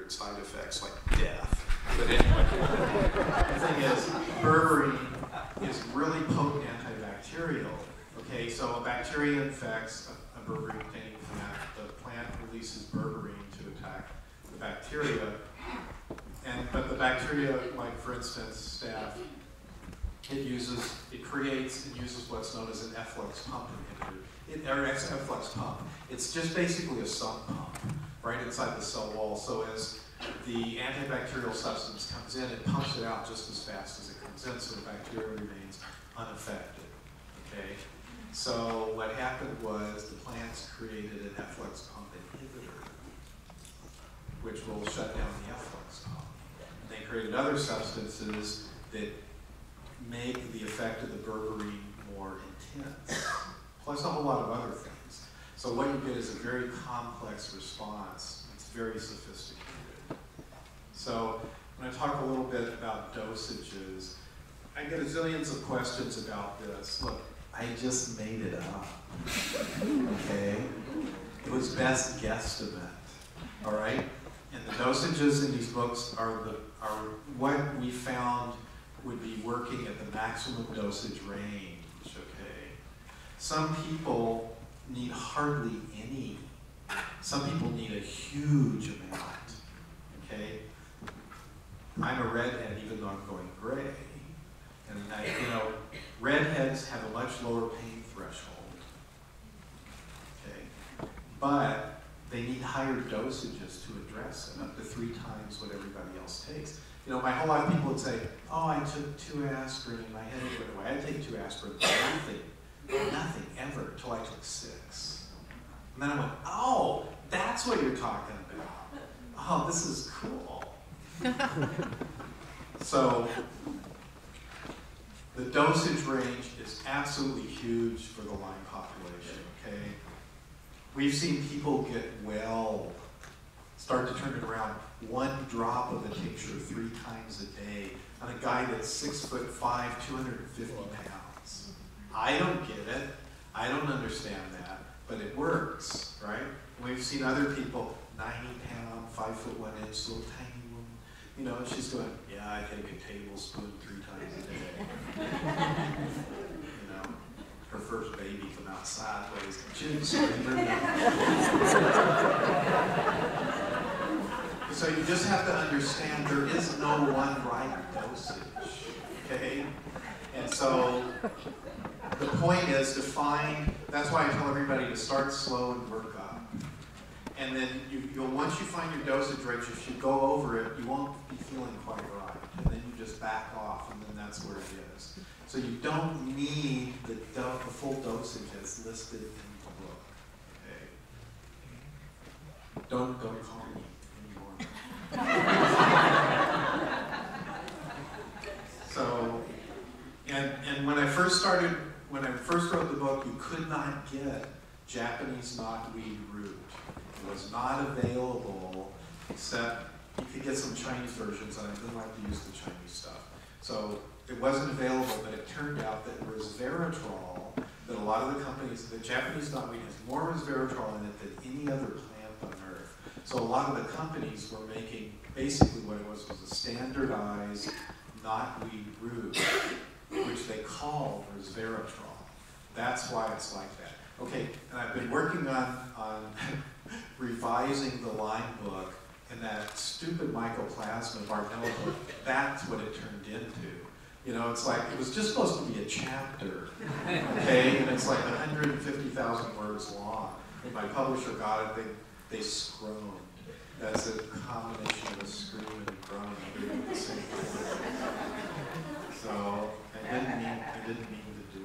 weird side effects like death. But anyway, the thing is, berberine is really potent antibacterial. Okay, so a bacteria infects a berberine-containing plant. The plant releases berberine to attack the bacteria. But the bacteria, like for instance, staph, it creates and uses what's known as an efflux pump inhibitor, or efflux pump. It's just basically a sump pump right inside the cell wall. So as the antibacterial substance comes in, it pumps it out just as fast as it comes in, so the bacteria remains unaffected. Okay. So what happened was the plants created an efflux pump inhibitor, which will shut down the efflux pump. And they created other substances that make the effect of the berberine more intense, plus a whole lot of other things. So what you get is a very complex response. It's very sophisticated. So when I talk a little bit about dosages, I get zillions of questions about this. Look, I just made it up, okay? It was best guesstimate, all right? And the dosages in these books are what we found would be working at the maximum dosage range, okay? Some people need hardly any. Some people need a huge amount, okay? I'm a redhead even though I'm going gray. And redheads have a much lower pain threshold, okay? But they need higher dosages to address it, up to 3 times what everybody else takes. My whole lot of people would say, oh, I took 2 aspirin and my headache went away. I'd take 2 aspirin, nothing ever, until I took 6. And then I went, oh, that's what you're talking about. Oh, this is cool. So, the dosage range is absolutely huge for the Lyme population, okay? We've seen people get start to turn it around, 1 drop of a tincture 3 times a day on a guy that's 6'5", 250 pounds. I don't get it. I don't understand that, but it works, right? We've seen other people, 90 pound, 5'1" little tiny woman. And she's going, yeah, I take a tablespoon 3 times a day. Her first baby come out sideways. She didn't scream her down. So you just have to understand there is no one right dosage, okay? And so the point is to find, that's why I tell everybody to start slow and work up. And then once you find your dosage range, if you go over it, you won't be feeling quite right. And then you just back off, and then that's where it is. So you don't need the full dosage that's listed in the book, okay? Don't call me anymore. So, and when I first wrote the book, you could not get Japanese knotweed root. It was not available, except you could get some Chinese versions, and I didn't like to use the Chinese stuff. So it wasn't available, but it turned out that resveratrol, that a lot of the companies, the Japanese knotweed has more resveratrol in it than any other plant on earth. So a lot of the companies were making basically what it was a standardized knotweed root, which they called resveratrol. That's why it's like that. Okay, and I've been working on revising the Lyme book, and that stupid mycoplasma Bartonella book, that's what it turned into. It's like, it was just supposed to be a chapter, okay? And it's like 150,000 words long. When my publisher got it, they scroamed. That's a combination of a scream and a groan. They were the same thing. So, I didn't mean to do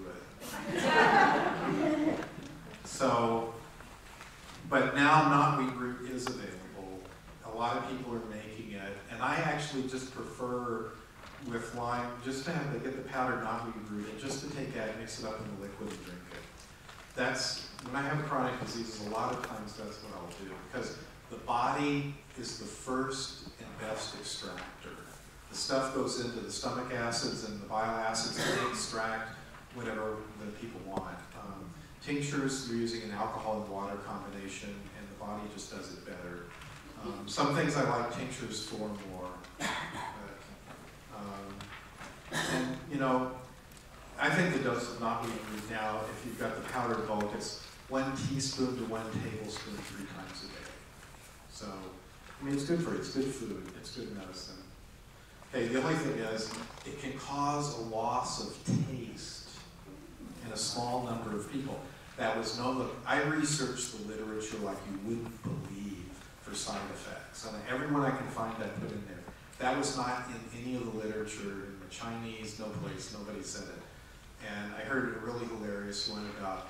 it. So, but now knotweed root is available. A lot of people are making it, and I actually just prefer with Lyme, just to get the powdered knotweed root and just to take that, mix it up in the liquid and drink it. That's, when I have chronic diseases, a lot of times that's what I'll do, because the body is the first and best extractor. The stuff goes into the stomach acids and the bile acids, and they extract whatever the people want. Tinctures, they're using an alcohol and water combination, and the body just does it better. Some things I like tinctures for more. And, you know, I think the dose of knotweed root now, if you've got the powdered bulk, it's 1 teaspoon to 1 tablespoon 3 times a day. So, I mean, it's good for you. It's good food. It's good medicine. Okay, the only thing is, it can cause a loss of taste in a small number of people. That was known. Look, I researched the literature like you wouldn't believe for side effects. And everyone I can find I put in there. That was not in any of the literature, in the Chinese, no place, nobody said it. And I heard a really hilarious one about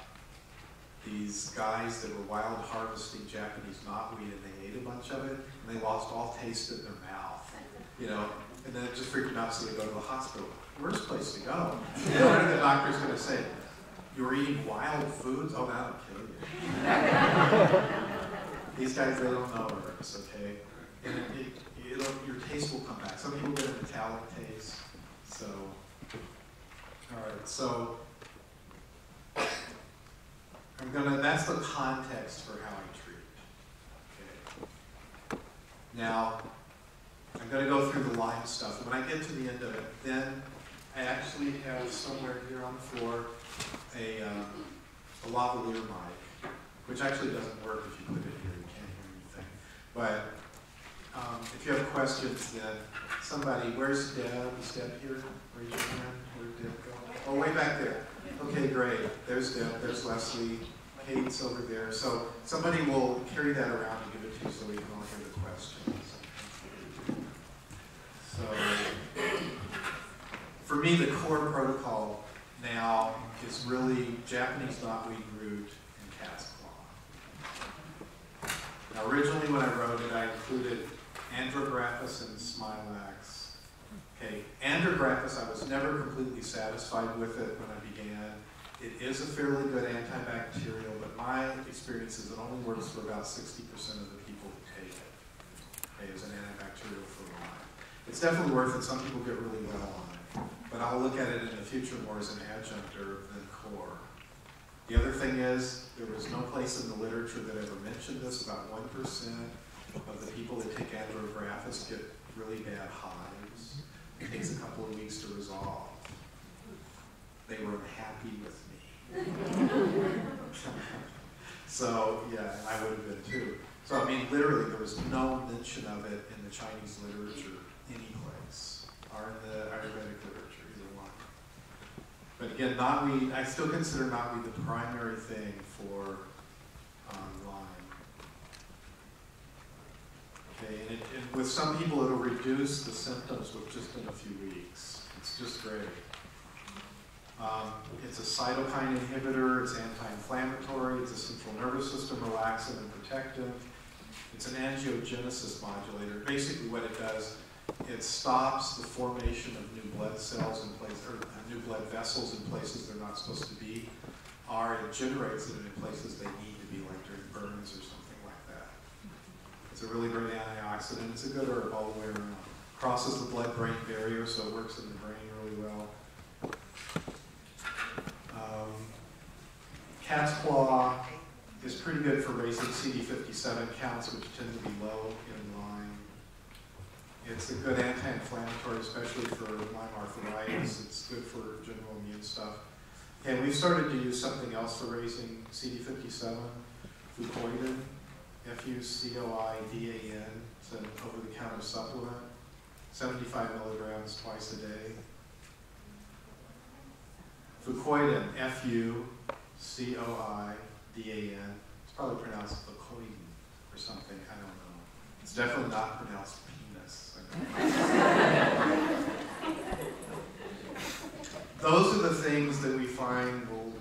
these guys that were wild harvesting Japanese knotweed, and they ate a bunch of it, and they lost all taste in their mouth, you know, and then it just freaked them out, so they go to the hospital. Worst place to go. You know, what are the doctors going to say? You were eating wild foods? Oh, that'll kill you. These guys, they don't know herbs, okay? And your taste will come back. Some people get a metallic taste, so. All right, so that's the context for how I treat. Okay. Now, I'm gonna go through the Lyme stuff. When I get to the end of it, then I actually have somewhere here on the floor a lavalier mic, which actually doesn't work if you put it here, you can't hear anything. But if you have questions, then somebody, where's Deb? Is Deb here? Raise your hand. Where'd Deb go? Oh, way back there. Okay, great. There's Deb, there's Leslie, Kate's over there. So somebody will carry that around and give it to you so we can all hear the questions. So for me, the core protocol now is really Japanese knotweed root and cat's claw. Now originally when I wrote it, I included Andrographis and Smilax. Okay, Andrographis, I was never completely satisfied with it when I began. It is a fairly good antibacterial, but my experience is it only works for about 60% of the people who take it. Okay, as an antibacterial for Lyme. It's definitely worth it. Some people get really well on it. But I'll look at it in the future more as an adjunct than core. The other thing is, there was no place in the literature that ever mentioned this. About 1% of the people that take Andrographis get really bad hives. It takes a couple of weeks to resolve. They were unhappy with me. So, yeah, I would have been too. So, I mean, literally, there was no mention of it in the Chinese literature any place, or in the Ayurvedic literature, either one. But again, knotweed, I still consider knotweed the primary thing for Lyme. Okay, and with some people, it'll reduce the symptoms with just in a few weeks. It's just great. It's a cytokine inhibitor, it's anti-inflammatory, it's a central nervous system relaxant and protective. It's an angiogenesis modulator. Basically what it does, it stops the formation of new blood cells in place, or new blood vessels in places they're not supposed to be, or it generates them in places they need to be, like during burns or something like that. It's a really great antioxidant. It's a good herb all the way around. Crosses the blood-brain barrier, so it works in the brain really well. Cat's claw is pretty good for raising CD57 counts, which tend to be low in Lyme. It's a good anti-inflammatory, especially for Lyme arthritis. It's good for general immune stuff. And we've started to use something else for raising CD57, Fucoidan, F-U-C-O-I-D-A-N. It's an over-the-counter supplement, 75 milligrams twice a day. Fucoidan, F-U-C-O-I-D-A-N. It's probably pronounced Fucoidan or something, I don't know. It's definitely not pronounced penis. Those are the things that we find will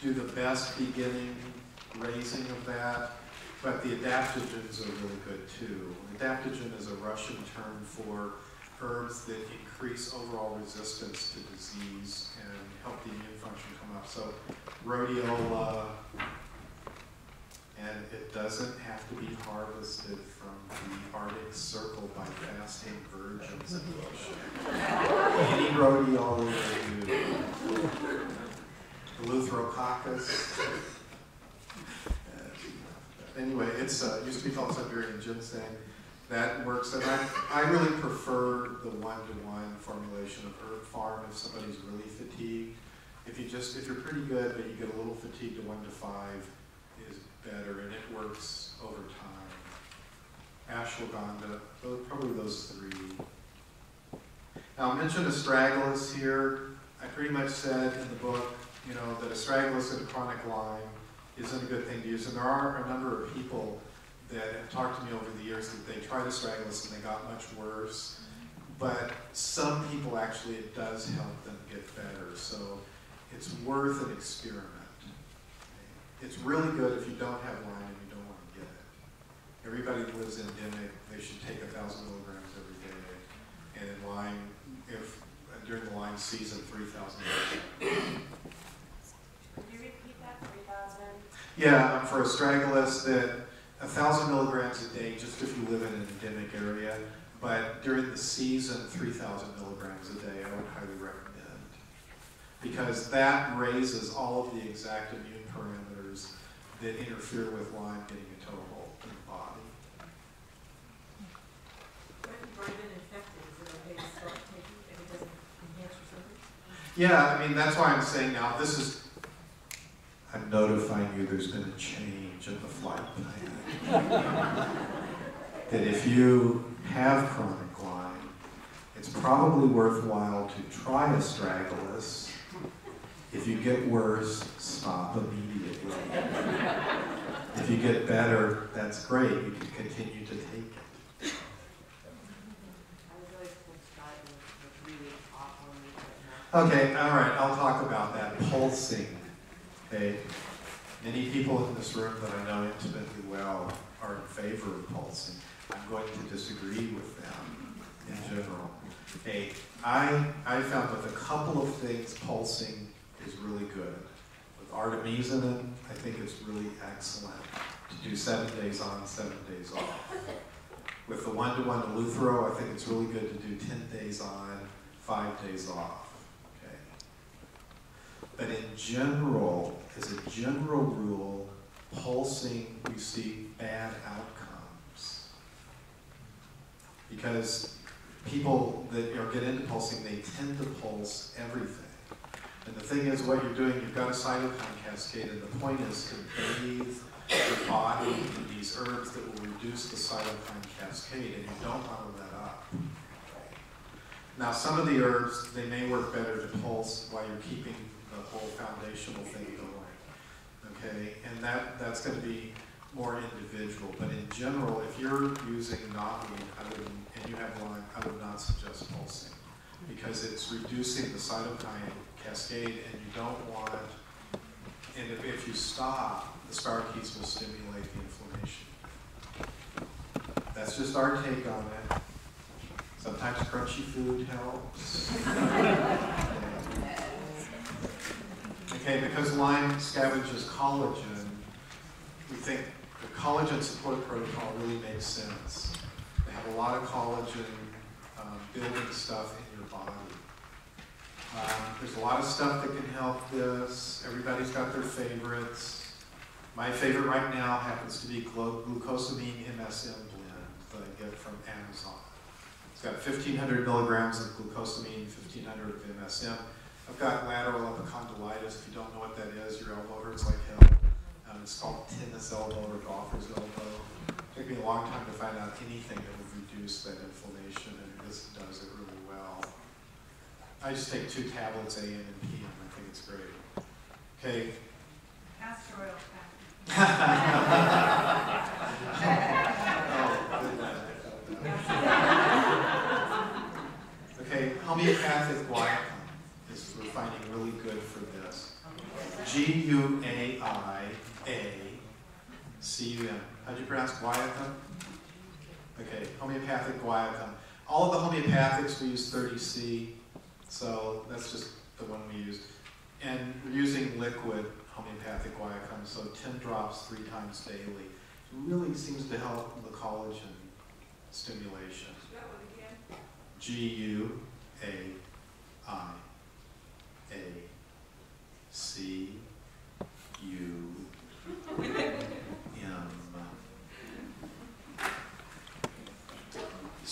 do the best beginning raising of that, but the adaptogens are really good too. Adaptogen is a Russian term for herbs that increase overall resistance to disease and help the immune function come up. So rhodiola, and it doesn't have to be harvested from the Arctic Circle by fasting virgins in the ocean. Any rhodiola will do. Eleutherococcus. anyway, it's used to be called Siberian ginseng. That works, and I really prefer the one-to-one formulation of Herb Farm if somebody's really fatigued. If you're pretty good, but you get a little fatigued, a 1 to 5 is better, and it works over time. Ashwagandha, probably those 3. Now, I'll mention astragalus here. I pretty much said in the book, that astragalus in chronic Lyme isn't a good thing to use, and there are a number of people that have talked to me over the years that they tried astragalus and they got much worse. But some people actually, it does help them get better. So it's worth an experiment. It's really good if you don't have Lyme and you don't want to get it. Everybody that lives endemic, they should take 1,000 milligrams every day. And in Lyme, during the Lyme season, 3,000 milligrams. Could you repeat that, 3,000? Yeah, for astragalus, that 1,000 milligrams a day, just if you live in an endemic area. But during the season, 3,000 milligrams a day, I would highly recommend. Because that raises all of the exact immune parameters that interfere with Lyme getting a toehold in the body. What if you've already been infected? Is it okay to start taking if it doesn't enhance your symptoms? Yeah, I mean, that's why I'm saying now, I'm notifying you there's been a change in the flight plan. That if you have chronic Lyme, it's probably worthwhile to try astragalus. If you get worse, stop immediately. If you get better, that's great. You can continue to take it. Okay, all right, I'll talk about that. Pulsing. Okay. Many people in this room that I know intimately well are in favor of pulsing. I'm going to disagree with them in general. Hey, I found with a couple of things, pulsing is really good. With artemisinin, I think it's really excellent to do 7 days on, 7 days off. With the one-to-one Eleuthero, I think it's really good to do 10 days on, 5 days off. Okay. But in general, as a general rule, pulsing, we see bad outcomes. Because people that get into pulsing, they tend to pulse everything. And the thing is, what you're doing, you've got a cytokine cascade, and the point is to bathe your body in these herbs that will reduce the cytokine cascade, and you don't want to let up. Now, some of the herbs, they may work better to pulse while you're keeping the whole foundational thing going. Okay, and that's going to be more individual. But in general, if you're using knotweed, and you have Lyme, I would not suggest pulsing because it's reducing the cytokine cascade, and you don't want. And if you stop, the spirochetes will stimulate the inflammation. That's just our take on it. Sometimes crunchy food helps. Okay, because Lyme scavenges collagen, we think the collagen support protocol really makes sense. They have a lot of collagen building stuff in your body. There's a lot of stuff that can help this. Everybody's got their favorites. My favorite right now happens to be glucosamine MSM blend that I get from Amazon. It's got 1,500 milligrams of glucosamine, 1,500 of MSM. I've got lateral epicondylitis. If you don't know what that is, your elbow hurts like hell. It's called tennis elbow or golfer's elbow. It took me a long time to find out anything that would reduce that inflammation, and this does it really well. I just take 2 tablets AM and PM. I think it's great. Okay. Castor oil. Okay, homeopathic guaiacum is we're finding really good for this. Guaiacum. How'd you pronounce guaiacum? Okay, homeopathic guaiacum. All of the homeopathics we use 30C, so that's just the one we use. And we're using liquid homeopathic guaiacum, so 10 drops 3 times daily. It really seems to help the collagen stimulation. Guaiacum.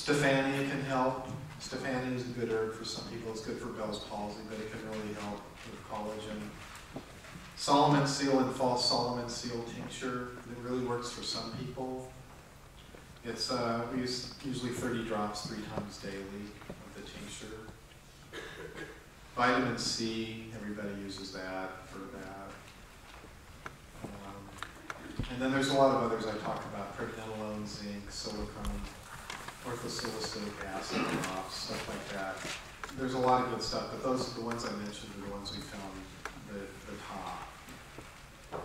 Stephania can help. Stephania is a good herb for some people. It's good for Bell's palsy, but it can really help with collagen. Solomon seal and false Solomon seal tincture. It really works for some people. It's we use usually 30 drops 3 times daily of the tincture. Vitamin C, everybody uses that for that. And then there's a lot of others I talked about: pregnenolone, zinc, silicone, orthosilicic acid drops, stuff like that. There's a lot of good stuff, but those, the ones I mentioned, are the ones we found the top.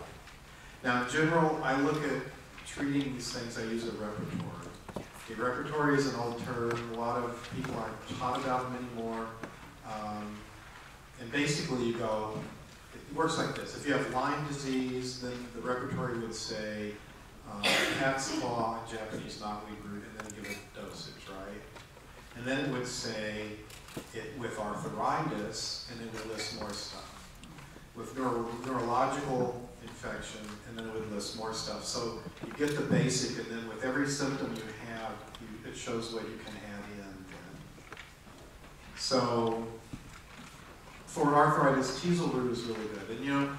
Now, in general, I look at treating these things, I use a repertoire. A repertoire is an old term. A lot of people aren't taught about them anymore. And basically you go, it works like this. If you have Lyme disease, then the repertoire would say cat's claw and Japanese knotweed root, and then give a dosage, right? And then it would say it with arthritis, and it would list more stuff. With neurological infection, and then it would list more stuff. So you get the basic, and then with every symptom you have, it shows what you can add in. So for arthritis, teasel root is really good. And you know,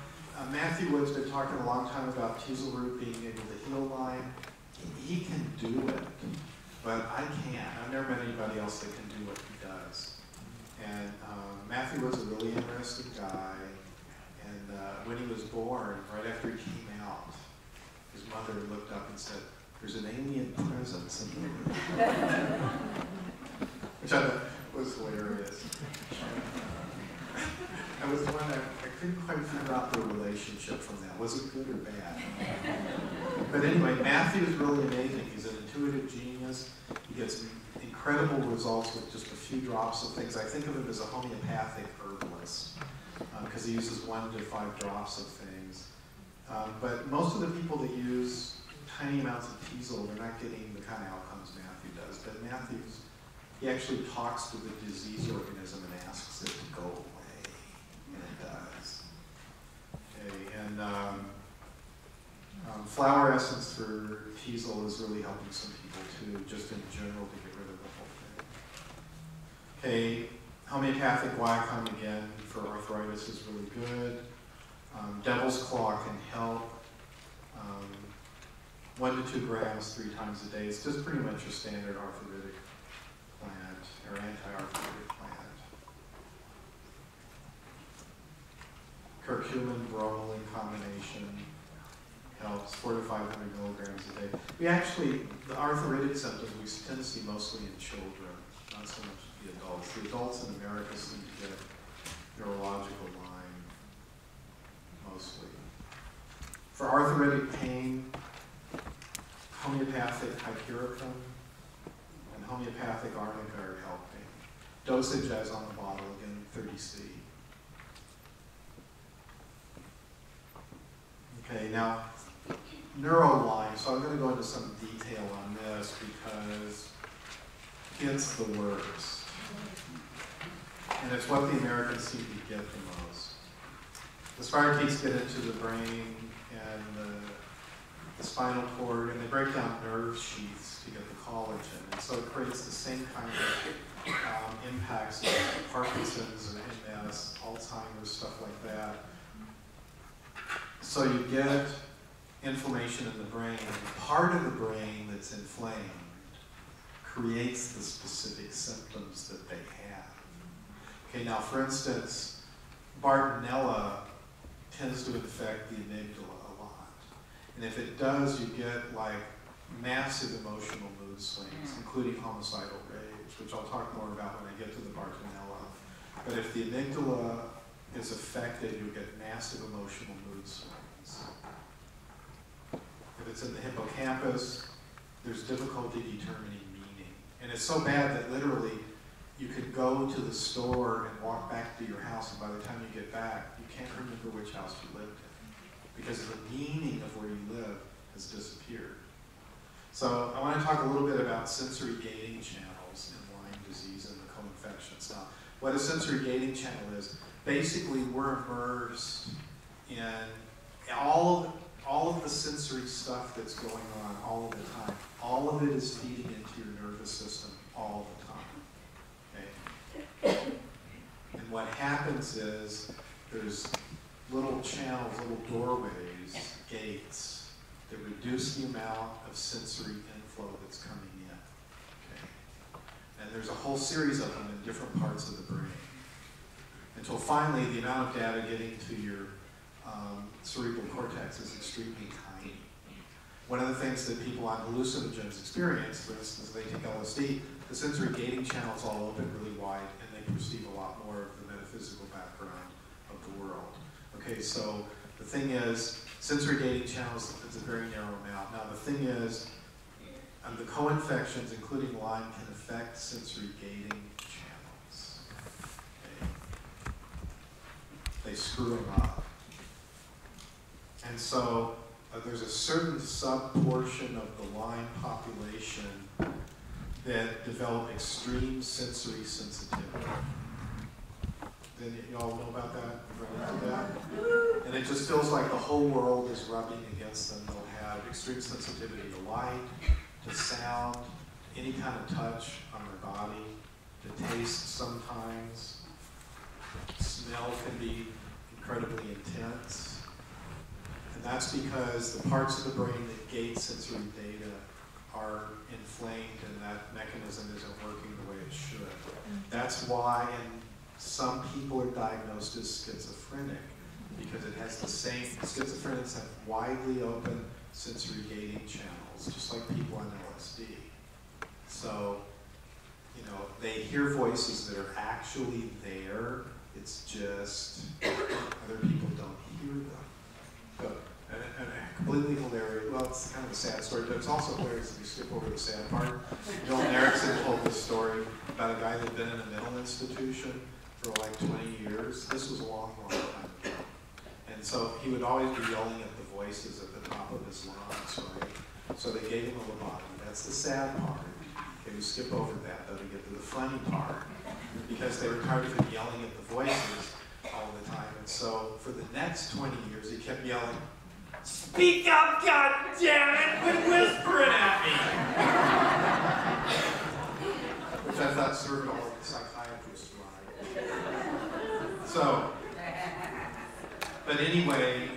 Matthew Wood's been talking a long time about teasel root being able to heal Lyme. He can do it, but I can't. I've never met anybody else that can do what he does. And Matthew was a really interesting guy. And when he was born, right after he came out, his mother looked up and said, "There's an alien presence in the room," which I thought was hilarious. I was the one I couldn't quite figure out the relationship from that. Was it good or bad? But anyway, Matthew is really amazing. He's an intuitive genius. He gets incredible results with just a few drops of things. I think of him as a homeopathic herbalist because he uses 1 to 5 drops of things. But most of the people that use tiny amounts of teasel, they're not getting the kind of outcomes Matthew does. But he actually talks to the disease organism and asks it to go away, and it does. Okay, and flower essence for teasel is really helping some people too, just in general to get rid of the whole thing. Okay, homeopathic Wacom again for arthritis is really good. Devil's claw can help. 1 to 2 grams 3 times a day. It's just pretty much your standard arthritic plant or anti-arthritic plant. Curcumin, bromelain combination helps, 400 to 500 milligrams a day. We actually, the arthritic symptoms we tend to see mostly in children, not so much the adults. The adults in America seem to get neurological Lyme mostly. For arthritic pain, homeopathic hypericum and homeopathic arnica are helping. Dosage as on the bottle, again, 30C. Okay, now, neuro-Lyme. So I'm going to go into some detail on this because it's the worst. And it's what the Americans seem to get the most. The spirochetes get into the brain and the spinal cord, and they break down nerve sheaths to get the collagen. And so it creates the same kind of impacts of Parkinson's and MS, Alzheimer's, stuff like that. So you get inflammation in the brain, and part of the brain that's inflamed creates the specific symptoms that they have. Okay, now for instance, Bartonella tends to infect the amygdala a lot. And if it does, you get like massive emotional mood swings, including homicidal rage, which I'll talk more about when I get to the Bartonella. But if the amygdala is affected, you'll get massive emotional mood swings. If it's in the hippocampus, there's difficulty determining meaning. And it's so bad that literally you could go to the store and walk back to your house, and by the time you get back, you can't remember which house you lived in because the meaning of where you live has disappeared. So I want to talk a little bit about sensory gating channels in Lyme disease and the co-infections. Now, what a sensory gating channel is, basically we're immersed in all all of the sensory stuff that's going on all of the time, all of it is feeding into your nervous system all the time. Okay? And what happens is there's little channels, little doorways, gates, that reduce the amount of sensory inflow that's coming in. Okay? And there's a whole series of them in different parts of the brain. Until finally, the amount of data getting to your cerebral cortex is extremely tiny. One of the things that people on hallucinogens experience, for instance, they take LSD, the sensory gating channels all open really wide, and they perceive a lot more of the metaphysical background of the world. Okay, so the thing is, sensory gating channels is a very narrow amount. Now the thing is, the co-infections, including Lyme, can affect sensory gating channels. Okay. They screw them up. And so there's a certain sub-portion of the Lyme population that develop extreme sensory sensitivity. Then you all know about that? Run into that? And it just feels like the whole world is rubbing against them. They'll have extreme sensitivity to light, to sound, any kind of touch on their body, to taste sometimes. Smell can be incredibly intense. And that's because the parts of the brain that gate sensory data are inflamed and that mechanism isn't working the way it should. That's why some people are diagnosed as schizophrenic, because it has the same, schizophrenics have widely open sensory gating channels, just like people on LSD. So, you know, they hear voices that are actually there, it's just other people don't hear them. So, and completely hilarious, well, it's kind of a sad story, but it's also hilarious if you skip over the sad part. Bill Erickson told this story about a guy that had been in a mental institution for like 20 years. This was a long, long time ago. And so he would always be yelling at the voices at the top of his lungs, right? So they gave him a lobotomy. That's the sad part. Okay, we skip over that, though, to get to the funny part. Because they were tired of him yelling at the voices all the time. And so for the next 20 years, he kept yelling, "Speak up, goddammit! Quit whispering at me!" Which I thought served all of the psychiatrists right. So, but anyway,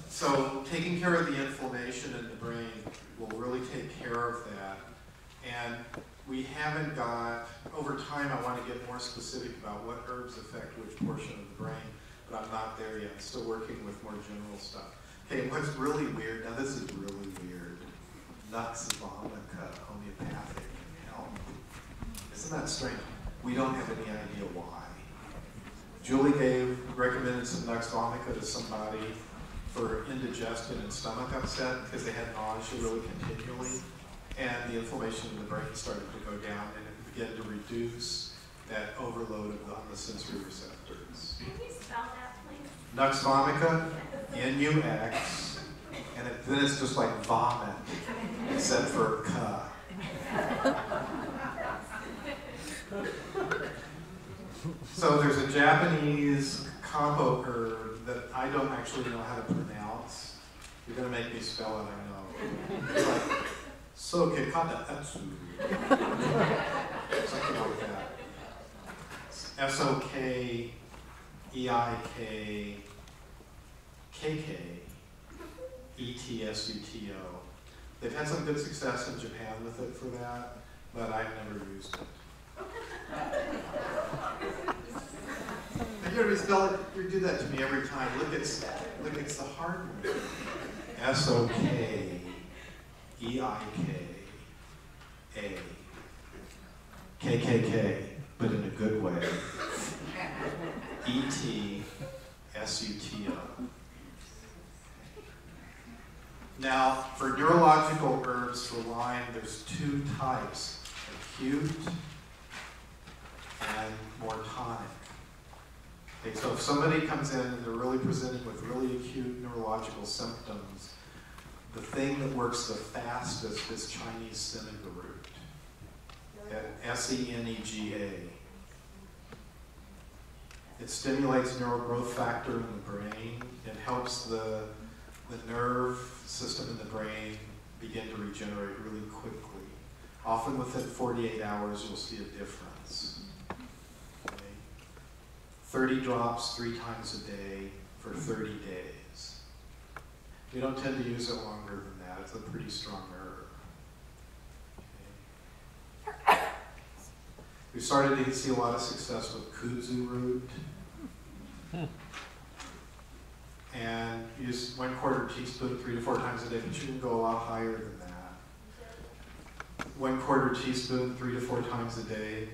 so taking care of the inflammation in the brain will really take care of that. And we haven't got, over time I want to get more specific about what herbs affect which portion of the brain, but I'm not there yet. I'm still working with more general stuff. Okay, what's really weird, now this is really weird, Nux vomica, homeopathic, help. Isn't that strange? We don't have any idea why. Julie recommended some Nux vomica to somebody for indigestion and stomach upset because they had nausea really continually, and the inflammation in the brain started to go down, and it began to reduce that overload on the sensory receptors. Can you spell that, please? Nux vomica, N-U-X, and then it's just like vomit, except for "ka." So there's a Japanese combo herb that I don't actually know how to pronounce. You're going to make me spell it, I know. It's like Sokekata Etsu. Something like that. S-O-K-E-I-K-K-E-T-S-U-T-O. They've had some good success in Japan with it for that, but I've never used it. You do that to me every time. Look, it's the hard one. S-O-K-E-I-K-A-K-K-K, but in a good way. E-T-S-U-T-O. Now, for neurological herbs for Lyme, there's two types, acute and more tonic. Okay, so if somebody comes in and they're really presenting with really acute neurological symptoms, the thing that works the fastest is Chinese Seneca root, S-E-N-E-G-A. It stimulates neural growth factor in the brain. It helps the the nerve system in the brain begin to regenerate really quickly. Often within 48 hours, you'll see a difference. Okay. 30 drops 3 times a day for 30 days. We don't tend to use it longer than that. It's a pretty strong herb. Okay. We started to see a lot of success with kudzu root. And use 1/4 teaspoon 3 to 4 times a day, but you can go a lot higher than that. 1/4 teaspoon 3 to 4 times a day.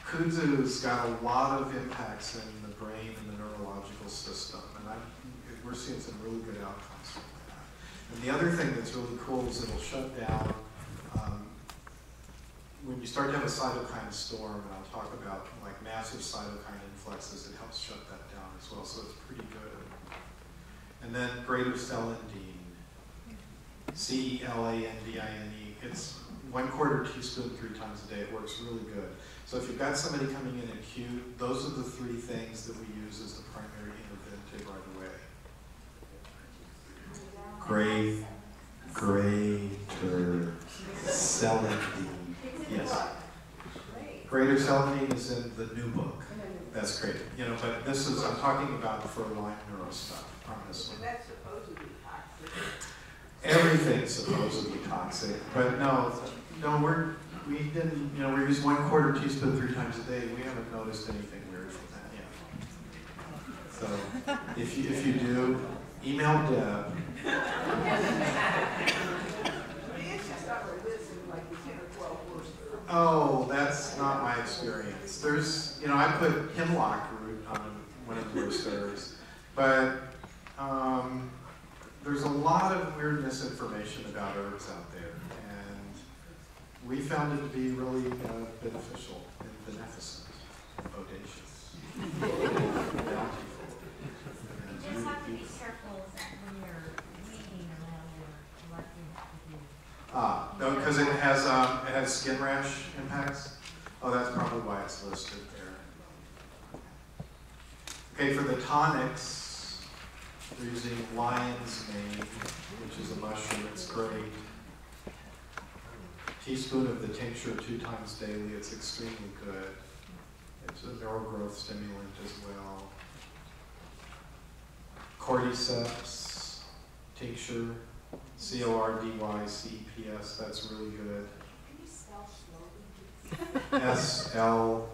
Kudzu's got a lot of impacts in the brain and the neurological system, and we're seeing some really good outcomes from that. And the other thing that's really cool is it'll shut down when you start to have a cytokine storm, and I'll talk about like massive cytokine influxes, it helps shut that down as well, so it's pretty good. And then greater celandine, CELANDINE. It's 1/4 teaspoon 3 times a day. It works really good. So if you've got somebody coming in acute, those are the 3 things that we use as the primary interventive right away. Greater celandine. Yes. Greater celandine is in the new book. That's great. You know, but this is, I'm talking about for Lyme neuro stuff on this one. And that's supposedly toxic. Everything's supposedly toxic, but no, we didn't, you know, we use 1/4 teaspoon 3 times a day. We haven't noticed anything weird from that yet. So if you do, email Deb. Oh, that's not my experience. There's, you know, I put hemlock root on one of the blisters, but there's a lot of weird misinformation about herbs out there, and we found it to be really beneficial and beneficent and bodacious. Bountiful. You just have to be careful when you're weeding around your collecting. No, because it has skin rash impacts. Oh, that's probably why it's listed there. Okay, for the tonics, we're using lion's mane, which is a mushroom. It's great. Teaspoon of the tincture 2 times daily. It's extremely good. It's a neural growth stimulant as well. Cordyceps tincture. CORDYCEPS, that's really good. Can you spell slowly? SLOW.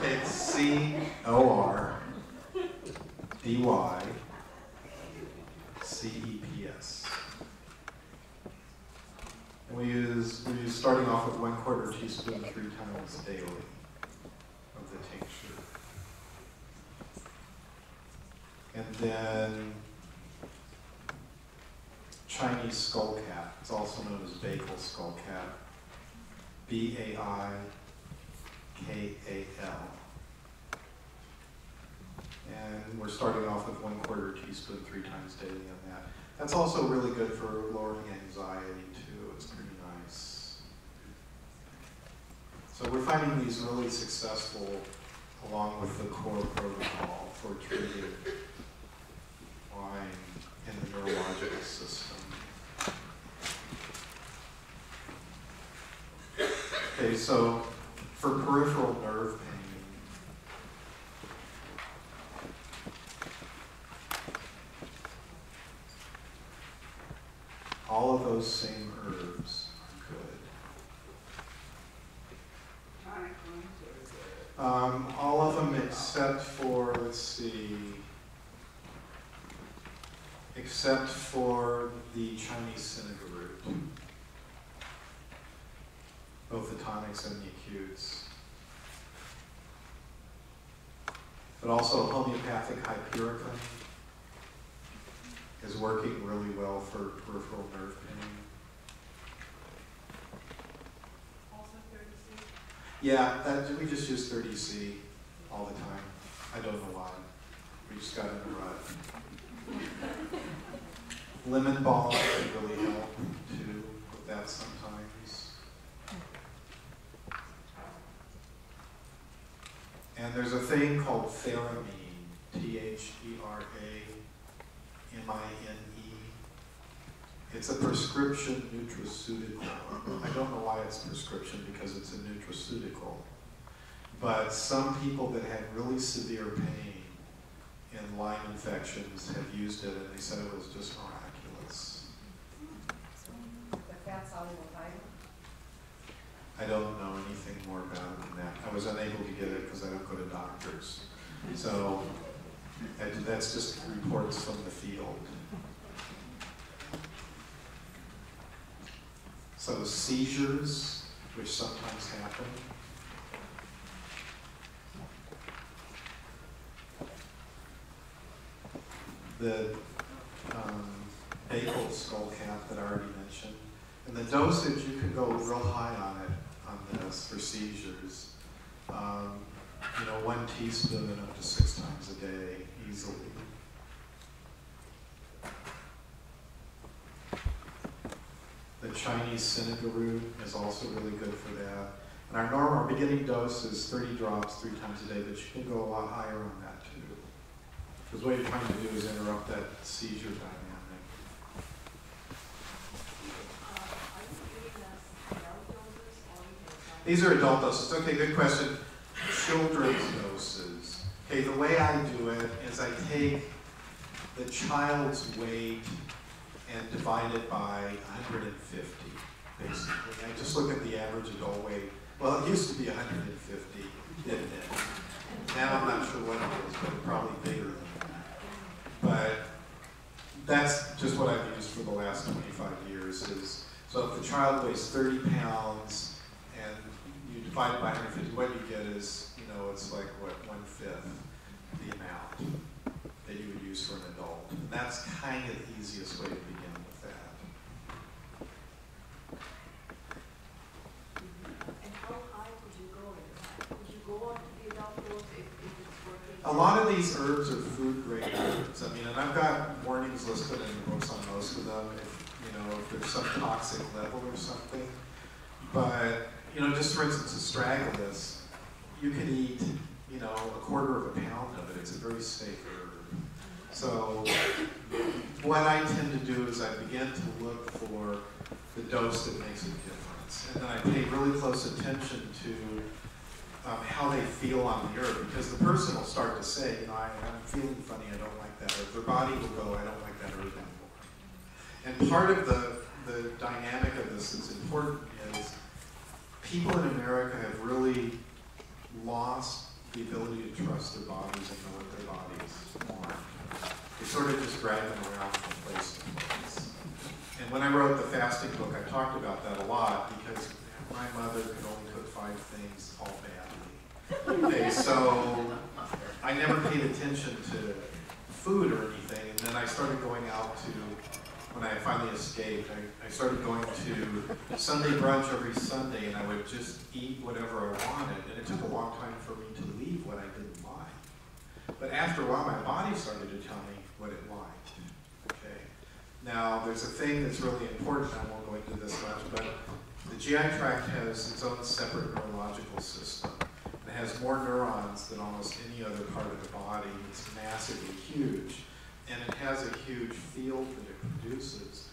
It's CORDYCEPS. And we use starting off with 1/4 teaspoon 3 times daily of the tincture. And then Chinese skullcap. It's also known as Baikal skullcap. BAIKAL. And we're starting off with 1/4 teaspoon 3 times daily on that. That's also really good for lowering anxiety too. It's pretty nice. So we're finding these really successful along with the core protocol for treating Lyme in the neurological system. Okay, so for peripheral nerve pain, all of those same herbs are good. Tonic ones are good. All of them except for, let's see, except for the Chinese Seneca root. Both the tonics and the acutes. But also homeopathic hypericum is working really well for peripheral nerve pain. Also 30C. Yeah, we just use 30C all the time. I don't know why. We just got in a rut. Lemon balm can really help too with that sometimes. And there's a thing called theramine, THERAMINE. It's a prescription nutraceutical. I don't know why it's prescription because it's a nutraceutical. But some people that had really severe pain in Lyme infections have used it, and they said it was just miraculous. The fat-soluble fiber? I don't know anything more about it than that. I was unable to get it because I don't go to doctors. So that's just reports from the field. So seizures, which sometimes happen. The Bakel skullcap that I already mentioned. And the dosage, you can go real high on it, on this, for seizures. You know, 1 teaspoon up to 6 times a day, easily. The Chinese Seneca root is also really good for that. And our beginning dose is 30 drops 3 times a day, but you can go a lot higher on that too. Because what you're trying to do is interrupt that seizure dynamic. These are adult doses. Okay, good question. Children's doses. Okay, the way I do it is I take the child's weight and divide it by 150, basically. I just look at the average adult weight. Well, it used to be 150, didn't it? Now I'm not sure what it is, but probably bigger than that. But that's just what I've used for the last 25 years. So if the child weighs 30 pounds, you divide it by 150, what you get is, you know, it's like, what, 1/5 the amount that you would use for an adult. And that's kind of the easiest way to begin with that. And how high would you go in that? Would you go up to the adult dose if it's working? A lot of these herbs are food-grade herbs. I mean, and I've got warnings listed in the books on most of them, if there's some toxic level or something. But, just for instance, astragalus, you could eat, a 1/4 pound of it. It's a very safe herb. So what I tend to do is I begin to look for the dose that makes a difference. And then I pay really close attention to how they feel on the herb, because the person will start to say, I'm feeling funny, I don't like that herb. Their body will go, I don't like that herb anymore. And part of the dynamic of this that's important is people in America have really lost the ability to trust their bodies and know what their bodies want. They sort of just drag them around from place to place. And when I wrote the fasting book, I talked about that a lot because my mother could only cook 5 things all badly. Okay, so I never paid attention to food or anything, and then I started going out to, when I finally escaped, I started going to Sunday brunch every Sunday, and I would just eat whatever I wanted, and it took a long time for me to leave what I didn't like. But after a while, my body started to tell me what it liked. Okay. Now, there's a thing that's really important, I won't go into this much, but the GI tract has its own separate neurological system. It has more neurons than almost any other part of the body. It's massively huge. And it has a huge field that it produces.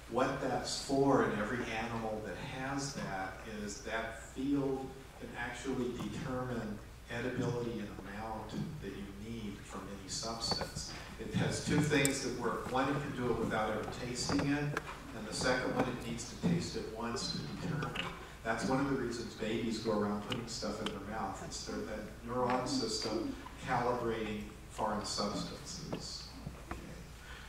What that's for in every animal that has that is that field can actually determine edibility and amount that you need from any substance. It has 2 things that work. One, it can do it without ever tasting it, and the second one, it needs to taste it once to determine. That's one of the reasons babies go around putting stuff in their mouth. It's that neuron system calibrating foreign substances.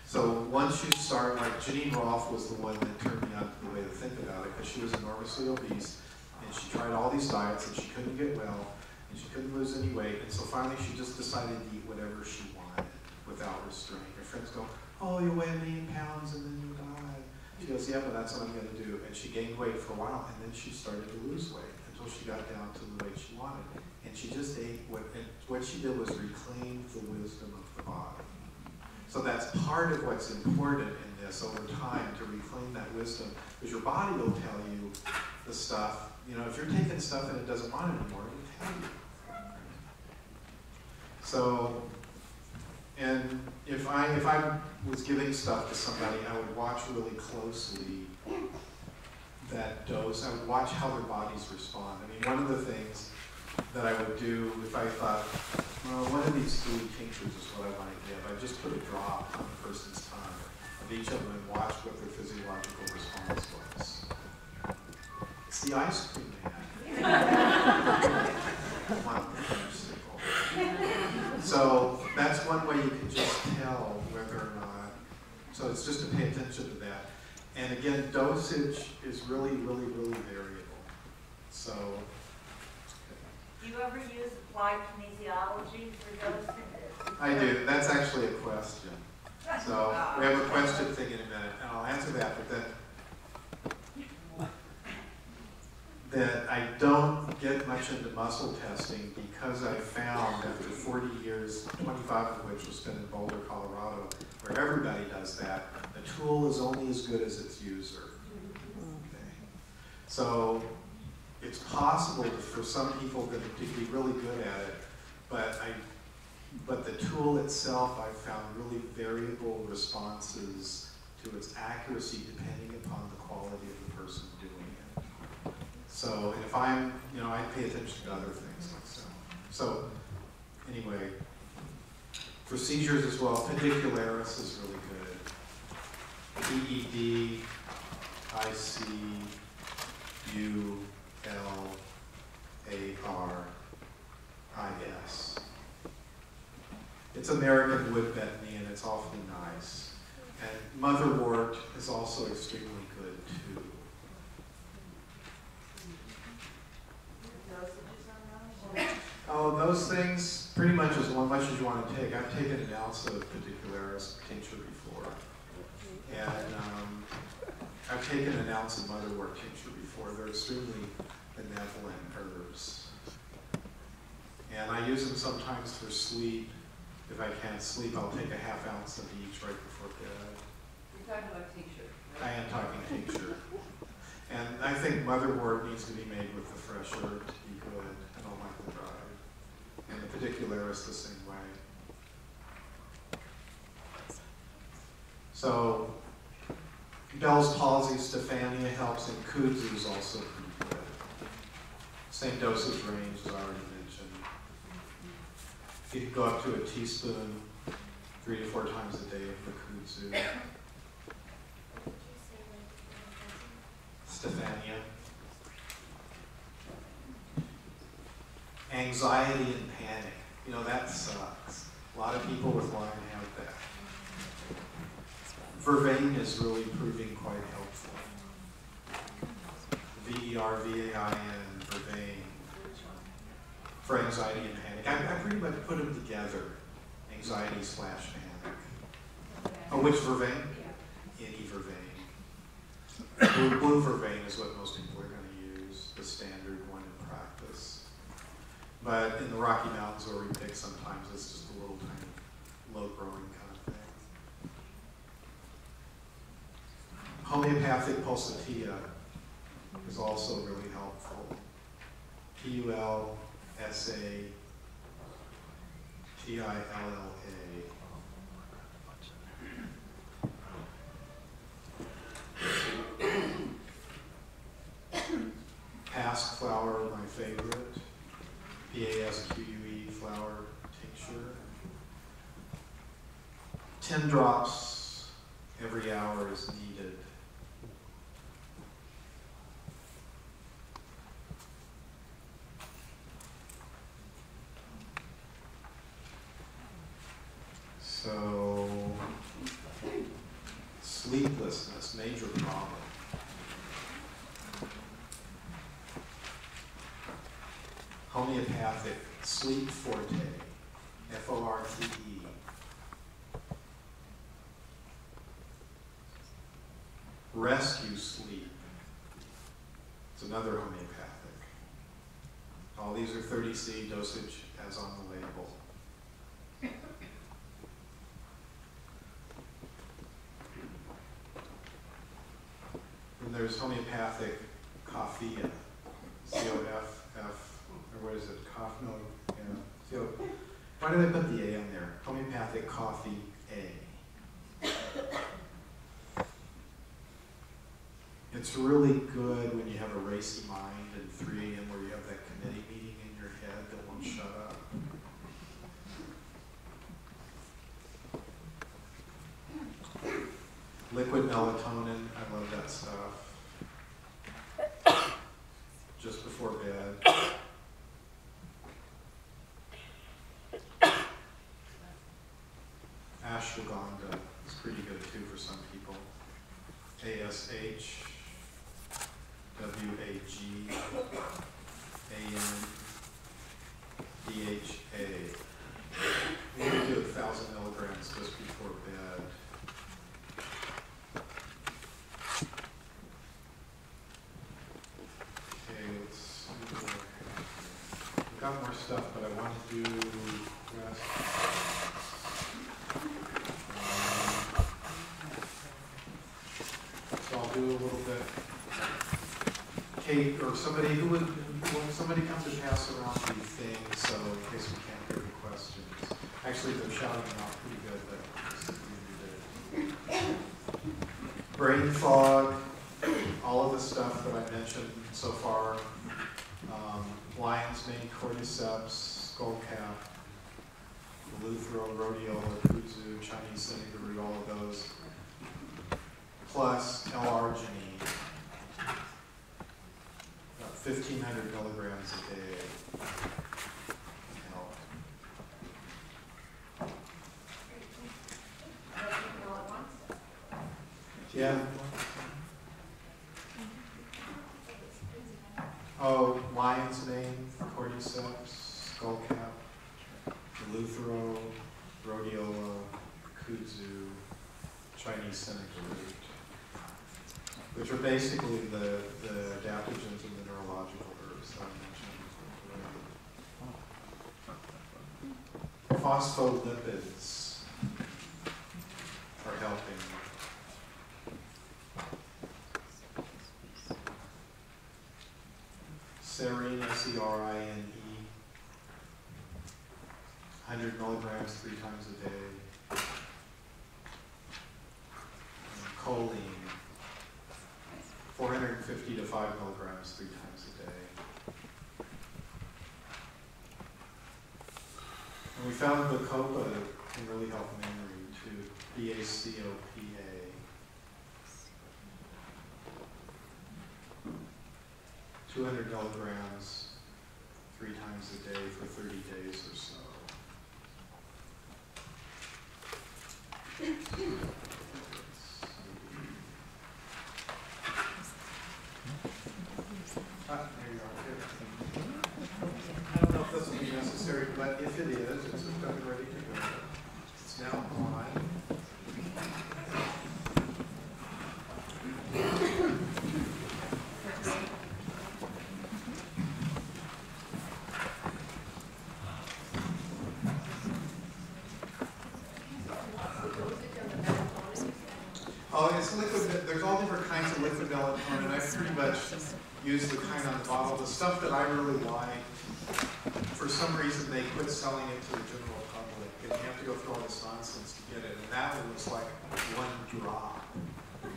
So once you start, like Janine Roth was the one that turned me on to the way to think about it, because she was enormously obese, and she tried all these diets, and she couldn't get well, and she couldn't lose any weight, and so finally she just decided to eat whatever she wanted without restraint. Her friends go, oh, you'll weigh 1 million pounds and then you die. She goes, yeah, but that's what I'm going to do. And she gained weight for a while, and then she started to lose weight until she got down to the weight she wanted. And she just ate, and what she did was reclaim the wisdom of the body. So that's part of what's important in this over time, to reclaim that wisdom, because your body will tell you the stuff. If you're taking stuff and it doesn't want it anymore, it'll tell you. So And if I was giving stuff to somebody, I would watch really closely that dose. I would watch how their bodies respond. I mean, one of the things that I would do if I thought, well, one of these 3 tinctures is what I want to give, I'd just put a drop on the person's tongue of each of them and watch what their physiological response was. It's the ice cream man. So that's one way you can just tell whether or not. So it's just to pay attention to that. And again, dosage is really, really, really variable. So. Do you ever use applied kinesiology for dosing? I do. That's actually a question. So we have a question thing in a minute, and I'll answer that, but that I don't get much into muscle testing because I found after 40 years, 25 of which was spent in Boulder, Colorado, where everybody does that, the tool is only as good as its user. Okay. So it's possible for some people to be really good at it, but the tool itself, I've found really variable responses to its accuracy depending upon the quality of the person doing it. So if I'm, I pay attention to other things myself. So anyway, for seizures as well, pedicularis is really good. PEDICULARIS. It's American wood betony and it's awfully nice. And motherwort is also extremely good too. Oh, those things, pretty much as much as you want to take. I've taken an ounce of pedicularis tincture before. And I've taken an ounce of motherwort tincture before. They're extremely benevolent herbs. And I use them sometimes for sleep. If I can't sleep, I'll take a ½ ounce of each right before bed. You're talking about tincture. I am talking tincture. And I think motherwort needs to be made with the fresh herb to be good. I don't like the dried. And the pedicularis the same way. So, Bell's palsy, Stephania helps, and kudzu is also pretty good. Same dosage range as I already mentioned. You can go up to a teaspoon 3 to 4 times a day of the kudzu. Stephania. Anxiety and panic. That sucks. A lot of people with Lyme have that. Vervain is really proving quite helpful. VERVAIN, Vervain, for anxiety and panic. I pretty much put them together, anxiety/panic. Oh, which Vervain? Any Vervain. Blue Vervain is what most people are going to use, the standard one in practice. But in the Rocky Mountains where we pick, sometimes it's just a little tiny, low-growing kind of thing. Homeopathic pulsatilla is also really helpful. PULSATILLA. Pasque flower, my favorite. PASQUE flower tincture. 10 drops every hour is needed. So, sleeplessness, major problem. Homeopathic, sleep forte, FORTE. Rescue sleep. It's another homeopathic. All these are 30C dosage as on the label. And there's homeopathic coffea, C-O-F-F, or what is it, cough, no, yeah, Why did I put the A on there? Homeopathic coffee A. It's really good when you have a racy mind and 3 a.m. where you have that committee meeting in your head that won't shut up. Liquid melatonin, I love that stuff. Just before bed. Ashwagandha is pretty good too for some people. ASH, WAG, AN, DHA. We're going to do 1,000 milligrams just before bed. Okay, let's see. We've got more stuff, but I want to do rest. So I'll do a little bit. Kate, or somebody who would, when somebody comes to pass around the thing, so in case we can't hear the questions. Actually, they're shouting them out pretty good, but this is good. Brain fog, all of the stuff that I mentioned so far. Lion's mane, cordyceps, skullcap, Eleuthero, rhodiola, kudzu, Chinese cinnamon, all of those. Plus L-arginine, about 1,500 milligrams a day. Help. Yeah. Oh, lion's mane, cordyceps, skullcap, Eleuthero, rhodiola, kudzu, Chinese cinnamon, which are basically the adaptogens in the neurological herbs that I mentioned. Phospholipids are helping. Serine, S-E-R-I-N-E, 100 milligrams 3 times a day. And choline, 450 to 5 milligrams 3 times a day. And we found Bacopa can really help memory too. B-A-C-O-P-A. 200 milligrams 3 times a day for 30 days or so. There you are. I don't know if this will be necessary, but if it is, it's done ready to go. It's now on. Oh, it's liquid. There's all different kinds of liquid melatonin. I pretty much use the kind on the bottle. The stuff that I really like, for some reason they quit selling it to the general public, and you have to go through all this nonsense to get it. And that one was like 1 drop.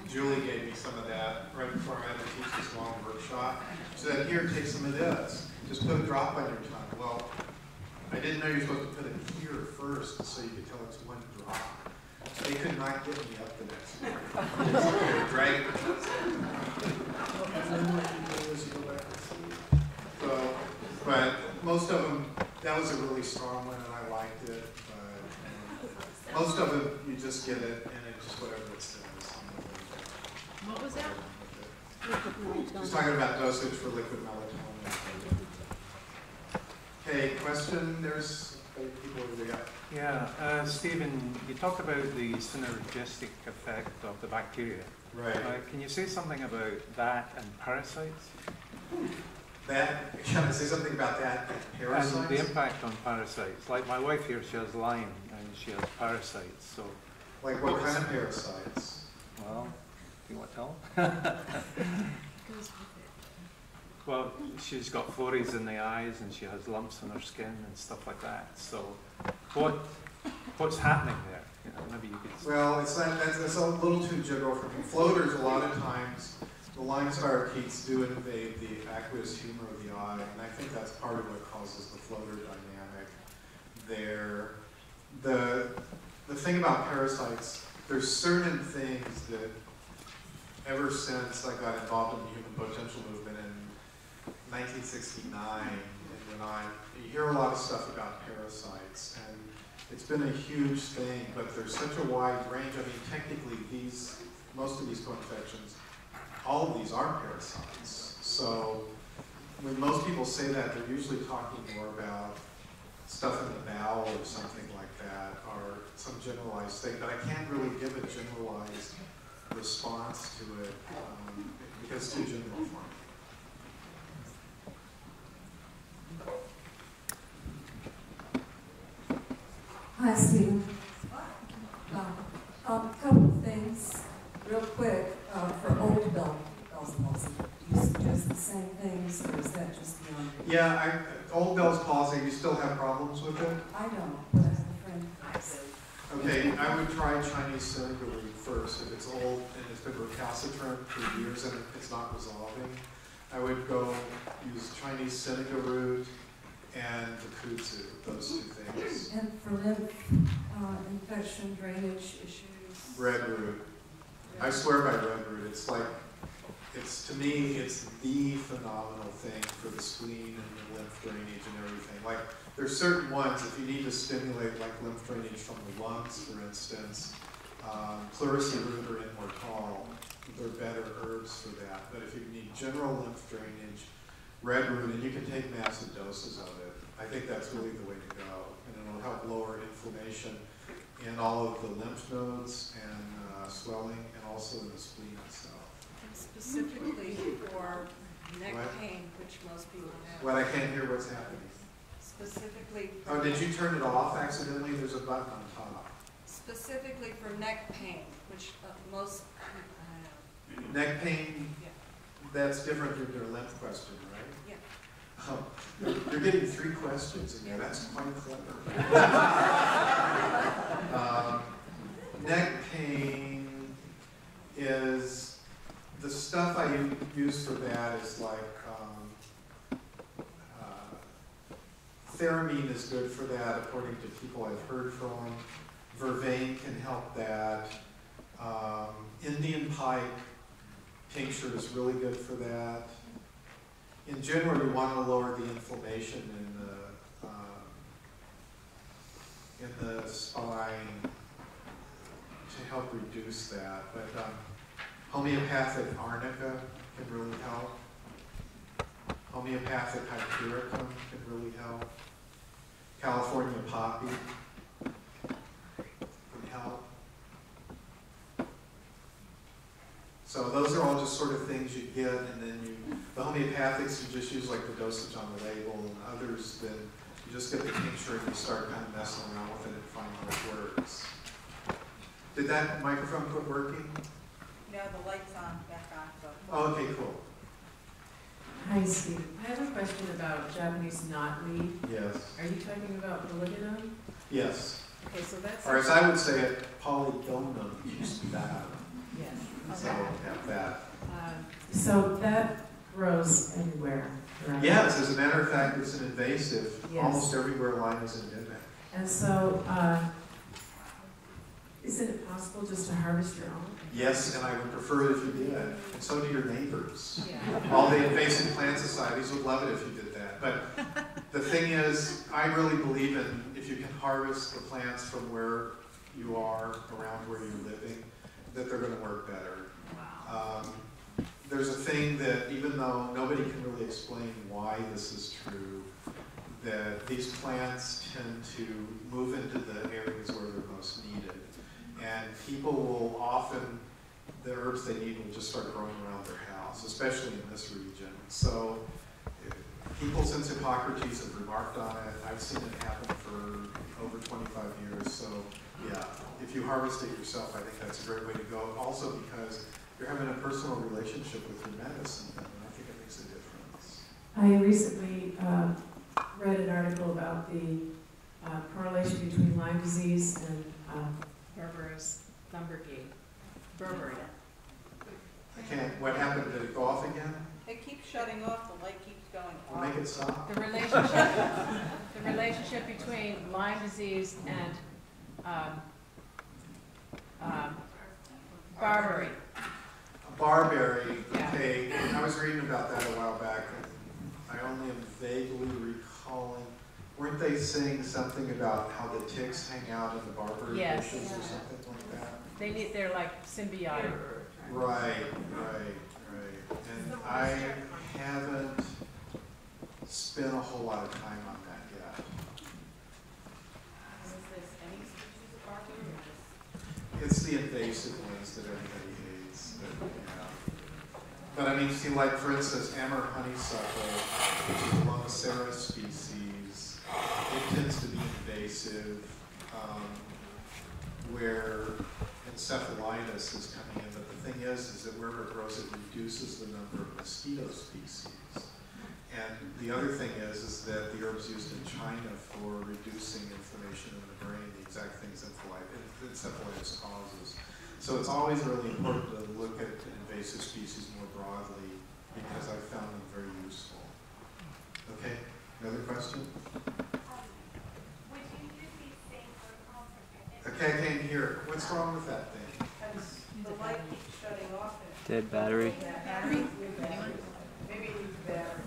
Julie gave me some of that right before I had to teach this long workshop. She said, "Here, take some of this. Just put a drop on your tongue." Well, I didn't know you were supposed to put it here first, so you could tell it's 1 drop. They could not get me up the next morning. They were dragging me. So, but most of them, that was a really strong one, and I liked it. But most of them, you just get it, and it just whatever it says. What was that? Just talking about dosage for liquid melatonin. Okay, question? There's people over there. Yeah, Stephen, you talked about the synergistic effect of the bacteria. Right. Can you say something about that and parasites? That, can I say something about that and parasites? And the impact on parasites. Like my wife here, she has Lyme and she has parasites. So, like what kind of parasites? well, do you want to tell? Well, she's got phories in the eyes and she has lumps on her skin and stuff like that. So what's happening there? You know, maybe you could. Well, that's a little too general for me. Floaters, a lot of times, the Lyme spirochetes do invade the aqueous humor of the eye, and I think that's part of what causes the floater dynamic there. The thing about parasites, there's certain things that ever since I got involved in the human potential movement in 1969, and you hear a lot of stuff about parasites, and it's been a huge thing, but there's such a wide range. I mean, technically, most of these co-infections, all of these are parasites. So when most people say that, they're usually talking more about stuff in the bowel or something like that, or some generalized thing, but I can't really give a generalized response to it because it's too general for me. Hi, Stephen. Couple of things, real quick, for old Bell's palsy. Do you suggest the same things, or is that just beyond? Yeah, old Bell's palsy, you still have problems with it? I don't, but I have a friend who does. Okay, I would try Chinese cynical root first if it's old and it's been recalcitrant for years and it's not resolving. I would go use Chinese cynical root and the kudzu, those two things. And for lymph infection, drainage issues? Red root. I swear by red root. It's like, to me, it's the phenomenal thing for the spleen and the lymph drainage and everything. Like, there's certain ones, if you need to stimulate like lymph drainage from the lungs, for instance, pleurisy root or immortale, they're better herbs for that. But if you need general lymph drainage, red root, and you can take massive doses of it, I think that's really the way to go. And it'll help lower inflammation in all of the lymph nodes and swelling, and also in the spleen itself. And specifically for neck pain, which most people have. What, I can't hear what's happening. Specifically. Oh, did you turn it off accidentally? There's a button on top. Specifically for neck pain, which most people have. Neck pain, Yeah. that's different than your lymph question, right? Yeah. Oh, you're getting 3 questions in there. That's quite clever. Neck pain is, the stuff I use for that is like, theramine is good for that, according to people I've heard from. Vervain can help that. Indian pipe tincture is really good for that. In general, you want to lower the inflammation in the spine to help reduce that. But homeopathic arnica can really help. Homeopathic hypericum can really help. California poppy can help. So those are all just sort of things you get, and then the homeopathics you just use like the dosage on the label, and others then you just get the tincture and you start kind of messing around with it and find what works. Did that microphone quit working? No, the light's on, back on. So. Oh, okay, cool. Hi, Steve. I have a question about Japanese knotweed. Yes. Are you talking about polygonum? Yes. Okay, so that's... Or as I would say it, polygonum used to be bad. Yes. So have that. So that grows everywhere, right? Yes, as a matter of fact, it's an invasive. Yes. Almost everywhere Lyme is endemic. And so, isn't it possible just to harvest your own? Yes, and I would prefer it if you did. And so do your neighbors. Yeah. All the invasive plant societies would love it if you did that. But the thing is, I really believe in if you can harvest the plants from where you are, around where you're living, that they're going to work better. Wow. There's a thing that even though nobody can really explain why this is true, that these plants tend to move into the areas where they're most needed. And people will often, the herbs they need will just start growing around their house, especially in this region. So people since Hippocrates have remarked on it. I've seen it happen for over 25 years. So yeah, if you harvest it yourself, I think that's a great way to go. Also because you're having a personal relationship with your medicine, and I think it makes a difference. I recently read an article about the correlation between Lyme disease and Berber's Thunbergate. Burberry. I can't, what happened? Did it go off again? It keeps shutting off, the light keeps going We'll off. make it stop. The relationship between Lyme disease and Barberry. Barberry, Yeah. okay, I was reading about that a while back, and I only am vaguely recalling, weren't they saying something about how the ticks hang out in the barberry Yes. bushes or something like that? They're like symbiotic. Right. And I haven't spent a whole lot of time on that yet. Is this any species of barberry or just? It's the invasive ones that everybody hates, but I mean, see, like for instance, amber honeysuckle, which is a Lomacera species, it tends to be invasive, where encephalitis is coming in. But the thing is that wherever it grows, it reduces the number of mosquito species. And the other thing is that the herbs used in China for reducing inflammation in the brain, the exact things encephalitis causes. So it's always really important to look at invasive species more broadly because I've found them very useful. Okay, another question? Would you use these same protocols for pregnancy? Okay, I can't hear. What's wrong with that thing? The light keeps shutting off. Dead battery. Maybe it needs battery.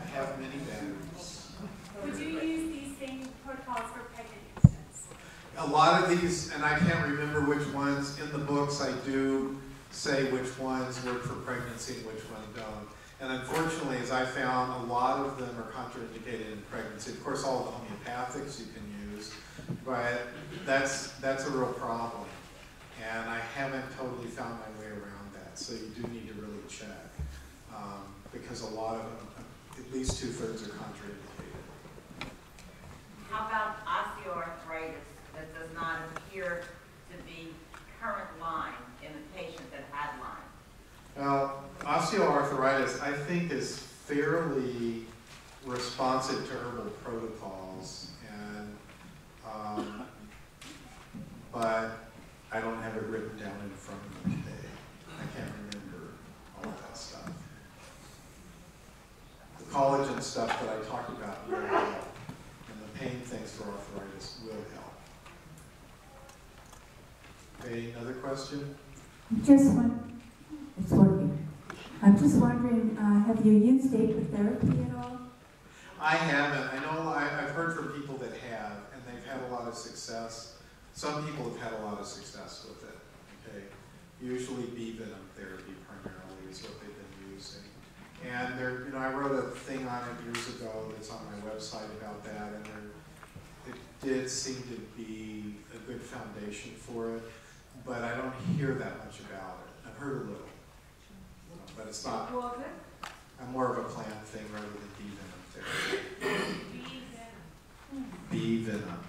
I have many batteries. Would you use these same protocols for pregnant infants? A lot of these, and I can't remember which ones, in the books I do say which ones work for pregnancy and which ones don't. And unfortunately, as I found, a lot of them are contraindicated in pregnancy. Of course, all the homeopathics you can use, but that's a real problem. And I haven't totally found my way around that. So you do need to really check, because a lot of them, at least 2/3 are contraindicated. How about osteoarthritis that does not appear to be current Lyme in a patient that had Lyme? Well, osteoarthritis, I think, is fairly responsive to herbal protocols, and but I don't have it written down in front of me today. I can't remember all of that stuff. The collagen stuff that I talked about will help, and the pain things for arthritis will help. Okay, another question? Just one. It's working. I'm just wondering, have you used apitherapy at all? I haven't. I know I've heard from people that have, and they've had a lot of success. Some people have had a lot of success with it. Okay, usually bee venom therapy primarily is what they've been using. And there, I wrote a thing on it years ago that's on my website about that, and it did seem to be a good foundation for it, but I don't hear that much about it. I've heard a little, but it's not. I'm more of a plant thing rather than bee venom therapy. Bee venom.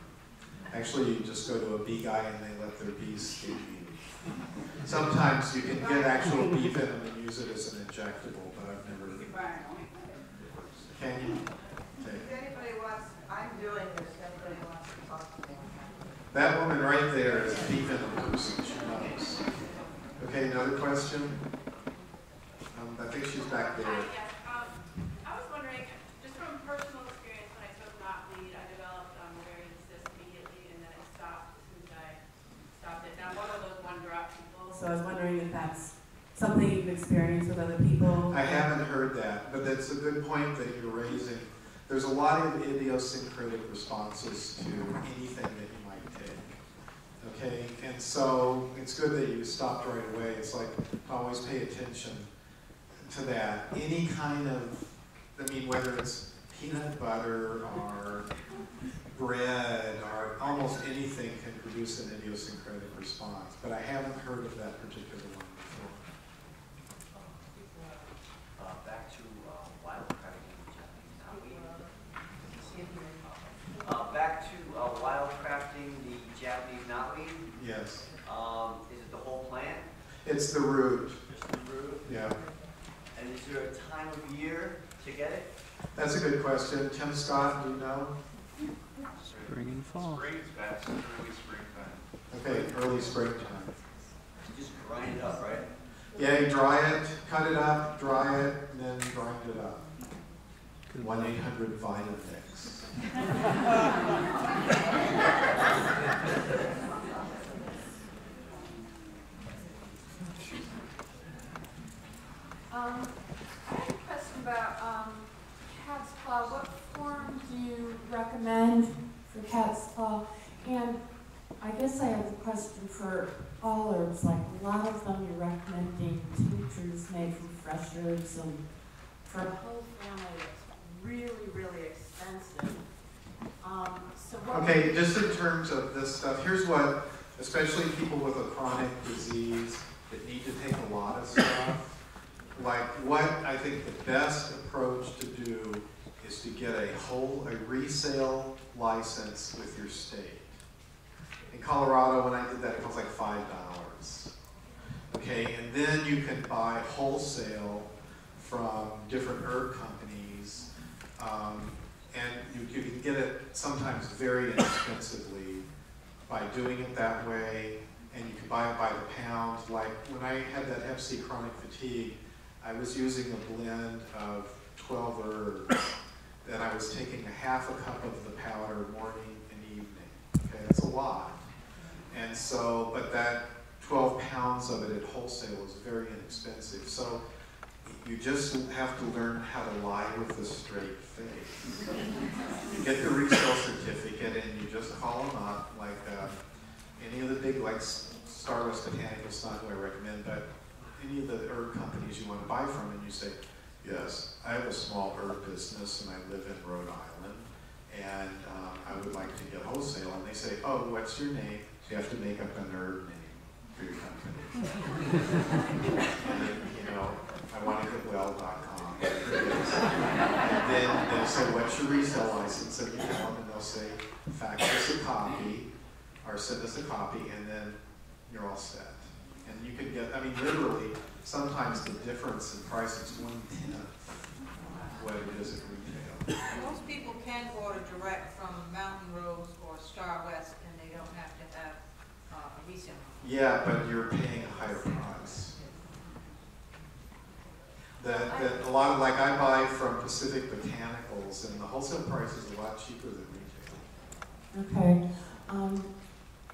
Actually, you just go to a bee guy and they let their bees sting you. Sometimes you can get actual bee venom and use it as an injectable, but I've never. Can you? Okay. If anybody wants, I'm doing this, if anybody wants to talk to me. That woman right there is a bee venom person, she knows. Okay, another question? I think she's back there. Yes. I was wondering, just from personal experience, when I took knotweed, I developed ovarian cyst immediately, and then it stopped as soon as I stopped it. Now, one of those one-drop people. So I was wondering if that's something you've experienced with other people. I haven't heard that, but that's a good point that you're raising. There's a lot of idiosyncratic responses to anything that you might take. Okay, and so it's good that you stopped right away. It's like always pay attention to that. Any kind of, whether it's peanut butter or bread or almost anything can produce an idiosyncratic response, but I haven't heard of that particular one before. Back to wildcrafting, back to wildcrafting the Japanese knotweed. Yes. Is it the whole plant? It's the root. Just the root? Yeah. And is there a time of year to get it? That's a good question. Tim Scott, do you know? Spring and fall. Spring's best, early springtime. Okay, early springtime. Just grind it up, right? Yeah, you dry it, cut it up, dry it, and then grind it up. 1-800-VITAMIX. I have a question about cat's claw. What form do you recommend for cat's claw? And I guess I have a question for all herbs. Like a lot of them you're recommending tinctures made from fresh herbs, and for a whole family it's really, really expensive. So what Okay, just in terms of this stuff, here's what, especially people with a chronic disease that need to take a lot of stuff, like what I think the best approach to do is to get a resale license with your state. In Colorado, when I did that, it was like $5. Okay, and then you can buy wholesale from different herb companies, and you can get it sometimes very inexpensively by doing it that way, and you can buy it by the pound. Like when I had that Hep C chronic fatigue, I was using a blend of 12 herbs, and I was taking a half a cup of the powder morning and evening. Okay, that's a lot. And so, but that 12 pounds of it at wholesale was very inexpensive. So you just have to learn how to lie with a straight face. You get the resale certificate and you just call them up, like any of the big, like Stardust Botanicals, not who I recommend, but any of the herb companies you want to buy from, and you say, yes, I have a small herb business and I live in Rhode Island, and I would like to get wholesale. And they say, oh, what's your name? So you have to make up an herb name for your company. And then, you know, I want to get well.com. And then they'll say, what's your resale license? And you tell them, and they'll say, fax us a copy, or send us a copy, and then you're all set. And you can get, I mean, literally, sometimes the difference in price is 1/10 what it is at retail. Most people can order direct from Mountain Rose or Star West, and they don't have to have a resale. Yeah, but you're paying a higher price. A lot of, like I buy from Pacific Botanicals, and the wholesale price is a lot cheaper than retail. Okay.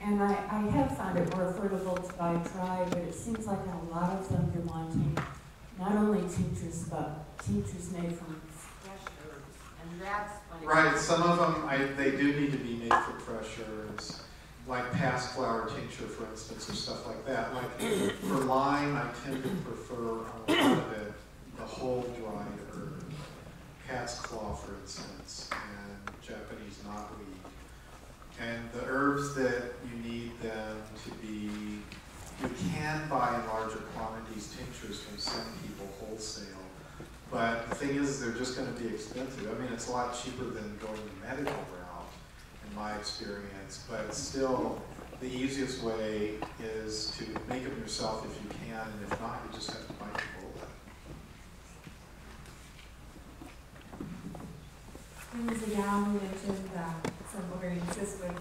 And I have found it more affordable to buy dry, but it seems like in a lot of them you're wanting not only tinctures, but tinctures made from fresh herbs. And that's like... Right, some of them, they do need to be made from fresh herbs, like past flower tincture, for instance, or stuff like that. Like for Lyme, I tend to prefer a lot of it, the whole dried herb. Cat's claw, for instance, and Japanese knotweed. And the herbs that you need them to be, you can buy in larger quantities tinctures from some people wholesale. But the thing is, they're just going to be expensive. I mean, it's a lot cheaper than going the medical route, in my experience. But still, the easiest way is to make them yourself if you can, and if not, you just have to bite the bullet. There was a gal who mentioned some ovarian cysts with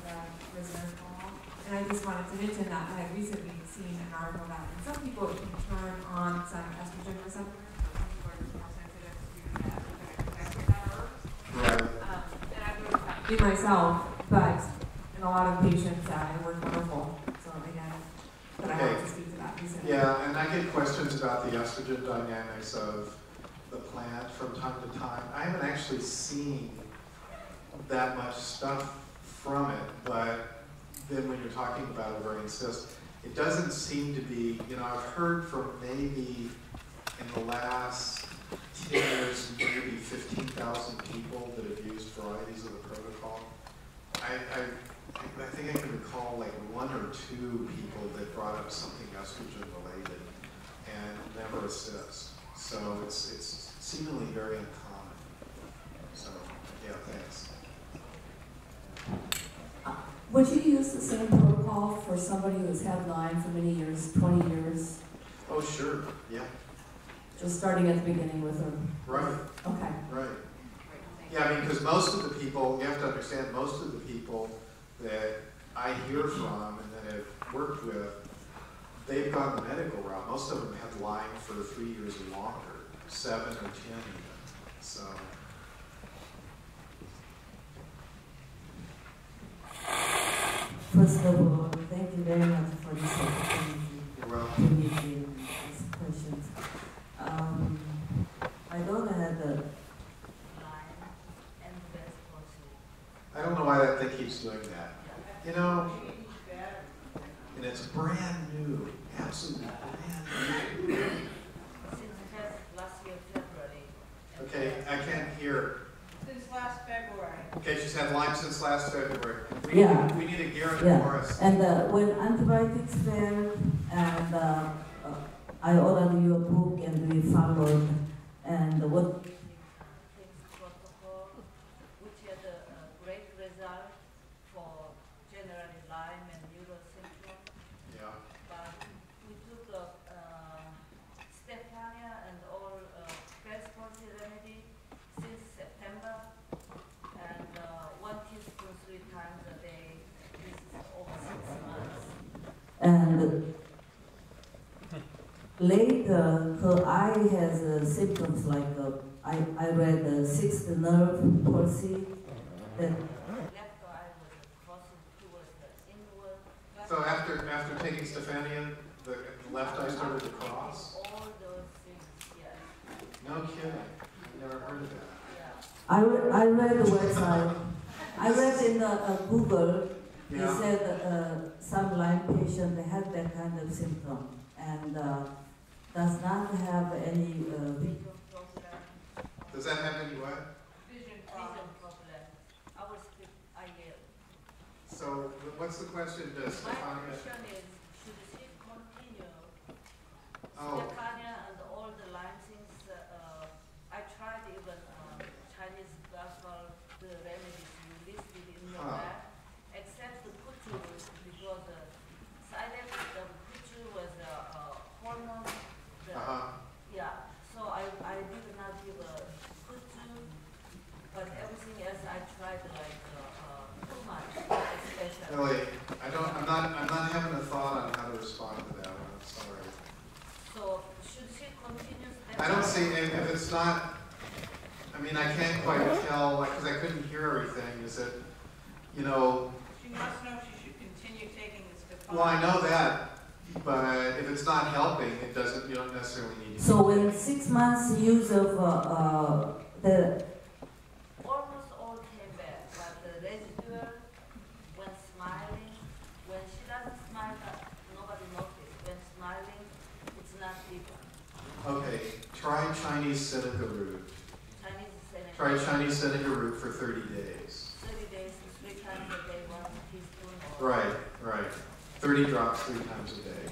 resveratrol, and I just wanted to mention that I had recently seen an article that some people can turn on some estrogen receptors, so some people are just more sensitive to that, Right. and I've noticed that in myself, but in a lot of patients, it works wonderful. So again, but I wanted to speak to that recently. Yeah, and I get questions about the estrogen dynamics of the plant from time to time. I haven't actually seen that much stuff from it, but then when you're talking about ovarian cyst, it doesn't seem to be, you know, I've heard from maybe in the last 10 years, maybe 15,000 people that have used varieties of the protocol. I think I can recall like 1 or 2 people that brought up something estrogen related and never a cyst. So it's seemingly very uncommon. So yeah, thanks. Would you use the same protocol for somebody who's had Lyme for many years, 20 years? Oh, sure, yeah. Just starting at the beginning with them? Right. Okay. Right. Yeah, I mean, because most of the people, you have to understand, most of the people that I hear from and that I've worked with, they've gone the medical route. Most of them had Lyme for 3 years or longer, 7 or 10 even. So. First of all, thank you very much for this opportunity. You're welcome. To meet you and ask questions. My daughter had a. I don't know why that thing keeps doing that. You know, and it's brand new, absolutely brand new. Last year, February. Okay, I can't hear. Since last February. Okay, she's had Lyme since last February. Yeah. We need a guarantee Yeah. for us. And when antibiotics failed, and I ordered your book and we followed, and what. Which had a great result for generally Lyme and symptoms. Yeah. But we took Stephania and all Peripheral remedy since September, and 1 teaspoon 3 times a day. This is over 6 months. And later, her eye has symptoms like I read the sixth nerve palsy. That Left eye was crossing towards the inward. So after taking Stephania, the left eye started to cross? All those things, yes. No kidding. I never heard of that. Yeah. I read the website. I read in Google. They Yeah. said some Lyme patient they had that kind of symptom and does not have any. Does that have any what? Vision problem. I was I get. So what's the question? Does My Stephania? question is, should she continue Oh. Stephania and all the Lyme things? I tried even Chinese gospel, the remedies you listed in your lab, except the kuchu, because the side effect of kuchu was hormone. Yeah, so I did not give a kuchu, but everything else I tried like too much, especially. Really, I'm not having a thought on how to respond to that one. I'm sorry. So should she continue? I don't see if it's not. I mean, I can't quite tell, like, because I couldn't hear everything. Is it, you know? She must know she should continue taking this device. Well, I know that, but if it's not helping, it doesn't. You don't necessarily need to. So in 6 months use of the. Almost all came back, but the residual, when smiling, when she doesn't smile, nobody notices. When smiling, it's not even. Okay, try Chinese seneca root. Chinese seneca. Try Chinese seneca root for 30 days. 30 days, 3 times a day, 1 teaspoon. Right, right. 30 drops 3 times a day.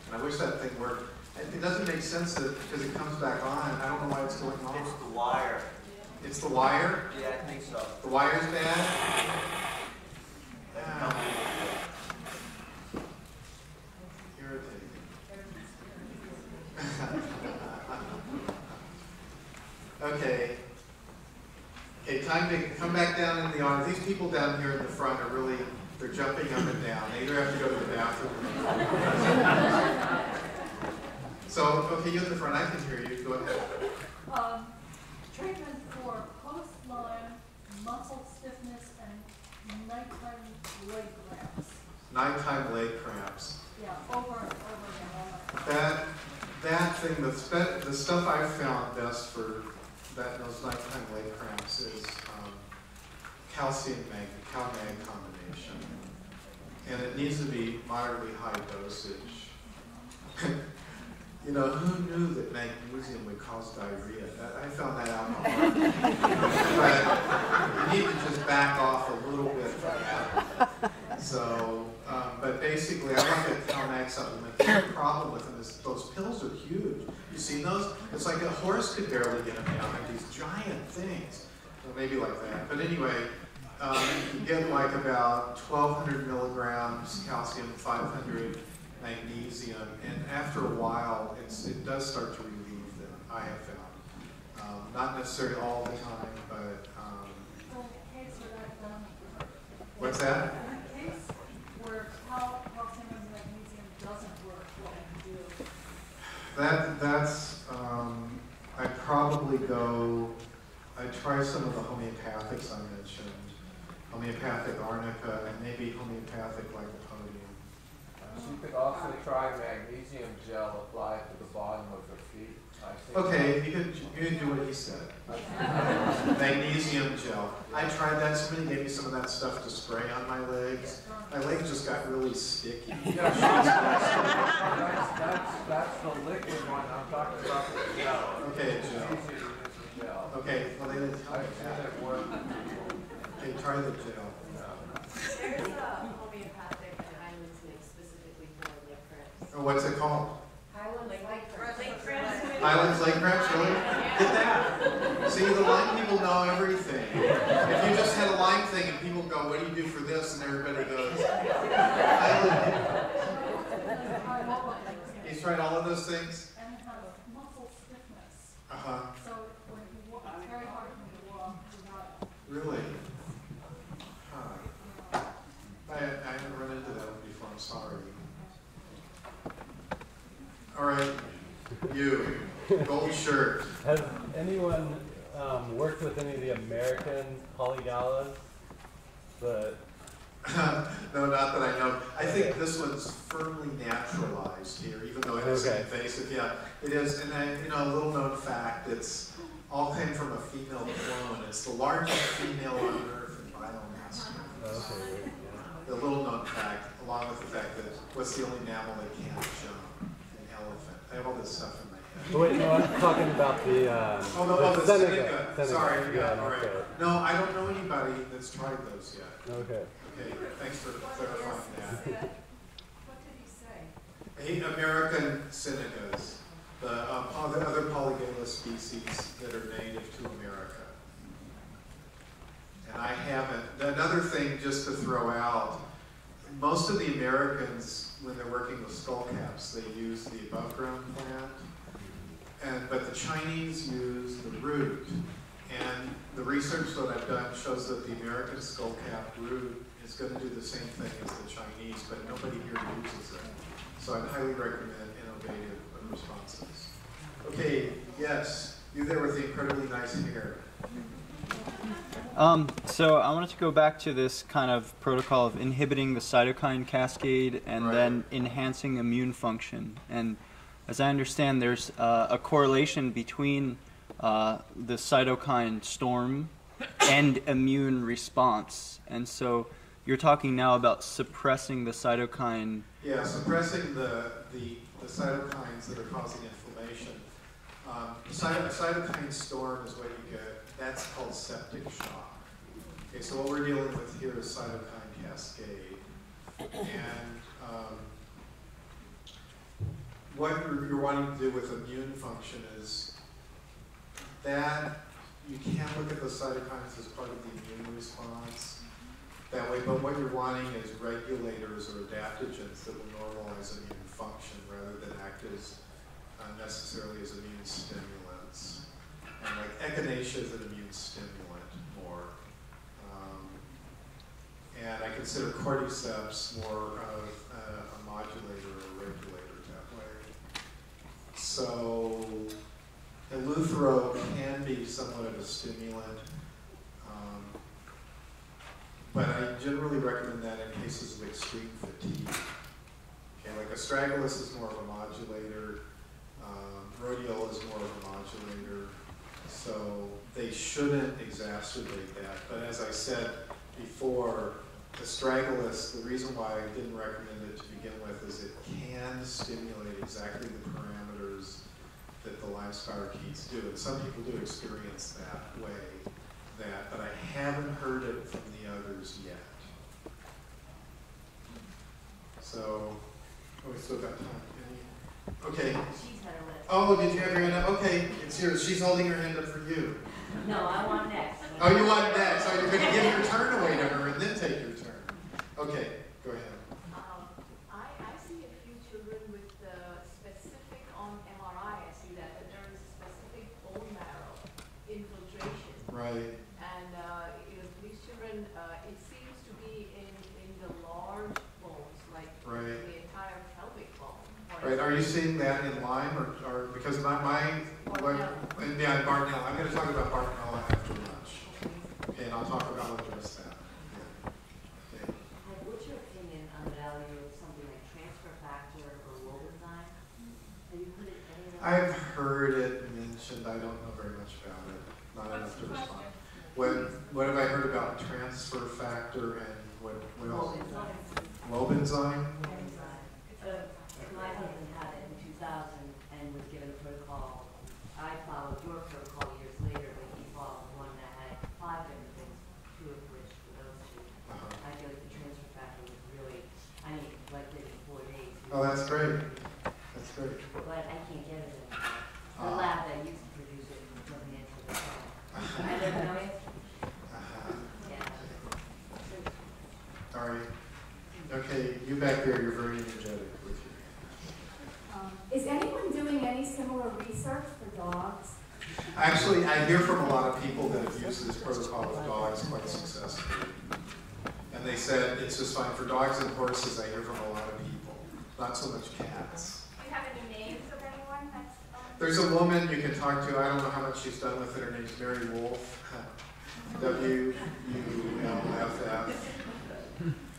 And I wish that thing worked. It doesn't make sense that because it comes back on. I don't know why it's going on. It's the wire. It's the wire? Yeah, I think so. The wire's bad? Irritating. Okay. Okay, time to come back down in the audience. These people down here in the front are really, they're jumping up and down. They either have to go to the bathroom. So, okay, you in the front, I can hear you. Go ahead. Treatment for post-Lyme, muscle stiffness, and nighttime leg cramps. Nighttime leg cramps. Yeah, over and over again. That thing, the stuff I've found best for those nighttime leg cramps is calcium cal-mag combination. And it needs to be moderately high dosage. You know, who knew that magnesium would cause diarrhea? I found that out online. But you need to just back off a little bit from that. So, but basically, I like a cal-mag supplement. The only problem with them is those pills are huge. You seen those? It's like a horse could barely get them down. They're these giant things. So maybe like that. But anyway, you get like about 1,200 milligrams calcium, 500 magnesium, and after a while, it does start to relieve them, I have found. Not necessarily all the time, but what's that? In a case where calcium magnesium doesn't work, what do you do? That's I'd probably I'd try some of the homeopathics I mentioned. Homeopathic arnica and maybe homeopathic lycopodium. You could also try magnesium gel applied to the bottom of the feet. Okay, you could do what he said. Magnesium gel. I tried that. Somebody gave me some of that stuff to spray on my legs. My legs just got really sticky. Yeah, that's the liquid one. I'm talking about the gel. Okay, gel. It's easier to use the gel. Okay, well they didn't tell me I've seen that. it work. Okay, try the gel. There's a homeopathic Highlands mix specifically for leg cramps. Oh, what's it called? Highlands leg cramps. Highlands leg cramps, really? Get that. See, the Lyme people know everything. If you just had a Lyme thing and people go, what do you do for this? And everybody goes, He's tried all of those things? And it has muscle stiffness. Uh-huh. So when you walk, it's very hard for me to walk without. Really? Huh. I haven't run into that one before, I'm sorry. All right, you, gold shirt. Has anyone worked with any of the American polygalas? No, not that I know. I think this one's firmly naturalized here, even though it is invasive. Yeah, it is. And then, a little known fact, it's all came from a female clone. It's the largest female on Earth in biomass. Okay. The little known fact, along with the fact that what's the only mammal that can't jump? An elephant. I have all this stuff in my head. Wait, no, I'm talking about the the Seneca. Sorry, I forgot. Yeah, All right. okay. No, I don't know anybody that's tried those yet. Okay. Okay, thanks for clarifying that. What did he say? 8 American Senecas, the other polygala species that are native to America. And I haven't. Another thing just to throw out, most of the Americans, when they're working with skullcaps, they use the above ground plant, but the Chinese use the root. And the research that I've done shows that the American skullcap root is going to do the same thing as the Chinese, but nobody here uses it. So I'd highly recommend innovative responses. Okay, yes, you there with the incredibly nice hair. So I wanted to go back to this kind of protocol of inhibiting the cytokine cascade and then enhancing immune function. And as I understand, there's a correlation between the cytokine storm and immune response. And so you're talking now about suppressing the cytokine. Yeah, suppressing the cytokines that are causing inflammation. Cytokine storm is what you get. That's called septic shock. Okay, so what we're dealing with here is cytokine cascade. And what you're wanting to do with immune function is that you can look at the cytokines as part of the immune response that way, but what you're wanting is regulators or adaptogens that will normalize immune function rather than act as necessarily as immune stimulants. And like echinacea is an immune stimulant more. And I consider cordyceps more of a modulator or regulator that way. So eleuthero can be somewhat of a stimulant, but I generally recommend that in cases of extreme fatigue. Okay, like astragalus is more of a modulator, rhodiola is more of a modulator, so they shouldn't exacerbate that. But as I said before, astragalus, the reason why I didn't recommend it to begin with is it can stimulate exactly the parameters that the Lyme spirochetes do. And some people do experience that way, but I haven't heard it from the others yet. So, we still got time. Okay. Oh, did you have your hand up? Okay, it's yours. She's holding her hand up for you. No, I want next. Oh, you want next? Oh, you're going to give your turn away to her and then take your turn. Okay, go ahead. I see a few children with specific on MRI. I see that there is specific bone marrow Right. And these children, it seems to be in the large bones, like Right. the entire pelvic bone. Right, are you seeing that in Lyme, or because yeah, Bartonella, I'm going to talk about Bartonella after lunch. Okay, and I'll talk about just that. Yeah. Okay. What's your opinion on the value of something like transfer factor or Wholesale? Have you put it anywhere? I've heard it mentioned, I don't know very much about it, not enough to respond. What have I heard about transfer factor and what else? Lobe enzyme? My husband had it in 2000 and was given a protocol. I followed your protocol years later, but he followed one that had 5 different things, 2 of which were those 2. I feel like the transfer factor was really, I mean, like in 4 days. Oh, that's great. That's great. But I can't get it anymore. The lab that used to produce it doesn't answer the phone. I don't know it. Yeah. All right. Okay, you back there, you're very energetic with you. Is anyone doing any similar research for dogs? Actually, I hear from a lot of people that have used this protocol with dogs quite successfully. And they said it's just fine for dogs and horses. I hear from a lot of people, not so much cats. Do you have any names of anyone that's... There's a woman you can talk to. I don't know how much she's done with it. Her name's Mary Wolf. W-U-L-F-F.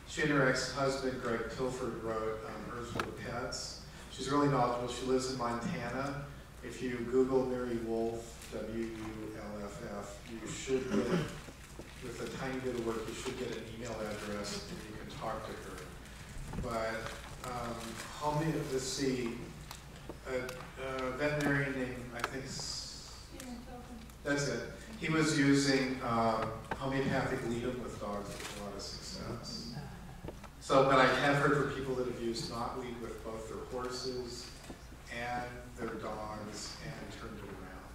She and her ex-husband, Greg Tilford, wrote Herbs for Pets. She's really knowledgeable. She lives in Montana. If you Google Mary Wolf, W-U-L-F-F, you should get, with a tiny bit of work, you should get an email address and you can talk to her. But let's see, a veterinarian named, I think, that's it. He was using homeopathic lead-in with dogs with a lot of success. So, but I have heard from people that have used knotweed with both their horses and their dogs and turned it around.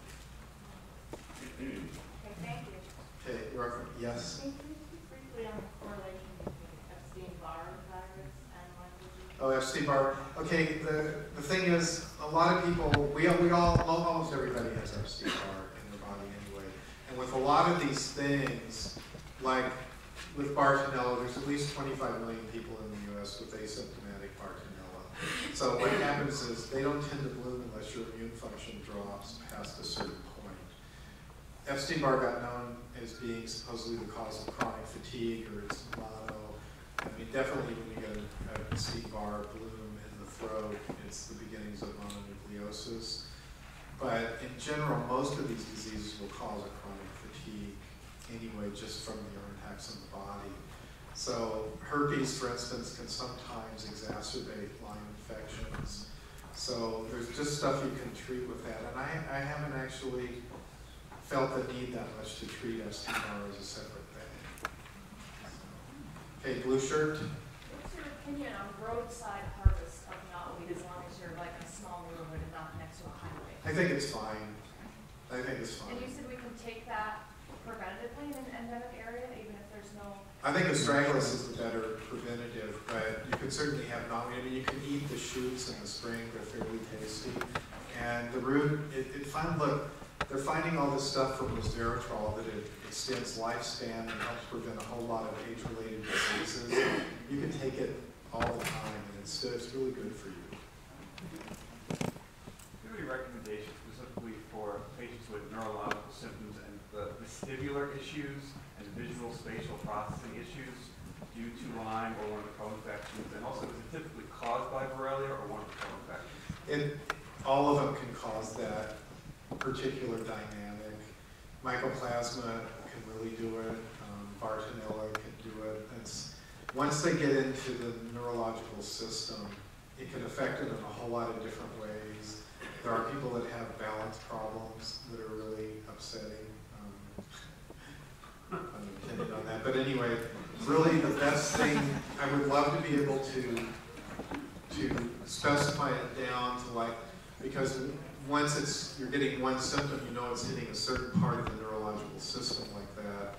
Okay, thank you. Okay, you're welcome. Yes? Can you speak briefly on the correlation between Epstein-Barr virus and Lyme disease? Oh, Epstein-Barr. Okay, the thing is, a lot of people, almost everybody has Epstein-Barr in their body anyway. And with a lot of these things, like with Bartonella, there's at least 25 million people in the U.S. with asymptomatic Bartonella. So what happens is they don't tend to bloom unless your immune function drops past a certain point. Epstein-Barr got known as being supposedly the cause of chronic fatigue, or it's mono. I mean, definitely when you get an Epstein-Barr bloom in the throat, it's the beginnings of mononucleosis. But in general, most of these diseases will cause a chronic fatigue anyway, just from the impacts on the body. So herpes, for instance, can sometimes exacerbate Lyme infections. So there's just stuff you can treat with that. And I haven't actually felt the need that much to treat Epstein-Barr as a separate thing. Okay, blue shirt. What's your opinion on roadside harvest of knotweed as long as you're like in a small neighborhood and not next to a highway? I think it's fine. I think it's fine. And you said we can take that preventatively in an endemic area, even if there's no... I think astragalus is the better preventative, but you can certainly have knotweed. I mean, you can eat the shoots in the spring, they're fairly tasty. And the root, look, they're finding all this stuff from resveratrol that it extends lifespan and helps prevent a whole lot of age-related diseases. You can take it all the time, and it's really good for you. Do you have any recommendations specifically for patients with neurological symptoms and the vestibular issues and visual spatial processing issues due to Lyme or one of the co-infections? And also, is it typically caused by Borrelia or one of the co-infections? All of them can cause that particular dynamic. Mycoplasma can really do it. Bartonella can do it. Once they get into the neurological system, it can affect it in a whole lot of different ways. There are people that have balance problems that are really upsetting. Unintended on that. But anyway, really the best thing, I would love to be able to specify it down to like, because once you're getting one symptom, you know it's hitting a certain part of the neurological system like that.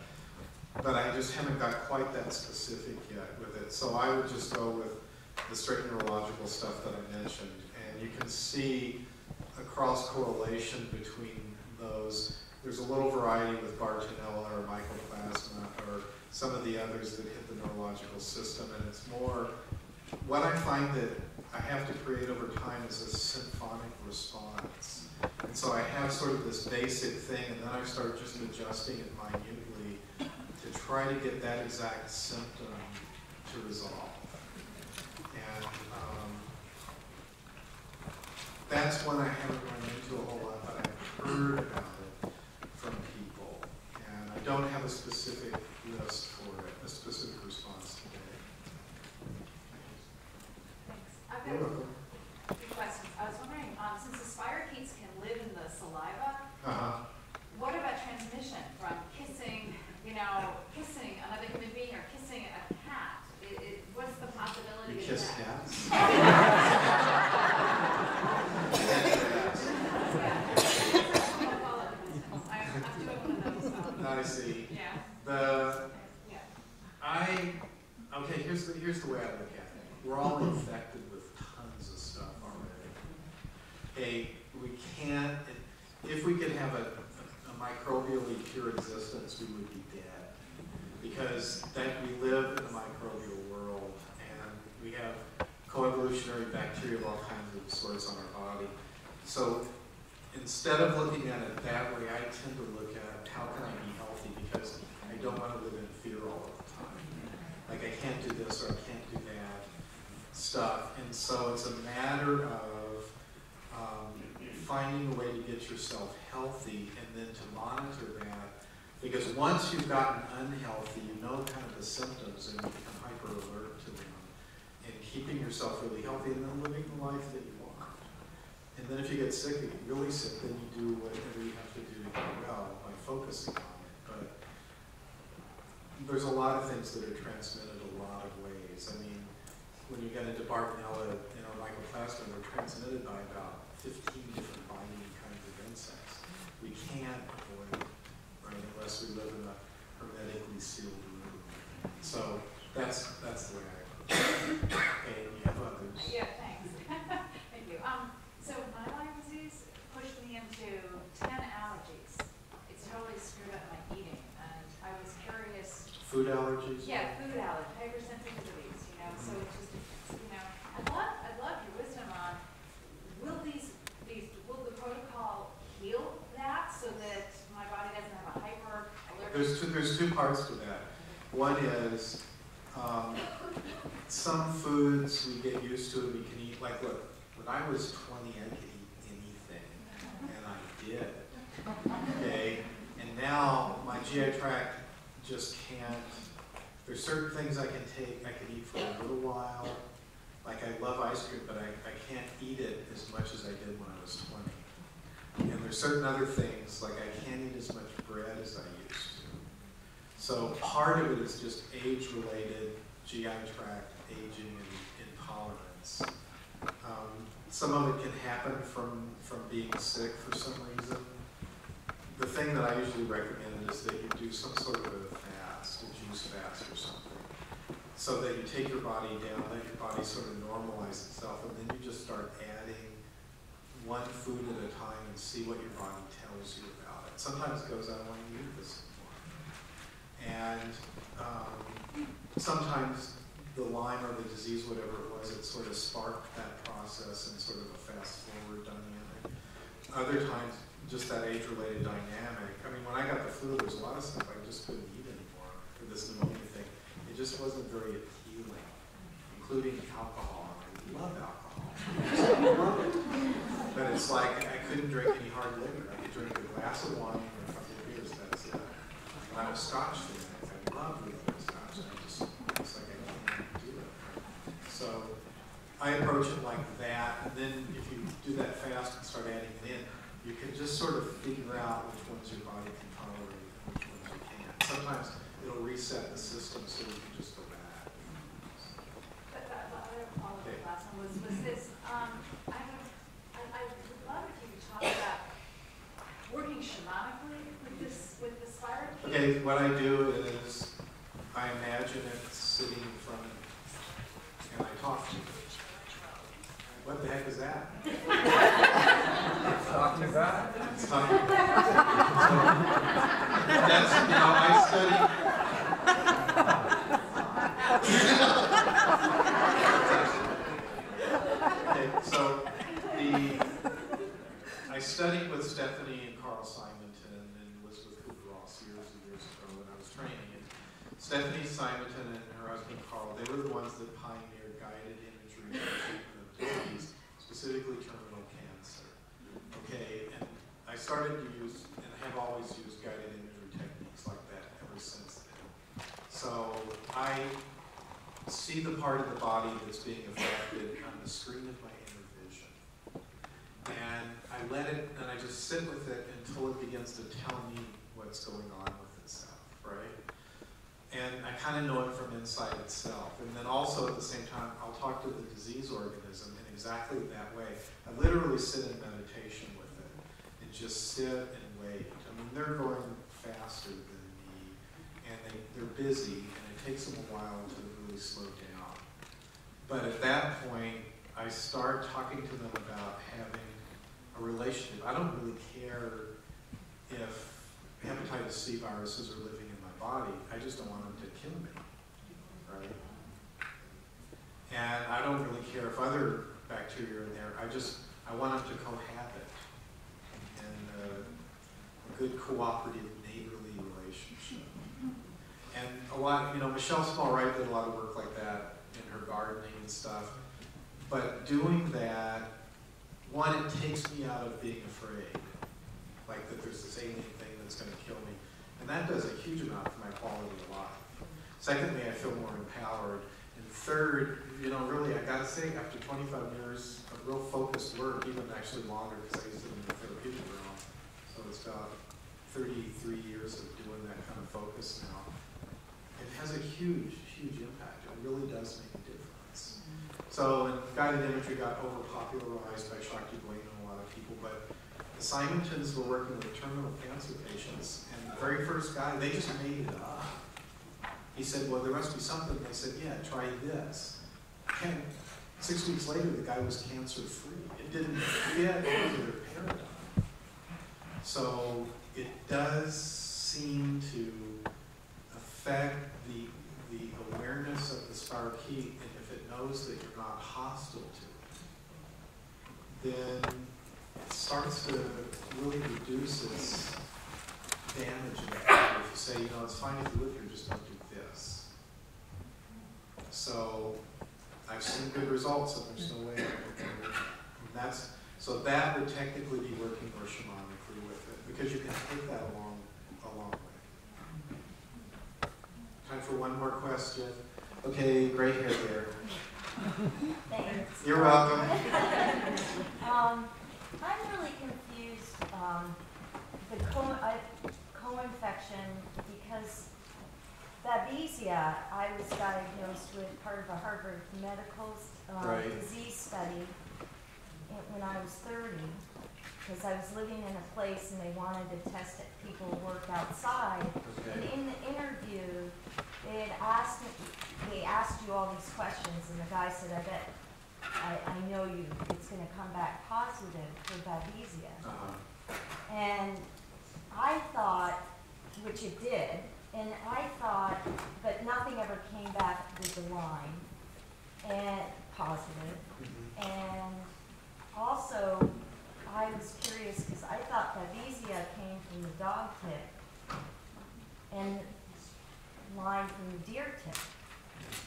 But I just haven't got quite that specific yet with it. So I would just go with the straight neurological stuff that I mentioned. And you can see across cross-correlation between those. There's a little variety with Bartonella or mycoplasma or some of the others that hit the neurological system, and it's more, what I find that I have to create over time is a symphonic response. And so I have sort of this basic thing, and then I start just adjusting it minutely to try to get that exact symptom to resolve. And that's one I haven't run into a whole lot, but I've heard about it from people. And I don't have a specific list for it, a specific response today. Thanks. I've got a few questions. I was wondering, since the spirochetes can live in the saliva, what about transmission from kissing, kissing another human being or kissing a cat? What's the possibility of that? Kiss cats? I see. Yeah. Okay, here's the way I look at it. We're all infected with tons of stuff already. Hey, we can't, if we could have a microbially pure existence, we would be dead. Because we live in a microbial world, and we have coevolutionary bacteria of all kinds of sorts on our body. So instead of looking at it that way, I tend to look at how can I be healthy, because I don't want to live in fear all of the time. Like I can't do this or I can't do that stuff. And so it's a matter of finding a way to get yourself healthy and then to monitor that. Because once you've gotten unhealthy, you know kind of the symptoms and you become hyper alert to them. And keeping yourself really healthy and then living the life that you want. And then if you get sick, if you're really sick, then you do whatever you have to do to get well by focusing on it. But there's a lot of things that are transmitted a lot of ways. I mean, when you get into Bartonella, mycoplasma, they're transmitted by about 15 different biting kinds of insects. We can't avoid it, right, unless we live in a hermetically sealed room. So that's the way I look at it. Okay, you have others. Yeah, thanks. Thank you. So my Lyme disease pushed me into 10 allergies. It's totally screwed up my eating, and I was curious. Food allergies? Yeah, food allergies, hypersensitivities, so it's just, I'd love your wisdom on, will the protocol heal that so that my body doesn't have a hyper allergic? There's two parts to that. One is some foods we get used to and we can eat. Like, look, when I was 20, I could eat anything, and I did. Okay, and now my GI tract just can't. There's certain things I can take, I can eat for a little while. Like I love ice cream, but I can't eat it as much as I did when I was 20. And there's certain other things, like I can't eat as much bread as I used to. So part of it is just age-related GI tract aging and intolerance. Some of it can happen from being sick for some reason. The thing that I usually recommend is that you do some sort of a fast, a juice fast or something, so that you take your body down, let your body sort of normalize itself, and then you just start adding one food at a time and see what your body tells you about it. Sometimes it goes, I don't want to eat this anymore. And sometimes the Lyme or the disease, whatever it was, it sort of sparked that process in sort of a fast-forward dynamic. Other times, just that age-related dynamic. I mean, when I got the flu, there was a lot of stuff I just couldn't eat anymore for this pneumonia thing. It just wasn't very appealing, including alcohol. I love alcohol. I love it. But it's like I couldn't drink any hard liquor. I could drink a glass of wine or a couple of beers, that's it. And I'm a Scotch fan. I love drinking Scotch. It's like I can't do it. So I approach it like that. And then if you do that fast and start adding it in, you can just sort of figure out which ones your body can tolerate and which ones you can't. Sometimes it'll reset the system so you can just go back. But the other follow-up last one was this. I would love if you could talk about working shamanically with the spirochete. Okay, what I do is I imagine it sitting in front of me, and I talk to it. What the heck is that? Not too bad. It's not too bad. So, that's, you know, I studied. Okay, so I studied with Stephanie and Carl Simonton and Elizabeth Kubler-Ross years and years ago when I was training. And Stephanie Simonton and her husband Carl, they were the ones that pioneered guided imagery for treatment of disease, specifically terminal cancer. Okay, and I started to use, and have always used guided imagery techniques like that ever since then. So I see the part of the body that's being affected on the screen of my inner vision. And I let it, and I just sit with it until it begins to tell me what's going on with itself, right? And I kind of know it from inside itself. And then also at the same time, I'll talk to the disease organism in exactly that way. I literally sit in meditation with it and just sit and wait. I mean, they're going faster than me, and they're busy, and it takes them a while to really slow down. But at that point, I start talking to them about having a relationship. I don't really care if hepatitis C viruses are living in my body. I just don't want them to kill me, right? And I don't really care if other bacteria are in there. I want them to cohabit in a good cooperative neighborly relationship. And a lot, you know, Michelle Small-Wright did a lot of work like that in her gardening and stuff. But doing that, one, it takes me out of being afraid, like that there's this alien thing that's going to kill me. And that does a huge amount for my quality of life. Secondly, I feel more empowered. And third, you know, really, I got to say, after 25 years of real focused work, even actually longer, because I used to be in the therapeutic realm, so it's about 33 years of doing that kind of focus now. It has a huge, huge impact. It really does make a difference. So, and guided imagery got over-popularized by Shakti Blaine and a lot of people, but the Simontons were working with terminal cancer patients, and the very first guy, they just made it up. He said, well, there must be something. They said, yeah, try this. And 6 weeks later, the guy was cancer-free. It didn't fit into their paradigm. So it does seem to affect the awareness of the spirochete, and if it knows that you're not hostile to it, then it starts to really reduce its damage. If you say, you know, it's fine if you live here, just don't do this. So I've seen good results, and there's no way I can. So that would technically be working more shamanically with it, because you can take that a long way. Time for one more question. Okay, gray hair there. Thanks. You're welcome. I'm really confused, the co-infection, because Babesia, I was diagnosed with part of a Harvard medical disease study when I was 30, because I was living in a place and they wanted to test if people work outside. Okay. And in the interview, they asked you all these questions, and the guy said, I bet, I know you, it's going to come back positive for Babesia. And I thought, which it did, and I thought, but nothing ever came back with the Lyme and positive. And also, I was curious because I thought Babesia came from the dog tick and Lyme from the deer tick.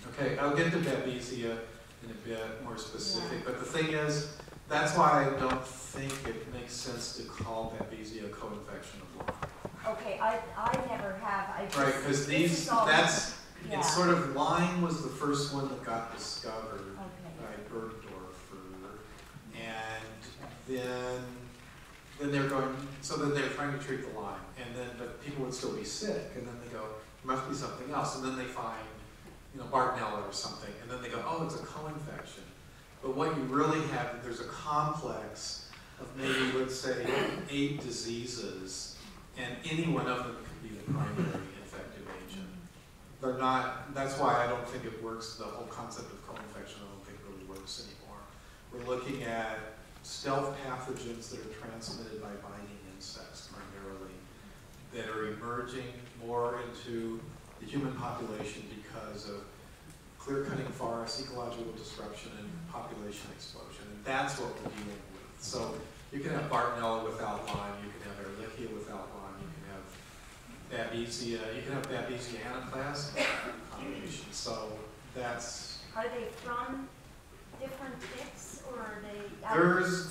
Okay, I'll get to Babesia in a bit more specific, but the thing is, that's why I don't think it makes sense to call Babesia a co-infection of Lyme. Okay, I never have. Right, because it's sort of, Lyme was the first one that got discovered by Bergdorfer, and then they're going, so then they're trying to treat the Lyme, and then, but people would still be sick, and then they go, there must be something else, and then they find, you know, Bartonella or something, and then they go, oh, it's a co-infection. But what you really have, there's a complex of maybe, let's say, 8 diseases, and any one of them could be the primary infective agent. They're not, that's why I don't think it works, the whole concept of co-infection I don't think really works anymore. We're looking at stealth pathogens that are transmitted by biting insects primarily, that are emerging more into the human population because of clear-cutting forests, ecological disruption, and population explosion. And that's what we're dealing with. So you can have Bartonella without Lyme, you can have Ehrlichia without Lyme, you can have Babesia, you can have Babesia anaplasma combination. So that's... Are they from different ticks, or are they...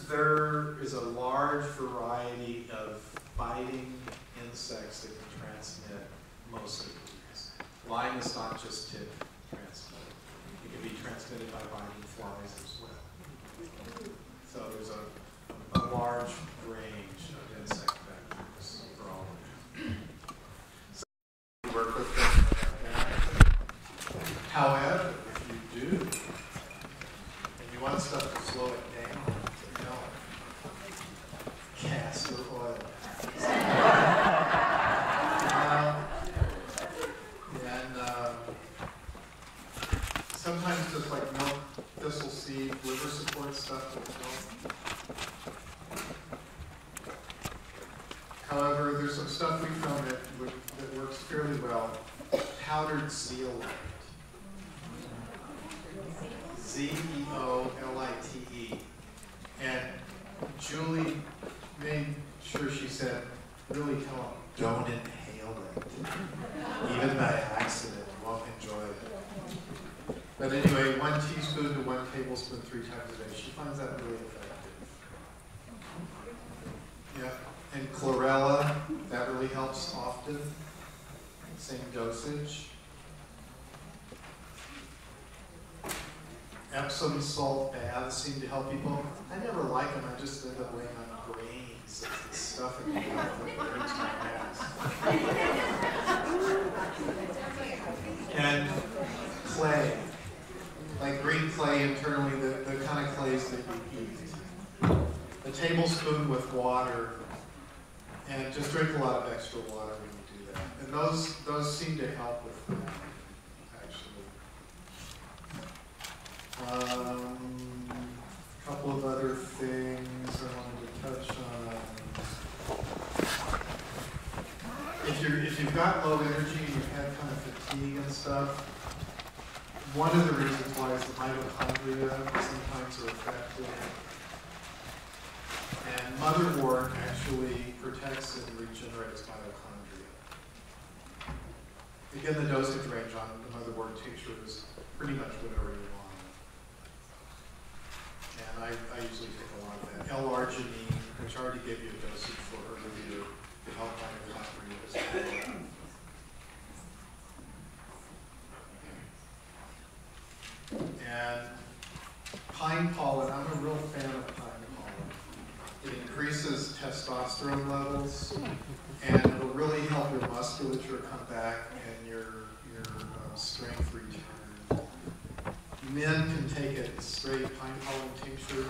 There is a large variety of biting insects that can transmit most of these. Lyme is not just tick transmitted. It can be transmitted by biting flies as well. So there's a large range of insect vectors for all of them. So we work with them. However, if you do, and you want stuff to slow it down, you know, castor oil. Sometimes just like milk, thistle seed, liver support stuff will help. However, there's some stuff we found that works fairly well. Powdered zeolite. Z-E-O-L-I-T-E. And Julie made sure she said, really tell them, don't inhale it. Even by accident, you won't enjoy it. But anyway, 1 teaspoon to 1 tablespoon 3 times a day. She finds that really effective. Yeah, and chlorella, that really helps often. Same dosage. Epsom salt baths seem to help people. I never like them, I just end up laying on grains of this stuff in the mouth that breaks my ass. And clay. Like green clay internally, the kind of clays that you eat. A tablespoon with water, and just drink a lot of extra water when you do that. And those seem to help with that, actually. A couple of other things I wanted to touch on. If you've got low energy and you've had kind of fatigue and stuff, one of the reasons why is the mitochondria sometimes are affected. And motherwort actually protects and regenerates mitochondria. Again, the dosage range on the motherwort tincture is pretty much whatever you want. And I usually take a lot of that. L-arginine, which I already gave you a dosage for earlier, to help mitochondria as well. And pine pollen, I'm a real fan of pine pollen. It increases testosterone levels, and it'll really help your musculature come back and your strength return. Men can take it straight, pine pollen tincture.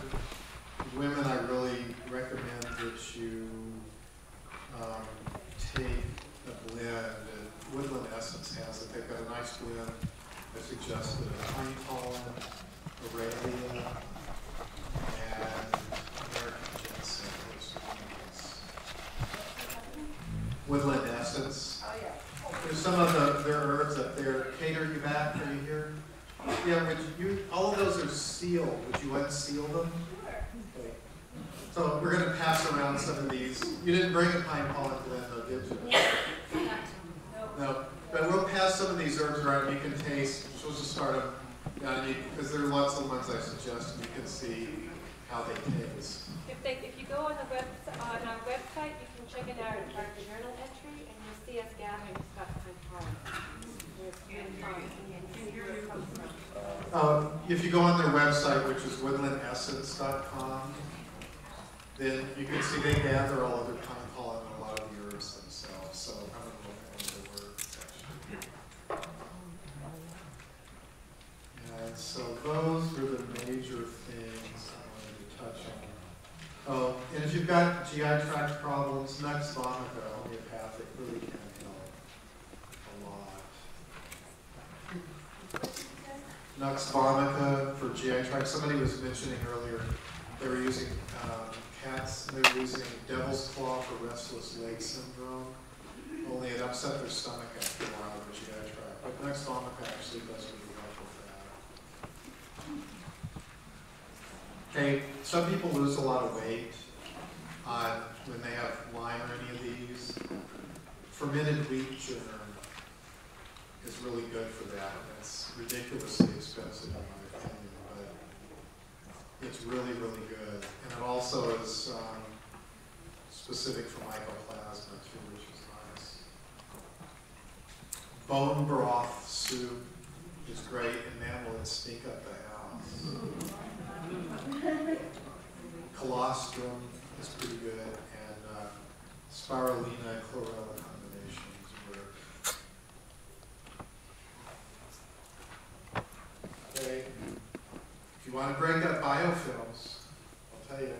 Women, I really recommend that you take a blend. Woodland Essence has it. They've got a nice blend. I suggested pine pollen, Aurelia, and American ginseng. Woodland Essence. Oh, yeah. There's some of their herbs up there. Kate, are you back? Are you here? Yeah, all of those are sealed. Would you unseal them? Sure. Okay. So we're going to pass around some of these. You didn't bring a pine pollen blend, though, did you? No. But we'll pass some of these herbs around. You can taste. She'll just start them down, because there are lots of ones I suggest, and you can see how they taste. If you go on our website, you can check it out and mark the journal entry, and you'll see us gathering stuff in pollen. If you go on their website, which is woodlandessence.com, then you can see they gather all of their pine pollen and a lot of the herbs themselves. So I'm going to look at the word section. And so those were the major things I wanted to touch on. Oh, and if you've got GI tract problems, Nux vomica, homeopathic, really can help a lot. Nux vomica for GI tract. Somebody was mentioning earlier They were using cats, they were using devil's claw for restless leg syndrome. Only it upset their stomach after a while, which you gotta try. But next Homeopathic actually does really help with that. Okay, some people lose a lot of weight when they have Lyme or any of these. Fermented wheat germ is really good for that. It's ridiculously expensive in my opinion, but it's really, really good. And it also is specific for mycoplasma too, which is nice. Bone broth soup is great, and man, will it stink up the house. Colostrum is pretty good, and spirulina chlorella combinations work. Okay, if you want to break up biofilms, I'll tell you,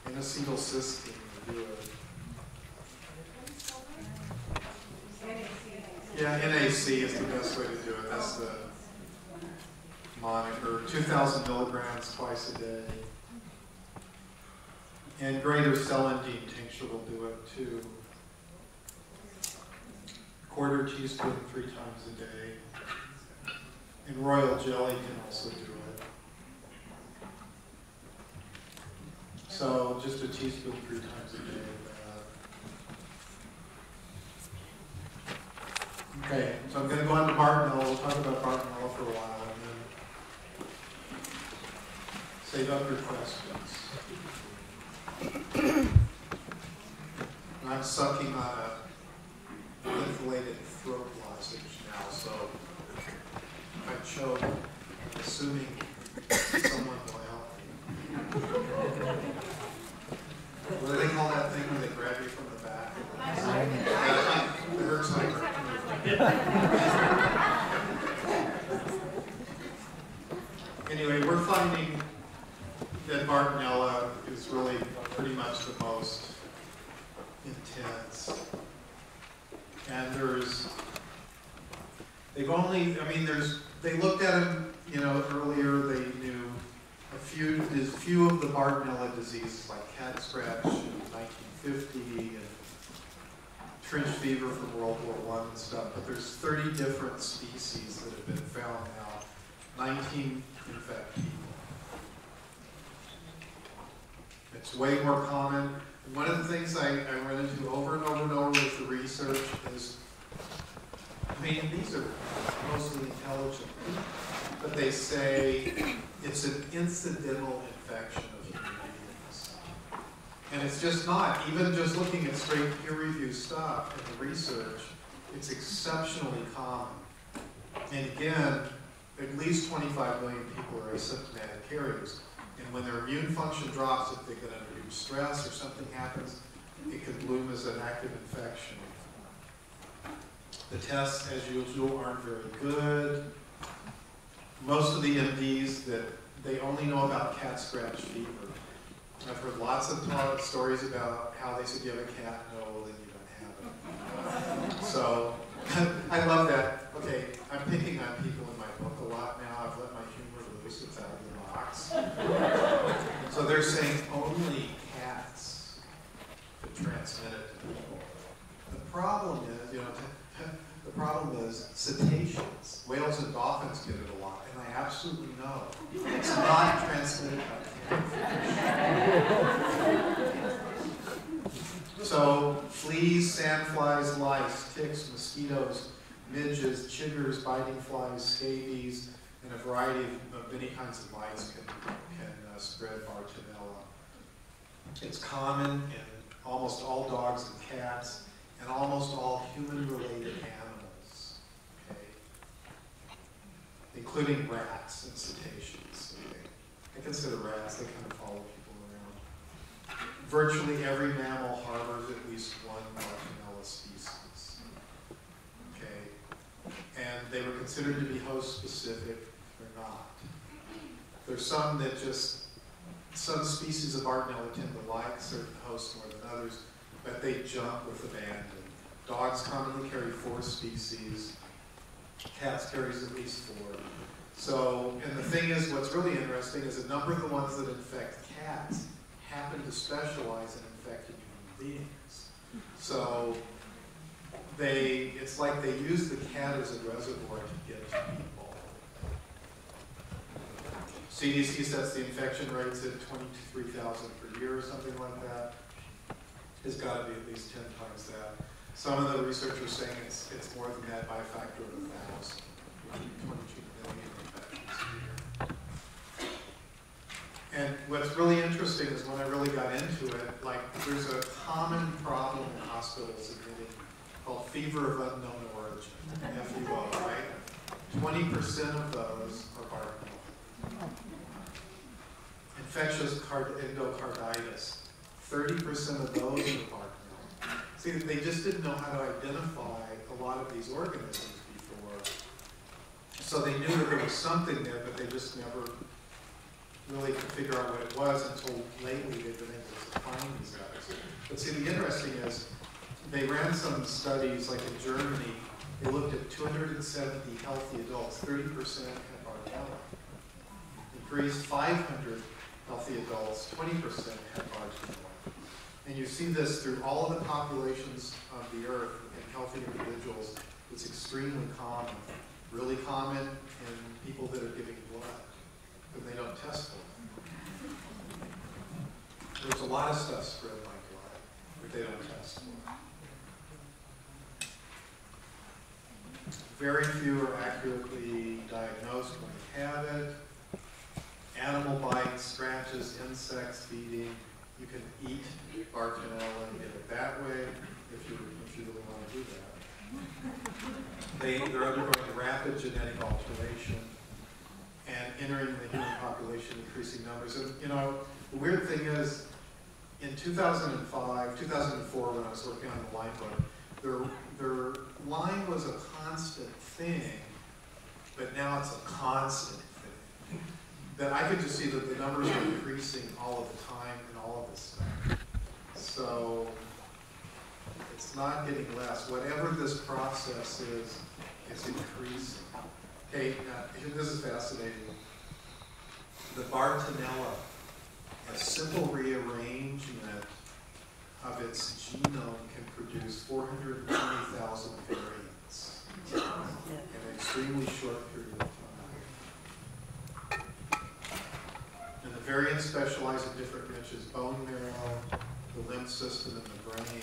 N-acetylcysteine will do it. Yeah, NAC is the best way to do it. That's the moniker. 2,000 milligrams twice a day. And greater celandine tincture will do it too. Quarter teaspoon 3 times a day. And royal jelly can also do it. So just a teaspoon 3 times a day of that. Okay, so I'm going to go on to Bartonella. We'll talk about Bartonella for a while and then save up your questions. I'm sucking on a inflated throat lozenge now, so if I choke, I'm assuming someone will help me. What do they call that thing when they grab you from the back? It hurts like Anyway, we're finding that Bartonella is really pretty much the most intense. And they looked at them, earlier, they knew there's few of the Bartonella diseases like cat scratch in 1950 and trench fever from World War I and stuff, but there's 30 different species that have been found now. 19 infect people. It's way more common. And one of the things I run into over and over and over with the research is, these are mostly intelligent, but they say it's an incidental infection of human beings. And it's just not. Even just looking at straight peer-reviewed stuff in the research, it's exceptionally common. And again, at least 25 million people are asymptomatic carriers. And when their immune function drops, if they get under huge stress or something happens, it can bloom as an active infection. The tests, as usual, aren't very good. Most of the MDs, they only know about cat scratch fever. I've heard lots of stories about how they said, you have a cat? No, then you don't have it. So, I love that. Okay, I'm picking on people in my book a lot now. I've let my humor loose. It's out of the box. So they're saying only cats could transmit it to people. The problem is, cetaceans, whales and dolphins get it a lot, and I absolutely know it's not transmitted by cats. So fleas, sandflies, lice, ticks, mosquitoes, midges, chiggers, biting flies, scabies, and a variety of many kinds of mites can spread Bartonella. It's common in almost all dogs and cats, and almost all human-related animals, okay? Including rats and cetaceans. Okay? I consider rats, they kind of follow people around. Virtually every mammal harbors at least one Bartonella species. Okay? And they were considered to be host-specific. They're not. There's some that some species of Bartonella tend to like certain hosts more than others, but they jump with abandon. Dogs commonly carry 4 species. Cats carries at least 4. So, and the thing is, what's really interesting is a number of the ones that infect cats happen to specialize in infecting human beings. So it's like they use the cat as a reservoir to get to people. CDC sets the infection rates at 23,000 per year or something like that. It's got to be at least 10 times that. Some of the researchers are saying it's more than that by a factor of 1,000, 22 million infections a year. And what's really interesting is when I really got into it, like there's a common problem in hospitals admitting called fever of unknown origin, FUO, right? 20% of those are Bartonella. Infectious endocarditis, 30% of those are Bartonella. See, they just didn't know how to identify a lot of these organisms before. So they knew that there was something there, but they just never really could figure out what it was until lately they've been able to find these guys. But see, the interesting is, they ran some studies, like in Germany, they looked at 270 healthy adults, 30% had Bartonella. In Greece, 500 healthy adults, 20% had Bartonella. And you see this through all of the populations of the earth in healthy individuals. It's extremely common, really common in people that are giving blood, and they don't test for it. There's a lot of stuff spread by blood that they don't test for. Very few are accurately diagnosed when you have it. Animal bites, scratches, insects, feeding. You can eat Bartonella and get it that way if you really want to do that. They're undergoing rapid genetic alteration and entering the human population in increasing numbers. And you know, the weird thing is, in 2005, 2004, when I was working on the Lyme book, their Lyme was a constant thing, but now it's a constant thing. That I could just see that the numbers are increasing all of the time in all of this stuff. So it's not getting less. Whatever this process is, it's increasing. Okay, now, this is fascinating. The Bartonella, a simple rearrangement of its genome can produce 420,000 variants in an extremely short period of time. And the variants specialize in different niches: bone marrow, the lymph system, and the brain,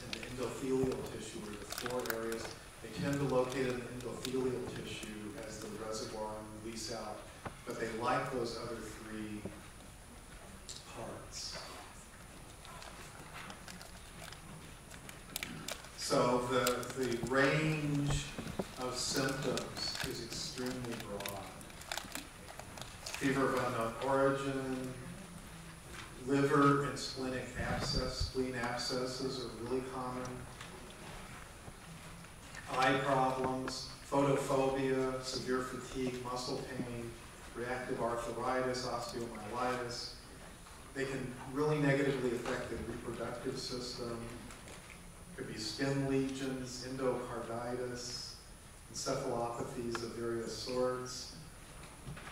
and the endothelial tissue are the four areas. They tend to locate in the endothelial tissue as the reservoir and release out, but they like those other three parts. So the range of symptoms is extremely broad. Fever of unknown origin, liver and splenic abscess, spleen abscesses are really common. Eye problems, photophobia, severe fatigue, muscle pain, reactive arthritis, osteomyelitis. They can really negatively affect the reproductive system. Could be skin lesions, endocarditis, encephalopathies of various sorts,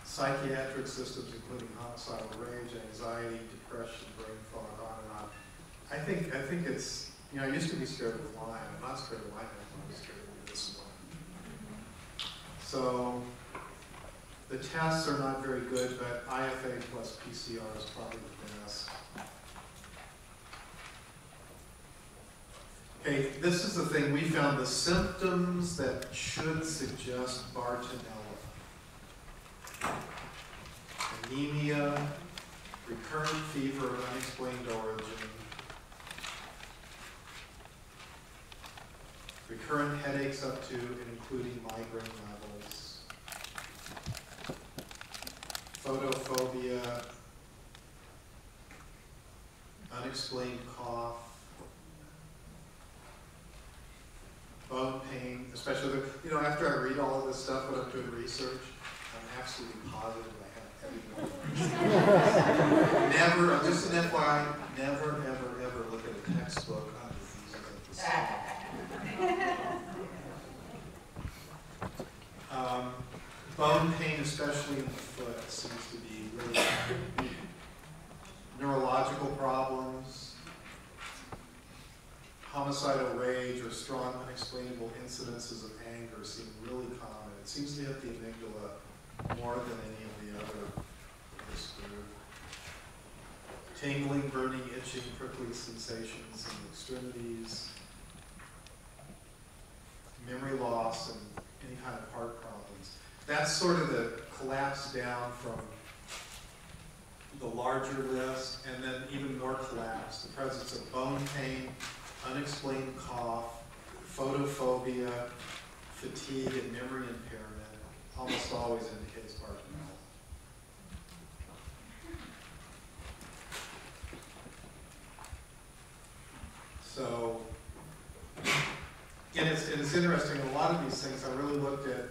psychiatric systems including homicidal rage, anxiety, depression, brain fog, on and on. I think it's, you know, I used to be scared of Lyme. I'm not scared of Lyme anymore. I'm scared of this one. So the tests are not very good, but IFA plus PCR is probably the best. Okay, this is the thing. We found the symptoms that should suggest Bartonella: anemia, recurrent fever of unexplained origin, recurrent headaches up to and including migraine levels, photophobia, unexplained cough, bone pain, especially you know, after I read all of this stuff when I'm doing research, I'm absolutely positive I have everything. Never, just an FYI, never, ever, ever look at a textbook on diseases like this. Bone pain, especially in the foot, seems to be really neurological homicidal rage or strong unexplainable incidences of anger seem really common. It seems to hit the amygdala more than any of the other in this group. Tingling, burning, itching, prickly sensations in the extremities, memory loss, and any kind of heart problems. That's sort of the collapse down from the larger list, and then even more collapse. The presence of bone pain, unexplained cough, photophobia, fatigue, and memory impairment almost always indicates Bartonella. So, and it's interesting, a lot of these things I really looked at.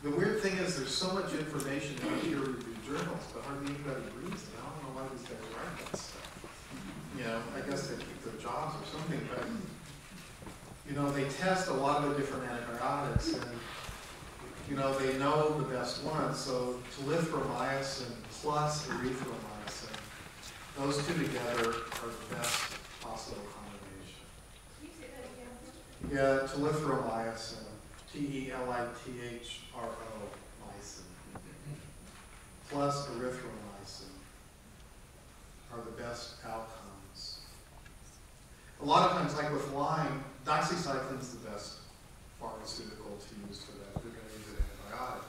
The weird thing is there's so much information in peer-reviewed journals, but hardly anybody reads it. I don't know why these guys write that stuff. You know, I guess they keep their jobs or something, but, you know, they test a lot of different antibiotics, and, you know, they know the best ones. So telithromycin plus erythromycin, those two together are the best possible combination. Can you say that again? Yeah, telithromycin. Telithro mycin plus erythromycin are the best outcomes. A lot of times, like with Lyme, doxycycline is the best pharmaceutical to use for that if you're going to use an antibiotic.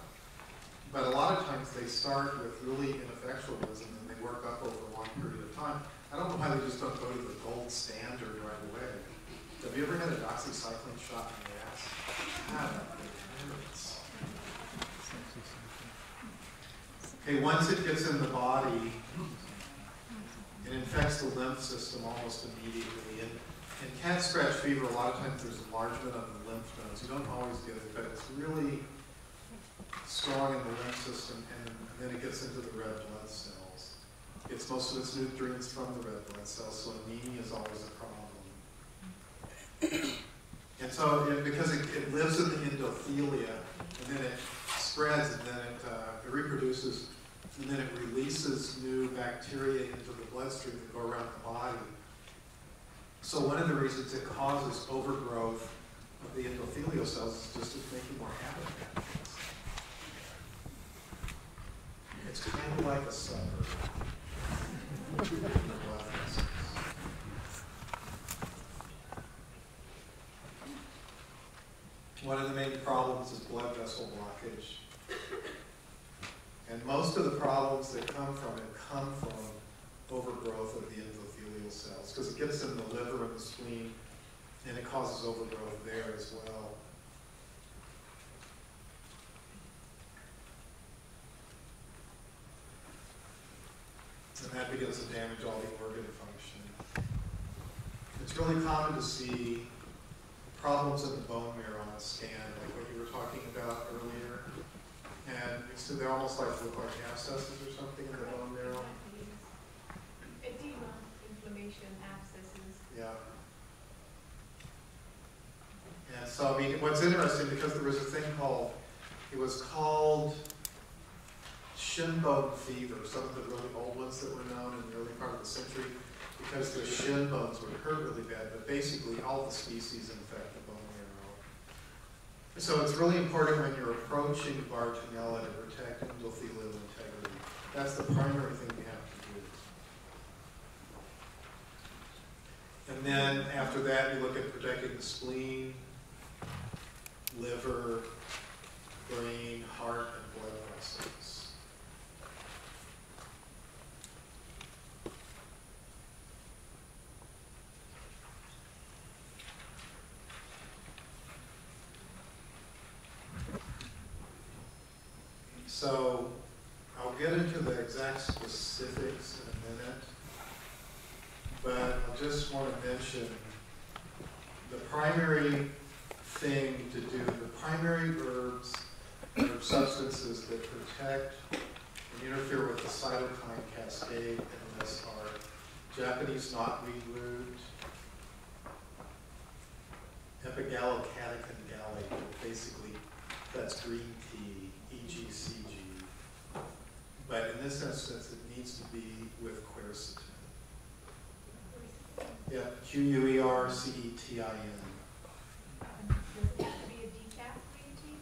But a lot of times they start with really ineffectualism and they work up over a long period of time. I don't know why they just don't go to the gold standard right away. Have you ever had a doxycycline shot in the ass? Okay, once it gets in the body, it infects the lymph system almost immediately. And in cat scratch fever, a lot of times there's enlargement of the lymph nodes. You don't always get it, but it's really strong in the lymph system, and then it gets into the red blood cells. It gets most of its nutrients from the red blood cells, so anemia is always a problem. And so, because it lives in the endothelia, and then it spreads, and then it reproduces, and then it releases new bacteria into the bloodstream that go around the body. So one of the reasons it causes overgrowth of the endothelial cells is just to make you more habitat. It's kind of like a suburb. One of the main problems is blood vessel blockage. And most of the problems that come from it come from overgrowth of the endothelial cells, because it gets in the liver and the spleen, and it causes overgrowth there as well. And that begins to damage all the organ function. It's really common to see problems in the bone marrow on a scan, like what you were talking about earlier. And so they almost look like abscesses or something in the bone marrow. Edema, inflammation, abscesses. Yeah. And so, I mean, what's interesting, because there was a thing called, it was called shin bone fever, some of the really old ones that were known in the early part of the century, because their shin bones would hurt really bad, but basically all the species infect the bone marrow. So it's really important when you're approaching Bartonella to protect endothelial integrity. That's the primary thing you have to do. And then after that, you look at protecting the spleen, liver, brain, heart, and blood vessels. So I'll get into the exact specifics in a minute, but I just want to mention the primary thing to do, the primary herbs or substances that protect and interfere with the cytokine cascade in this are Japanese knotweed root, epigallocatechin gallate, basically that's green tea, EGCG. But in this instance, it needs to be with quercetin. Yeah, Quercetin. Does it have to be a decaf green tea?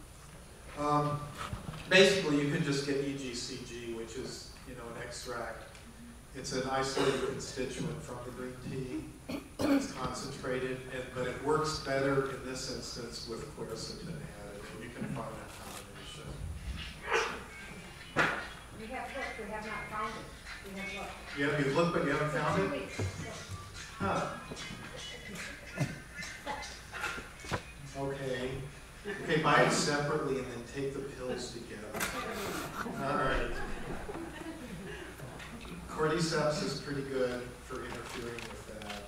Basically, you can just get EGCG, which is, you know, an extract. It's an isolated constituent from the green tea. It's concentrated, but it works better in this instance with quercetin added, and you can find that combination. We have looked, we have not found it. We have looked. Yeah, you've looked, but you haven't found it? Huh. Okay. Okay, buy it separately and then take the pills together. All right. Cordyceps is pretty good for interfering with that.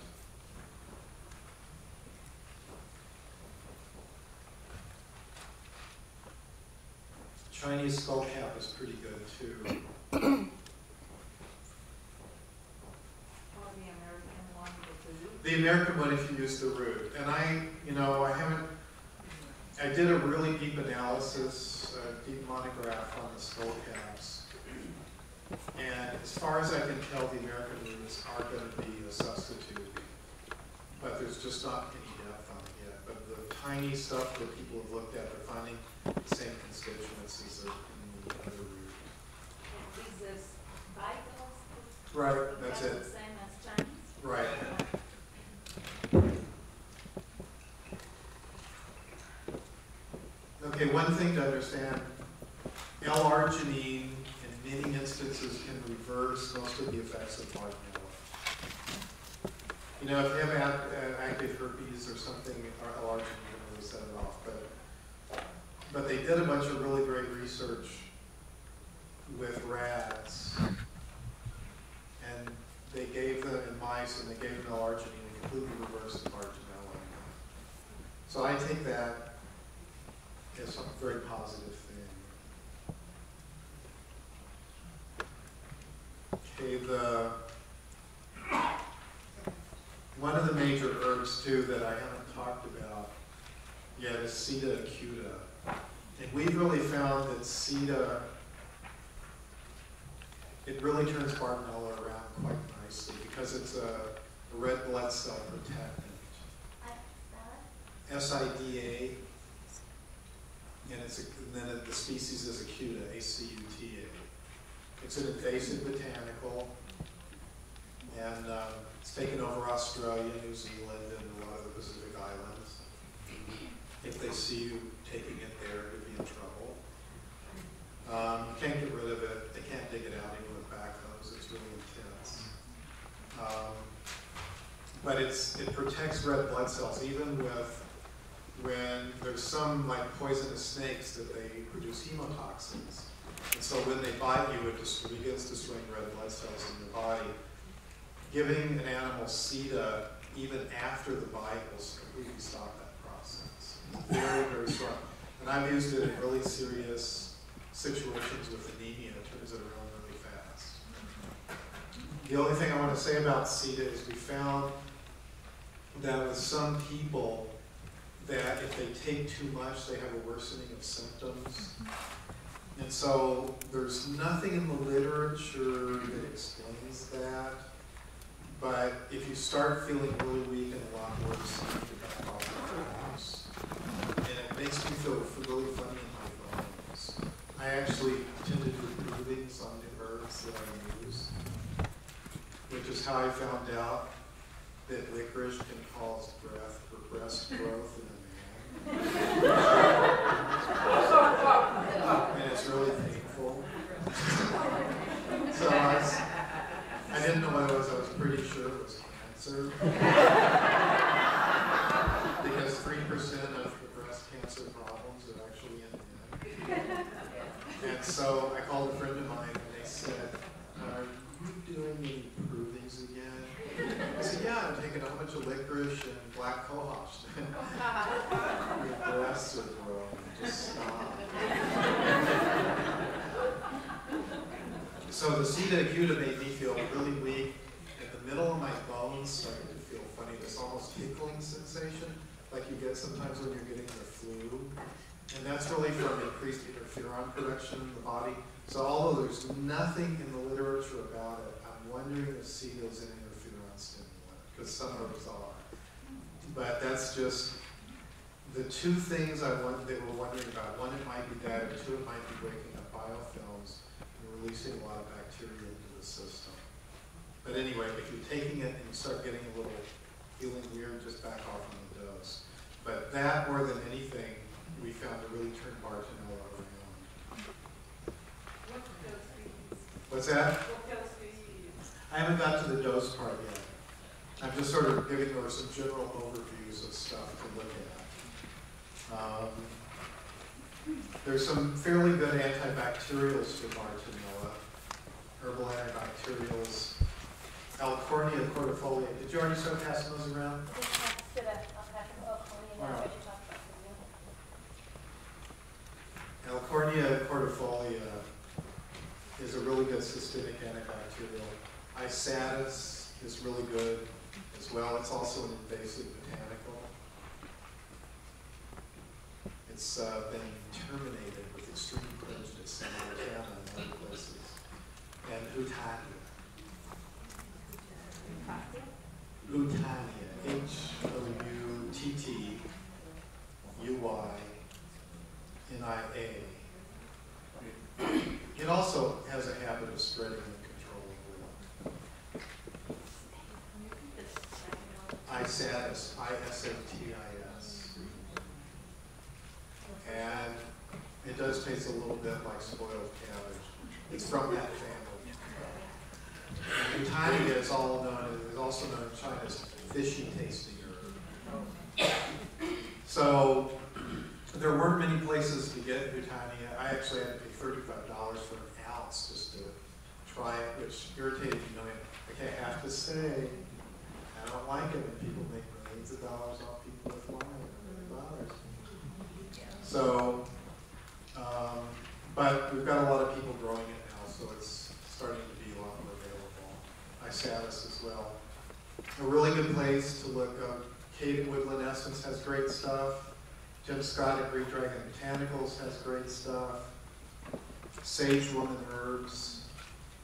Chinese skullcap is pretty good too. Or the American one with the root? The American one if you use the root. And I did a really deep analysis, a deep monograph on the skullcaps. And as far as I can tell, the American roots are going to be a substitute. But there's just not any depth on it yet. But the tiny stuff that people have looked at, they're finding the same constituents as in the other root. Is this vitals? Right, that's it. The same as Chinese? Right. Okay, one thing to understand, L-arginine in many instances can reverse most of the effects of Bartonella. You know, if you have active herpes or something, L-arginine can really set it off. But they did a bunch of really great research with rats, and they gave them in mice, and they gave them L-arginine and completely reversed the Bartonella. So I take that as a very positive thing. Okay, one of the major herbs too that I haven't talked about yet is Sida acuta. And we've really found that Sida, it really turns Bartonella around quite nicely because it's a red blood cell protectant. SIDA, and then the species is Acuta, A-C-U-T-A. It's an invasive botanical, and it's taken over Australia, New Zealand, and a lot of the Pacific Islands. If they see you taking it there, you'll be in trouble. You can't get rid of it. They can't dig it out even with backhoes. It's really intense. But it protects red blood cells, even when there's some like poisonous snakes that they produce hemotoxins. And so when they bite you, it just begins destroying red blood cells in your body. Giving an animal Sida even after the bite will completely stop that process. Very, very strong. And I've used it in really serious situations with anemia. It turns it around really fast. The only thing I want to say about Sida is we found that with some people, that if they take too much, they have a worsening of symptoms. And so there's nothing in the literature that explains that. But if you start feeling really weak and a lot worse, you need to back off the dose. And it makes me feel really funny in my bones. I actually tend to do breathings on the herbs that I use, which is how I found out that licorice can cause breast growth in a man. And it's really painful. So I didn't know what it was. I was pretty sure it was cancer. Because 3% of the breast cancer problems are actually in men. And so I called a friend of mine and they said, "Are you doing any provings again?" I said, "Yeah, I'm taking a whole bunch of licorice and black cohosh." Your breasts are growing. Just stop. So the Sida acuta made me feel really weak. At the middle of my bones started to feel funny, this almost tickling sensation, like you get sometimes when you're getting the flu. And that's really from increased interferon production in the body. So although there's nothing in the literature about it, I'm wondering if Sida is an interferon stimulant. because some of us are. But that's just the two things they were wondering about. One, it might be that, or two, it might be breaking up biofilms and releasing a lot of bacteria into the system. But anyway, if you're taking it and you start getting a little feeling weird, just back off on the dose. But that, more than anything, we found to really turn Bartonella around. What dose do you use? What's that? What dose do you use? I haven't got to the dose part yet. I'm just sort of giving her some general overviews of stuff to look at. There's some fairly good antibacterials for Bartonella, herbal antibacterials. Alcornia cordifolia. Did you already start passing those around? Wow. Alcornia cordifolia is a really good systemic antibacterial. Isatis is really good as well. It's also an invasive botanical. It's been terminated with extreme prejudice in Montana and other places. And Hutania. Hutania, H-O-U-T-T-U-Y-N-I-A. It also has a habit of spreading and controlling. Isatis, I-S-A-T-I-S. And it does taste a little bit like spoiled cabbage. It's from that family. Hutania is also known in China as fishy tasting herb. So there weren't many places to get Hutania. I actually had to pay $35 for an ounce just to try it, which irritated me. I have to say, I don't like it when people make millions of dollars off people with Lyme. It bothers me. So, but we've got a lot of people growing it now, so it's starting to be a lot more available. Isatis as well. A really good place to look up. Cave Woodland Essence has great stuff. Jim Scott at Green Dragon Botanicals has great stuff. Sage Woman Herbs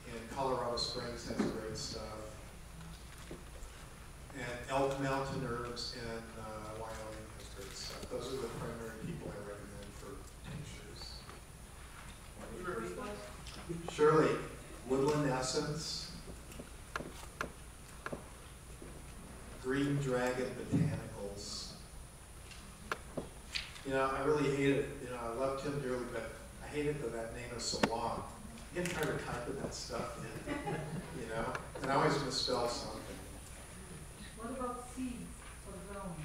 in Colorado Springs has great stuff. And Elk Mountain Herbs in Wyoming has great stuff. Those are the primary people I recommend for tinctures. Shirley, Woodland Essence, Green Dragon Botanicals. You know, I really hate it. You know, I love Tim dearly, but I hate it that that name is so long. I get tired of typing that stuff in, you know, and I always misspell something. What about seeds for growing?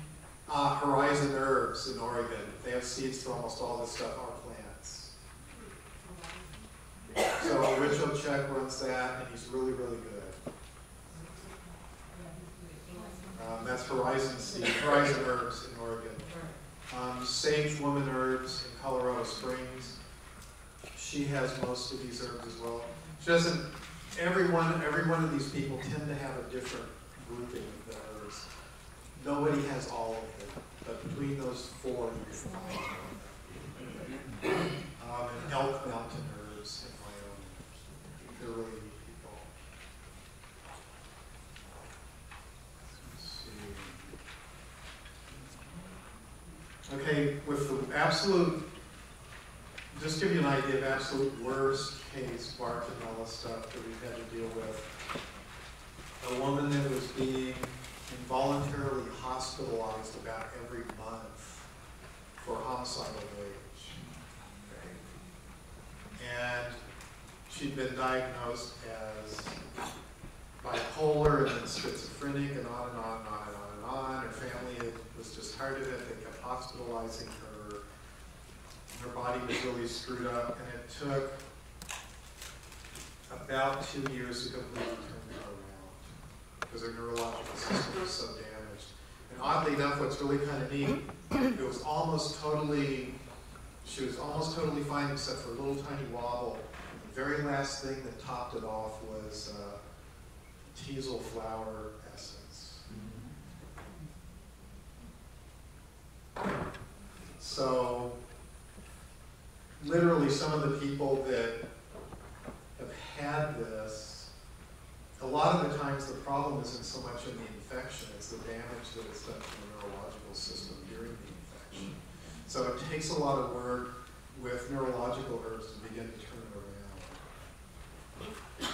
Horizon Herbs in Oregon. They have seeds for almost all this stuff, our plants. So Rich Ochek runs that, and he's really, really good. That's Horizon Herbs in Oregon. Sage Woman Herbs in Colorado Springs. She has most of these herbs as well. She doesn't. Every one of these people tend to have a different grouping of the herbs. Nobody has all of them, but between those four, you can find them. And Elk Mountain Herbs in Wyoming. They're really neat people. Let's see. Okay, with the absolute, just give you an idea of absolute worst case Bartonella stuff that we've had to deal with. A woman that was being involuntarily hospitalized about every month for homicidal rage. Okay. And she'd been diagnosed as bipolar and then schizophrenic and on and on and on and on and on. Her family was just tired of it. They kept hospitalizing her. Her body was really screwed up, and it took about 2 years to completely turn her around because her neurological system was so damaged. And oddly enough, what's really kind of neat, it was almost totally, she was almost totally fine except for a little tiny wobble. The very last thing that topped it off was teasel flower essence. So literally some of the people that have had this, a a lot of the times the problem isn't so much in the infection, it's the damage that it's done to the neurological system during the infection. So it takes a lot of work with neurological herbs to begin to turn it around.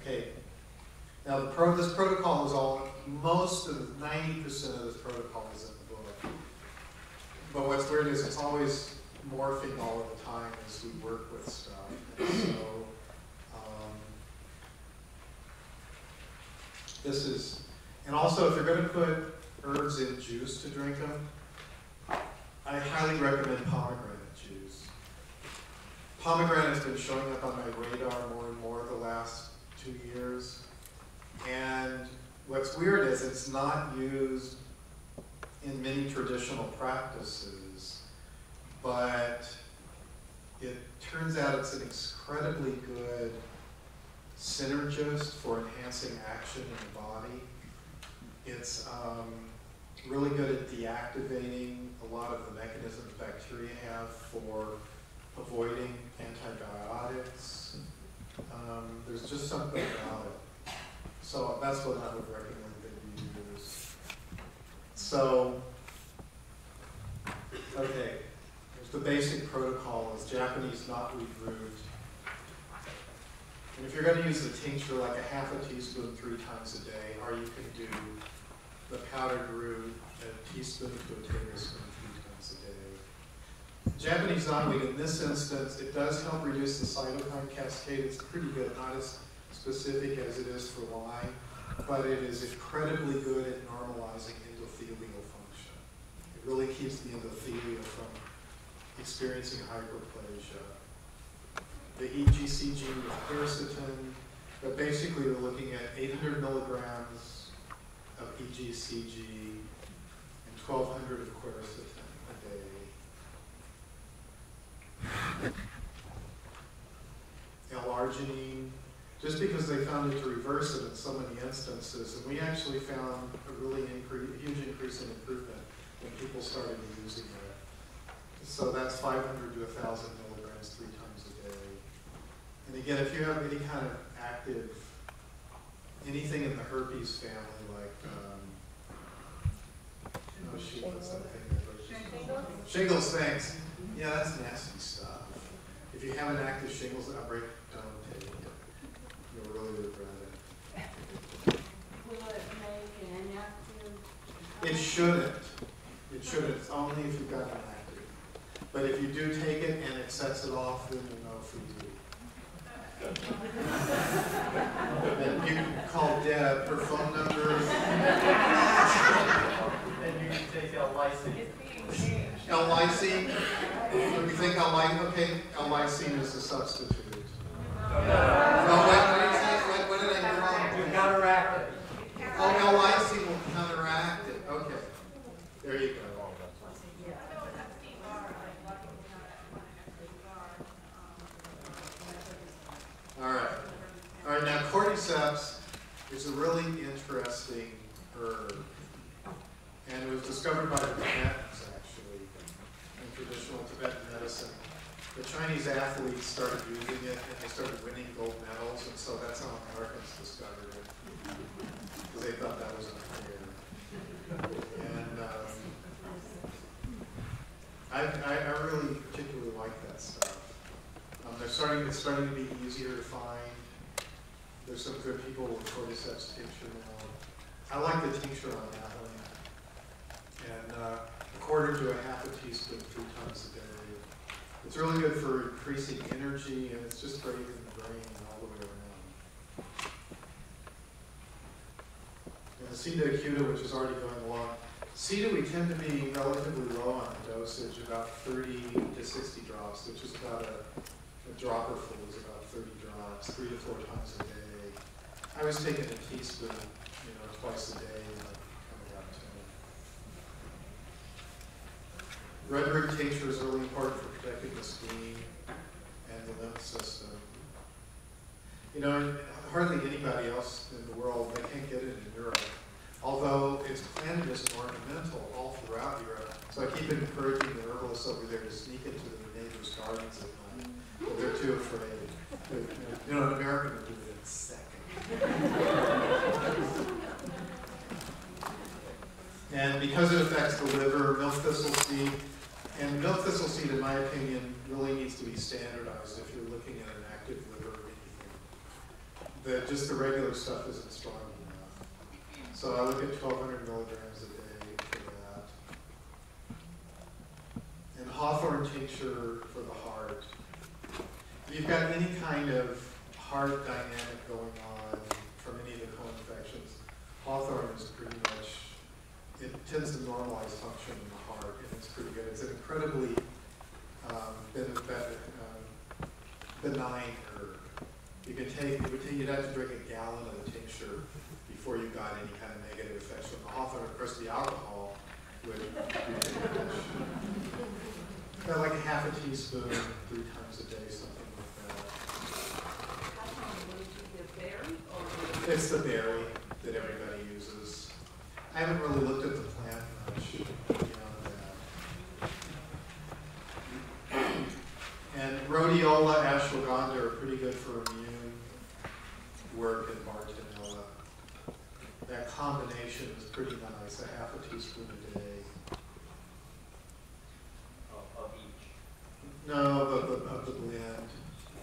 Okay. Now this protocol is all, most of the 90% of this protocol is in the book. But what's weird is it's always morphing all of the time as we work with stuff. And so this is, and also if you're going to put herbs in juice to drink them, I highly recommend pomegranate juice. Pomegranate's been showing up on my radar more and more the last 2 years. And what's weird is it's not used in many traditional practices, but it turns out it's an incredibly good synergist for enhancing action in the body. It's really good at deactivating a lot of the mechanisms bacteria have for avoiding antibiotics. There's just something about it. So that's what I would recommend that you use. So, okay, there's the basic protocol is Japanese knotweed root. And if you're going to use the tincture, like a half a teaspoon 3 times a day, or you can do the powdered root, a teaspoon to a tablespoon 3 times a day. Japanese knotweed, in this instance, it does help reduce the cytokine cascade. It's pretty good, not as specific as it is for Lyme, but it is incredibly good at normalizing endothelial function. It really keeps the endothelium from experiencing hyperplasia. The EGCG with quercetin, but basically we're looking at 800 milligrams of EGCG and 1200 of quercetin a day. L-arginine, just because they found it to reverse it in so many instances, and we actually found a really huge increase in improvement when people started using it. So that's 500 to 1,000 milligrams 3 times a day. And again, if you have any kind of active, anything in the herpes family, like, oh, she put something there. Shingles, thanks. Yeah, that's nasty stuff. If you have an active shingles outbreak, don't take it. You'll really regret it. Will it make an inactive? It shouldn't. It shouldn't. It's only if you've got an active. But if you do take it and it sets it off, then you know for you. And you can call Deb, her phone number. And you can take L-lysine. L-lysine? What do you think L-lysine? Okay, L-lysine is a substitute. No, what did I do wrong? You counteract it. Oh, L-lysine will counteract it. Okay. There you go. All right. All right, now cordyceps is a really interesting herb. And it was discovered by the Tibetans, actually, in traditional Tibetan medicine. The Chinese athletes started using it, and they started winning gold medals, and so that's how Americans discovered it, because they thought that was unfair. And I really particularly like that stuff. It's starting to be easier to find. There's some good people with cordyceps tincture now. I like the tincture on that one. And a quarter to a half a teaspoon 3 times a day. It's really good for increasing energy, and it's just great in the brain all the way around. And the C. acuta, which is already going along. C. we tend to be relatively low on the dosage, about 30 to 60 drops, which is about a dropper full is about 30 drops, 3 to 4 times a day. I was taking a teaspoon, twice a day, and coming out to Red root tincture is really important for protecting the spleen and the lymph system. Hardly anybody else in the world, they can't get it in Europe. Although it's planted as an ornamental all throughout Europe. So I keep encouraging the herbalists over there to sneak into the neighbors' gardens at night. But they're too afraid. You know, an American would do it in a second. And because it affects the liver, milk thistle seed, and milk thistle seed, in my opinion, really needs to be standardized if you're looking at an active liver or anything. Just the regular stuff isn't strong enough. So I look at 1,200 milligrams a day for that. And hawthorn tincture for the heart. If you've got any kind of heart dynamic going on from any of the co-infections, hawthorn is pretty much, it tends to normalize function in the heart, and it's pretty good. It's an incredibly benign herb. You can take, you'd have to drink a gallon of the tincture before you got any kind of negative effects from the hawthorn. Of course, the alcohol would be about like a half a teaspoon 3 times a day, something like that. It's the berry that everybody uses. I haven't really looked at the plant much beyond that. And rhodiola, ashwagandha are pretty good for immune work in Bartonella. That combination is pretty nice, a half a teaspoon a day. Of each? No, of the blend.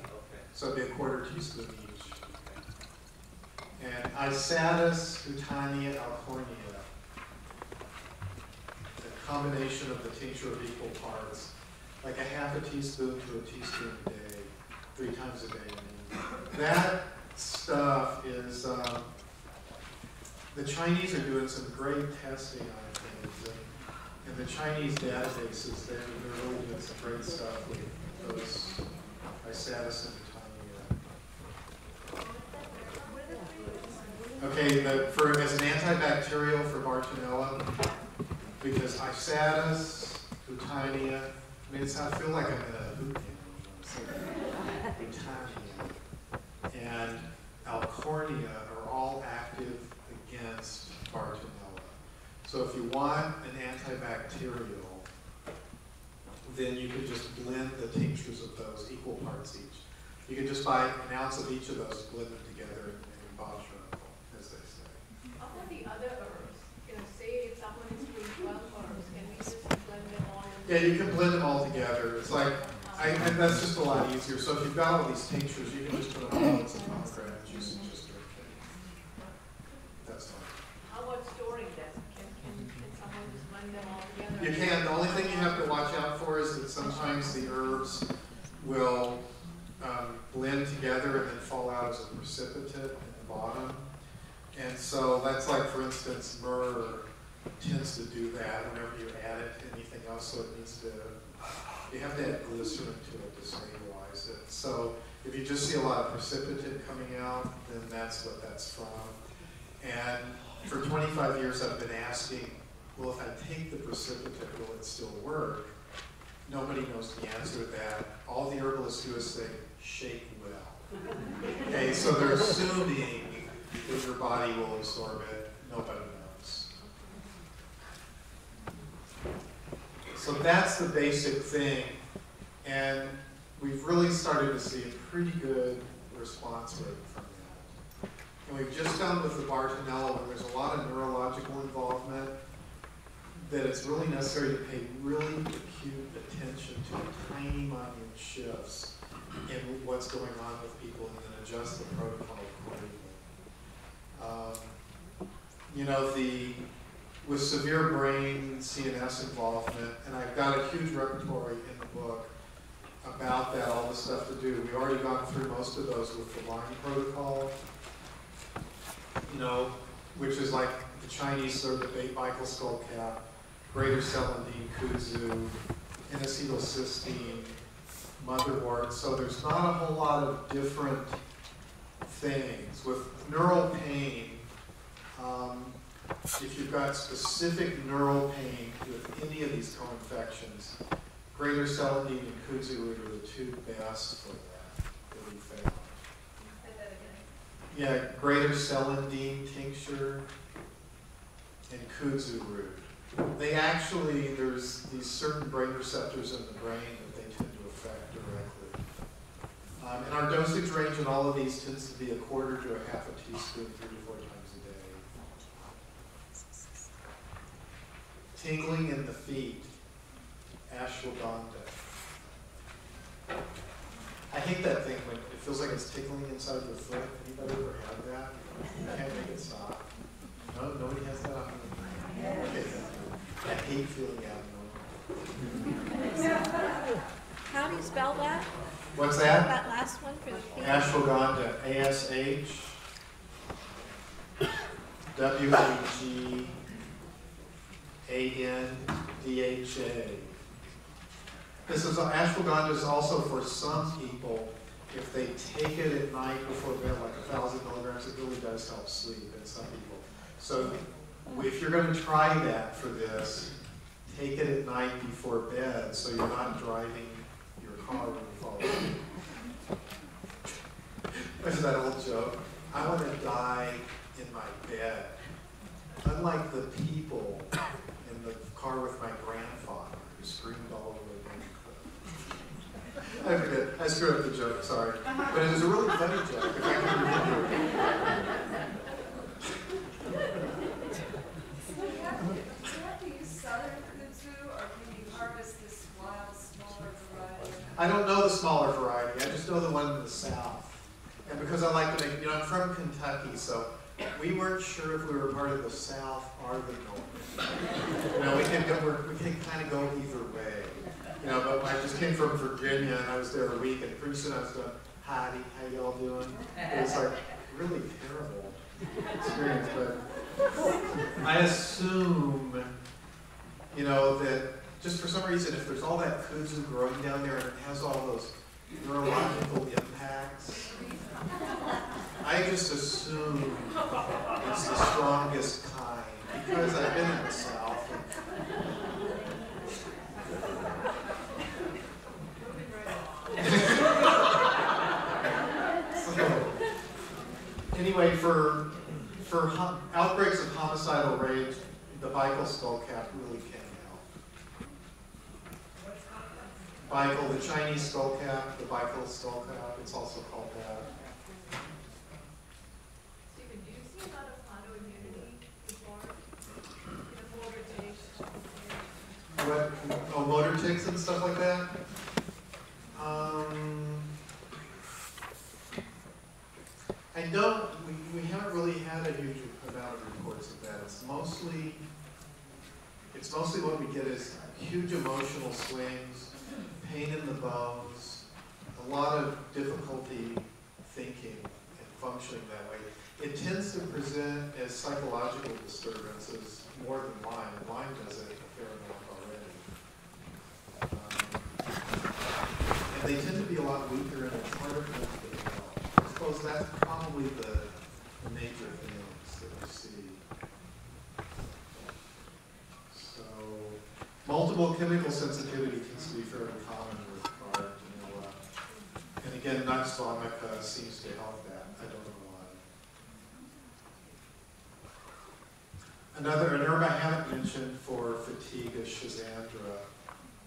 Okay. So it'd be a quarter teaspoon each. And Isatis, Hutania, Alcornia. The combination of the tincture of equal parts. Like a half a teaspoon to a teaspoon a day, 3 times a day. That stuff is, the Chinese are doing some great testing on things. And the Chinese databases, they're really doing some great stuff with those Isatis and Hutania. Okay, as an antibacterial for Bartonella, because Isatis, Hutania, I mean, I feel like I'm in a boot camp. And Alcornia are all active against Bartonella. So if you want an antibacterial, then you could just blend the tinctures of those equal parts each. You can just buy an ounce of each of those, blend them together, and Bob's your uncle, as they say. How about the other herbs? You know, say if someone is doing 12 herbs, can we just blend them all? Yeah, you can blend them all together. It's like, and that's just a lot easier. So if you've got all these tinctures, you can just put them all in some pomegranate juice and just drink it. That's fine. How about storing them? Can someone just blend them all together? You can. The only thing you have to watch out for is that sometimes the herbs will blend together and then fall out as a precipitate at the bottom. And so that's like, for instance, myrrh tends to do that whenever you add it to anything else. So it needs to, you have to add glycerin to it to stabilize it. So if you just see a lot of precipitate coming out, then that's what that's from. And for 25 years I've been asking, well, if I take the precipitate, will it still work? Nobody knows the answer to that. All the herbalists do is say, shake well. Okay, so they're assuming that your body will absorb it. Nobody knows. So that's the basic thing. And we've really started to see a pretty good response rate from that. And we've just done with the Bartonella, when there's a lot of neurological involvement, that it's really necessary to pay really acute attention to tiny minute shifts in what's going on with people and then adjust the protocol accordingly. You know, with severe brain CNS involvement, and I've got a huge repertoire in the book about that, all the stuff to do. We've already gone through most of those with the Lyme protocol, you know, which is like the Chinese sort of Michael skullcap, greater celandine, kudzu, N-acetylcysteine, motherwort. So there's not a whole lot of different things. With neural pain, if you've got specific neural pain with any of these co-infections, greater celandine and kudzu root are the 2 best for that we found. Say that again. Yeah, greater celandine tincture and kudzu root. They actually, there's these certain brain receptors in the brain that they tend to affect directly. And our dosage range in all of these tends to be 1/4 to 1/2 teaspoon 3 to 4 times a day. Tingling in the feet, ashwagandha. I hate that thing when it feels like it's tickling inside your foot. Anybody ever had that? You can't make it stop. No, nobody has that on the okay. I hate feeling abnormal. How do you spell that? What's that? That last one for the feet? Ashwagandha. ASHWAGANDHA. This is ashwagandha is also for some people. If they take it at night before bed, like 1,000 milligrams, it really does help sleep in some people. So if you're going to try that for this, take it at night before bed so you're not driving your car when you fall asleep. There's that old joke. I want to die in my bed. Unlike the people in the car with my grandfather who screamed all the way down the cliff. I forget. I screwed up the joke, sorry. But it was a really funny joke, if I can remember it. Do you have to use southern kudzu, or can you harvest this wild, smaller variety? I don't know the smaller variety. I just know the one in the south. And because I like to make, I'm from Kentucky, so we weren't sure if we were part of the South or the North. We can kind of go either way. But I just came from Virginia and I was there a week, and pretty soon I was going, "Howdy, how y'all doing?" It was like really terrible experience, but I assume, that just for some reason, if there's all that kudzu growing down there and it has all those neurological impacts, I just assume it's the strongest kind because I've been in the South. Anyway, for outbreaks of homicidal rage, the Bicol skullcap really can help. Bicol, the Chinese skullcap, the Bicol skullcap, it's also called that. Stephen, do you see a lot of autoimmunity before? Motor ticks? What? Motor ticks and stuff like that? I don't, we haven't really had a huge amount of reports of that. It's mostly what we get is huge emotional swings, pain in the bones, a lot of difficulty thinking and functioning that way. It tends to present as psychological disturbances more than Lyme. Lyme does it a fair amount already. And they tend to be a lot weaker and it's harder for them to get well. I suppose that's probably the major things that we see. So, multiple chemical sensitivity tends to be fairly common with Bartonella. And again, nux vomica seems to help that. I don't know why. Another, an herb I haven't mentioned for fatigue is Schizandra.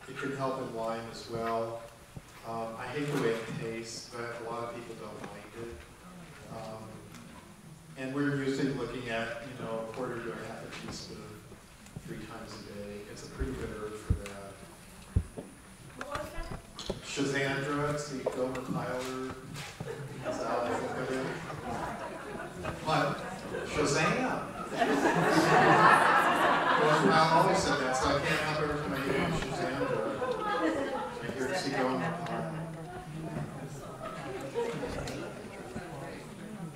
It can help in Lyme as well. I hate the way it tastes, but a lot of people don't mind it. And we're usually looking at, 1/4 to 1/2 teaspoon 3 times a day. It's a pretty good herb for that. What was that? Schizandra, it's the Gomer Piler. That's how I think of it. What? Shazam! Well, I always said that, so I can't help every time I hear Schizandra. I hear it's the Gomer Piler.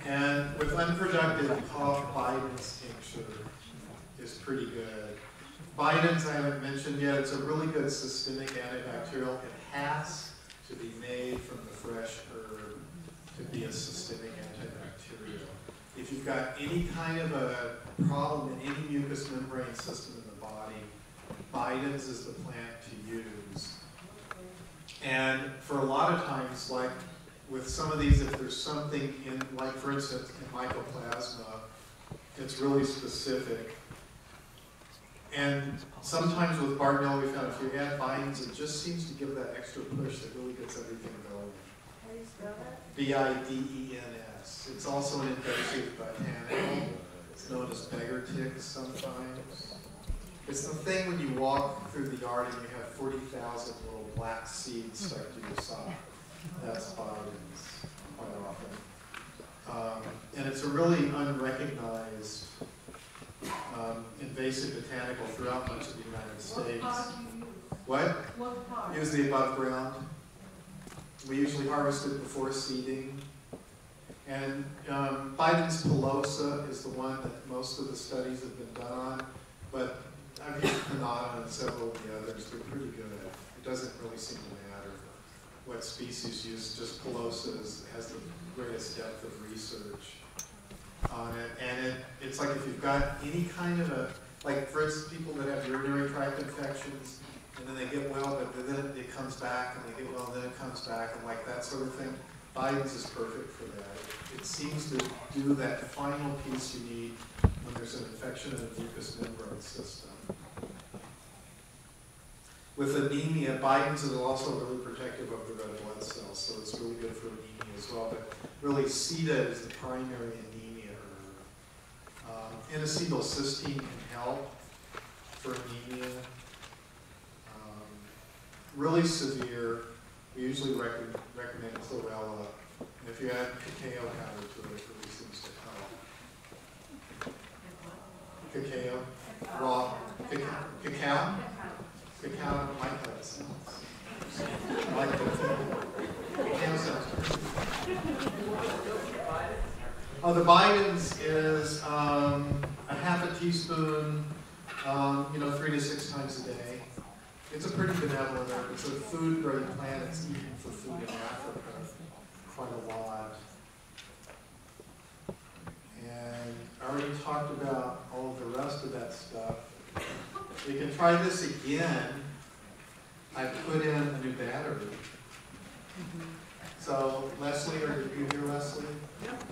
And with unproductive cough, Biden's tincture is pretty good. Biden's I haven't mentioned yet. It's a really good systemic antibacterial. It has to be made from the fresh herb to be a systemic antibacterial. If you've got any kind of a problem in any mucous membrane system in the body, Biden's is the plant to use. And for a lot of times, like with some of these, if there's something in, like for instance, in mycoplasma, it's really specific. And sometimes with Bartonella, we found if you add bidens, it just seems to give that extra push that really gets everything going. How do you spell that? B-I-D-E-N-S. It's also an invasive botanical. It's known as beggar tick sometimes. It's the thing when you walk through the yard and you have 40,000 little black seeds stuck to your sock. That's bidens quite often. And it's a really unrecognized invasive botanical throughout much of the United States. What? Use the above ground. We usually harvest it before seeding. And Bidens pilosa is the one that most of the studies have been done on, but I've used Panada and several of the others. They're pretty good. It doesn't really seem to matter what species used, just pilosa has the greatest depth of research on it. And it's like if you've got any kind of a, like for instance, people that have urinary tract infections, and then they get well, but then it comes back, and they get well, and then it comes back, and like that sort of thing. Bidens is perfect for that. It seems to do that final piece you need when there's an infection in the mucous membrane system. With anemia, Bidens is also really protective of the red blood cells, so it's really good for anemia as well. But really, Sida is the primary anemia herb. N-acetylcysteine can help for anemia. Really severe, we usually recommend chlorella. And if you add cacao powder to it, it really seems to help. Cacao, raw cacao. Cacao might have it sounds. Like cacao sounds. Oh, the Bidens is a half a teaspoon, 3 to 6 times a day. It's a pretty benevolent herb. It's a food-grade plant. It's eaten for food in Africa quite a lot. And I already talked about all of the rest of that stuff. We can try this again. I put in a new battery. So, Leslie, are you here, Leslie? Yep.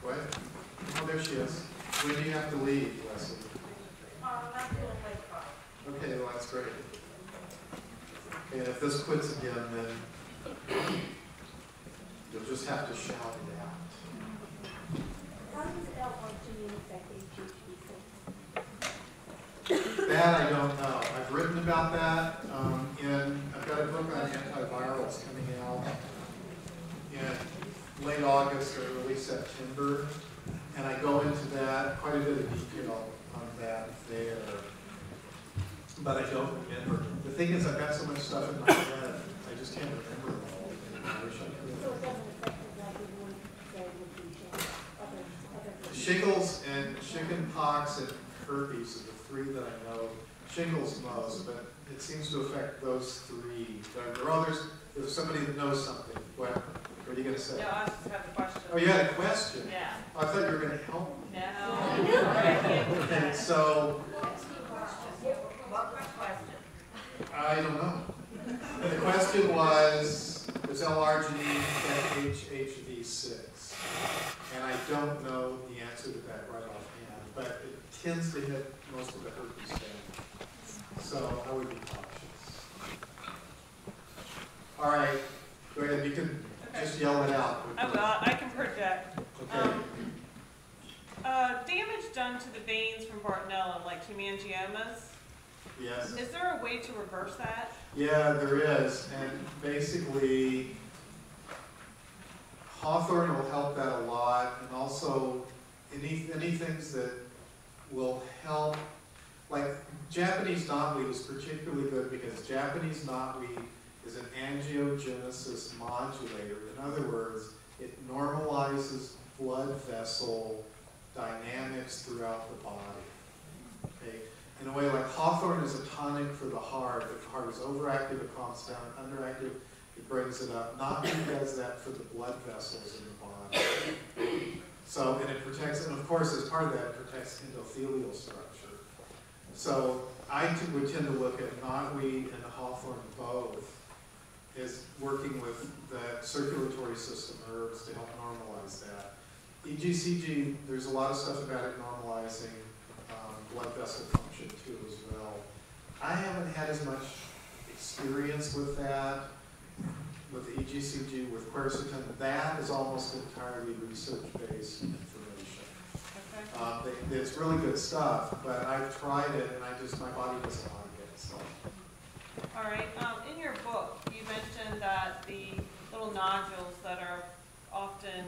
What? Oh, there she is. When do you have to leave, Leslie? Not till like 5. Okay, well, that's great. And if this quits again, then you'll just have to shout it out. How does L-arginine affect HHV? That I don't know. I've written about that, and I've got a book on antivirals coming out in late August or early September, and I go into that, quite a bit of detail on that there. But I don't remember. The thing is, I've got so much stuff in my head, I just can't remember it all. I wish I could. So it doesn't affect exactly what they would be Shingles and chickenpox and herpes are the 3 that I know. Shingles most, but it seems to affect those 3. There are others. There's somebody that knows something. What are you going to say? No, I just have a question. Oh, you had a question? Yeah. I thought you were going to help me. No. Okay, so What question? I don't know. The question was, does L-arginine affect HHV6? And I don't know the answer to that right offhand, but it tends to hit most of the herpes family. So I would be cautious. All right, go ahead. You can just yell it out. I will. I can project. Okay. Damage done to the veins from Bartonella, like hemangiomas. Yes. Is there a way to reverse that? Yeah, there is. And basically, Hawthorne will help that a lot. And also, any things that will help, like Japanese knotweed is particularly good because Japanese knotweed is an angiogenesis modulator. In other words, it normalizes blood vessel dynamics throughout the body. Okay? In a way, like Hawthorne is a tonic for the heart. If the heart is overactive, it calms down. Underactive, it brings it up. Knotweed does that for the blood vessels in the body. So, and it protects, and of course, as part of that, it protects endothelial structure. So, I would tend to look at knotweed and Hawthorne both as working with the circulatory system herbs to help normalize that. EGCG, there's a lot of stuff about it normalizing blood vessel function too as well. I haven't had as much experience with that, with the EGCG, with quercetin. That is almost entirely research-based information. Okay. It's really good stuff, but I've tried it and my body doesn't like it. So. All right. In your book, you mentioned that the little nodules that are often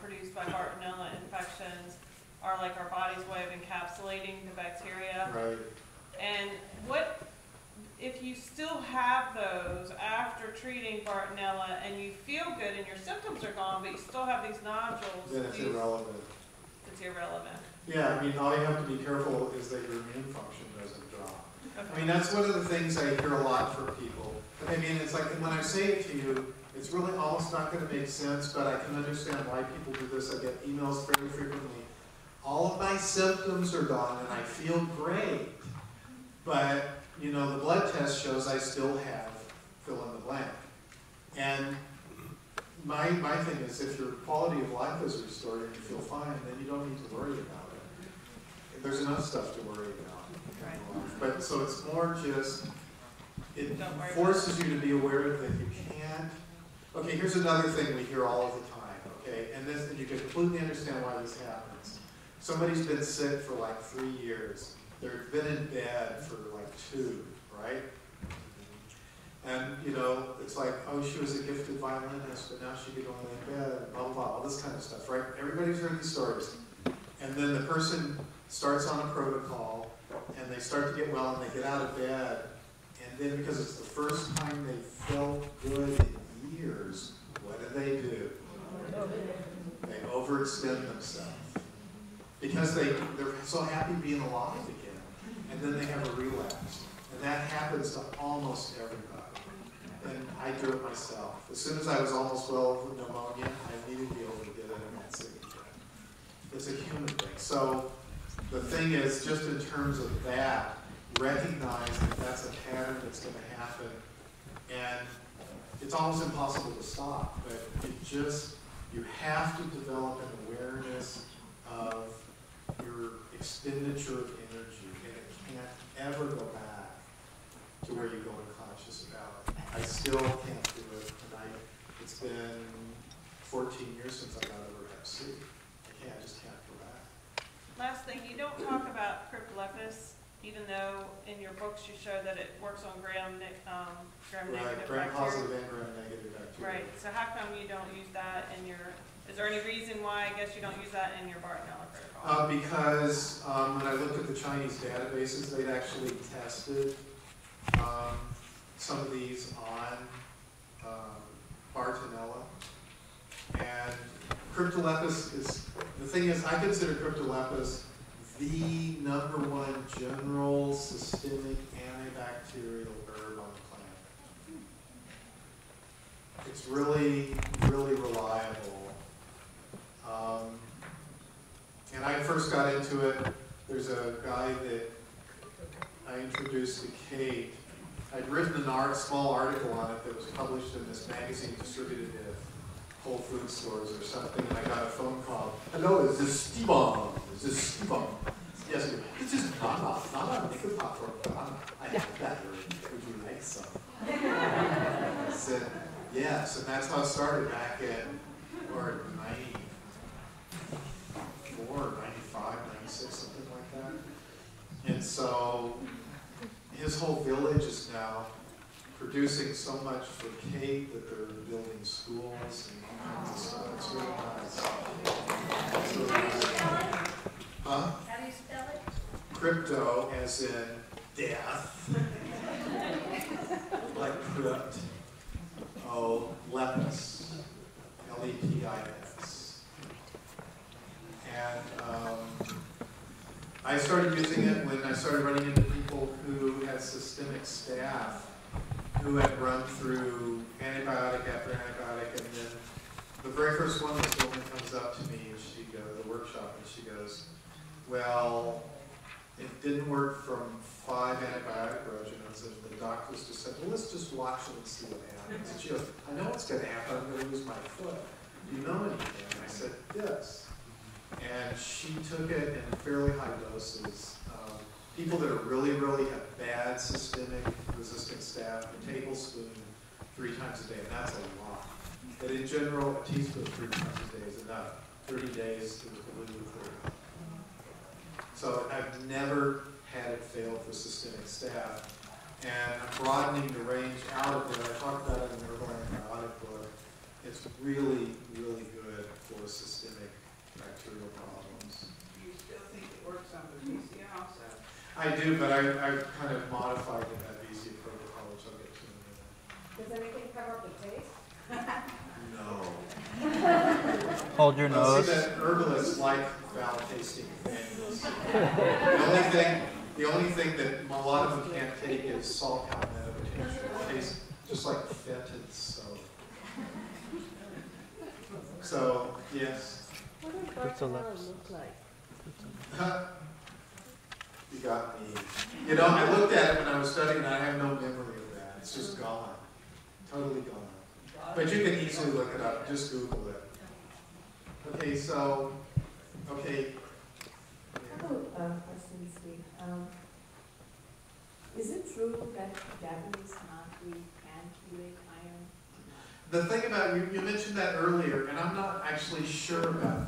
produced by Bartonella infections are like our body's way of encapsulating the bacteria. Right. And what if you still have those after treating Bartonella and you feel good and your symptoms are gone, but you still have these nodules? Then it's irrelevant. It's irrelevant. Yeah, I mean, all you have to be careful is that your immune function doesn't drop. Okay. I mean, that's one of the things I hear a lot from people. I mean, it's like when I say it to you, it's really almost not going to make sense, but I can understand why people do this. I get emails very frequently. All of my symptoms are gone and I feel great. But, you know, the blood test shows I still have fill in the blank. And my thing is, if your quality of life is restored and you feel fine, then you don't need to worry about it. There's enough stuff to worry about. Right. But so it's more just, it forces you to be aware that you can't. Okay, here's another thing we hear all of the time, okay? And you can completely understand why this happens. Somebody's been sick for like 3 years. They've been in bed for like 2, right? And, you know, it's like, oh, she was a gifted violinist, but now she could only in bed, blah, blah, blah, all this kind of stuff, right? Everybody's heard these stories. And then the person starts on a protocol, and they start to get well, and they get out of bed, and then because it's the first time they felt good in years, what do? They overextend themselves. Because they're so happy being alive again, and then they have a relapse. And that happens to almost everybody. And I do it myself. As soon as I was almost well with pneumonia, I immediately overdid it and got sick again. It's a human thing. So the thing is, just in terms of that, recognize that that's a pattern that's going to happen. And it's almost impossible to stop, but you have to develop an awareness of your expenditure of energy, and it can't ever go back to where you go unconscious about it. I still can't do it, and it's been 14 years since I got over Hep C. I just can't go back. Last thing, you don't talk about cryptolepis, even though in your books you show that it works on gram-negative bacteria. Right, gram-positive and gram-negative bacteria. Right, so how come you don't use that in your, is there any reason why I guess you don't use that in your Bartonella protocol? Because when I looked at the Chinese databases, they'd actually tested some of these on Bartonella. And cryptolepis is, the thing is, I consider cryptolepis the #1 general systemic antibacterial herb on the planet. It's really, really reliable. And I first got into it, there's a guy that I introduced to Kate. I'd written a small article on it that was published in this magazine distributed at Whole Food stores or something, and I got a phone call. Hello, is this Steven? Is this Steven? Yes, this is Nana. Nana, make a pop for Nana. I have that. Would you like some? I said, yes, and that's how it started back in, or 94, 95, 96, something like that. And so his whole village is now producing so much for Kate that they're building schools and all kinds of stuff. It's really nice. It's really nice. Huh? How do you spell it? Crypto, as in death. Like crypt. Oh, lepis. L-E-P-I-S. And I started using it when I started running into people who had systemic staph, who had run through antibiotic after antibiotic, and then the very first one, this woman comes up to me and she goes, the workshop, and she goes, well, it didn't work from 5 antibiotic regimens, and the doctors just said, well, let's just watch it and see what happens. And she goes, I know what's going to happen, I'm going to lose my foot. Do you know anything? And I said, yes. And she took it in fairly high doses People that are really have bad systemic resistant staph, a tablespoon 3 times a day, and that's a lot. But in general, a teaspoon 3 times a day is enough. 30 days to the blue. So I've never had it fail for systemic staph. And I'm broadening the range out of it. I talked about it in the herbal antibiotic book. It's really good for systemic bacterial problems. Do you still think it works on Babesia also? I do, but I've kind of modified the Babesia protocol, which I'll get to in a minute. Does anything cover up the taste? No. Hold your nose. See that herbalists like foul tasting things. The only thing that a lot of them can't take is salt palmetto tincture. It tastes just like fetid soap. So, yes. What does Bartonella look like? You got me. You know, I looked at it when I was studying and I have no memory of that. It's just gone. Totally gone. But you can easily look it up. Just Google it. Okay, so, okay. I have a question, Steve. Is it true that Japanese knotweed can chelate iron? The thing about, you mentioned that earlier, and I'm not actually sure about it.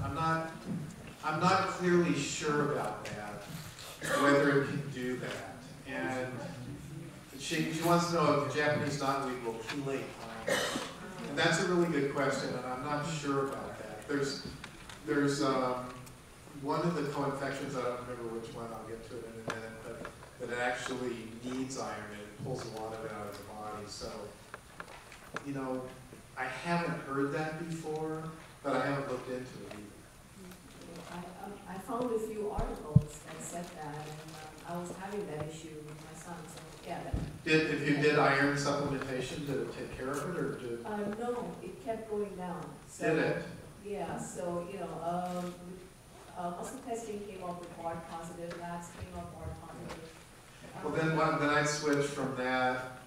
I'm not clearly sure about that, whether it can do that. And she wants to know if Japanese knotweed will chelate iron. And that's a really good question, and I'm not sure about that. There's one of the co-infections, I don't remember which one, I'll get to it in a minute, but it actually needs iron and it pulls a lot of it out of the body. So, you know, I haven't heard that before, but I haven't looked into it either. I found a few articles that said that, and I was having that issue with my son, so yeah. If you did iron supplementation, did it take care of it, or did? No, it kept going down. So, did it? Yeah, so, you know, muscle testing came up with BART positive, labs came up BART positive. Well, then I'd switch from that.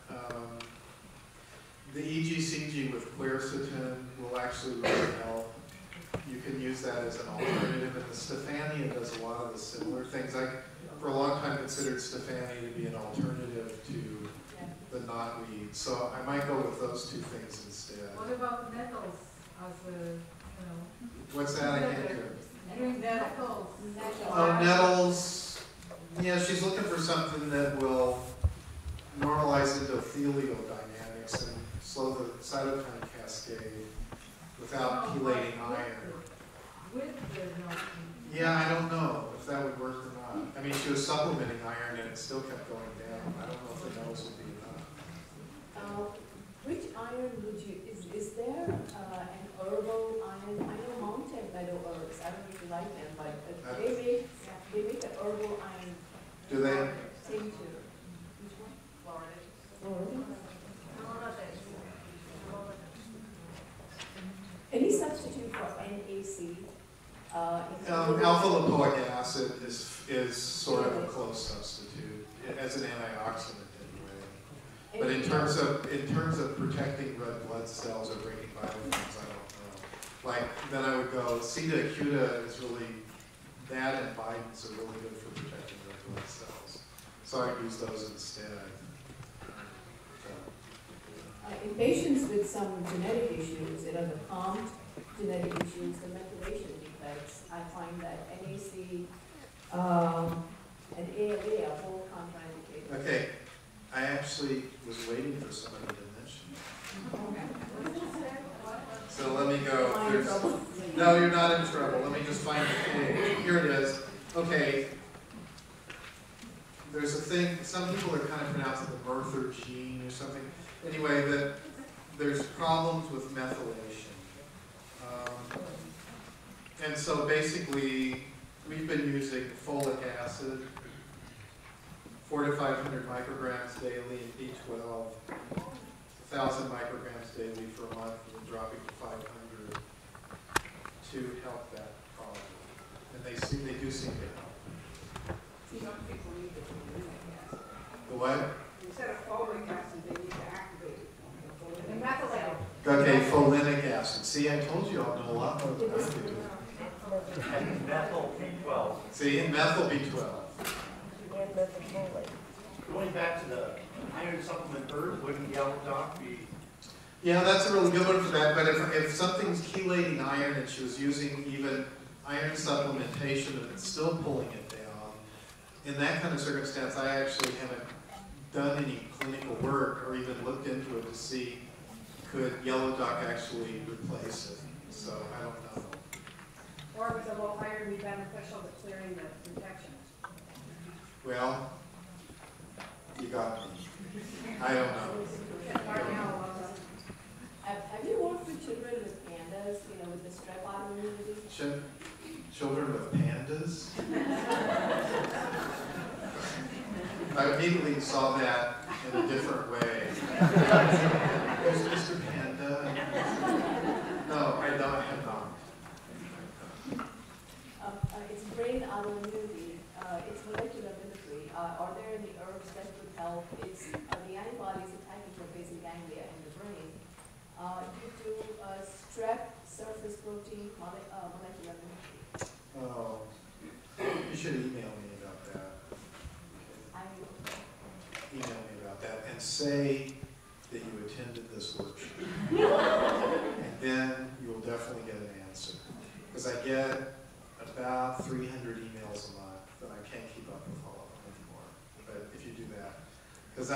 The EGCG with quercetin will actually really help. You can use that as an alternative, and the Stephania does a lot of the similar things. I, for a long time, considered Stephania to be an alternative to the knotweed. So I might go with those two things instead. What about nettles as a, you know? What's that? I can't do. Nettles. Oh, nettles. Yeah, she's looking for something that will normalize endothelial dynamics and slow the cytokine cascade without chelating iron. Yeah, I don't know if that would work or not. I mean, she was supplementing iron and it still kept going down. I don't know if the nettles would be enough. Which iron would you, is there an herbal iron? I know mountain meadow herbs, I don't know if you like them, but they make an herbal iron. Do they? Tincture. Which one? Florida. Any substitute for NAC? Alpha lipoic acid is sort of a close substitute as an antioxidant anyway. But in terms of protecting red blood cells or breaking vitamins, I don't know. Like then I would go Ceta acuta is really, that and Biden's are really good for protecting red blood cells. So I use those instead. In patients with some genetic issues, the COMT genetic issues, the methylation defects, I find that NAC and ALA are both contraindicated. Okay, I actually was waiting for somebody to mention that. So let me go. No, you're not in trouble. Let me just find the page. Here it is. Okay. There's a thing, some people are kind of pronouncing the Merthyr gene or something. Anyway, that there's problems with methylation. And so basically, we've been using folic acid, 400 to 500 micrograms daily in B12, 1,000 micrograms daily for a month, and then dropping to 500 to help that problem. And they do seem to help. Some people need the folic acid. The what? Instead of folic acid, they need to activate it. And methylate. Okay, folinic acid. See, I told you I'll know a lot more than I do. And methyl B12. See, methyl B12. live it fully. Going back to the iron supplement herb, wouldn't yellow dock be? Yeah, that's a really good one for that, but if something's chelating iron and she was using even iron supplementation and it's still pulling it down, in that kind of circumstance, I actually haven't done any clinical work or even looked into it to see could yellow dock actually replace it. So I don't know. Or would the low iron be beneficial to clearing the infection? Well, you got me. I don't know. Have you worked with children with pandas, you know, with the strep autoimmunity? Children with pandas? I immediately saw that in a different way. Who's Mr. Panda? No, I have not. It's brain autoimmunity. It's molecular mimicry. Are there any herbs that could help? It's the antibodies attacking the basal ganglia in the brain due to strep surface protein molecular mimicry. Oh, you should email me about that. Email me about that and say that you attended this workshop. And then you'll definitely get an answer. Because I get about 300 emails a month, and I can't keep up with all of them anymore. But if you do that, because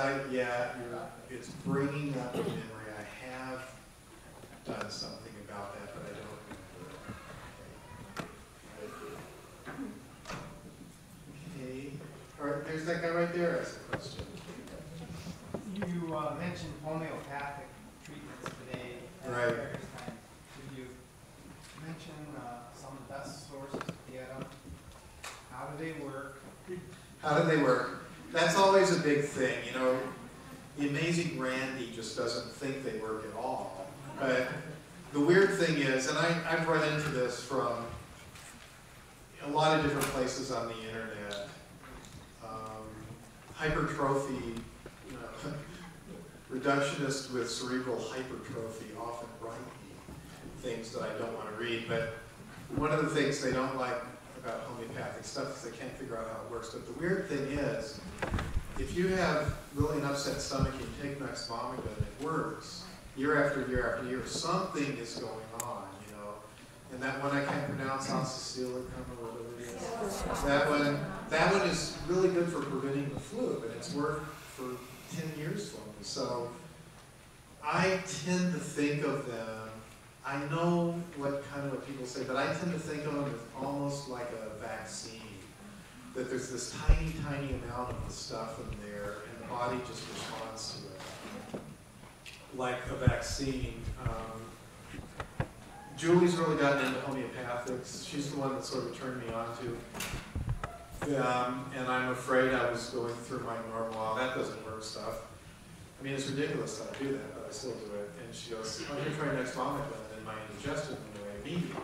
it's bringing up a memory. I have done something about that, but I don't remember it. Okay. All right, there's that guy right there has a question. You mentioned homeopathic treatments today. Right. Could you mention some of the best sources to get them? How do they work? How do they work? That's always a big thing. You know, the amazing Randy just doesn't think they work at all. But the weird thing is, and I've run into this from a lot of different places on the internet, hypertrophy, reductionists with cerebral hypertrophy often write me things that I don't want to read, but one of the things they don't like about homeopathic stuff is they can't figure out how it works. But the weird thing is, if you have really an upset stomach and you take Nexvomica and it works, year after year after year, something is going on, you know. And that one I can't pronounce, oxysilicum or whatever it is. That one is really good for preventing the flu, but it's worked for 10 years for me. So I tend to think of them, I know what people say, but I tend to think of them as almost like a vaccine. That there's this tiny, tiny amount of the stuff in there, and the body just responds to it. Like a vaccine. Julie's really gotten into homeopathics. She's the one that sort of turned me on to them, and I'm afraid I was going through my normal, that doesn't work stuff. I mean, it's ridiculous that I do that, but I still do it. And she goes, oh, you're trying Nexvomica, and then my indigestion went away immediately.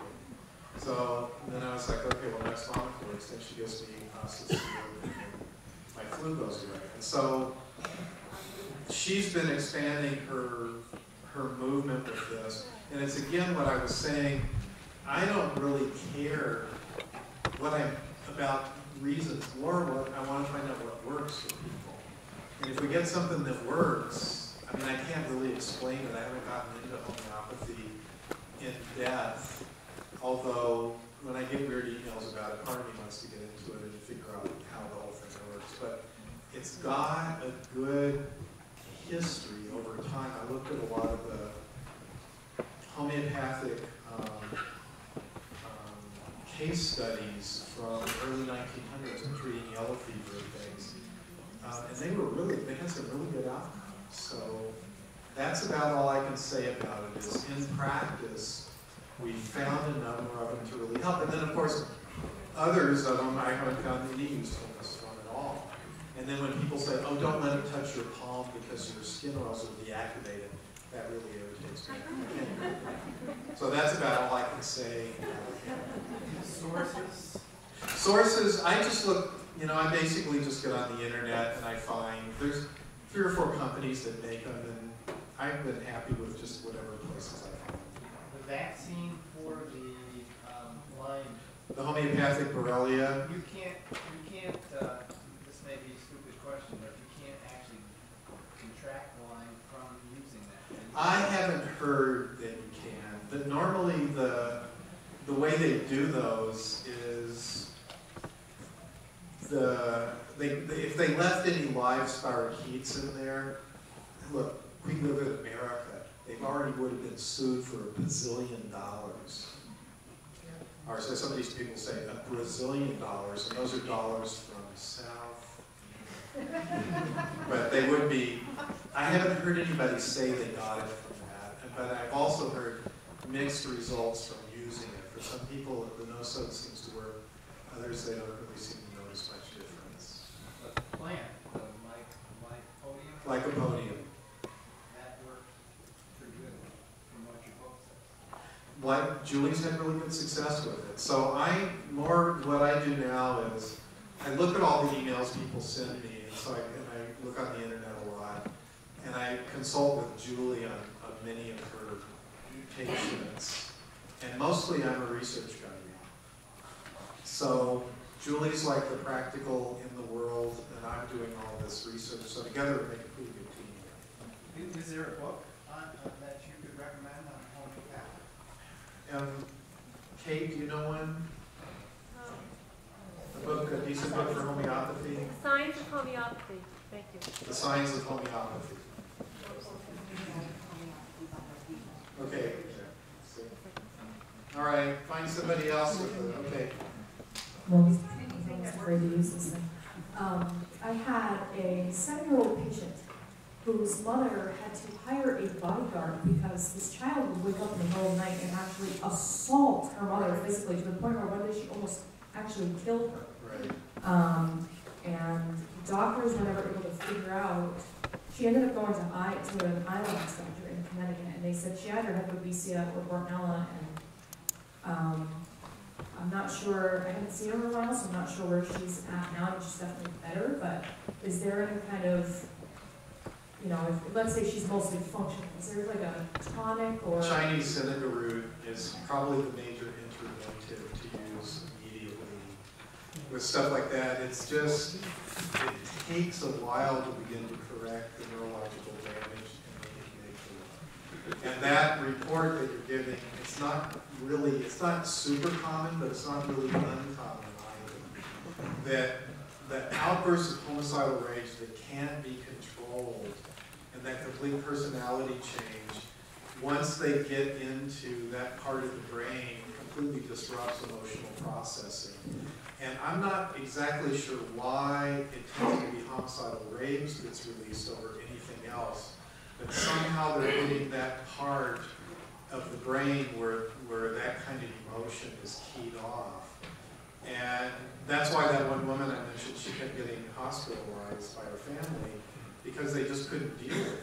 So then I was like, okay, well, Nexvomica works. Then she gives me oxysilicum, and my flu goes away. And so she's been expanding her movement with this. And it's again what I was saying, I don't really care about reasons or what I want to find out what works for people. And if we get something that works, I mean, I can't really explain it. I haven't gotten into homeopathy in depth, although when I get weird emails about it, part of me wants to get into it and figure out how the whole thing works. But it's got a good history over time. I looked at a lot of the homeopathic case studies from the early 1900s and treating yellow fever and things. And they had some really good outcomes. So that's about all I can say about it is in practice, we found a number of them to really help. And then of course, others of them I haven't found any usefulness from at all. And then when people say, oh, don't let it touch your palm because your skin oils will deactivate it, that really irritates me. So that's about all I can say. Sources? Sources, I just look, I basically just get on the internet and I find there's 3 or 4 companies that make them, and I've been happy with just whatever places I find. The vaccine for the Lyme. The homeopathic Borrelia. You can't. This may be I haven't heard that you can. But normally the way they do those is if they left any live spirochetes in there, look, we live in America. They already would have been sued for $1 bazillion. Or so some of these people say $1 Brazilian, and those are dollars from the South. But they would be, I haven't heard anybody say they got it from that, but I've also heard mixed results from using it. For some people, the no-soap seems to work. Others, they don't really seem to notice much difference. But the plant, the Lycopodium. that worked pretty good from what your book says. Like Julie's had really good success with it. So what I do now is I look at all the emails people send me, and so I look on the internet a lot, and I consult with Julie on many of her patients, and mostly I'm a research guy. So Julie's like the practical in the world, and I'm doing all this research. So together we make a pretty good team. Is there a book that you could recommend on homeopathic? Kate, do you know one? A book, a decent book for homeopathy? The Science of Homeopathy. Thank you. The Science of Homeopathy. Okay. All right, find somebody else with it. Okay. Well, I'm afraid to use this thing. I had a 7-year-old patient whose mother had to hire a bodyguard because this child would wake up in the middle of the night and actually assault her mother physically to the point where one day she almost actually killed her. Right. And doctors were never able to figure out. She ended up going to an eyelash doctor in Connecticut, and they said she either had Babesia or Bartonella, and I'm not sure, I haven't seen her in a while, so I'm not sure where she's at now. She's definitely better, but is there any kind of, let's say she's mostly functional, is there like a tonic or? Chinese seneca root is probably the major interventive to use immediately. With stuff like that, it's just, it takes a while to begin to correct the neurological damage and make it. And that report that you're giving, it's not super common, but it's not really uncommon either. That outbursts of homicidal rage that can't be controlled, and that complete personality change, once they get into that part of the brain, completely disrupts emotional processing. And I'm not exactly sure why it tends to be homicidal rage that's released over anything else, but somehow they're hitting that part of the brain where that kind of emotion is keyed off. And that's why that one woman I mentioned, she kept getting hospitalized by her family because they just couldn't deal with it.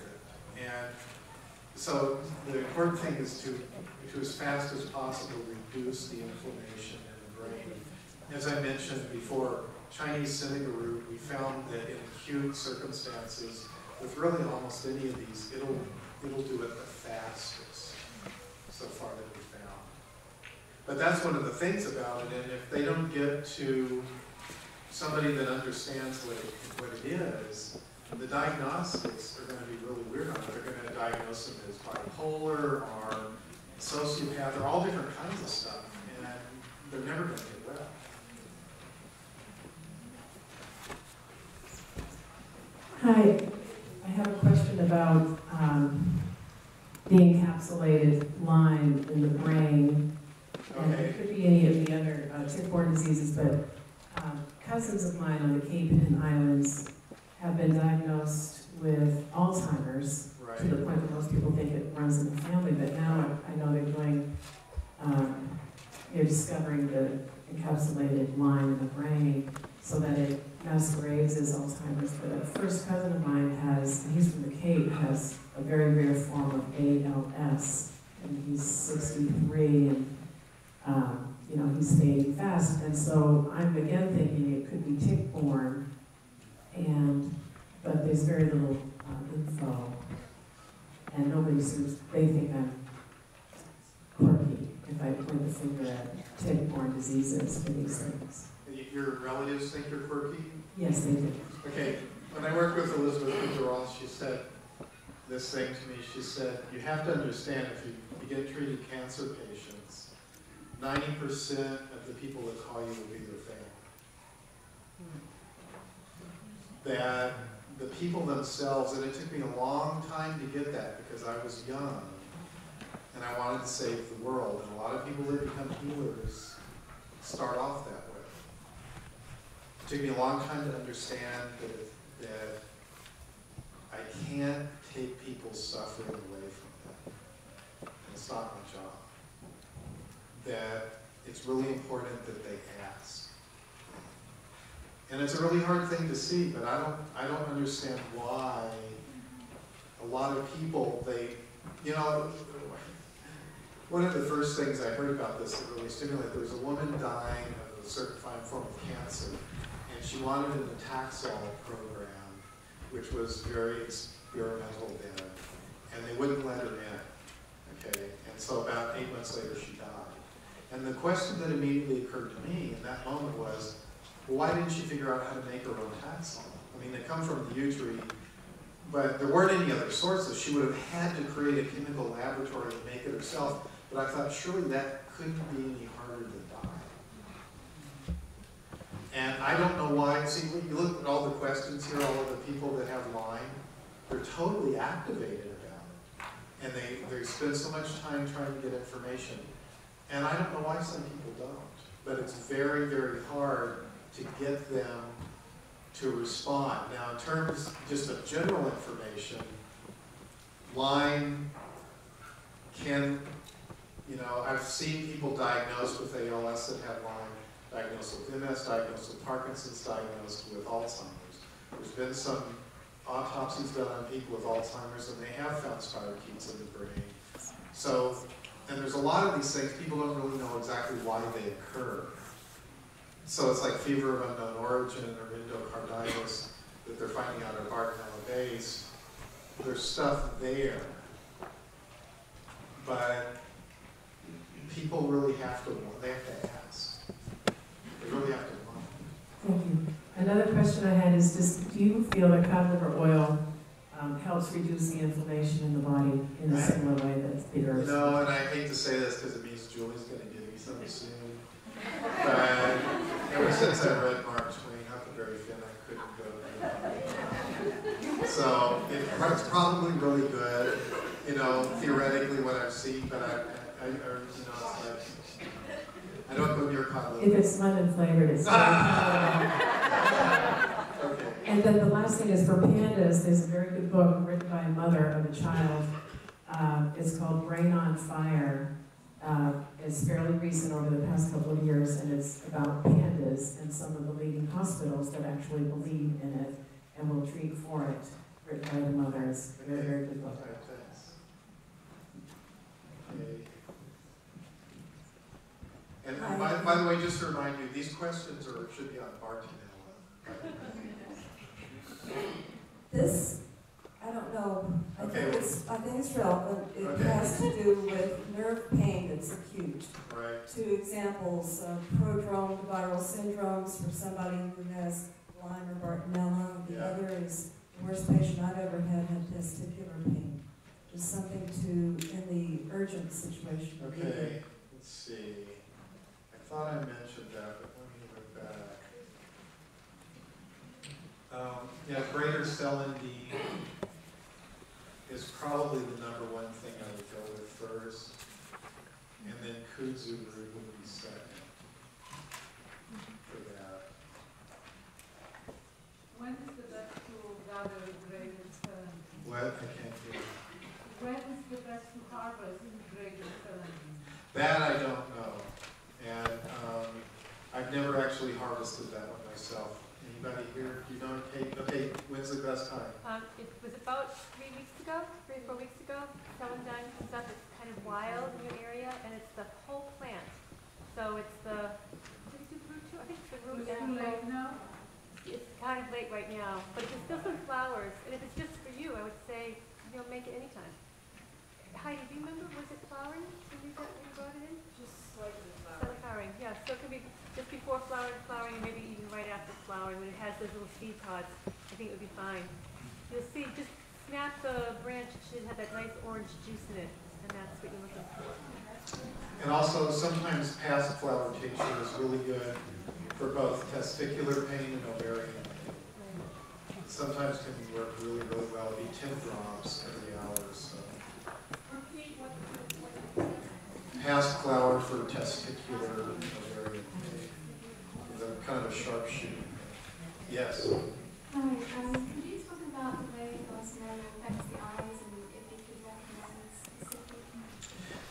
And so the important thing is to as fast as possible reduce the inflammation in the brain. As I mentioned before, Chinese seneca root, we found that in acute circumstances, with really almost any of these, it'll do it the fastest so far that we found. But that's one of the things about it, and if they don't get to somebody that understands what it is, the diagnostics are going to be really weird on it. They're going to diagnose them as bipolar or sociopath or all different kinds of stuff, and they're never going to get well. Hi, I have a question about the encapsulated Lyme in the brain. And it could be any of the other tick-borne diseases, but cousins of mine on the Cape and Islands have been diagnosed with Alzheimer's, to the point that most people think it runs in the family, but now I know they're doing, they're discovering the encapsulated Lyme in the brain so that it masquerades as Alzheimer's. But a first cousin of mine has, and he's from the Cape, has a very rare form of ALS, and he's 63, and he's fading fast. And so I'm again thinking it could be tick-borne, but there's very little info, and nobody seems, they think I'm quirky if I point the finger at tick-borne diseases for these things. Your relatives think you're quirky? Yes, they do. Okay, when I worked with Elizabeth Witherall, she said, this thing to me. She said, you have to understand, if you begin treating cancer patients, 90% of the people that call you will be their family. That the people themselves, and it took me a long time to get that because I was young and I wanted to save the world. And a lot of people that become healers start off that way. It took me a long time to understand that I can't take people's suffering away from them. And it's not my job. That it's really important that they ask. And it's a really hard thing to see, but I don't understand why a lot of people, you know, one of the first things I heard about this that really stimulated, there was a woman dying of a certain form of cancer, and she wanted an Taxol program, which was very experimental then, and they wouldn't let her in, okay? And so about 8 months later, she died. And the question that immediately occurred to me in that moment was, well, why didn't she figure out how to make her own Taxol? I mean, they come from the usury, but there weren't any other sources. She would have had to create a chemical laboratory and make it herself, but I thought, surely that couldn't be any harder than dying. And I don't know why. See, you look at all the questions here, all of the people that have Lyme, they're totally activated about it. And they spend so much time trying to get information. And I don't know why some people don't. But it's very, very hard to get them to respond. Now, in terms just of general information, Lyme can, you know, I've seen people diagnosed with ALS that have Lyme, diagnosed with MS, diagnosed with Parkinson's, diagnosed with Alzheimer's. There's been some autopsies done on people with Alzheimer's, and they have found spirochetes in the brain. So, and there's a lot of these things, people don't really know exactly why they occur. So it's like fever of unknown origin or endocarditis that they're finding out are Bartonella based. There's stuff there. But people really have to want, they have to ask. They really have to want. Thank you. Another question I had is just, do you feel that cod liver oil helps reduce the inflammation in the body in a similar way that the herbs? No, and I hate to say this because it means Julie's going to give me some soon. But ever since I read Mark Twain, Huckleberry Finn, I couldn't go. So it's probably really good, you know, theoretically what I've seen, but I you know, it's like, I don't go near cod liver. If it's lemon flavored, it's Okay. And then the last thing is for pandas, there's a very good book written by a mother of a child. It's called Brain on Fire. It's fairly recent over the past couple of years, and it's about pandas and some of the leading hospitals that actually believe in it and will treat for it, written by the mother. It's a very, very good book. All right, thanks. Okay. And by the way, just to remind you, these questions should be on Bartonella. This, I don't know. I think it's relevant. It Okay. has to do with nerve pain that's acute. Right. 2 examples of prodromed viral syndromes for somebody who has Lyme or Bartonella. The other is the worst patient I've ever had testicular pain. Just something to, in the urgent situation. Okay, let's see. I thought I mentioned that, but let me look back. Yeah, greater cell ND is probably the #1 thing I would go with first, and then kudzu root would be second for that. When is the best to gather greater cell ND? What? I can't hear. When is the best to harvest greater cell ND? That I don't know, and I've never actually harvested that one myself. Anybody here? You know, Kate? Okay, when's the best time? It was about 3 weeks ago, 3 or 4 weeks ago. Celandine comes up. It's kind of wild in your area, and it's the whole plant. So it's the, is it the root too? I think it's the root. Is it too late now? It's kind of late right now, but there's still some flowers. And if it's just for you, I would say, you know, make it anytime. Heidi, do you remember, was it flowering when you brought it in? Just slightly Flowering, yeah. So it could be just before flowering, and maybe even right after flowering when it has those little seed pods. I think it would be fine. You'll see, just snap the branch plant should have that nice orange juice in it, and that's what you're looking for. And also, sometimes past flower tincture is really good for both testicular pain and ovarian pain. Sometimes can work really, really well. It'd be 10 drops every hour or so. Past flower for testicular and ovarian pain. They're kind of a sharpshooter. Yes? Hi, could you talk about the way Bartonella affects the eyes and if you could recommend specific?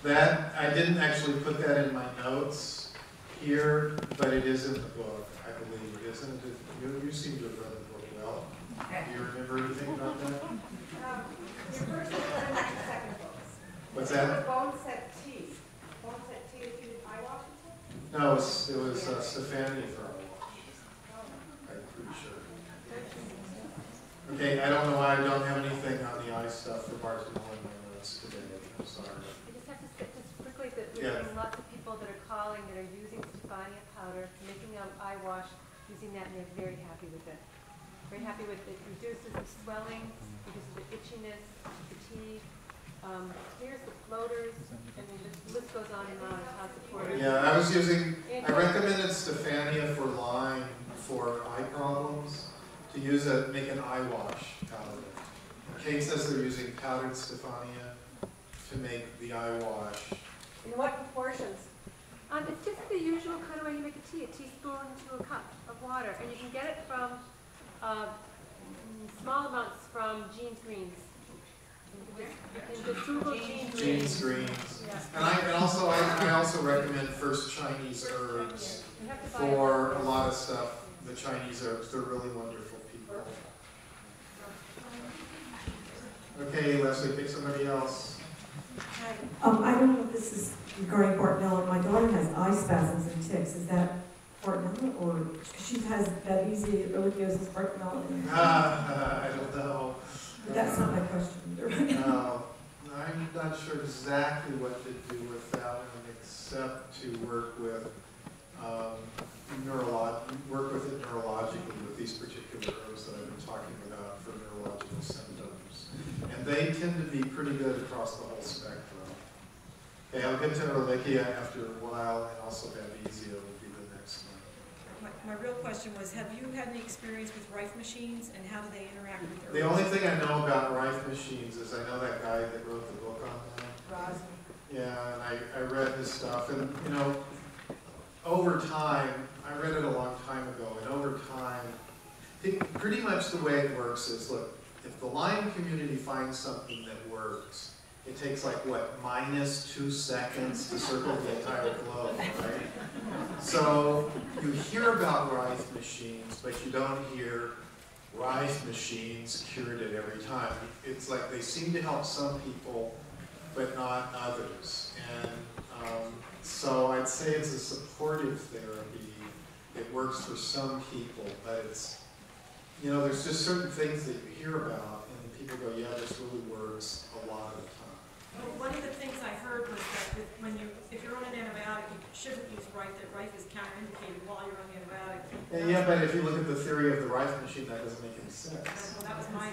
That, I didn't actually put that in my notes here, but it is in the book, I believe, isn't it? You seem to have read the book well. Do you remember anything about that? Your first book and your second books. What's that? Bone set tea. Bone set tea that you did eye wash with? No, it was Stephania for eye wash. I'm pretty sure. Okay, I don't know why I don't have anything on the eye stuff for Bartonella in my notes today. I'm sorry. I just have to say, just quickly, that we're Yeah. getting lots of people that are calling that are using Stephania powder, making an eye wash, using that, and they're very happy with it. Very happy with it. Reduces the swelling, reduces the itchiness, fatigue, clears the floaters, and the list goes on and on of how supportive. Yeah, I recommended Stephania for Lyme for eye problems, to use it, make an eye wash powder. Kate says they're using powdered Stephania to make the eye wash. In what proportions? It's just the usual kind of way you make a tea, a teaspoon to a cup of water. And you can get it from small amounts from Jean's Greens. You can just Google Jean's Greens. Yeah. And I also recommend First Chinese Herbs for a lot of stuff. The Chinese herbs, they're really wonderful people. Okay, Leslie, pick somebody else. I don't know if this is regarding Bartonella. My daughter has eye spasms and tics. Is that Bartonella, or she has Babesia, ehrlichiosis, Bartonella? I don't know. But that's not my question either. No, I'm not sure exactly what to do with that one, except to work with it neurologically with these particular herbs that I've been talking about for neurological symptoms. And they tend to be pretty good across the whole spectrum. Okay, I'll get to Ehrlichia after a while, and also Babesia will be the next one. My real question was, have you had any experience with Rife machines, and how do they interact with their The only thing I know about Rife machines is I know that guy that wrote the book on that. Rosny. Yeah, and I read his stuff, and you know, over time, I read it a long time ago, and over time, I think pretty much the way it works is, look, if the Lyme community finds something that works, it takes like, what, -2 seconds to circle the entire globe, right? So you hear about Rife machines, but you don't hear Rife machines cured it every time. It's like they seem to help some people, but not others. And so I'd say it's a supportive therapy. It works for some people, but it's, you know, there's just certain things that you hear about, and people go, yeah, this really works a lot of the time. Well, one of the things I heard was that if you're on an antibiotic, you shouldn't use Rife, that Rife is counterindicated while you're on the antibiotic. Yeah, but if you look at the theory of the Rife machine, that doesn't make any sense. Well, that was my...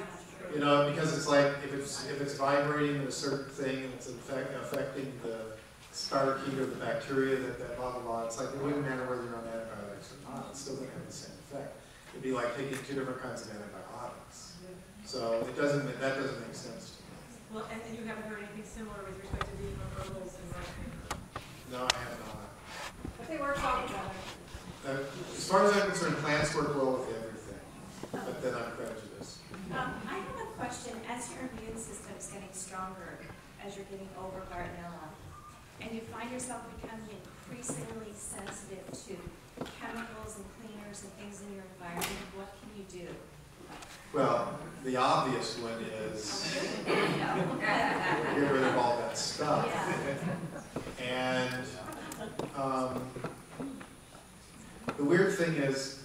You know, because it's like, if it's vibrating at a certain thing, and it's affecting the spirochete or the bacteria, that blah, blah, blah, it's like, it wouldn't matter whether you're on antibiotics or not, it's still going to have the same effect. It'd be like taking 2 different kinds of antibiotics. So that doesn't make sense to me. Well, and you haven't heard anything similar with respect to the herbals and Rife? No, I have not. But they work all together. As far as I'm concerned, plants work well with everything, but then I'm prejudiced. I have a question. As your immune system is getting stronger, as you're getting over Bartonella, and you find yourself becoming increasingly sensitive to chemicals and cleaners and things in your environment, what can you do? Well, the obvious one is get rid of all that stuff. And the weird thing is,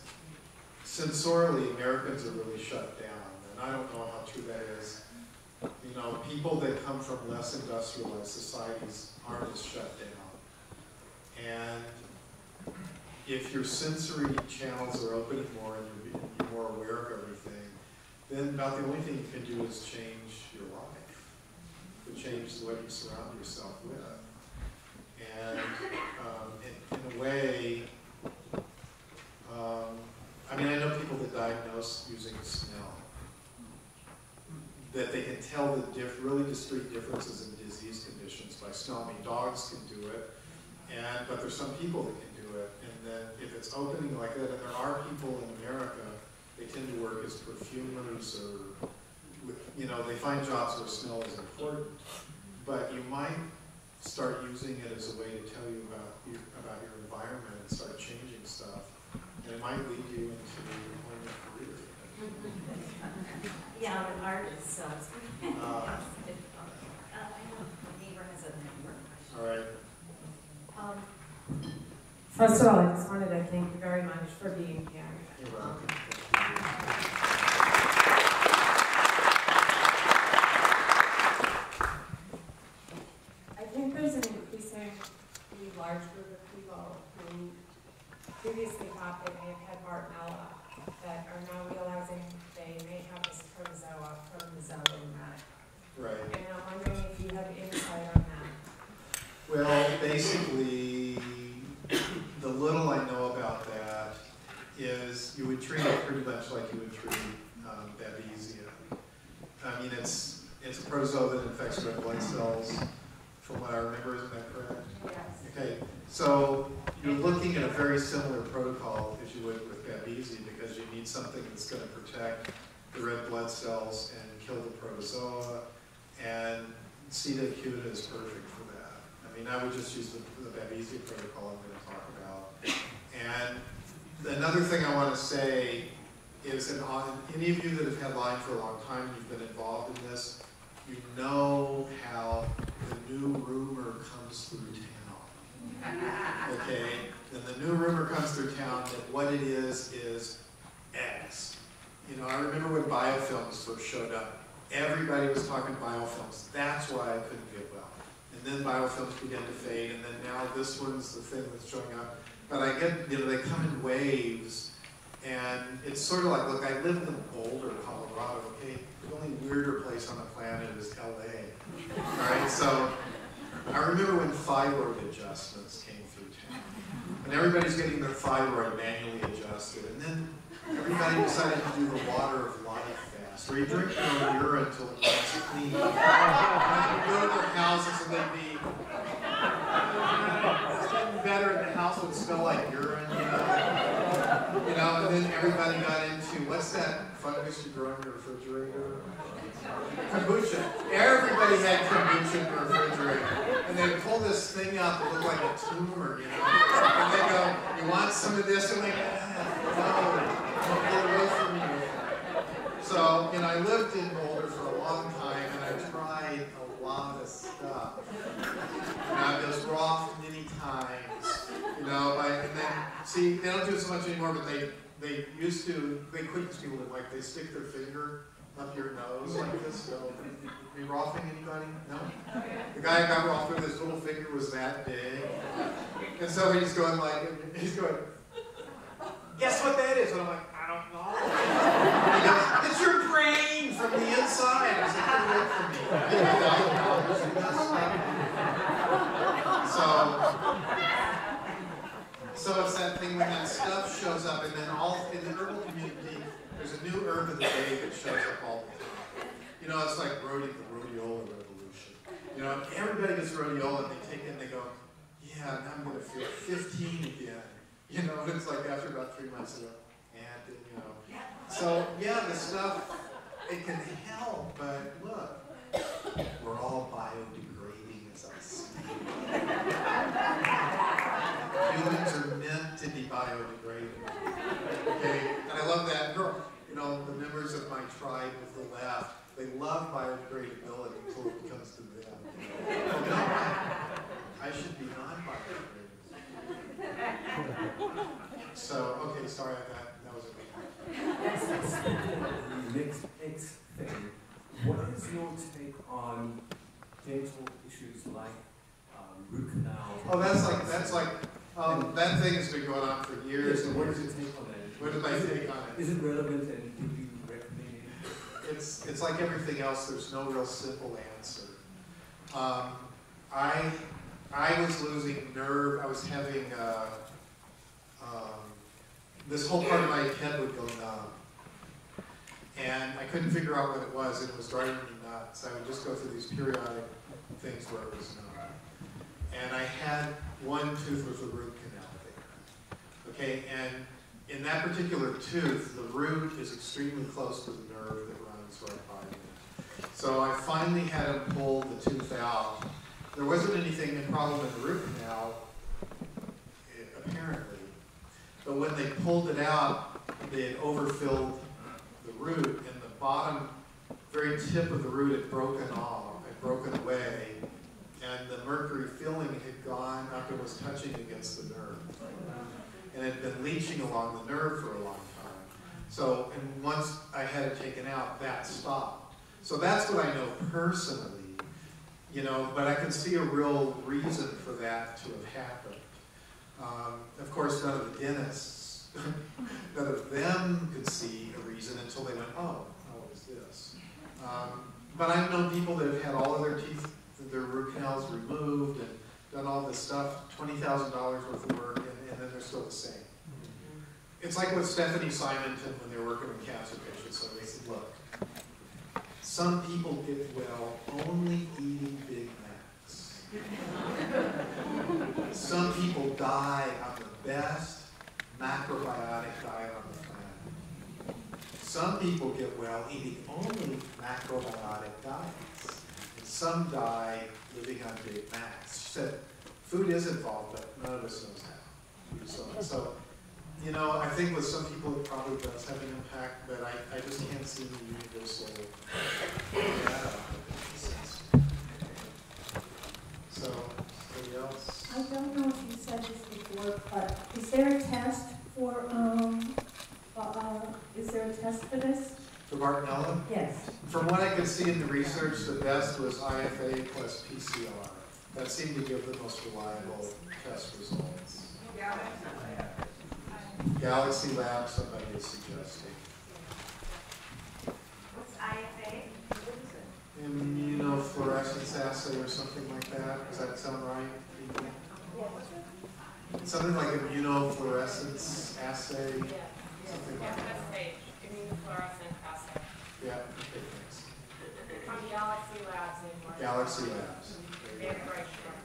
sensorially, Americans are really shut down. And I don't know how true that is. You know, people that come from less industrialized societies aren't as shut down. And if your sensory channels are opening more and you're more aware of everything, then about the only thing you can do is change your life. to change what you surround yourself with. And in a way, I mean, I know people that diagnose using smell, that they can tell the really discrete differences in disease conditions by smell. I mean, dogs can do it, but there's some people that can do it. And then if it's opening like that, and there are people in America, they tend to work as perfumers or, you know, they find jobs where smell is important. But you might start using it as a way to tell you about your environment and start changing stuff. And it might lead you into a career. Yeah, I'm an artist, so it's I know the neighbor has a number. All right. First of all, I just wanted to thank you very much for being here. You're welcome. I think there's an increasingly large group of people who previously thought they may have had Bartonella that are now realizing they may have this protozoa from the zoning mat. Right. And I'm wondering if you have insight on that. Well, basically, the little I know about that is you would treat it pretty much like you would treat Babesia. I mean, it's a protozoa that infects red blood cells, from what I remember. Isn't that correct? Yes. Okay, so you're looking at a very similar protocol as you would with Babesia, because you need something that's going to protect the red blood cells and kill the protozoa, and Acute is perfect for that. I mean, I would just use the Babesia protocol I'm going to talk about. And another thing I want to say is that any of you that have had Lyme for a long time, you've been involved in this, you know how the new rumor comes through town. Okay? And the new rumor comes through town that what it is X. You know, I remember when biofilms first showed up, everybody was talking biofilms. That's why I couldn't get well. And then biofilms began to fade, and then now this one's the thing that's showing up. But I get, you know, they come in waves, and it's sort of like, look, I live in Boulder, Colorado, okay? The only weirder place on the planet is LA. All right, so I remember when thyroid adjustments came through town, and everybody's getting their thyroid manually adjusted, and then everybody decided to do the water of life fast, where you drink your own urine until it runs clean. And you go to their houses and they'd be, it's getting better, and the house would smell like urine, you know, and then everybody got into, what's that fungus you grow in your refrigerator? Kombucha. Everybody had kombucha in the refrigerator. And they pull this thing out that looked like a tumor, you know. And they go, you want some of this? And I'm like, no, don't get away from me. So, you know, I lived in Boulder for a long time, and I tried a lot of stuff. And I was raw many times, you know. And then, see, they don't do it so much anymore, but they used to, they quit because people didn't like, they stick their finger up your nose like this. So, are you roughing anybody? No? The guy got roughed with his little finger was that big. And so he's going like, he's going, guess what that is? And I'm like, I don't know. He goes, it's your brain from the inside. I said, good work for me. So it's that thing when that stuff shows up, and then all in the herbal community, there's a new herb of the day that shows up all the time. You know, it's like the rhodiola revolution. You know, everybody gets rhodiola, and they take it and they go, yeah, now I'm going to feel 15 again. You know, and it's like after about 3 months ago, and you know. So yeah, the stuff, it can help, but look, we're all biodegrading as I see. Humans are meant to be biodegradable. Okay, and I love that. You know, the members of my tribe of the left, they love biodegradability until it comes to them. Oh, no, I should be non-biodegradable. So, okay, sorry, that was The next X thing. What is your take on dental issues like root canal? Oh, that thing has been going on for years. Yes, so what is your take on that? What is my take on it? Is it relevant, and do you recommend it? It's like everything else. There's no real simple answer. I was losing nerve. I was having this whole part of my head would go numb, and I couldn't figure out what it was, and it was driving me nuts. I would just go through these periodic things where it was numb, and I had one tooth with a root canal there. Okay, and in that particular tooth, the root is extremely close to the nerve that runs right by it. So I finally had him pull the tooth out. There wasn't anything, a problem in the root canal, apparently. But when they pulled it out, they had overfilled the root, and the bottom, very tip of the root had broken off, had broken away, and the mercury filling had gone up and was touching against the nerve. And it had been leaching along the nerve for a long time. So, and once I had it taken out, that stopped. So that's what I know personally. You know, but I can see a real reason for that to have happened. Of course, none of the dentists, none of them could see a reason until they went, oh, what is this? But I've known people that have had all of their teeth, their root canals removed and done all this stuff, $20,000 worth of work, and then they're still the same. It's like with Stephanie Simonton when they were working with cancer patients. So they said, look, some people get well only eating Big Macs. Some people die on the best macrobiotic diet on the planet. Some people get well eating only macrobiotic diets. And some die living on Big Macs. She said, food is involved, but none of us knows how. So, you know, I think with some people it probably does have an impact, but I just can't see the universal data. So, somebody else? I don't know if you said this before, but is there a test for this? For Bartonella? Yes. From what I could see in the research, the best was IFA plus PCR. That seemed to give the most reliable test results. Galaxy Lab, somebody is suggesting. What's IFA? Immunofluorescence assay or something like that. Does that sound right, people? Something like immunofluorescence assay. Something like that. Immunofluorescence assay. Yeah, okay, thanks. From Galaxy Labs in Washington. Galaxy Labs. Very bright, sure.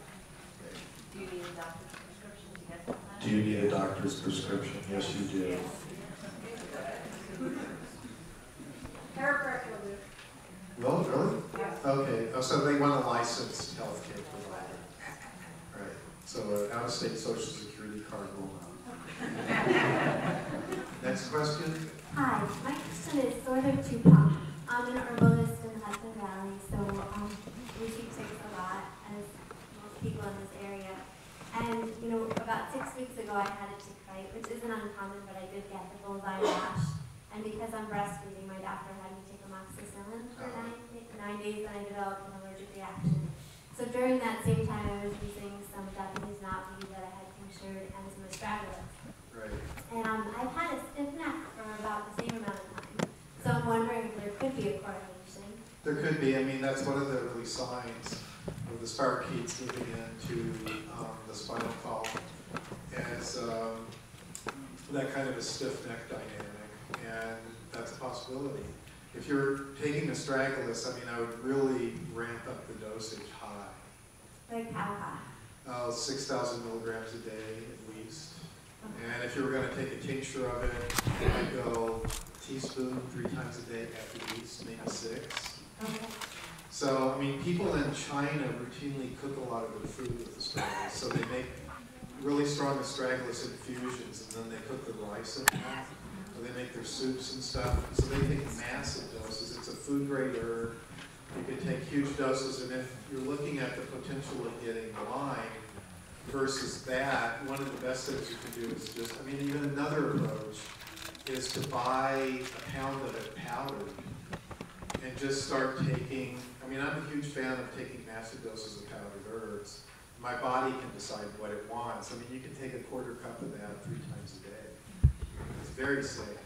Do you need a doctor's prescription to get that? Do you need a doctor's prescription? Yes, you do. Peripheral. Oh, really? Yes. Okay. Oh, so they want a licensed healthcare provider. Right. So an out-of-state Social Security card will not. Next question. Hi. My question is sort of two-part. I'm an herbalist in Hudson Valley, so we see ticks a lot, as most people in this area. And, you know, about 6 weeks ago I had a tick bite, which isn't uncommon, but I did get the bullseye rash. And because I'm breastfeeding, my doctor had me take amoxicillin for 9 days, and I developed an allergic reaction. So during that same time, I was using some Japanese knotweed that I had tinctured and some astragalus. Right. And I've had a stiff neck for about the same amount of time. So I'm wondering if there could be a correlation. There could be. I mean, that's one of the early signs of the spirochetes moving into the spinal column as that kind of a stiff neck dynamic, and that's a possibility. If you're taking astragalus, I mean, I would really ramp up the dosage high. Like how high? 6,000 milligrams a day at least. And if you were going to take a tincture of it, I'd go a teaspoon 3 times a day at least, maybe 6. Okay. So, I mean, people in China routinely cook a lot of their food with astragalus. So they make really strong astragalus infusions, and then they cook the rice in that. So they make their soups and stuff. So they take massive doses. It's a food-grade herb. You can take huge doses, and if you're looking at the potential of getting Lyme versus that, one of the best things you can do is just, I mean, even another approach is to buy a pound of it powdered and just start taking, I mean, I'm a huge fan of taking massive doses of powdered herbs. My body can decide what it wants. I mean, you can take a quarter cup of that 3 times a day. It's very safe.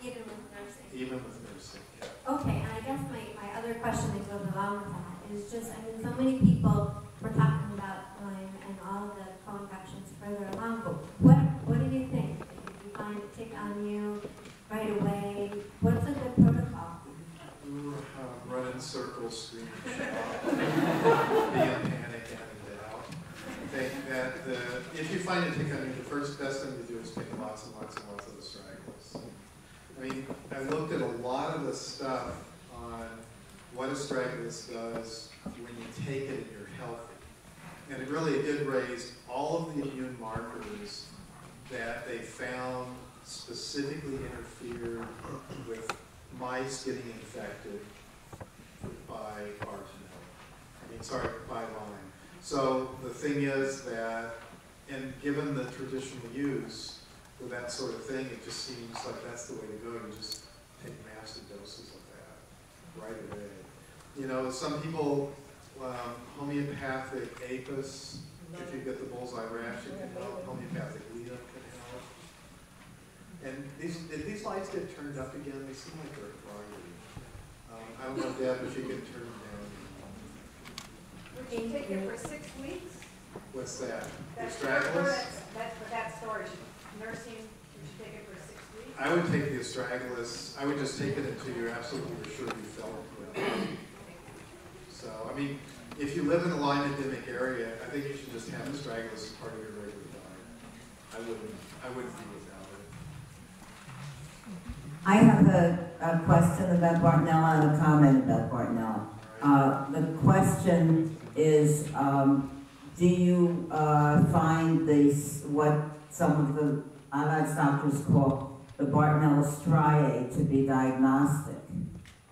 Even with nursing? Even with nursing, yeah. Okay, and I guess my other question that goes along with that It's just, I mean, so many people were talking about Lyme and all the co-infections further along, but what do you think? If you find a tick on you right away, what's a good protocol? Run in circles, scream and shout, be in panic and out. I think that if you find a tick on you, the first best thing to do is take lots and lots and lots of astragalus. I mean, I looked at a lot of the stuff on what astragalus does when you take it and you're healthy. And it really did raise all of the immune markers that they found specifically interfered with mice getting infected by Bartonella. By Lyme. So the thing is that, and given the traditional use for that sort of thing, it just seems like that's the way to go. You just take massive doses of that right away. You know, some people, homeopathic apis, if you get the bullseye rash, it can help. Homeopathic Lyme can help. And did these lights get turned up again? They seem like they're foggy. I don't know, Deb, if you can turn them down. Would you take it for 6 weeks? What's that? That's Astragalus? that's for that storage. Nursing, would you take it for 6 weeks? I would take the astragalus. I would just take it until you're absolutely sure you felt well. So, I mean, if you live in a Lyme endemic area, I think you should just have astragalus as part of your regular diet. I wouldn't do without it. I have a question about Bartonella and a comment about Bartonella. The question is, do you find what some of the allied doctors call the Bartonella striae to be diagnostic?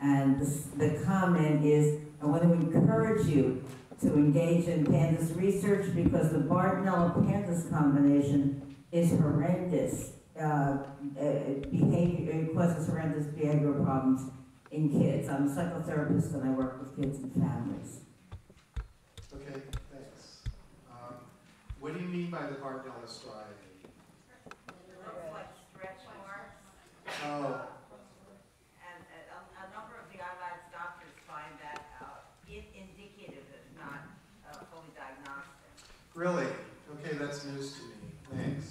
And the comment is, I want to encourage you to engage in pandas research because the Bartonella-pandas combination is horrendous. It causes horrendous behavioral problems in kids. I'm a psychotherapist and I work with kids and families. Okay, thanks. What do you mean by the Bartonella striae? It looks like stretch marks. Oh. And a number of the allied doctors find that indicative, if not fully diagnostic. Really? Okay, that's news to me. Thanks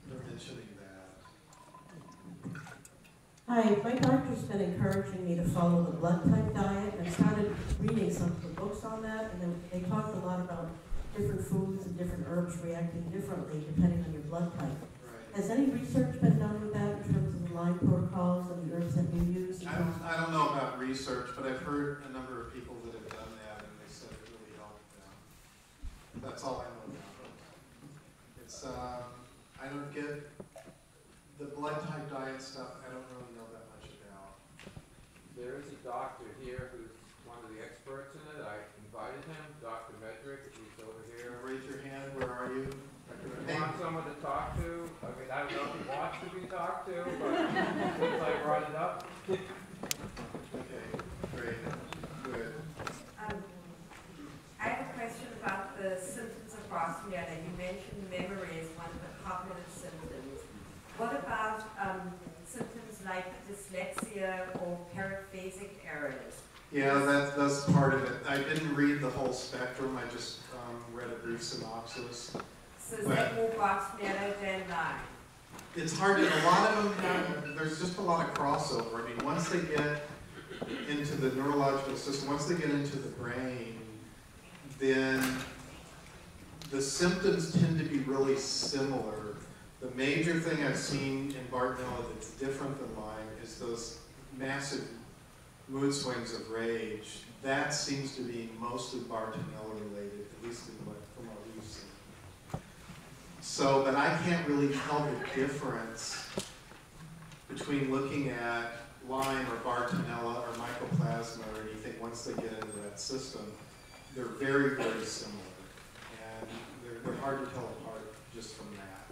for mentioning that. Hi, my doctor's been encouraging me to follow the blood type diet, and I started reading some of the books on that, and then they talked a lot about different foods and different herbs reacting differently depending on your blood type. Right. Has any research been done with that in terms of the Lyme protocols and the herbs that you use? I don't know about research, but I've heard a number of people that have done that, and they said it really helped them. That's all I know about it. It's, I don't get the blood type diet stuff. I don't really know that much about. There is a doctor here who's one of the experts in it. I invited him, Dr. Medrick. He's over here. Raise your hand. Where are you? If you want someone to talk to, I mean, I don't know if he wants to be talked to, but since I brought it up. Okay, great, good. I have a question about the symptoms of Bartonella. You mentioned memory as one of the cognitive symptoms. What about symptoms like dyslexia or paraphasic errors? Yeah, that's part of it. I didn't read the whole spectrum. I just read a brief synopsis. So is that more Bartonella than Lyme? It's hard to, a lot of them have, there's just a lot of crossover. I mean, once they get into the neurological system, once they get into the brain, then the symptoms tend to be really similar. The major thing I've seen in Bartonella that's different than Lyme is those massive mood swings of rage. That seems to be mostly Bartonella related, at least from what we've seen. So, but I can't really tell the difference between looking at Lyme or Bartonella or Mycoplasma or anything once they get into that system. They're very, very similar. And they're hard to tell apart just from that.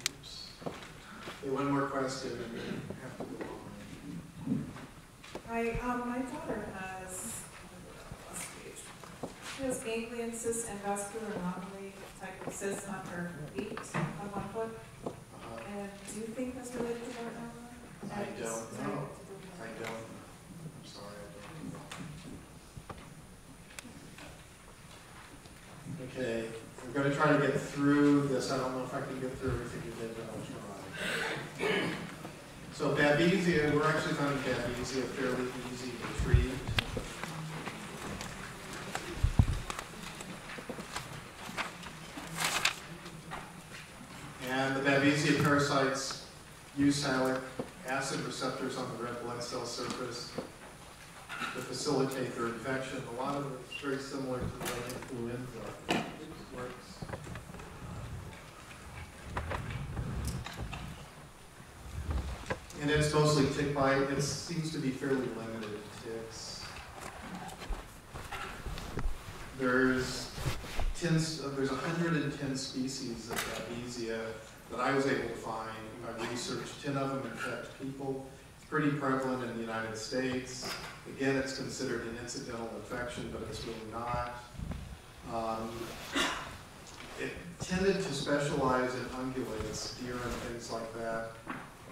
Oops. Okay, one more question and then have to go on. Hi, my daughter has, she has ganglion cysts and vascular anomaly type of cysts on her feet, on one foot. And do you think that's related to Bartonella? I don't know. I don't. I'm sorry, I don't. Okay, I'm going to try to get through this. I don't know if I can get through everything you did, but I'll try. So Babesia, we're actually finding Babesia fairly easy to treat. And the Babesia parasites use salicylic acid receptors on the red blood cell surface to facilitate their infection. A lot of it is very similar to the way influenza works. And it's mostly tick bite. It seems to be fairly limited ticks. There's 110 species of Babesia that I was able to find in my research. 10 of them infect people. It's pretty prevalent in the United States. Again, it's considered an incidental infection, but it's really not. It tended to specialize in ungulates, deer and things like that,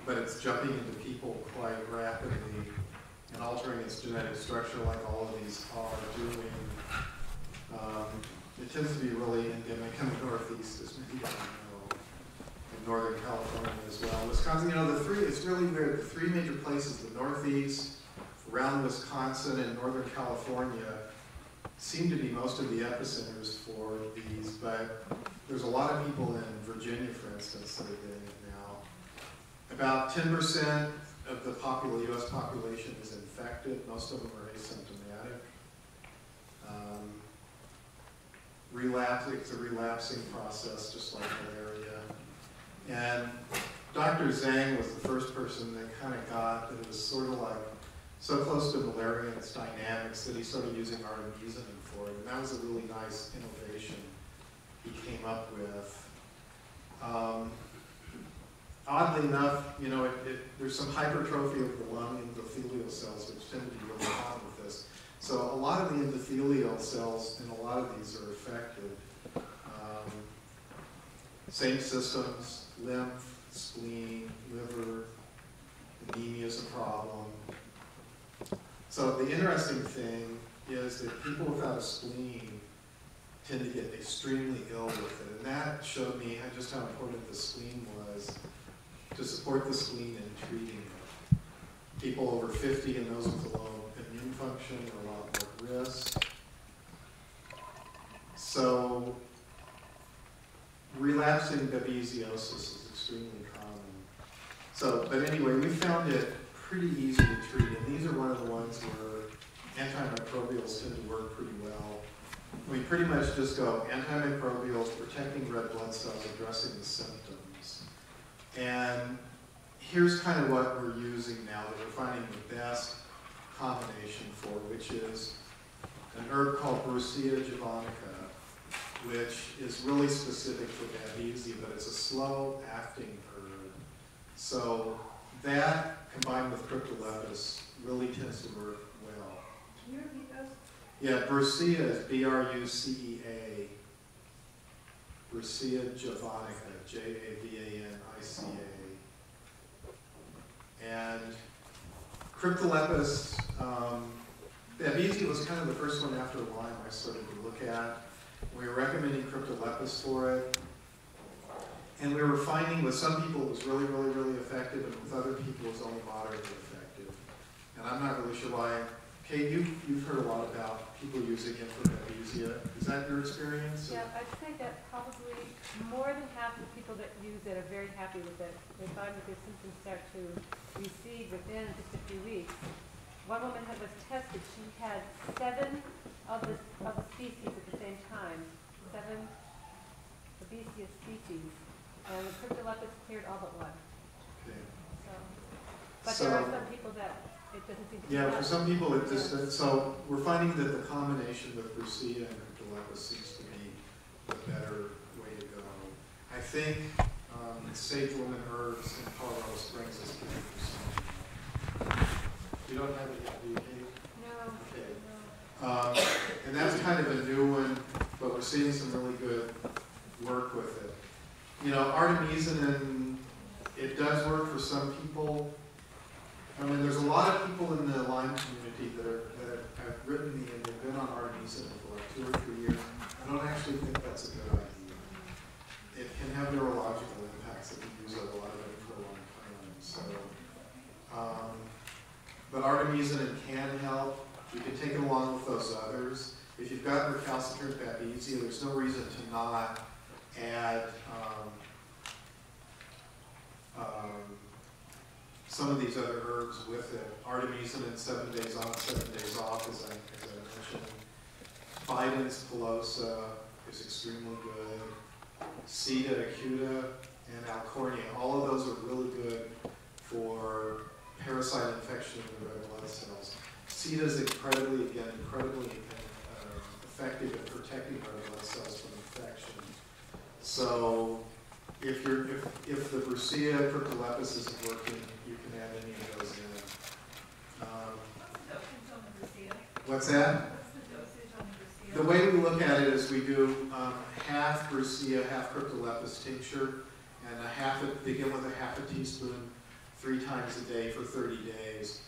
but it's jumping into people quite rapidly and altering its genetic structure like all of these are doing. It tends to be really endemic in the Northeast, as many of you know, in Northern California as well. Wisconsin, you know, it's really weird. The three major places, the Northeast, around Wisconsin, and Northern California, seem to be most of the epicenters for these, but there's a lot of people in Virginia, for instance, that are getting it now. About 10% of the U.S. population is infected. Most of them are asymptomatic. It's a relapsing process, just like malaria. And Dr. Zhang was the first person that kind of got that it was sort of like so close to malaria and its dynamics that he started using artemisinin for it. And that was a really nice innovation he came up with. Oddly enough, you know, there's some hypertrophy of the lung endothelial cells, which tend to be really common with this. So a lot of the endothelial cells in a lot of these are affected. Same systems, lymph, spleen, liver, anemia is a problem. So the interesting thing is that people without a spleen tend to get extremely ill with it. And that showed me just how important the spleen was to support the spleen in treating it. People over 50 and those with low immune function are a lot more at risk. So relapsing babesiosis is extremely common. So, but anyway, we found it pretty easy to treat, and these are one of the ones where antimicrobials tend to work pretty well. We pretty much just go antimicrobials, protecting red blood cells, addressing the symptoms. And here's kind of what we're using now that we're finding the best combination for, which is an herb called Babesia javanica, which is really specific for Babesia, but it's a slow-acting herb. So that, combined with cryptolepis, really tends to work well. Can you repeat those? Yeah, Babesia is B-R-U-C-E-A. Babesia javanica, Javanica. And cryptolepis, Babesia was kind of the first one after Lyme I started to look at. We were recommending cryptolepis for it. And we were finding with some people it was really, really, really effective, and with other people it was only moderately effective. And I'm not really sure why. Kate, you've heard a lot about people using it for Babesia. Is that your experience? Yeah, I'd say that probably more than half of the people that use it are very happy with it. They find that their symptoms start to recede within just a few weeks. One woman was tested. She had 7 of the species at the same time, 7 Babesia species, and the cryptolepis cleared all but one. Okay. But there are some people that it doesn't seem to be. Yeah, for some people it just, so we're finding that the combination with Babesia and cryptolepis seems to be the better way to go. I think sage woman herbs in Colorado Springs is good for some. You don't have it yet, do you, Kate? No. Okay. No. And that's kind of a new one, but we're seeing some really good work with it. You know, artemisinin, it does work for some people. I mean, there's a lot of people in the Lyme community that have written me and they've been on artemisinin for like 2 or 3 years. I don't actually think that's a good idea. It can have neurological impacts if you use a lot of it for a long time. So, but artemisinin can help. You can take it along with those others. If you've got recalcitrant Babesia, there's no reason to not add some of these other herbs with it. Artemisinin 7 days on, 7 days off, as I mentioned. Bidens pilosa is extremely good. Sida acuta and Alcornia, all of those are really good for parasite infection in the red blood cells. Sida is incredibly effective in protecting red blood cells from infection. So if the Babesia cryptolepis isn't working, you can add any of those in. What's that? The way we look at it is we do half Babesia, half cryptolepis tincture, and begin with a half a teaspoon 3 times a day for 30 days.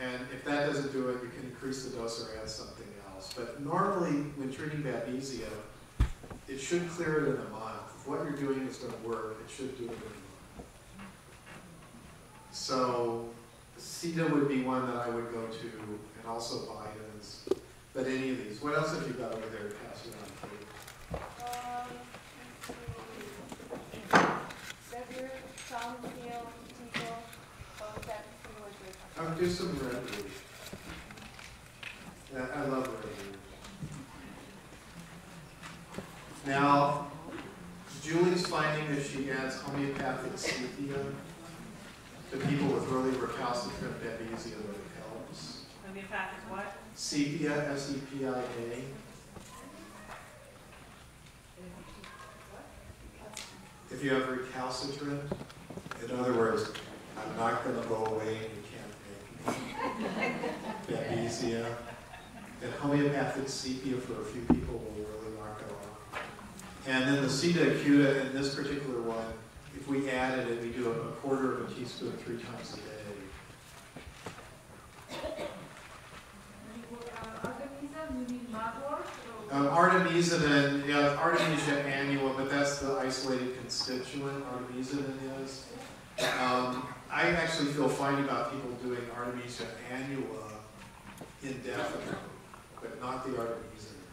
And if that doesn't do it, you can increase the dose or add something else. But normally, when treating Babesia, it should clear it in a month. If what you're doing is going to work, it should do it in a month. So Sida would be one that I would go to, and also Bidens. But any of these. What else have you got over there to pass around, Kate? Do some red root. Yeah, I love red root. Now, Julie's finding that she adds homeopathic sepia to people with really recalcitrant Babesia that it helps. Homeopathic what? Sepia, S-E-P-I-A. If you have recalcitrant, in other words, I'm not going to go away and you can't make me. Babesia. And homeopathic sepia for a few people will really knock it off. And then the Sida acuta in this particular one, if we added it, we do a quarter of a teaspoon 3 times a day. Artemisinin, yeah, Artemisia annua, but that's the isolated constituent artemisinin is. I actually feel fine about people doing Artemisia annua indefinitely, but not the artemisinin.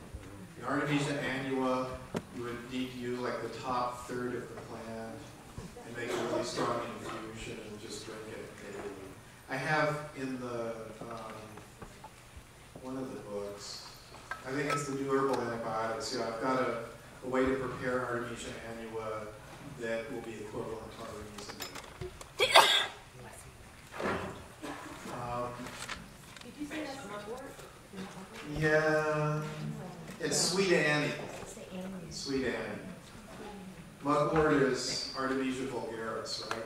In Artemisia annua, you would need to use like the top third of the plant and make a really strong infusion and just drink it daily. I have in the one of the books, I think it's the new herbal antibiotics. Yeah, I've got a way to prepare Artemisia annua that will be equivalent to artemisinin. Did you say that's mugwort? Yeah, it's Sweet Annie. Sweet Annie. Mugwort is Artemisia vulgaris, right?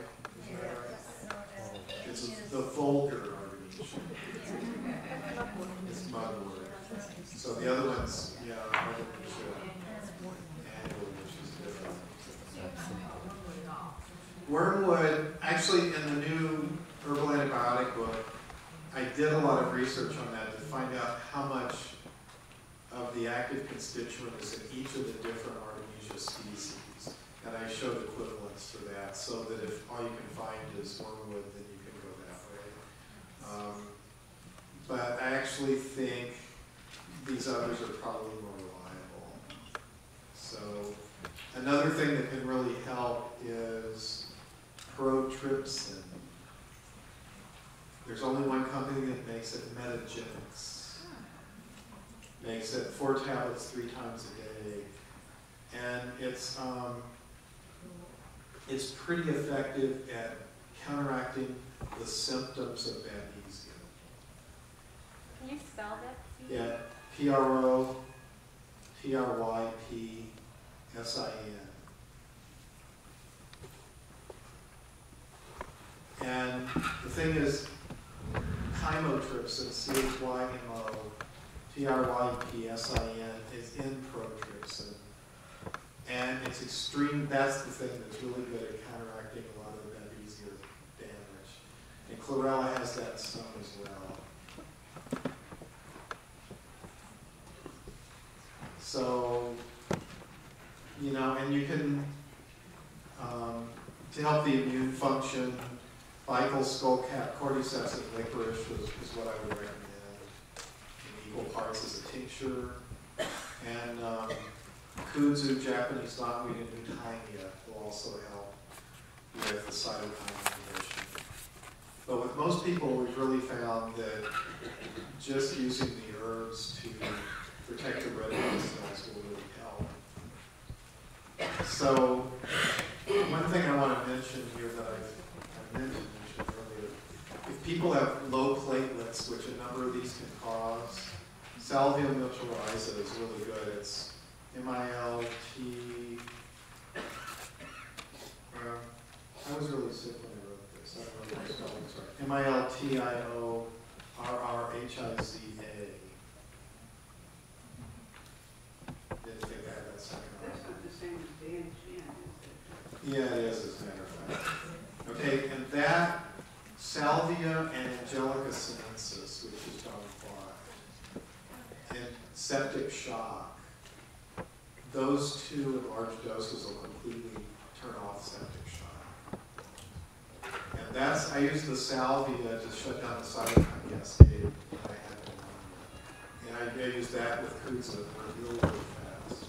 It's the vulgar Artemisia. It's mugwort. So the other one's, yeah, Artemisia annua, which is different. Wormwood, actually in the new herbal antibiotic book, I did a lot of research on that to find out how much of the active constituent is in each of the different Artemisia species. And I showed equivalents for that, so that if all you can find is wormwood, then you can go that way. But I actually think these others are probably more reliable. So another thing that can really help is protrypsin. There's only one company that makes it, Metagenics. Makes it 4 tablets 3 times a day. And it's pretty effective at counteracting the symptoms of Babesia. Can you spell that? Yeah, P-R-O-T-R-Y-P-S-I-N. And the thing is, chymotrypsin, C-H-Y-M-O-T-R-Y-P-S-I-N, is in protrypsin. And it's extreme, that's the thing that's really good at counteracting a lot of the Babesia damage. And chlorella has that stone as well. So, you know, and you can, to help the immune function, Bicol, skullcap, cordyceps, and licorice is what I would recommend in equal parts as a tincture. And kudzu, Japanese knotweed, and Utainia will also help with the cytokine inhibition. But with most people, we've really found that just using the herbs to protect the red blood cells will really help. So, one thing I want to mention here that I've mentioned earlier, if people have low platelets, which a number of these can cause, Salvia militarized is really good. It's MILT. I was really sick when I wrote this. I don't know what the spelling's right. MILTIORRHIZA. Didn't think I had that second. That's not the same as Dan Shan, is it? Yeah, it is, as a matter of fact. Okay, and that Salvia and Angelica sinensis, which is doneplant, and septic shock, those two in large doses will completely turn off septic shock. And that's, I use the Salvia to shut down the cytokine cascade when I have pneumonia. And I use that with kudzu really, really fast.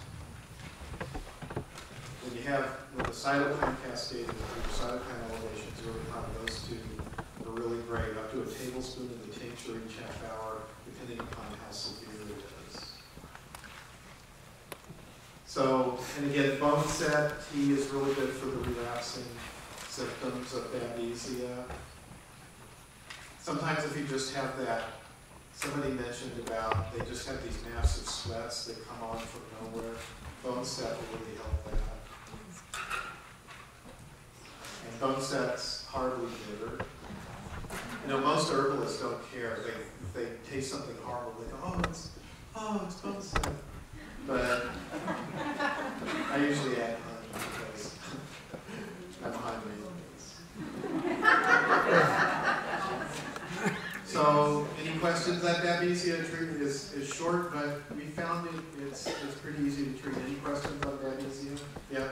When you have, when the cytokine cascade and your cytokine elevation is really high, those two are really great, up to a tablespoon of the tincture each half hour, depending upon how severe it is. So, and again, bone set tea is really good for the relapsing symptoms of Babesia. Sometimes if you just have that, somebody mentioned about, they just have these massive sweats that come on from nowhere, bone set will really help that. And bone set's hardly bitter. You know, most herbalists don't care. If they taste something horrible, they go, oh, it's bone set. But I usually add honey because I'm hungry. So, any questions? That Babesia treatment is short, but we found it's pretty easy to treat. Any questions on Babesia? Yeah? I was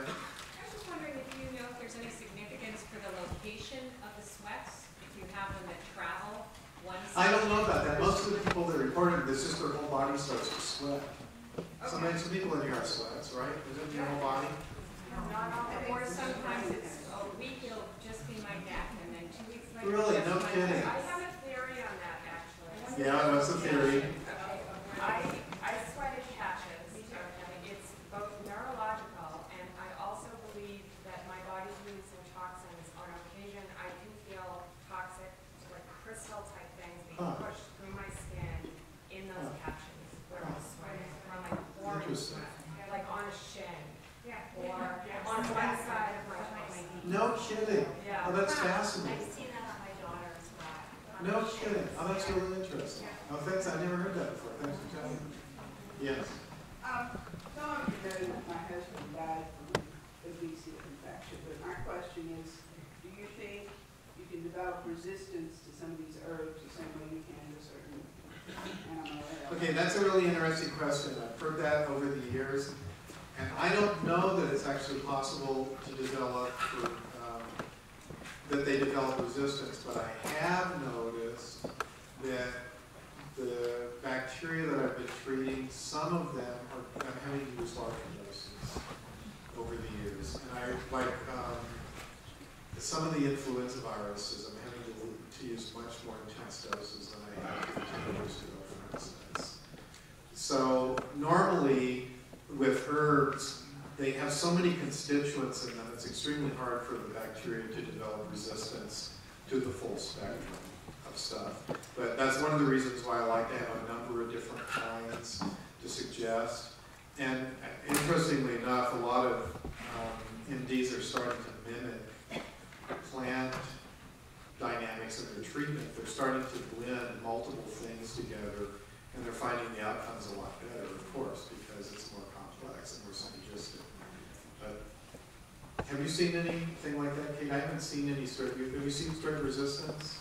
just wondering if you know if there's any significance for the location of the sweats, if you have them that travel one side. I don't know about that. Most of the people that reported this, just their whole body starts to sweat. Some people in here have sweats, right? Is it your whole body? Or sometimes it's a week, it'll just be my neck, and then 2 weeks later. Really? No kidding. I have a theory on that, actually. Yeah, what's the theory? I sweated patches. It's both neurological, and I also believe that my body's releasing toxins. On occasion, I do feel toxic, like crystal type things being pushed through my skin in those patches where I'm sweating. From like pouring sweat, like on a shin, or on one side of my knee. No kidding. Yeah. Oh, that's fascinating. I've seen that on my daughter as well. No kidding. Oh, that's really interesting. Oh, thanks. I never heard that before. Thanks for telling me. Yes. Some of you know that my husband died from Babesia infection, but my question is, do you think you can develop resistance to some of these herbs the same way you can to certain animal health? Okay, that's a really interesting question. I've heard that over the years. And I don't know that it's actually possible to develop, that they develop resistance, but I have noticed that the bacteria that I've been treating, some of them I'm having to use larger doses over the years. And some of the influenza viruses, I'm having to use much more intense doses than I had 10 years ago, for instance. So normally, with herbs, they have so many constituents in them, it's extremely hard for the bacteria to develop resistance to the full spectrum of stuff. But that's one of the reasons why I like to have a number of different kinds to suggest. And interestingly enough, a lot of MDs are starting to mimic plant dynamics in their treatment. They're starting to blend multiple things together, and they're finding the outcomes a lot better, of course, because it's more complex and more synergistic. But have you seen anything like that, Kate? I haven't seen any have you seen strep resistance?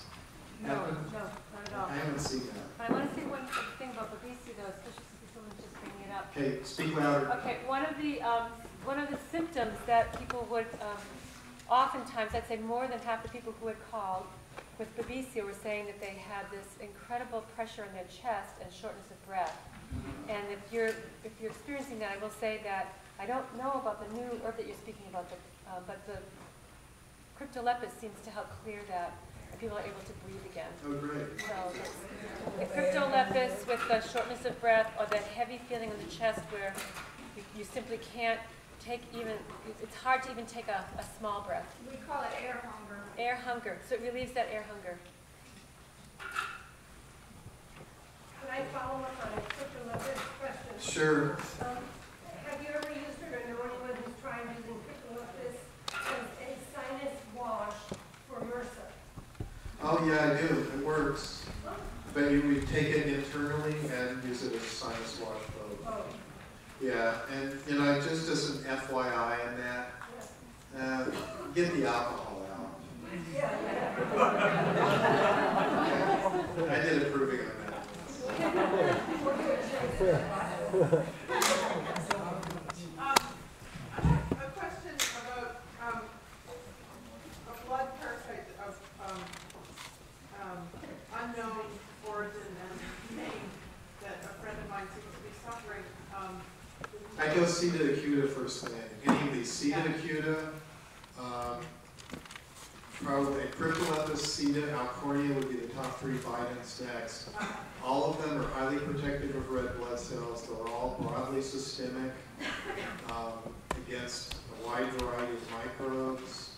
Hey, speak louder. Okay, one of the symptoms that people would, oftentimes, I'd say more than half the people who had called with Babesia were saying that they had this incredible pressure in their chest and shortness of breath. And if you're experiencing that, I will say that I don't know about the new herb that you're speaking about, but the cryptolepis seems to help clear that, and people are able to breathe again. Oh, great. So the cryptolepis with the shortness of breath or that heavy feeling in the chest where you simply can't take even, it's hard to even take a small breath. We call it air hunger. Air hunger. So it relieves that air hunger. Can I follow up on a cryptolepis question? Sure. Have you ever used it, or know anyone who's tried using cryptolepis as a sinus wash for MRSA? Oh yeah, I do. It works. But we take it internally and use it as a sinus wash both. Oh. Yeah, and just as an FYI in that, get the alcohol out. I did approving on that. A question about a blood parasite of unknown origin and name that a friend of mine seems to be suffering. I go Ceta acuta first thing. Any of these Ceta acuta, probably Cryptolepis, Ceta, Alcornia would be the top 3 Bidens next. All of them are highly protective of red blood cells. They're all broadly systemic against a wide variety of microbes.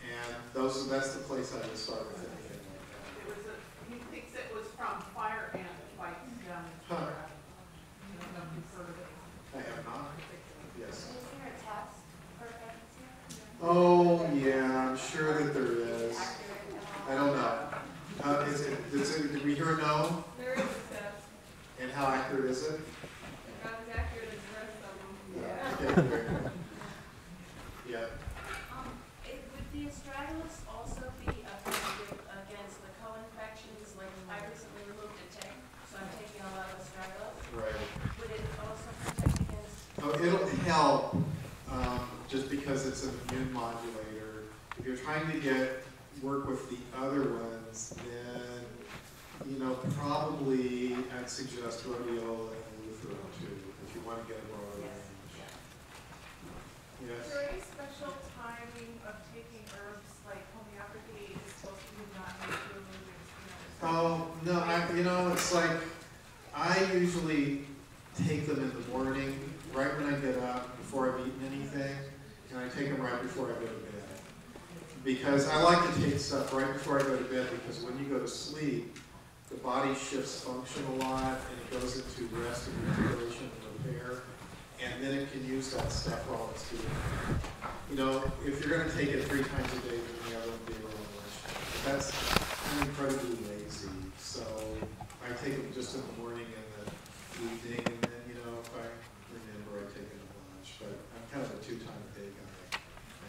And that's the place I would start with anything like that. He thinks it was from fire ant bites down in Florida. I don't know if you've heard of it. I have not. Yes. Anything or tests for Babesia? Oh, yeah, I'm sure that there is. I don't know. Did we hear a no? There is a test. And how accurate is it? Not as accurate as the rest of them. Yeah. Okay, very good. Yeah. Would the astragalus also be effective against the co-infections? Like I recently removed a tick, so I'm taking a lot of astragalus. Right. Would it also protect against? Oh, it'll help just because it's an immune modulator. If you're trying to work with the other ones, then probably I'd suggest rhodiola and lutheran too, if you want to get a broader range. Yes. Is there any special timing of taking herbs like homeopathy is supposed to be not make you Oh no, it's like I usually take them in the morning, right when I get up, before I've eaten anything, and I take them right before I go to bed. Because I like to take stuff right before I go to bed, because when you go to sleep, the body shifts function a lot, and it goes into rest and recuperation and repair, and then it can use that stuff while it's doing it. If you're going to take it 3 times a day, then the other one would be around lunchtime. That's incredibly lazy, so I take them just in the morning and the evening, and then, if I remember, I take it at lunch. But I'm kind of a 2-time-a-day guy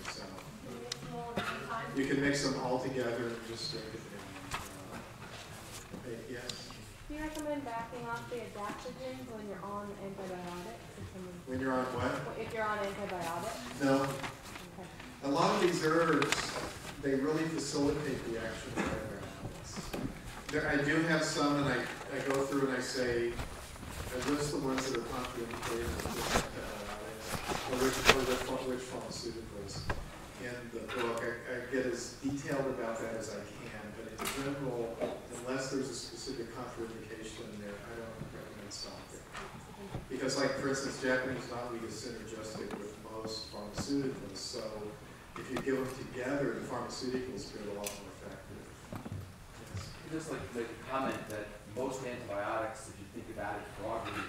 myself. You can mix them all together and just drink it in. Yes? Do you recommend backing off the adaptogens when you're on antibiotics? When you're on what? If you're on antibiotics? No. Okay. A lot of these herbs, they really facilitate the action of antibiotics. I do have some, and I go through and I say, I list the ones that are contraindicated with antibiotics, or which pharmaceuticals. In the book, I get as detailed about that as I can, but in general, unless there's a specific contraindication in there, I don't recommend stopping. Because, like, for instance, Japanese knotweed is synergistic with most pharmaceuticals, so if you give them together, the pharmaceuticals get a lot more effective. Yes. I'd just like to make a comment that most antibiotics, if you think about it broadly,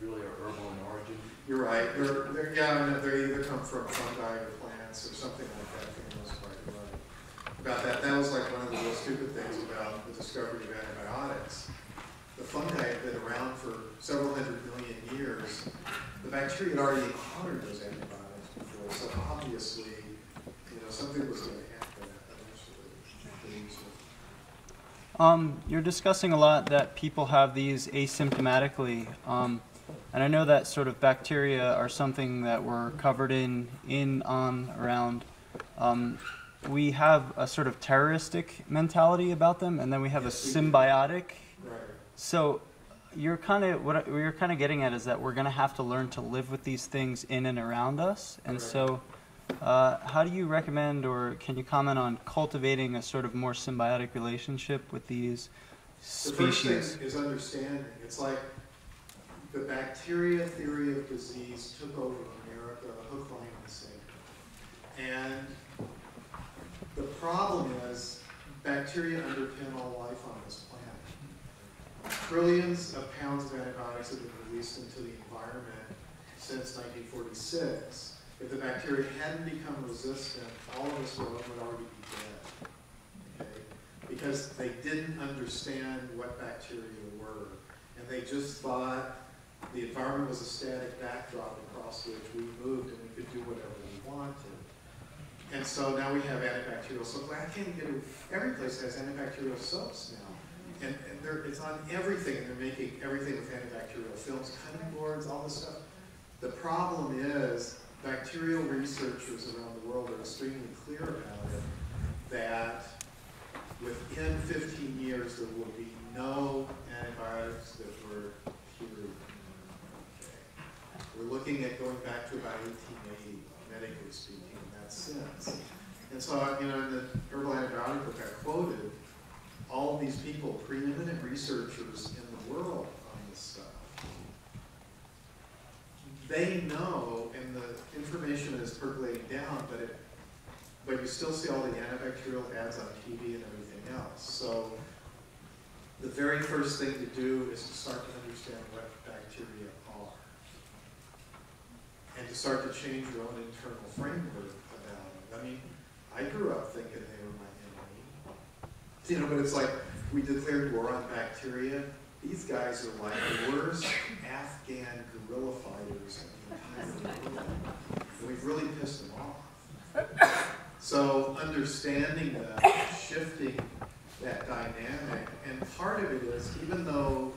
really are herbal in origin. You're right. They either come from fungi or plants or something like that for the most part. You're right about that. That was like one of the real stupid things about the discovery of antibiotics. The fungi had been around for several 100 million years. The bacteria had already encountered those antibiotics before, so obviously, something was going to happen eventually. You're discussing a lot that people have these asymptomatically. And I know that sort of bacteria are something that we're covered on, around. We have a sort of terroristic mentality about them, and then we have a symbiotic. Right. So you're kind of, what you're kind of getting at is that we're going to have to learn to live with these things in and around us. And so how do you recommend, or can you comment on cultivating a sort of more symbiotic relationship with these species? The first thing is understanding. It's like the bacteria theory of disease took over America, hook, line, and sinker. And the problem is bacteria underpin all life on this planet. Trillions of pounds of antibiotics have been released into the environment since 1946. If the bacteria hadn't become resistant, all of us would already be dead. Okay? Because they didn't understand what bacteria were. And they just thought the environment was a static backdrop across which we moved and we could do whatever we wanted. And so now we have antibacterial soap. I can't get it. Every place has antibacterial soaps now. And it's on everything, and they're making everything with antibacterial films, cutting boards, all this stuff. The problem is bacterial researchers around the world are extremely clear about it, that within 15 years there will be no antibiotics that were cured. Okay. We're looking at going back to about 1880, medically speaking, in that sense. And so, you know, in the herbal antibiotic book, I quoted all of these people, preeminent researchers in the world on this stuff. They know, and the information is percolating down, but you still see all the antibacterial ads on TV and everything else. So the very first thing to do is to start to understand what bacteria are, and to start to change your own internal framework about them. I mean, I grew up thinking they were my enemy. You know, but it's like we declared war on bacteria. These guys are like the worst Afghan guerrilla fighters in the entire world. And we've really pissed them off. So understanding that, shifting that dynamic, and part of it is, even though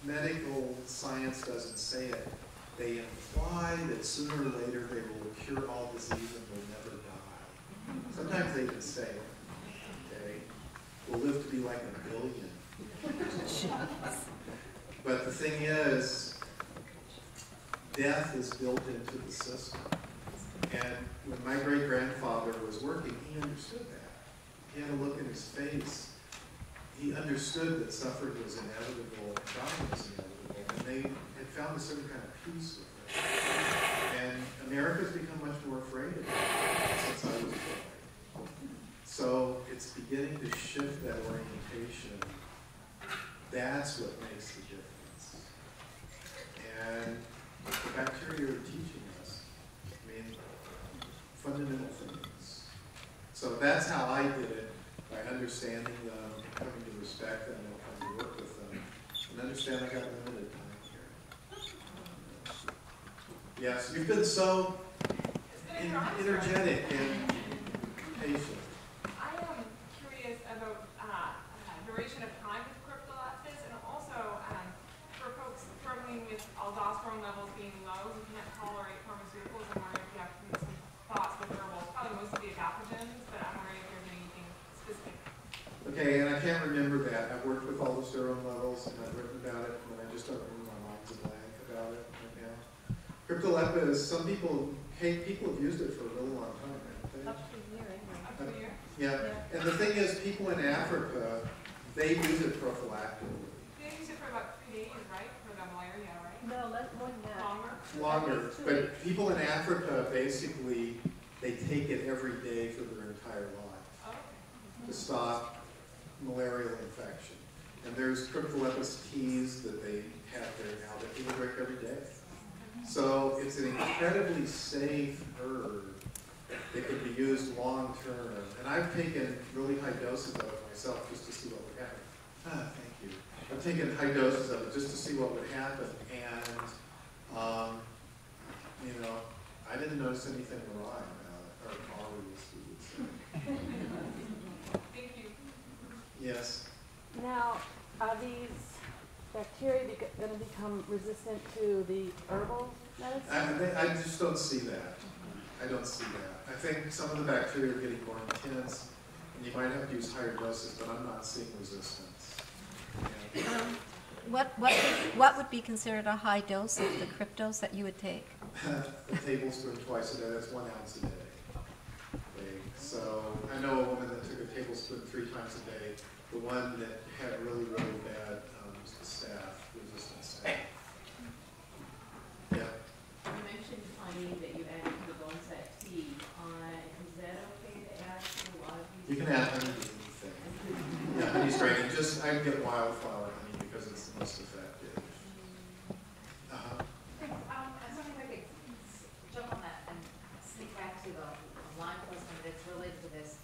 medical science doesn't say it, they imply that sooner or later they will cure all disease and will never die. Sometimes they even say it. Okay? We'll live to be like 1 billion. But the thing is, death is built into the system. And when my great-grandfather was working, he understood that. He had a look in his face. He understood that suffering was inevitable and dying was inevitable. And they had found a certain kind of peace with it. And America's become much more afraid of it since I was a boy. So it's beginning to shift that orientation. That's what makes the difference. And the bacteria are teaching us, I mean, fundamental things. So that's how I did it, by understanding them, coming to respect them, and coming to work with them, and understand I got limited time here. Yes, you've been so energetic and patient. I am curious about duration of time with cryptolepis, and also for folks struggling with aldosterone levels being low who can't tolerate pharmaceuticals. I'm wondering if you have some thoughts with herbals, probably mostly adaptogens, but I'm wondering if there's anything specific. Okay, and I can't remember that. I've worked with aldosterone levels, and I've written about it, but I just don't remember, my mind's a blank about it right now. Cryptolepis, some people have used it for a really long time, haven't they? Up to a year, anyway. Up to a year? Yeah, and the thing is, people in Africa, they use it prophylactically. They use it for about 2 days, right? For the malaria, right? No, more than that. Longer, but people in Africa, basically, they take it every day for their entire life to stop malarial infection. And there's cryptolepis teas that they have there now that people drink every day. So it's an incredibly safe herb that could be used long term. And I've taken really high doses of it myself just to see what would happen. Thank you. I've taken high doses of it just to see what would happen. And, you know, I didn't notice anything awry about it, or obvious, we would say. Thank you. Yes. Now, are these bacteria going to become resistant to the herbal medicine? I just don't see that. I don't see that. I think some of the bacteria are getting more intense, and you might have to use higher doses, but I'm not seeing resistance. Yeah. What would be considered a high dose of the cryptos that you would take? A tablespoon twice a day, that's 1 ounce a day. Okay. So I know a woman that took a tablespoon 3 times a day. The one that had really, really bad resistant staph. Yeah. You mentioned honey that you added to the bone set tea. Is that okay to add to a lot of these? You can add honey to anything. Yeah, honey's great. And just, I get wildflower honey because it's the most effective. I was wondering if I could jump on that and sneak back to the Lyme question that's related to this.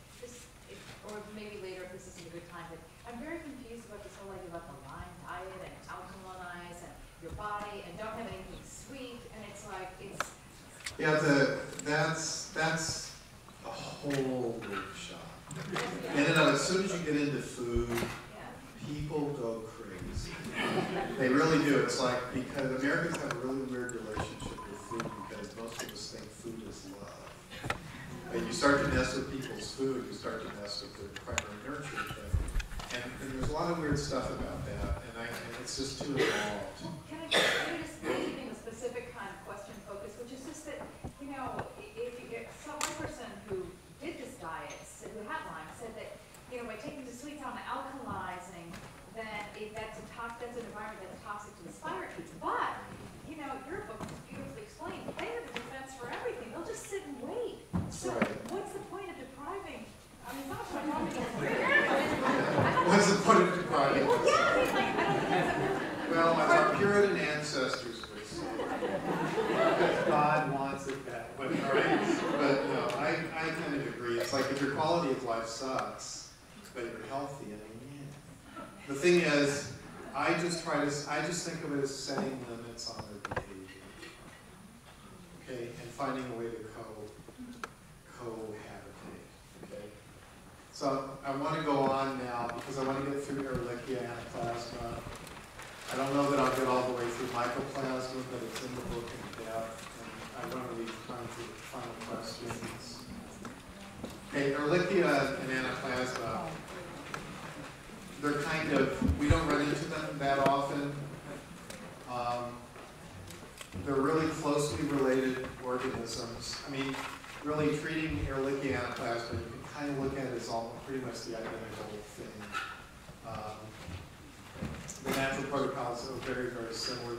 Or maybe later if this isn't a good time, but I'm very confused about this whole idea about the Lyme diet and alkalinize and your body and don't have anything sweet, and it's like, it's... Yeah, that's a whole workshop. And as soon as you get into food, people go crazy. They really do. It's like, because Americans have a really weird relationship with food because most of us think food is love. And you start to mess with people's food, you start to mess with their primary nurture thing. And there's a lot of weird stuff about that, and it's just too involved. Can I just keeping a specific kind of question focus, which is just that, you know, if you get some person who did this diet, who had Lyme, said that, you know, by taking the sweets out and alkalizing, then that's an environment that's toxic to the spirochetes. But, you know, your book is beautifully explained. They have a defense for everything. They'll just sit and wait. So what's the point of depriving? I mean, not what I'm What's the point of depriving? Well, yeah, I mean, like, I don't think that's well, as our Puritan ancestors would say, because God wants it that way, all right? But no, I kind of agree. It's like if your quality of life sucks, but you're healthy, I mean, yeah. The thing is, I just think of it as setting limits on their behavior, okay, and finding a way to cohabitate, okay. So I want to go on now because I want to get through Ehrlichia, Anaplasma. I don't know that I'll get all the way through Mycoplasma, but it's in the book in depth, and I want to leave time for the final questions. Okay, Ehrlichia and Anaplasma, they're kind of, we don't run into them that often. They're really closely related organisms. I mean, really treating Ehrlichia Anaplasma, you can kind of look at it as all pretty much the identical thing. The natural protocols are very, very similar.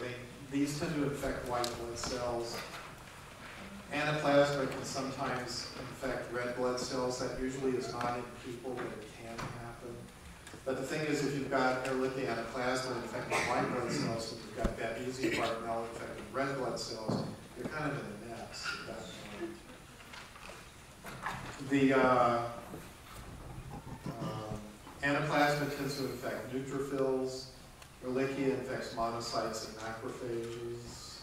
These tend to infect white blood cells. Anaplasma can sometimes infect red blood cells. That usually is not in people, but it can happen. But the thing is, if you've got Ehrlichia Anaplasma infecting white blood cells, and you've got Babesia Bartonella infecting red blood cells, you're kind of in a mess at that point. The Anaplasma tends to infect neutrophils. Ehrlichia infects monocytes and macrophages.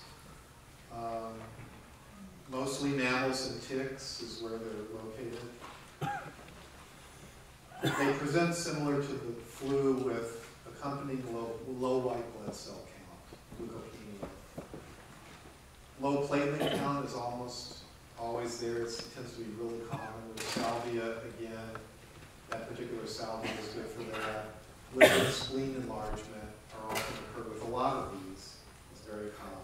Mostly mammals and ticks is where they're located. They present similar to the flu with accompanying low white blood cell count, leukopenia. Low platelet count is almost always there. It tends to be really common with salvia again. That particular salvia is good for that. Liver spleen enlargement are often occur with a lot of these. It's very common.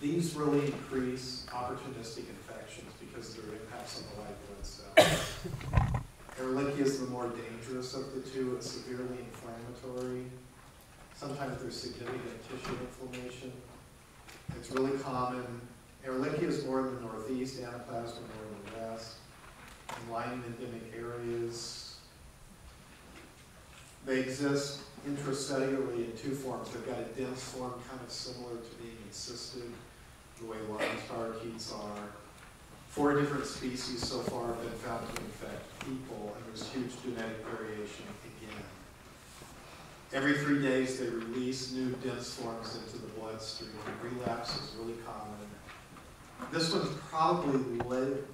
These really increase opportunistic infections because of their impacts on the white blood cells. Ehrlichia is the more dangerous of the two. It's severely inflammatory. Sometimes there's significant tissue inflammation. It's really common. Ehrlichia is more in the northeast, Anaplasma more in the west. In Lyme endemic areas, they exist intracellularly in two forms. They've got a dense form, kind of similar to being encysted, the way Lyme spirochetes are. 4 different species so far have been found to infect people, and there's huge genetic variation again. Every 3 days, they release new dense forms into the bloodstream. Relapse is really common. This one's probably,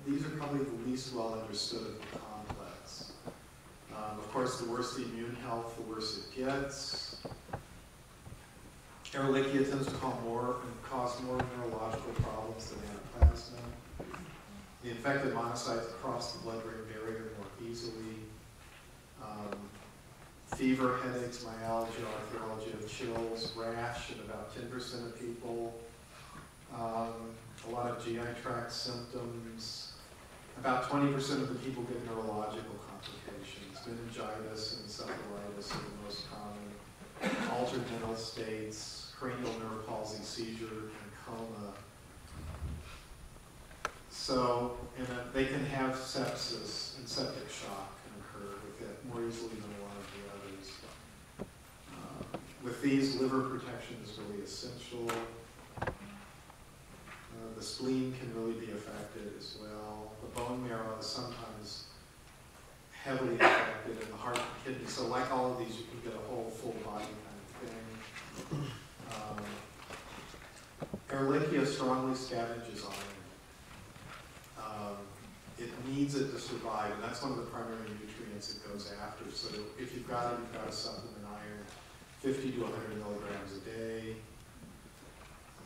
these are probably the least well understood of the complex. Of course, the worse the immune health, the worse it gets. Ehrlichia tends to cause more neurological problems than anaplasma. The infected monocytes cross the blood-brain barrier more easily. Fever, headaches, myalgia, arthralgia, chills, rash in about 10% of people. A lot of GI tract symptoms. About 20% of the people get neurological complications. Meningitis and encephalitis are the most common. Altered mental states, cranial nerve palsy, seizure, and coma. So, and they can have sepsis and septic shock can occur with it more easily than a lot of the others. With these, liver protection is really essential. The spleen can really be affected as well. The bone marrow is sometimes heavily affected, and the heart and kidney. So like all of these, you can get a whole full body kind of thing. Ehrlichia strongly scavenges iron. It needs it to survive, and that's one of the primary nutrients it goes after. So if you've got it, you've got to supplement iron, 50 to 100 milligrams a day.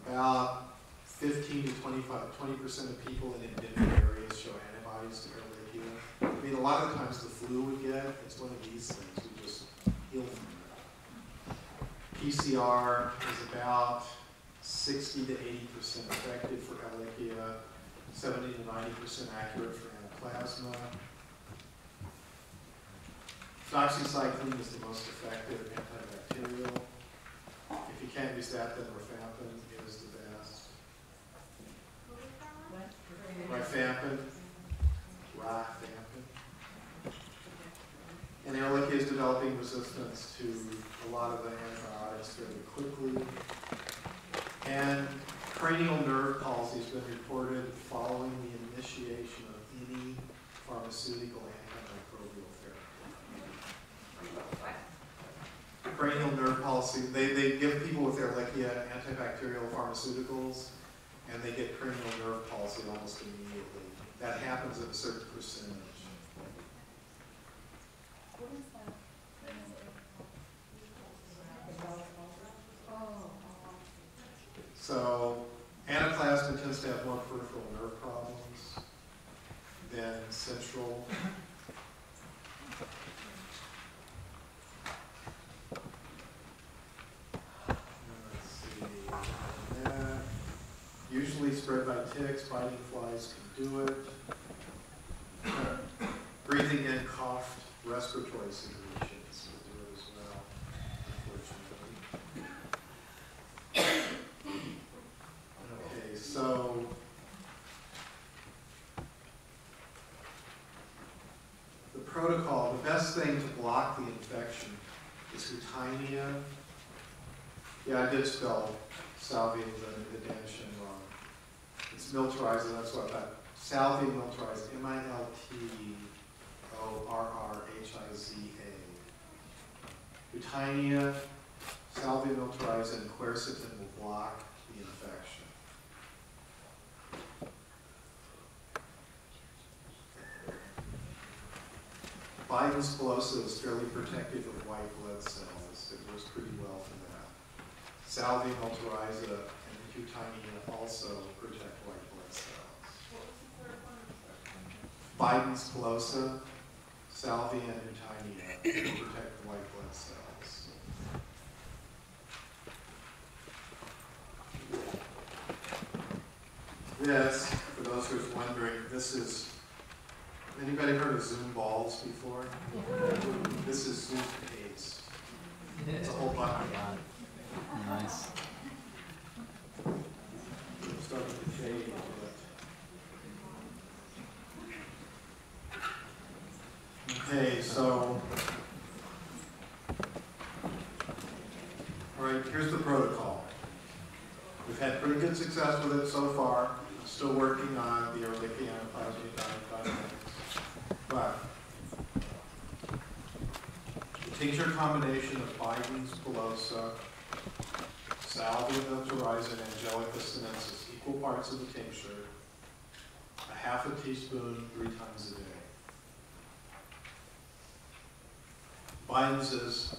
About 15 to 20% of people in endemic areas show antibodies to Ehrlichia. I mean, a lot of times the flu we get, it's one of these things. We just heal from it. PCR is about 60 to 80% effective for Ehrlichia, 70 to 90% accurate for anaplasma. Doxycycline is the most effective antibacterial. If you can't use that, then rifampin is the best. Rifampin. And Ehrlichia is developing resistance to a lot of the antibiotics fairly quickly. And cranial nerve palsy has been reported following the initiation of any pharmaceutical antimicrobial therapy. Cranial nerve palsy, they give people with Ehrlichia antibacterial pharmaceuticals, and they get cranial nerve palsy almost immediately. That happens at a certain percentage. What is that? So anaplasma tends to have more peripheral nerve problems than central. Let's see. Usually spread by ticks, biting flies can do it. Breathing in coughed respiratory secretions will do it as well, unfortunately. Okay, so the protocol, the best thing to block the infection is Hutinia. Yeah, I did spell salvia the Danish name wrong. It's miltarized, that's what that salvia miltarized, M-I-L-T-O-R-R-H-I-Z-A. Hutinia, salvia miltarized, and quercetin will block the infection. Biden's pilosa is fairly protective of white blood cells. It works pretty well for that. Salvia miltarized and Hutinia also protect white blood cells. Biden's pilosa, salvia, and Hutinia protect the white blood cells. This, for those who are wondering, this is, anybody heard of Zoom balls before? This is Zoom paste. It's a whole bucket. Nice. Starting to fade a little bit. Okay, so, all right, here's the protocol. We've had pretty good success with it so far. I'm still working on the Ehrlichia anaplasma dynamics. But the tincture combination of Biden's pilosa, salvia miltarized, and Angelica sinensis, equal parts of the tincture, a half a teaspoon 3 times a day. Lyme's is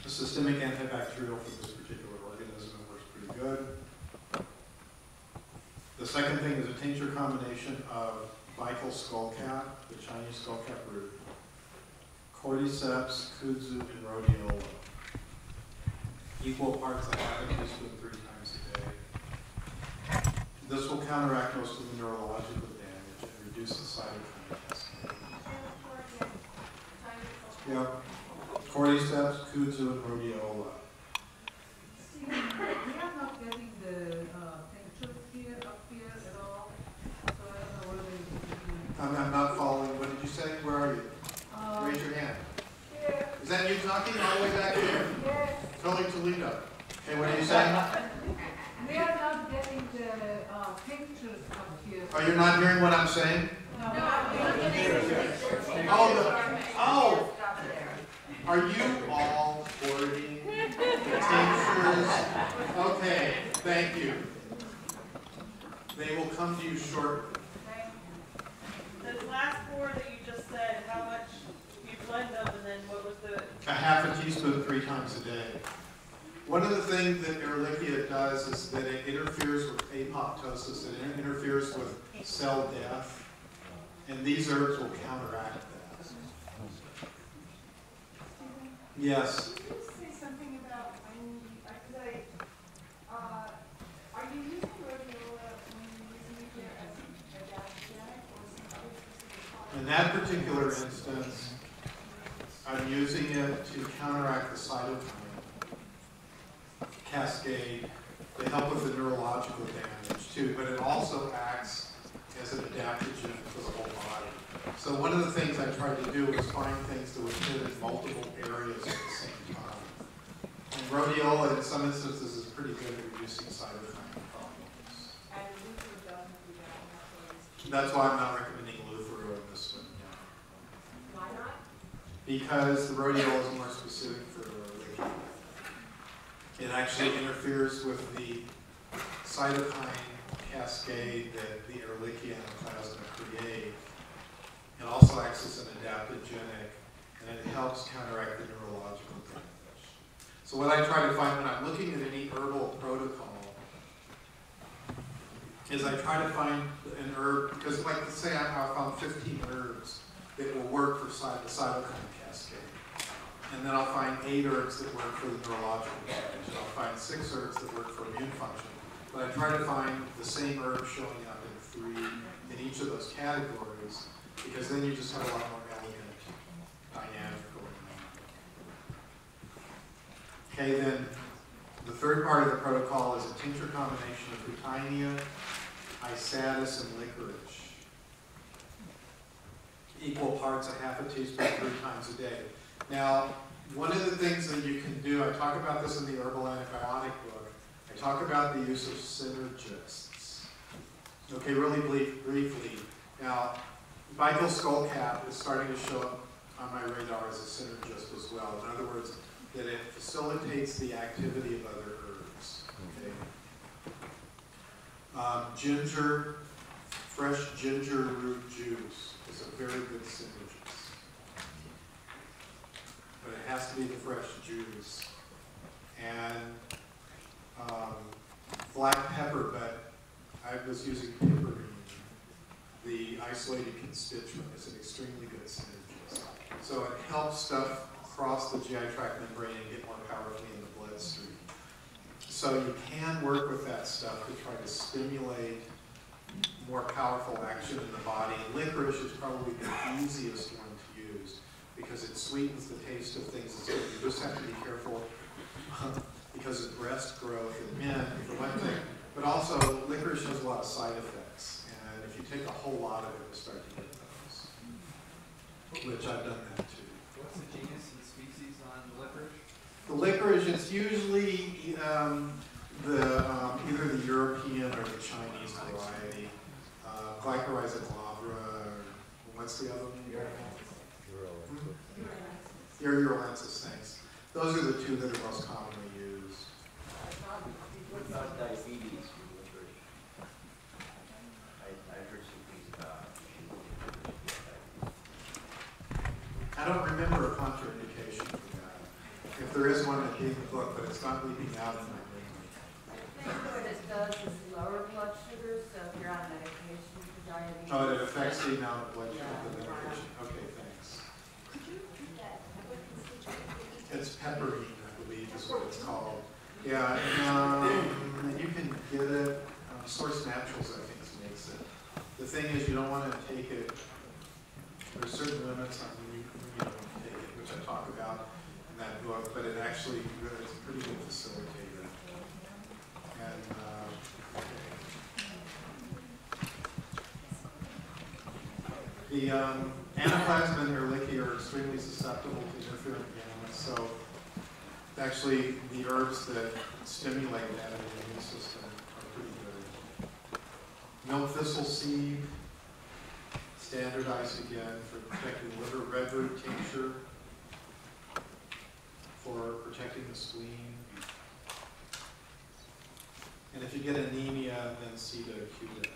a systemic antibacterial for this particular organism. It works pretty good. The second thing is a tincture combination of vital skullcap, the Chinese skullcap root, cordyceps, kudzu, and rhodiola. Equal parts of half a teaspoon 3 times a day. This will counteract most of the neurological damage and reduce the cytokine cascade. Yeah. Cordyceps, kudzu, and rhodiola. Stephen, we are not getting the tinctures here, up here at all. So I don't know whether I'm not following. What did you say? Where are you? Raise your hand. Here. Is that you talking all the way back here? Yes. Totally Toledo. Okay, what are you saying? We are not getting the tinctures up here. Oh, you're not hearing what I'm saying? No. Oh, are you all hoarding tinctures? Okay, thank you. They will come to you shortly. The last 4 that you just said, how much you blend them, and then what was the... A half a teaspoon 3 times a day. One of the things that Ehrlichia does is that it interferes with apoptosis, it interferes with cell death, and these herbs will counteract that. Yes? Can you say something about when are you using rhodiola when you're using it here as an adaptogenic or some other specific? In that particular instance, I'm using it to counteract the cytokine cascade to help with the neurological damage too, but it also acts as an adaptogen for the whole body. So one of the things I tried to do was find things that would fit in multiple areas at the same time. And rhodiola, in some instances, is pretty good at reducing cytokine problems. And luther doesn't do that. That's why I'm not recommending luther on this one. Yeah. Why not? Because the rhodiola is more specific for Ehrlichia. It actually interferes with the cytokine cascade that the Ehrlichia plasma create. It also acts as an adaptogenic, and it helps counteract the neurological damage. So what I try to find when I'm looking at any herbal protocol is I try to find an herb, because like let's say I found 15 herbs that will work for the cytokine cascade. And then I'll find 8 herbs that work for the neurological damage. And I'll find 6 herbs that work for immune function. But I try to find the same herb showing up in 3 in each of those categories, because then you just have a lot more elegant dynamic going on. Okay, then the third part of the protocol is a tincture combination of Rutinia, Isatis, and licorice. Equal parts, a half a teaspoon 3 times a day. Now, one of the things that you can do, I talk about this in the herbal antibiotic book, I talk about the use of synergists. Okay, really briefly. Now, vital skullcap is starting to show up on my radar as a synergist as well. In other words, that it facilitates the activity of other herbs. Okay? Ginger, fresh ginger root juice is a very good synergist. But it has to be the fresh juice. And black pepper, but I was using piperine, the isolated constituent, is an extremely good synergist. So it helps stuff cross the GI tract membrane and get more powerfully in the bloodstream. So you can work with that stuff to try to stimulate more powerful action in the body. And licorice is probably the easiest one to use because it sweetens the taste of things. You just have to be careful because of breast growth in men, for one thing. But also, licorice has a lot of side effects. And if you take a whole lot of it, you'll start to get those, which I've done that too. What's the genus and species on licorice? The licorice, it's usually either the European or the Chinese variety. Glycyrrhiza glabra, or what's the other one? Urulensis, thanks. Those are the 2 that are most commonly used. What about diabetes with licorice? I heard some things about I don't remember a contraindication. There is one at the end of the book, but it's not leaping out in my brain. I think what it does is lower blood sugar, so if you're on medication for diabetes. Oh, it affects the amount of blood sugar of the medication. Okay, thanks. Could you repeat that? It's pepperine, I believe, is what it's called. Yeah, and you can get it. Source Naturals, I think, makes it. The thing is, you don't want to take it. There's certain limits on when you don't take it, which I talk about in that book. But it actually really is a pretty good facilitator. And the anaplasma and Ehrlichia are extremely susceptible to interferon gamma. So actually, the herbs that stimulate that in the immune system are pretty good. Milk thistle seed, standardized again for protecting the liver. Redroot tincture for protecting the spleen. And if you get anemia, then see the Acute.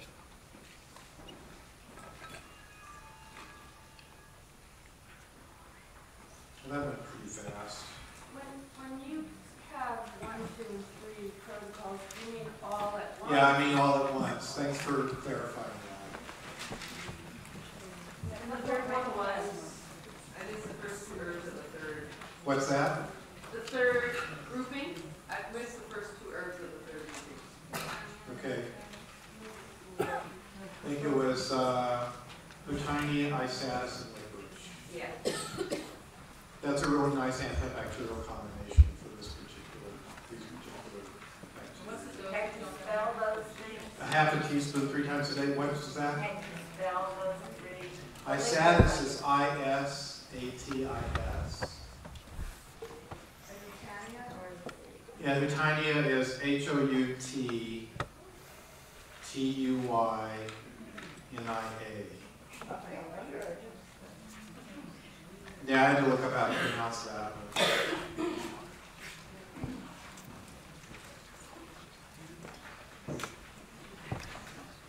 Well, that went pretty fast. When you have 1, 2, 3 protocols, do you mean all at once? Yeah, I mean all at once. Thanks for clarifying that. And the third one was, I think the first 2 herbs of the third. What's that? The third grouping, I missed the first 2 herbs of the third grouping. Okay. I think it was Botania, Isatis, and licorice. yeah. That's a really nice antibacterial combination for these particular What's bacteria. the Can you spell those things? A half a teaspoon 3 times a day. What is that? Can you spell those three? Isatis is I-S-A-T-I-S. Yeah, Botania is H-O-U-T-T-U-Y-N-I-A. Yeah, I had to look up how to pronounce that.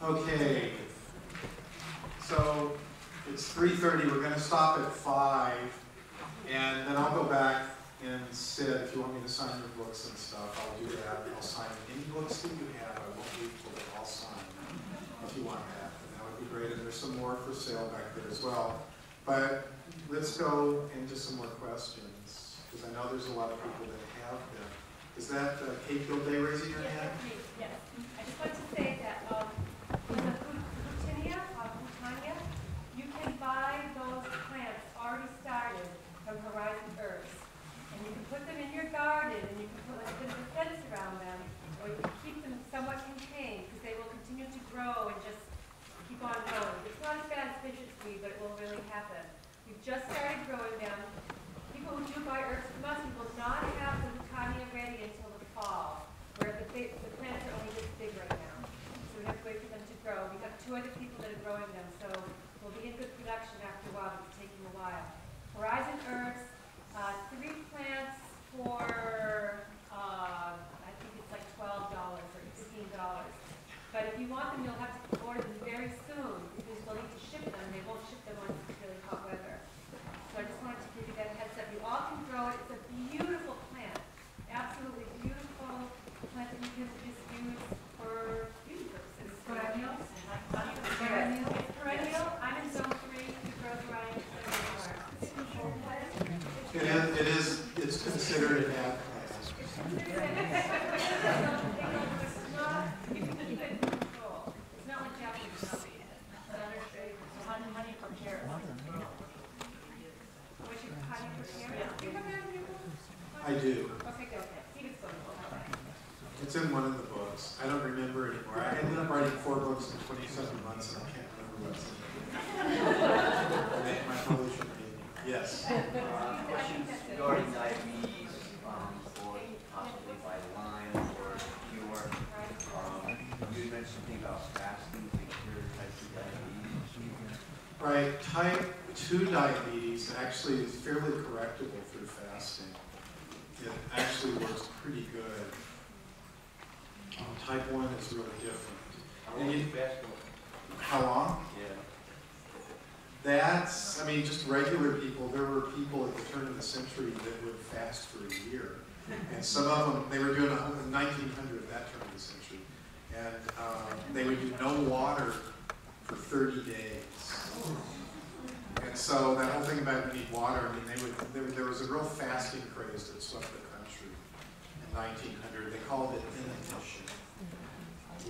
Okay, so it's 3:30. We're going to stop at 5, and then I'll go back and sit. If you want me to sign your books and stuff, I'll do that. I'll sign any books that you have. I won't leave till they're all signed. If you want that, and that would be great. And there's some more for sale back there as well. But let's go into some more questions, because I know there's a lot of people that have them. Is that Kate Gilday raising her hand? Yes. I just want to say that with the Botania, you can buy those plants already started from Horizon Herbs. And you can put them in your garden, and you can put like a bit of a fence around them, or you can keep them somewhat contained, because they will continue to grow and just keep on growing. It's not as bad as fidget weed, but it will really happen. We've just started growing them. People who do buy herbs from us will not have the Botania ready until the fall, where the plants are only this big right now. So we have to wait for them to grow. We've got 2 other people that are growing them, so we'll be in good production after a while, but it's taking a while. Horizon Herbs, 3 plants for, I think it's like $12 or $15. But if you want them, you'll have to order them very soon, because we'll need to ship them. They won't ship them when it's really hot weather. So I just wanted to give you that heads up. You all can grow it. It's a beautiful plant. Absolutely beautiful plant that you can just use for beauty purposes. Perennial? It's perennial. I'm in zone 3. It grows right in It's considered an ad plant. You can keep it in control. It's not like Japanese coffee. So how do you prepare it? What's your, how do you prepare it? Do you have that in your book? I do. Okay, good. See, it's good. It's in one of the books. I don't remember anymore. I ended up writing 4 books in 27 months, and I can't remember what's in them. My publisher gave me. Yes. Questions regarding diabetes, or possibly by Lyme or cure. You mentioned something about fasting to cure type 2 diabetes. Right. Type 2 diabetes actually is fairly correctable through fasting. It actually works pretty good. Type 1 is really different. How long is fast for? How long? Yeah. That's, I mean, just regular people. There were people at the turn of the century that would fast for a year. And some of them, they were doing in 1900, that turn of the century. And they would do no water for 30 days. And so that whole thing about you need water, I mean, there was a real fasting craze that swept the country in 1900. They called it inanition,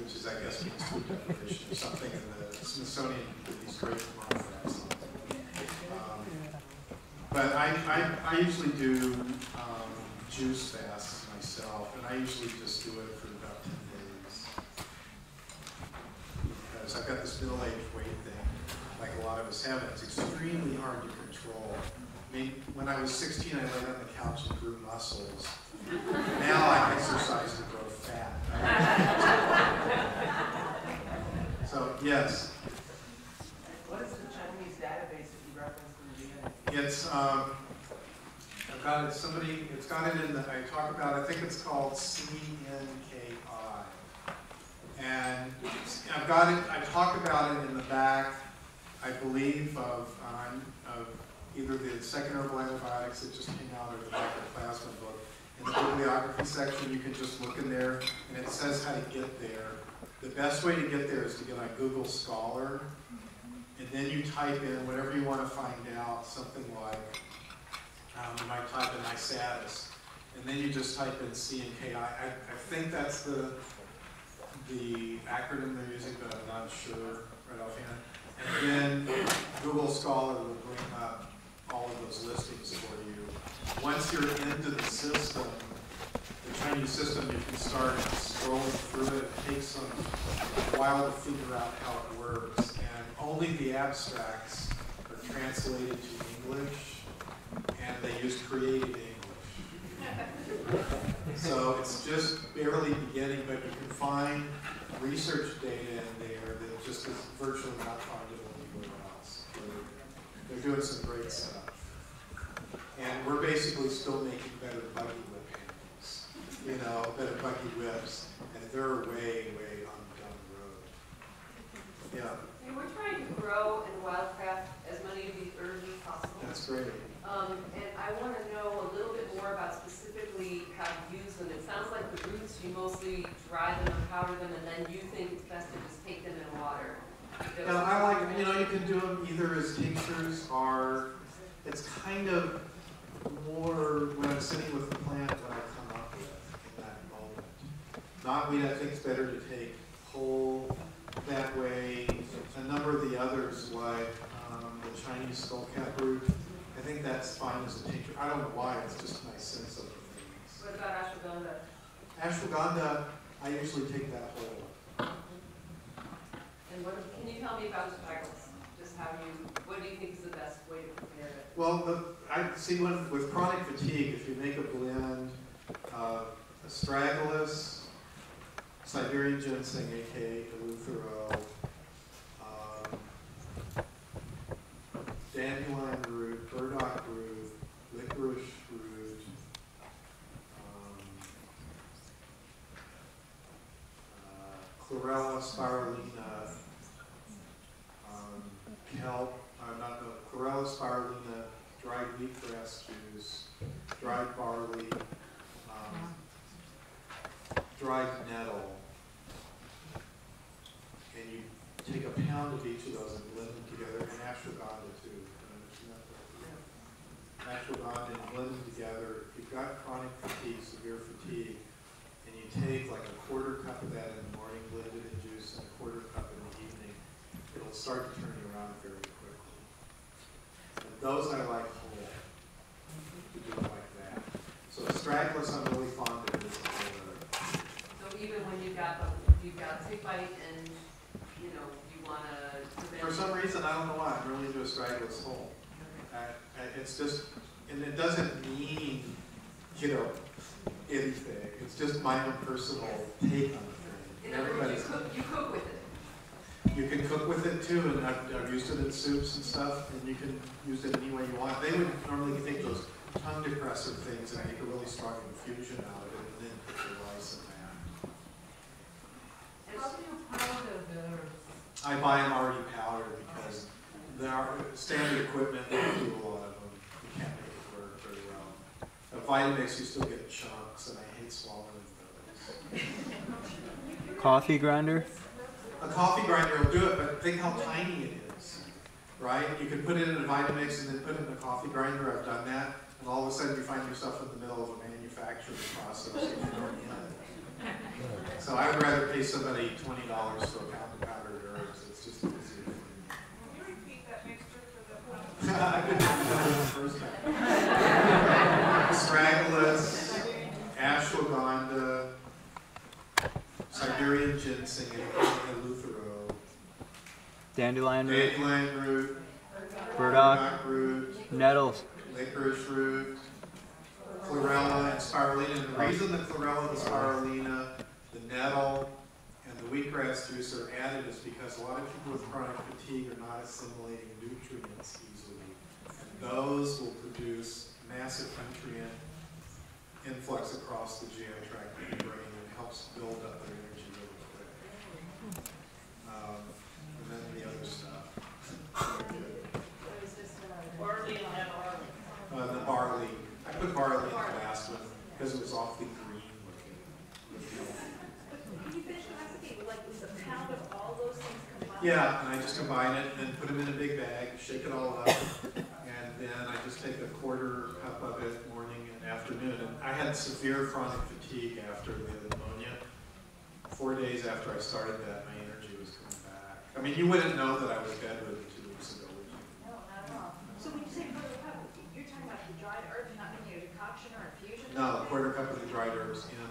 which is, I guess, means food deprivation or something, in the Smithsonian did these great monographs on it. But I usually do juice fasts myself, and I usually just do it for about 10 days. Because I've got this middle-aged weight thing, like a lot of us have, and it's extremely hard to control. I mean, when I was 16, I laid on the couch and grew muscles. Now I exercise to grow fat. So, yes. What is the Chinese database that you referenced in the beginning? It's, I've got it, it's got it in the, I talk about, I think it's called CNKI. And I've got it, I talk about it in the back, I believe, of either the second herbal antibiotics that just came out or the back of the plasma book. In the bibliography section, you can just look in there, and it says how to get there. The best way to get there is to get on Google Scholar, and then you type in whatever you want to find out, something like, you might type in istatus, and then you just type in CNKI. I think that's the acronym they're using, but I'm not sure right offhand. And then Google Scholar will bring up all of those listings for you. Once you're into the system, the Chinese system, you can start scrolling through it. It takes a while to figure out how it works. And only the abstracts are translated to English, and they use creative English. So it's just barely beginning, but you can find research data in there that just is virtually not findable anywhere else. They're doing some great stuff. And we're basically still making better buggy whip handles, you know, better buggy whips, and they're way, way on down the road. Yeah. And we're trying to grow and wildcraft as many of these herbs as possible. That's great. And I want to know a little bit more about specifically how to use them. It sounds like the roots, you mostly dry them and powder them, and then you think it's best to just take them in water. Yeah, I like, you know, you can do them either as tinctures or, it's kind of more when I'm sitting with the plant what I come up with in that moment. Knotweed, I think, is better to take whole that way. A number of the others, like the Chinese skullcap root, I think that's fine as a tincture. I don't know why, it's just my sense of the things. What about ashwagandha? Ashwagandha, I usually take that whole. And what, can you tell me about straggles? Just how what do you think is the best way to prepare it? Well, I see with chronic fatigue, if you make a blend of astragalus, Siberian ginseng, aka Eleuthero, dandelion root, burdock root, licorice root, chlorella spirulina, kelp, chlorella spirulina, dried wheatgrass juice, dried barley, dried nettle, and you take a pound of each of those and blend them together, and ashwagandha too. Ashwagandha and blend them together. If you've got chronic fatigue, severe fatigue, and you take like a quarter cup of that in the morning, blend it in juice, and a quarter cup in the evening, it'll start to turn you around very quickly. And those I like whole, to do it like that. So astragalus I'm really fond of as a whole. So even when you've got tick bite and you know you want to prevent. For some reason, I don't know why, I'm really into astragalus whole. It's just, and it doesn't mean, you know, anything. It's just my own personal take on the thing. Everybody's you cook with it. You can cook with it too, and I've used it in soups and stuff, and you can use it any way you want. They would normally take those tongue depressor things and make a really strong infusion out of it, and then put your rice in that. How do you powder the herbs? I buy them already powdered because There standard equipment, you do a lot of them. You can't make it work very well. A Vitamix, you still get chunks, and I hate swallowing those. Coffee grinder? A coffee grinder will do it, but think how tiny it is, right? You can put it in a Vitamix and then put it in a coffee grinder. I've done that, and all of a sudden you find yourself in the middle of a manufacturing process. And you don't need it. So I would rather pay somebody $20 for a pound of powdered herbs. It's just easier. Can you repeat that mixture for the I couldn't do that the first time. Astragalus, ashwagandha, Siberian ginseng, and eleuthero. Dandelion root. Dandelion root. Burdock. Root. Nettles. Licorice root. Chlorella and spirulina. And the reason the chlorella, the spirulina, the nettle, and the wheatgrass juice are added is because a lot of people with chronic fatigue are not assimilating nutrients easily. And those will produce massive nutrient influx across the GI tract and the brain, and helps build up their energy really quick. And then the other stuff. barley and barley? The barley. I put barley in the last one because it was awfully green looking. Can you finish the recipe? Like, was a pound of all those things combined? Yeah, and I just combine it and then put them in a big bag, shake it all up, and then I just take a quarter cup of it morning and afternoon. And I had severe chronic fatigue after the pneumonia. 4 days after I started that, my energy was coming back. I mean, you wouldn't know that I was bedridden 2 weeks ago, would you? No, not at all. So when you say quarter cup, you're talking about the dried herbs, not making a decoction or infusion? No, a quarter cup of the dried herbs in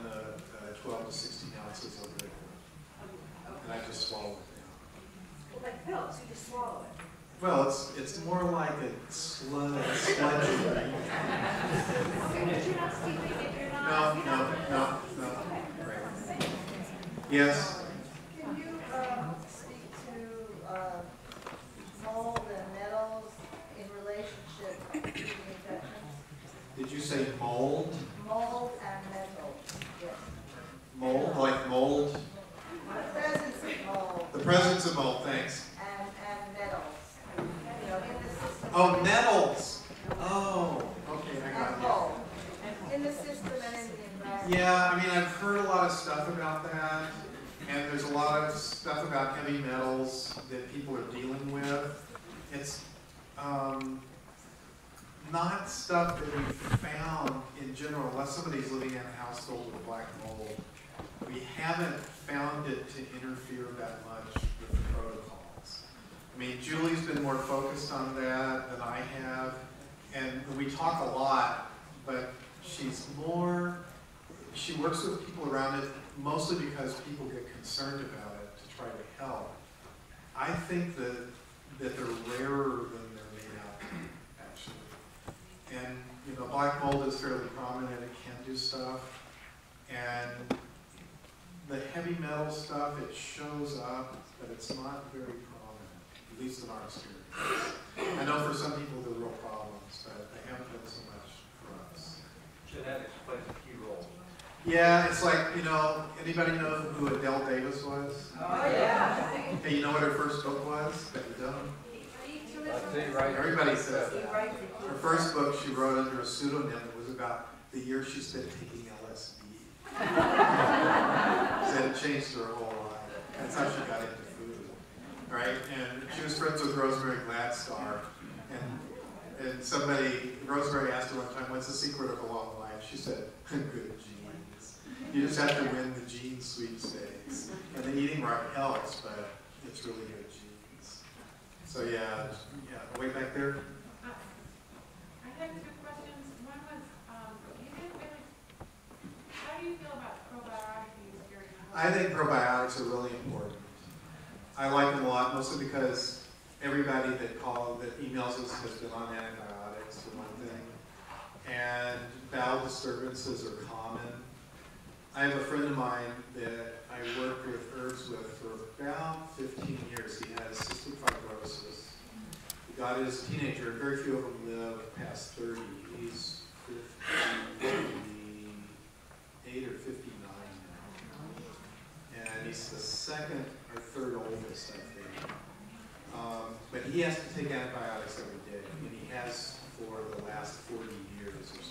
12 to 16 ounces of liquid. And I just swallow it down. Well, like pills, you just swallow it. Well, it's more like a sludge. Okay, but you're not steeping it, you're not... No. Okay. Right. Yes? Can you speak to mold and nettles in relationship to the infections? Did you say mold? Mold and nettles, yes. Mold, like mold? The presence of mold. The presence of mold, thanks. And nettles, you know, in the system. Oh, nettles! Oh, okay, I got And you. mold, in the system and in the environment. Yeah, I mean, I've heard a lot of stuff about that, and there's a lot of stuff about heavy metals that people are dealing with. It's not stuff that we've found in general, unless somebody's living in a household with black mold. We haven't found it to interfere that much with the protocols. I mean, Julie's been more focused on that than I have, and we talk a lot, but she works with people around it mostly because people get concerned about it to try to help. I think that they're rarer than they're made out to be, actually. And, you know, black mold is fairly prominent, it can do stuff. And the heavy metal stuff, it shows up, but it's not very prominent, at least in our experience. I know for some people there are real problems, but they haven't been so much for us. Genetics plays a key role. Yeah, it's like, you know, anybody know who Adele Davis was? Oh, yeah. Okay, you know what her first book was? But you don't? Everybody says that. Her first book she wrote under a pseudonym. It was about the year she spent taking LSD. Said it changed her whole life. That's how she got into food, right? And she was friends with Rosemary Gladstar. And Rosemary asked her one time, "What's the secret of a long life?" She said, "Good genes. You just have to win the gene sweepstakes. And the eating right helps, but it's really good genes." So yeah, way back there. I had two questions. One was, you didn't really, how do you feel about probiotic use during the I think probiotics are really important. I like them a lot, mostly because everybody that emails us has been on antibiotics for one thing. And bowel disturbances are common. I have a friend of mine that I worked with herbs with for about 15 years. He had cystic fibrosis. He got it as a teenager. Very few of them live past 30. He's 58 or 59 now. And he's the second or third oldest, I think. But he he has to take antibiotics every day, and he has for the last 40 years or something.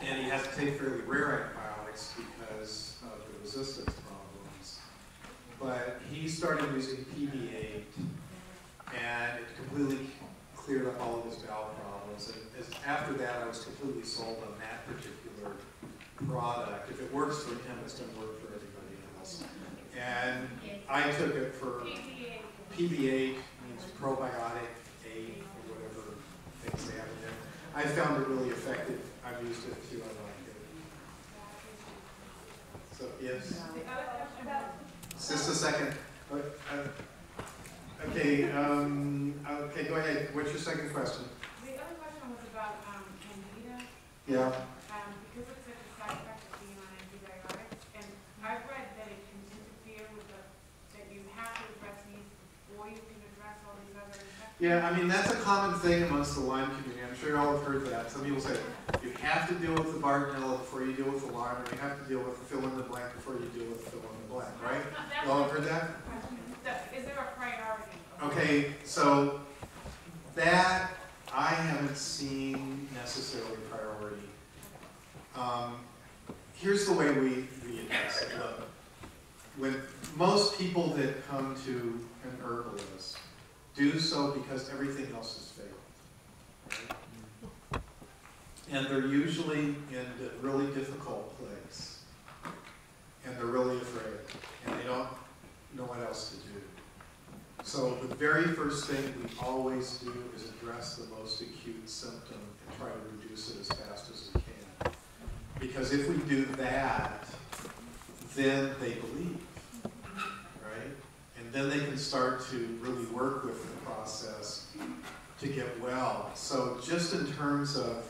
And he has to take fairly rare antibiotics because of the resistance problems. But he started using PB8, and it completely cleared up all of his bowel problems. And after that, I was completely sold on that particular product. If it works for him, it's going to work for everybody else. And I took it for PB8 means probiotic 8 or whatever things they have in there. I found it really effective. I've used it too. I like it. So yes. Just a second. Okay. Okay. Go ahead. What's your second question? The other question was about candida. Yeah. Because it's such a side effect of being on antibiotics, and I've read that it can interfere with that you have to address these before you can address all these other infections. Yeah, I mean, that's a common thing amongst the Lyme community. I'm sure you all have heard that. Some people say, you have to deal with the Bartonella before you deal with the Lyme, or you have to deal with the fill-in-the-blank before you deal with the fill-in-the-blank, right? You all have heard that? Is there a priority? Okay, so that I haven't seen necessarily priority. Here's the way we address it. Look, when most people that come to an herbalist do so because everything else has failed. Right? And they're usually in a really difficult place. And they're really afraid. And they don't know what else to do. So the very first thing we always do is address the most acute symptom and try to reduce it as fast as we can. Because if we do that, then they believe, right? And then they can start to really work with the process to get well. So just in terms of,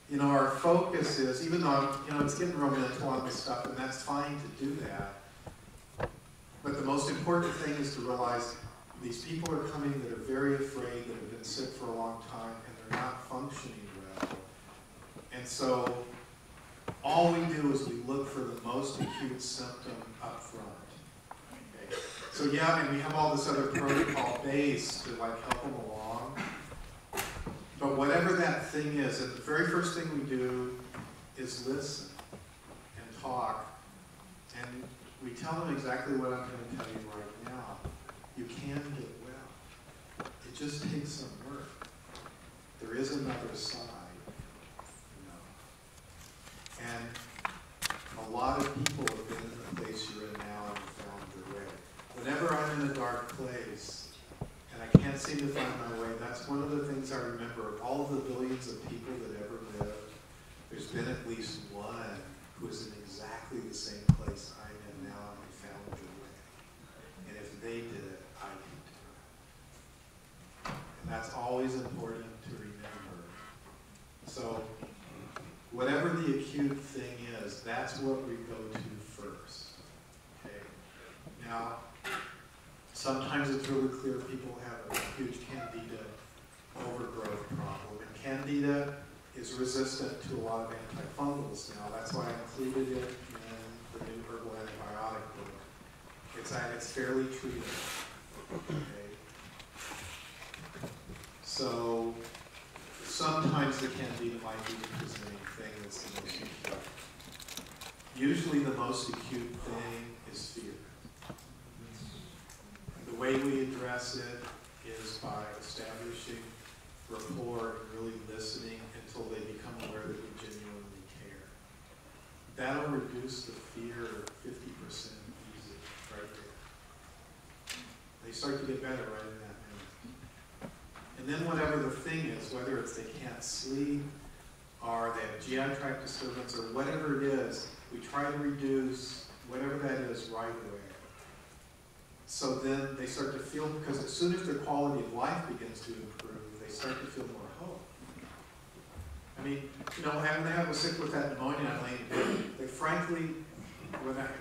you know, our focus is, even though, you know, it's getting real mental on this stuff, and that's fine to do that. But the most important thing is to realize these people are coming that are very afraid, that have been sick for a long time, and they're not functioning well. And so all we do is we look for the most acute symptom up front. Okay. So yeah, I mean, we have all this other protocol base to like help them along. But whatever that thing is, and the very first thing we do is listen and talk. And we tell them exactly what I'm going to tell you right now. You can get well. It just takes some work. There is another side, you know. And a lot of people have been in the place you're in now and have found their way. Whenever I'm in a dark place and I can't seem to find my way, that's one of the things I remember. Of all of the billions of people that ever lived, there's been at least one who is in exactly the same place I'm in now and found their way. And if they did it, I can do it. And that's always important to remember. So whatever the acute thing is, that's what we go to first. Okay. Now, sometimes it's really clear people have a huge candida overgrowth problem. And candida is resistant to a lot of antifungals now. That's why I included it in the new herbal antibiotic book. It's fairly treatable. Okay. So sometimes the candida might be the presenting thing that's the most acute. Usually the most acute thing is fear. And the way we address it is by establishing rapport and really listening until they become aware that we genuinely care. That'll reduce the fear 50% easy right there. They start to get better right in that minute. And then whatever the thing is, whether it's they can't sleep or they have GI tract disturbance or whatever it is, we try to reduce whatever that is right away. So then they start to feel, because as soon as their quality of life begins to improve, they start to feel more hope. I mean, you know, when I was sick with that pneumonia, they frankly,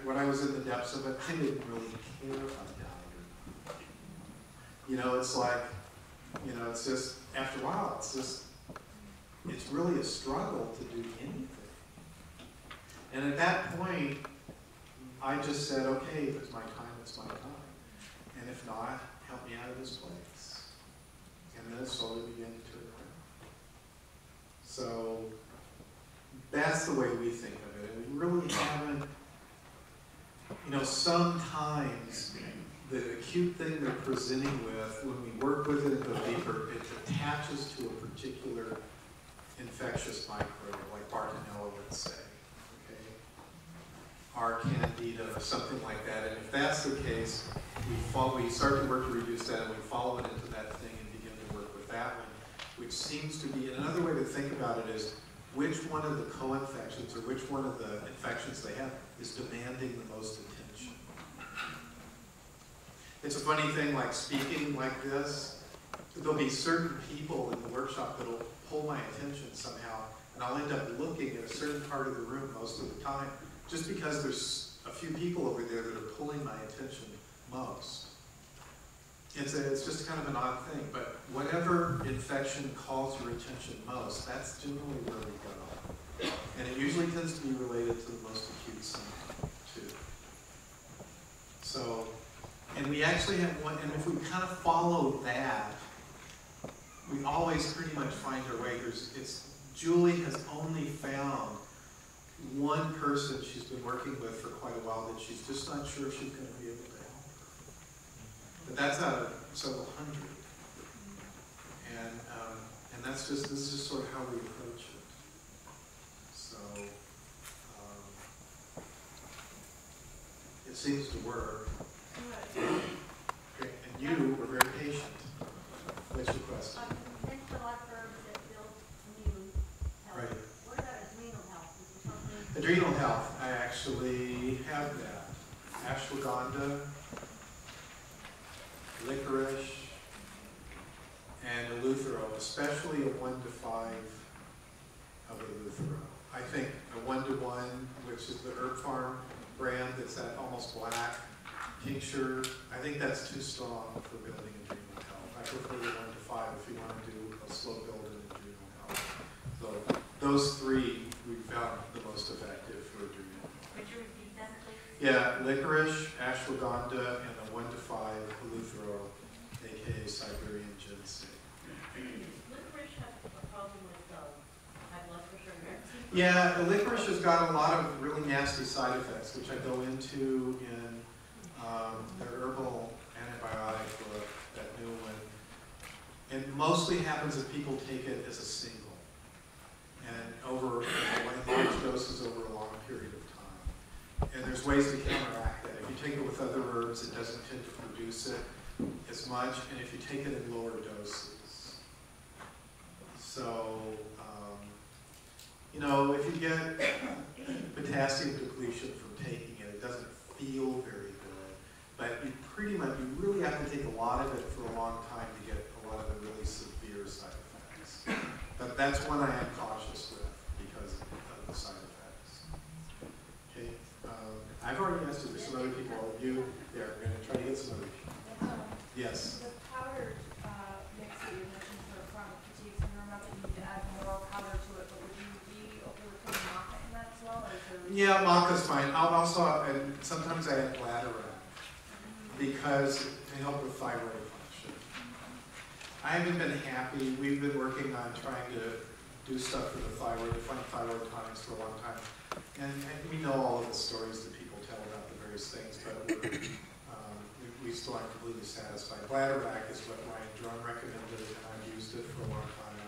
when I was in the depths of it, I didn't really care about dying. You know, it's like, you know, it's just, after a while, it's really a struggle to do anything. And at that point, I just said, okay, if it's my time, it's my time. And if not, help me out of this place. And then it slowly began to turn around. So that's the way we think of it. And we really haven't, you know, sometimes the acute thing they're presenting with, when we work with it and go deeper, it attaches to a particular infectious microbe, like Bartonella, let's say, okay? Or Candida, or something like that. And if that's the case, we start to work to reduce that, and we follow it into that thing and begin to work with that one, which seems to be, and another way to think about it is, which one of the co-infections, or which one of the infections they have, is demanding the most attention. It's a funny thing, like speaking like this, there'll be certain people in the workshop that'll pull my attention somehow, and I'll end up looking at a certain part of the room most of the time, just because there's a few people over there that are pulling my attention most. It's just kind of an odd thing, but whatever infection calls your attention most, that's generally where we go. And it usually tends to be related to the most acute symptom, too. So, and we actually have one, and if we kind of follow that, we always pretty much find our way. Julie has only found one person she's been working with for quite a while that she's just not sure if she's going to be able to help her. But that's out of several hundred. And this is just sort of how we approach it. So, it seems to work. Okay, and you were very patient. What's your question? You mentioned a lot of herbs that build immune health. Right. What about adrenal health? Is it something? Adrenal health, I actually have that. Ashwagandha, licorice, and eleuthero, especially a 1 to 5 of eleuthero. I think a 1 to 1, which is the Herb Farm brand, that's that almost black tincture, I think that's too strong for building adrenal health. I prefer the 1 to 5 if you want to do a slow build in adrenal health. So those three we found the most effective for adrenal health. Would you repeat that, please? Yeah, licorice, ashwagandha, and a 1 to 5 eleuthero, aka Siberian ginseng. Licorice has a problem with high blood pressure and everything. Yeah, licorice has got a lot of really nasty side effects, which I go into in the herbal antibiotic book, that new one. It mostly happens if people take it as a single, and over large doses over a long period of time. And there's ways to counteract that. If you take it with other herbs, it doesn't tend to produce it as much, and if you take it in lower doses. So, you know, if you get potassium depletion from taking it, it doesn't feel very good. But you really have to take a lot of it for a long time to get a lot of the really severe side effects. But that's one I am cautious with because of the side effects. Okay, I've already asked you, there's some other people, you, there, we're going to try to get some other people. Yes? The powdered mix that you mentioned for chronic fatigue syndrome, not that you need to add more powder to it, but would you be okay with putting maca in that as well? Or is there Yeah, maca's fine. I'll also, and sometimes I add bladderwrack because to help with thyroid function. I haven't been happy. We've been working on trying to do stuff for the thyroid, to find thyroid tonics for a long time. And we know all of the stories that people tell about the various things, but we still aren't completely satisfied. Bladderwrack is what Ryan Drone recommended, and I've used it for a long time.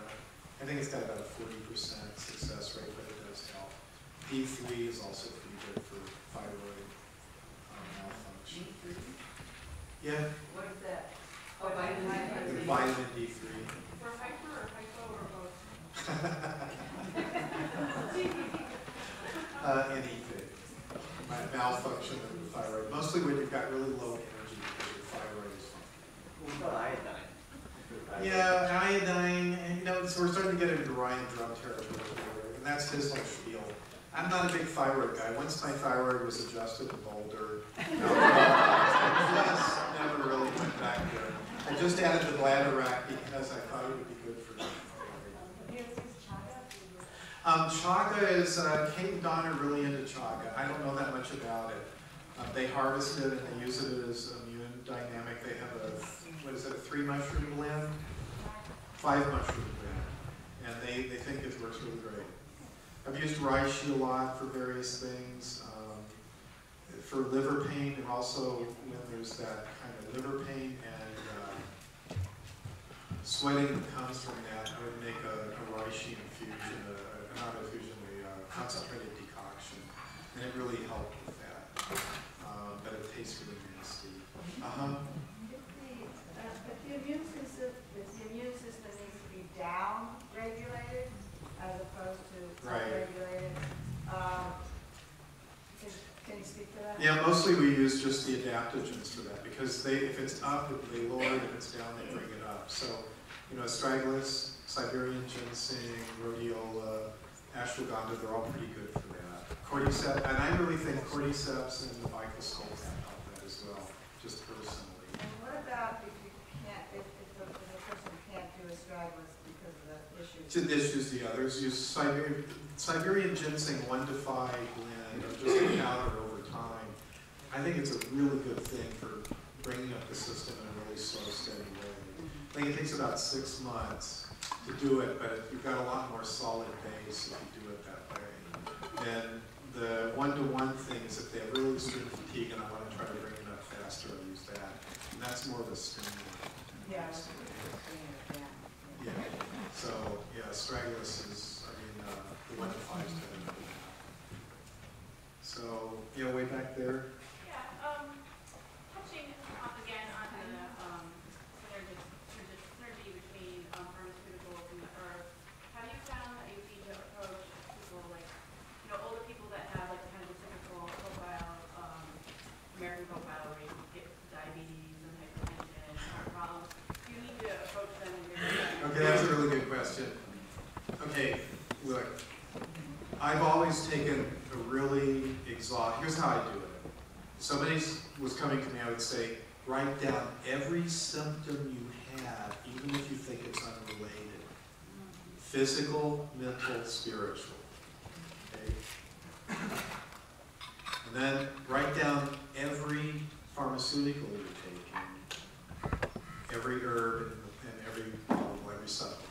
I think it's got about a 40% success rate, but it does help. D3 is also pretty good for thyroid malfunction. D3? Yeah. What is that? Oh, vitamin D3. Vitamin D3. for hyper or hypo or both? Anything. Malfunction of the thyroid. Mostly when you've got really low energy because your thyroid is functioning. What about iodine? Yeah, iodine, and you know, so we're starting to get into Ryan Drum territory here, and that's his whole spiel. I'm not a big thyroid guy. Once my thyroid was adjusted to Boulder, I just never really went back there. I just added the bladderwrack because I thought it would be good for me. Chaga is, Kate and Don are really into chaga. I don't know that much about it. They harvest it and they use it as immune dynamic. They have a what is it, a 3 mushroom blend? 5 mushroom blend. And they think it works really great. I've used reishi a lot for various things. For liver pain, and also when there's that kind of liver pain and sweating that comes from that, I would make a reishi infusion, not a infusion, a concentrated decoction, and it really helped with that. But it tastes really nasty. But the immune system needs to be down regulated as opposed to up regulated. Can you speak to that? Yeah, mostly we use just the adaptogens for that because if it's up, they lower it. If it's down, they bring it up. So, you know, astragalus, Siberian ginseng, rhodiola, ashwagandha, they're all pretty good for that. Cordyceps, and I really think cordyceps and the bicoscope help that as well, just personally. And what about if the person can't do astragalus because of the issues? Issues the others use Siberian ginseng 1 to 5 blend or just a powder over time. I think it's a really good thing for bringing up the system in a really slow, steady way. I think it takes about 6 months to do it, but you've got a lot more solid base if you do it that way. And the 1-to-1 thing is if they have really extreme fatigue and I want to try to bring it up faster, I use that. And that's more of a stimulant. Yeah. Yeah. So, yeah, astragalus is, the 1 to 5 is better than that. So, yeah, way back there. Yeah, touching again on the synergy between pharmaceuticals and the herbs, have you found that you need to approach people like, older people that have like kind of the typical profile, American profile where you get diabetes and hypertension, heart problems? Do you need to approach them in your Okay, that's a really good question. Okay, look, I've always taken a really here's how I do it. If somebody was coming to me, I would say, write down every symptom you have, even if you think it's unrelated. Physical, mental, spiritual. Okay? And then write down every pharmaceutical you're taking, every herb and every supplement,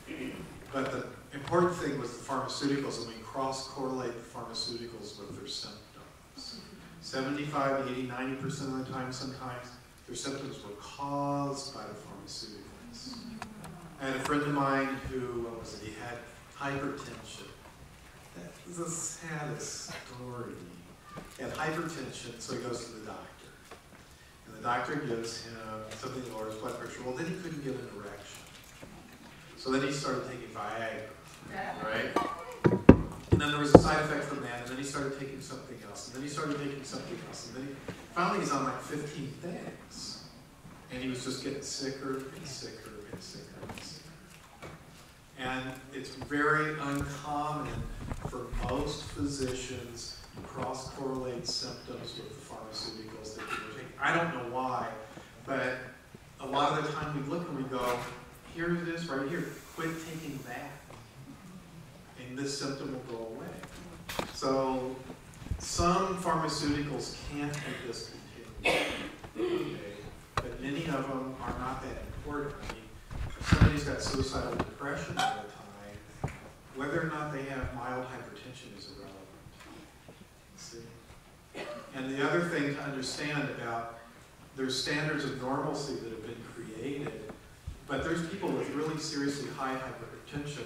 right? But the important thing was the pharmaceuticals, and we cross-correlate the pharmaceuticals with their symptoms. 75, 80, 90% of the time, sometimes, their symptoms were caused by the pharmaceuticals. I had a friend of mine who, he had hypertension. That was the saddest story. He had hypertension, so he goes to the doctor. And the doctor gives him something that lowers blood pressure. Well, then he couldn't get an erection. So then he started taking Viagra, right? And then there was a side effect from that, and then he started taking something else, and then he started taking something else, and then finally he's on like 15 things. And he was just getting sicker and sicker and sicker and sicker. And it's very uncommon for most physicians to cross-correlate symptoms with the pharmaceuticals that people are taking. I don't know why, but a lot of the time we look and we go, here it is right here, quit taking that. And this symptom will go away. So some pharmaceuticals can't be discontinued, okay? But many of them are not that important. I mean, if somebody's got suicidal depression all the time, whether or not they have mild hypertension is irrelevant. See? And the other thing to understand about, there's standards of normalcy that have been created, but there's people with really seriously high hypertension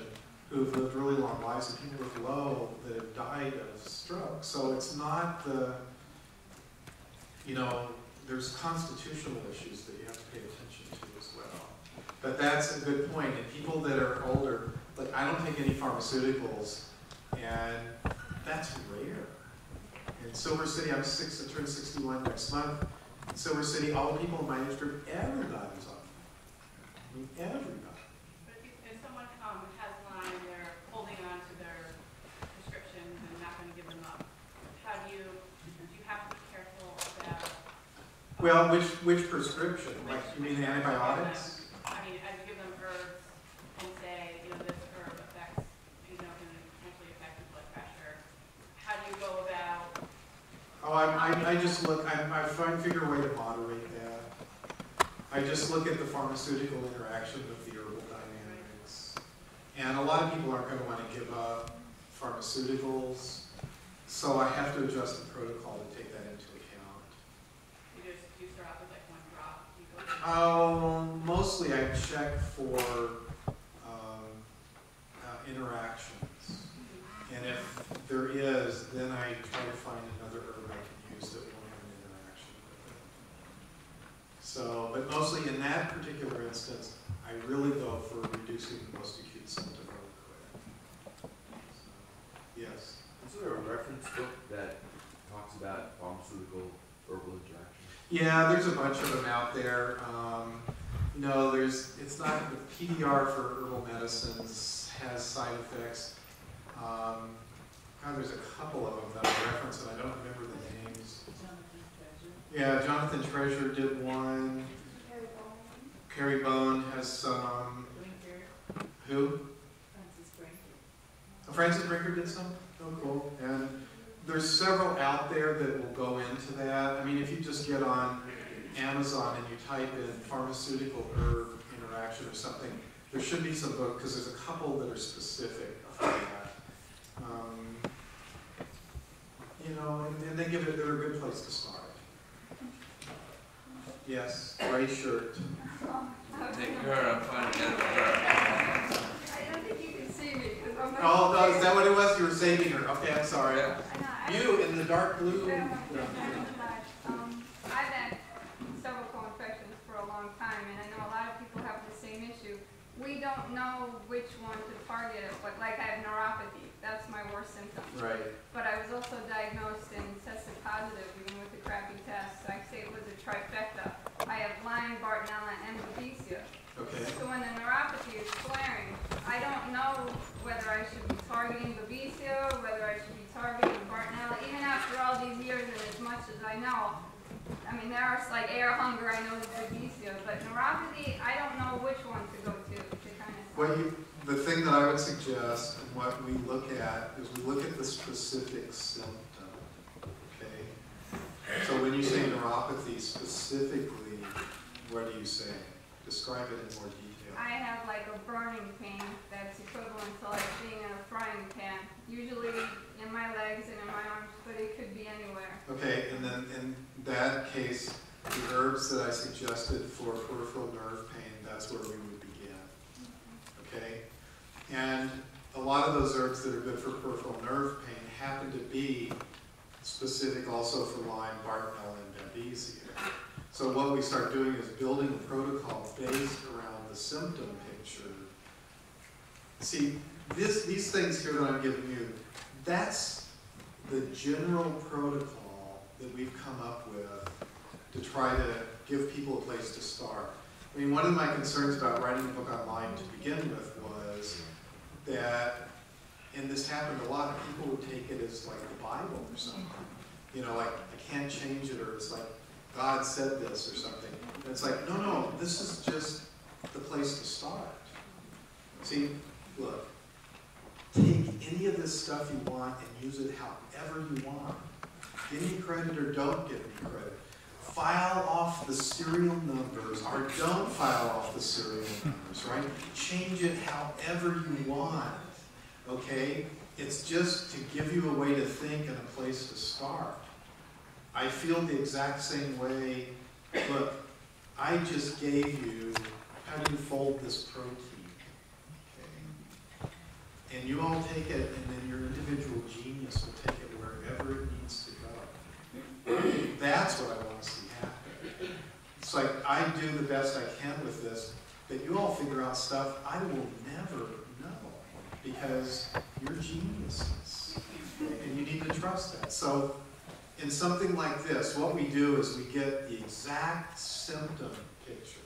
who've lived really long lives, and people with low that have died of stroke. So it's not the, there's constitutional issues that you have to pay attention to as well. But that's a good point. And people that are older, like I don't take any pharmaceuticals, and that's rare. In Silver City, I turn 61 next month. In Silver City, all the people in my age group, everybody's on it. I mean, everybody. But if someone has Lyme, they're holding on to their prescriptions and not going to give them up, how do you have to be careful about... Well, which prescription? Like, you mean the antibiotics? I mean, as you give them herbs and say, this herb affects, can potentially affect your blood pressure, how do you go about... Oh, I just look, I figure a way to moderate that. I just look at the pharmaceutical interaction with the herbal dynamics. And a lot of people aren't going to want to give up pharmaceuticals, so I have to adjust the protocol to take that into account. You start off with like one drop? Mostly I check for interactions. And if there is, then I try to find another herb I can use that won't have an interaction with it. So, but mostly in that particular instance, I really go for reducing the most acute symptom really quick. So, yes? Is there a reference book that talks about pharmaceutical herbal interactions? Yeah, there's a bunch of them out there. You know, it's not, the PDR for herbal medicines has side effects. God, there's a couple of them that I reference and I don't remember the names. Yeah, Jonathan Treasure did one. Carrie Bone has some. Who? Francis Brinker did some? Oh, cool. And there's several out there that will go into that. I mean, if you just get on Amazon and you type in pharmaceutical herb interaction or something, there should be some book, because there's a couple that are specific for that. You know, and they're a good place to start. Yes, gray shirt. Take her, I'm trying to get her. I don't think you can see me because I'm Oh, no, is that what it was? You were saving her. Okay, I'm sorry. Yeah. You in the dark blue. I've had several co-infections for a long time, and I know a lot of people have the same issue. We don't know which one to target, but like I have neuropathy. That's my worst symptom. Right. But I was also diagnosed and tested positive even with the crappy test. I say it was a trifecta. I have Lyme, Bartonella, and Babesia. Okay. So when the neuropathy is flaring, I don't know whether I should be targeting Babesia, whether I should be targeting Bartonella. Even after all these years and as much as I know, I mean, there are like air hunger, I know it's Babesia, but neuropathy, I don't know which one to go to kind of. The thing that I would suggest and what we look at is we look at the specific symptom. Okay. So when you say neuropathy specifically, what do you say? Describe it in more detail. I have like a burning pain that's equivalent to like being in a frying pan, usually in my legs and in my arms, but it could be anywhere. Okay, and then in that case, the herbs that I suggested for peripheral nerve pain, that's where we would begin. Okay? And a lot of those herbs that are good for peripheral nerve pain happen to be specific also for Lyme, Bartonella, and Babesia. So what we start doing is building a protocol based around the symptom picture. See, these things here that I'm giving you, that's the general protocol that we've come up with to try to give people a place to start. I mean, one of my concerns about writing a book on Lyme to begin with was that, and this happened a lot, people would take it as like the Bible or something. You know, like, I can't change it, or it's like, God said this or something. And it's like, no, this is just the place to start. See, look, take any of this stuff you want and use it however you want. Give me credit or don't give me credit. File off the serial numbers or don't file off the serial numbers, right? Change it however you want, okay? It's just to give you a way to think and a place to start. I feel the exact same way. Look, I just gave you how do you fold this protein, okay? And you all take it, and then your individual genius will take it wherever it needs to go. That's what I want to see happen. It's like I do the best I can with this, but you all figure out stuff I will never know because you're geniuses, and you need to trust that. So in something like this, what we do is we get the exact symptom picture.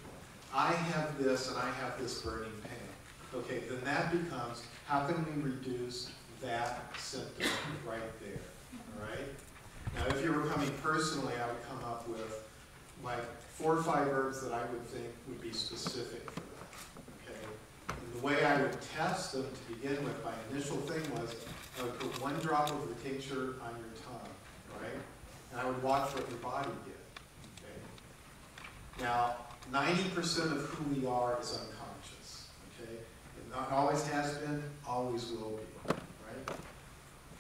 I have this and I have this burning pain. Okay, then that becomes, how can we reduce that symptom right there, all right? Now, if you were coming personally, I would come up with like 4 or 5 herbs that I would think would be specific for that, okay? And the way I would test them to begin with, my initial thing was I would put 1 drop of the tincture on your tongue, right? And I would watch what your body did, okay? Now, 90% of who we are is unconscious, okay? It not always has been, always will be, right?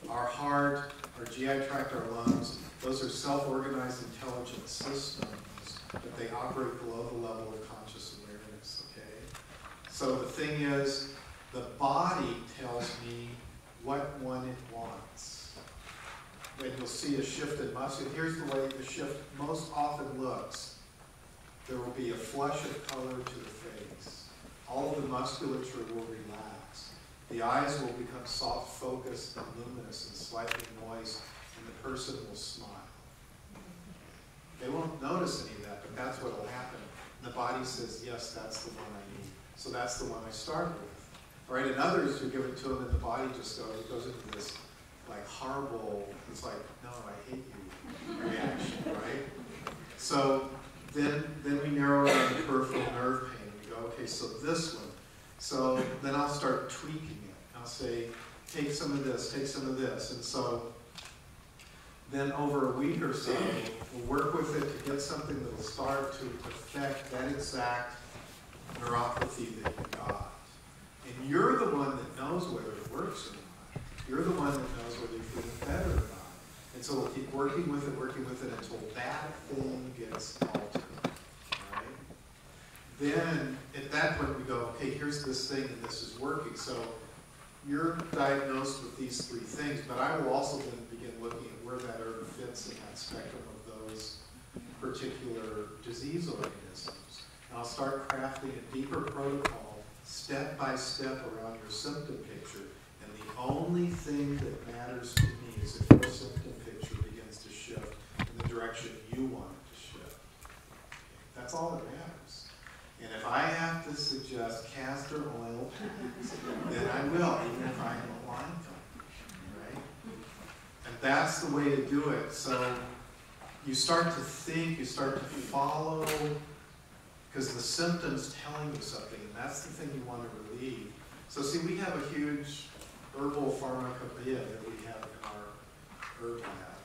Our heart, our GI tract, our lungs, those are self-organized intelligent systems, but they operate below the level of conscious awareness, okay? So the thing is, the body tells me what one it wants. When you'll see a shift in muscle, here's the way the shift most often looks. There will be a flush of color to the face. All of the musculature will relax. The eyes will become soft, focused, and luminous, and slightly moist, and the person will smile. They won't notice any of that, but that's what will happen. And the body says, yes, that's the one I need. So that's the one I start with. All right, and others, you give it to them, and the body just goes into this like horrible, it's like, no, I hate you reaction, right? So then we narrow down the peripheral nerve pain. We go, okay, so this one. So then I'll start tweaking it. I'll say, take some of this, take some of this. And so then over a week or so, we'll work with it to get something that will start to affect that exact neuropathy that you got. And you're the one that knows whether it works or not. You're the one that knows whether you're feeling better or not. And so we'll keep working with it until that thing gets altered. Right? Then at that point we go, okay, here's this thing and this is working. So you're diagnosed with these three things, but I will also then begin looking at where that herb fits in that spectrum of those particular disease organisms. And I'll start crafting a deeper protocol step by step around your symptom picture. And the only thing that matters to me is if your symptom picture begins to shift in the direction you want it to shift. That's all that matters. And if I have to suggest castor oil, then I will, even if I don't like them. Right? And that's the way to do it. So you start to think, you start to follow, because the symptom's telling you something, and that's the thing you want to relieve. So see, we have a huge herbal pharmacopoeia that we have in our herb lab.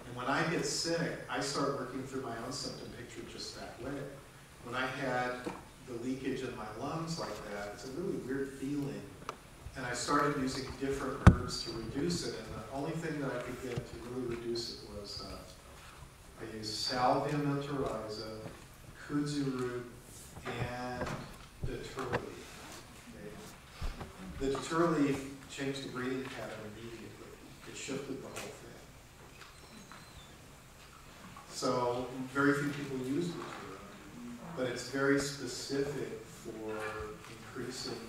And when I get sick, I start working through my own symptom picture just that way. When I had the leakage in my lungs like that, it's a really weird feeling. And I started using different herbs to reduce it. And the only thing that I could get to really reduce it was I used Salvia menthosa, kudzu root, and datura leaf. Okay. The datura leaf changed the breathing pattern immediately. It shifted the whole thing. So very few people use datura, but it's very specific for increasing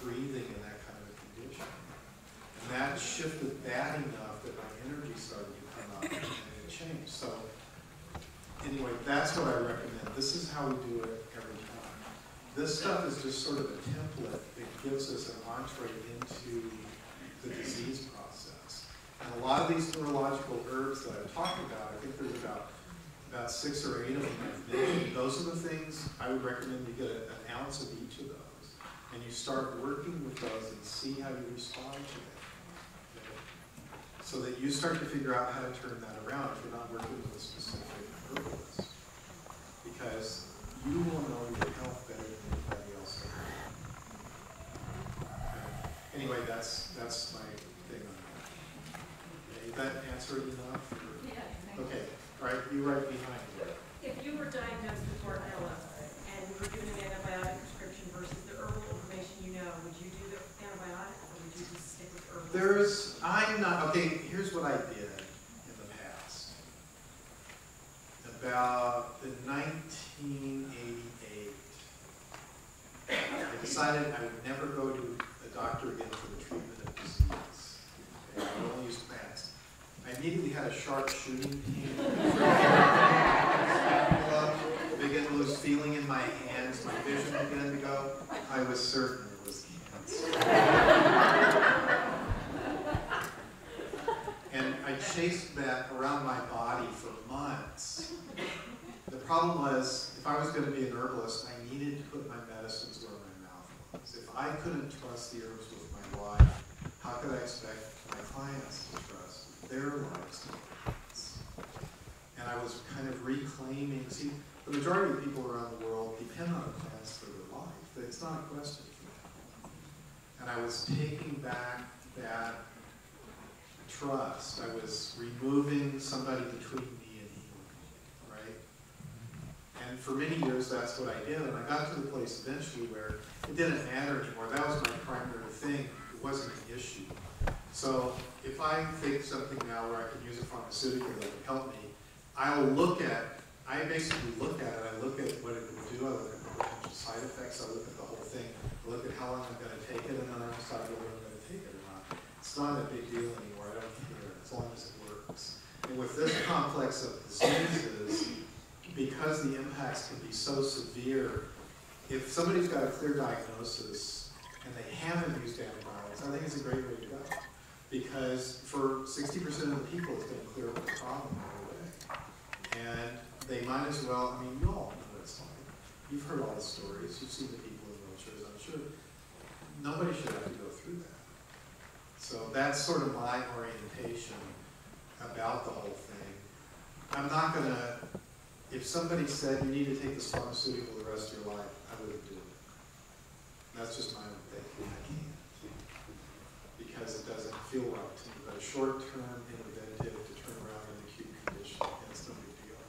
breathing in that kind of a condition. And that shifted that enough that my energy started to come up and it changed. So anyway, that's what I recommend. This is how we do it every time. This stuff is just sort of a template that gives us an entree into the disease process. And a lot of these neurological herbs that I've talked about, I think there's about 6 or 8 of them I've named. Those are the things I would recommend you get an ounce of each of those. And you start working with those and see how you respond to them. Okay? So that you start to figure out how to turn that around if you're not working with a specific herbalist. Because you will know your health better than anybody else. Okay? Anyway, that's my thing on that. Okay, did that answer it enough? Yeah. Okay, all right, you right behind me. If you were diagnosed with Bartonella and we were given an antibiotic prescription versus the herbal information you know, would you do the antibiotic or would you just stick with herbal? I'm not, okay, here's what I did in the past. About in 1988, I decided I would never go to a doctor again for the treatment of disease. Okay, I would only use plants. I immediately had a sharp shooting pain. Began to lose feeling in my hands. My vision began to go. I was certain it was cancer. And I chased that around my body for months. The problem was, if I was going to be an herbalist, I needed to put my medicines where my mouth was. If I couldn't trust the herbs with my life, how could I expect my clients to trust their lives? And I was kind of reclaiming. See, the majority of people around the world depend on plants for their life. It's not a question for them. And I was taking back that trust. I was removing somebody between me and healing, right? And for many years, that's what I did. And I got to the place eventually where it didn't matter anymore. That was my primary thing. It wasn't an issue. So if I think something now where I can use a pharmaceutical that would help me, I basically look at it. I look at what it will do. I look at the potential side effects. I look at the whole thing. I look at how long I'm going to take it, and then I decide whether I'm going to take it or not. It's not a big deal anymore. I don't care as long as it works. And with this complex of diseases, because the impacts can be so severe, if somebody's got a clear diagnosis and they haven't used antibiotics, I think it's a great way to go. Because for 60% of the people, it's going to clear up the problem right away. And they might as well, I mean, you all know what it's like. You've heard all the stories. You've seen the people in wheelchairs. I'm sure nobody should have to go through that. So that's sort of my orientation about the whole thing. I'm not going to, if somebody said you need to take this pharmaceutical the rest of your life, I wouldn't do it. That's just my own thinking. I can't. Because it doesn't feel right to me. But a short-term interventive to turn around an acute condition, it's no big deal.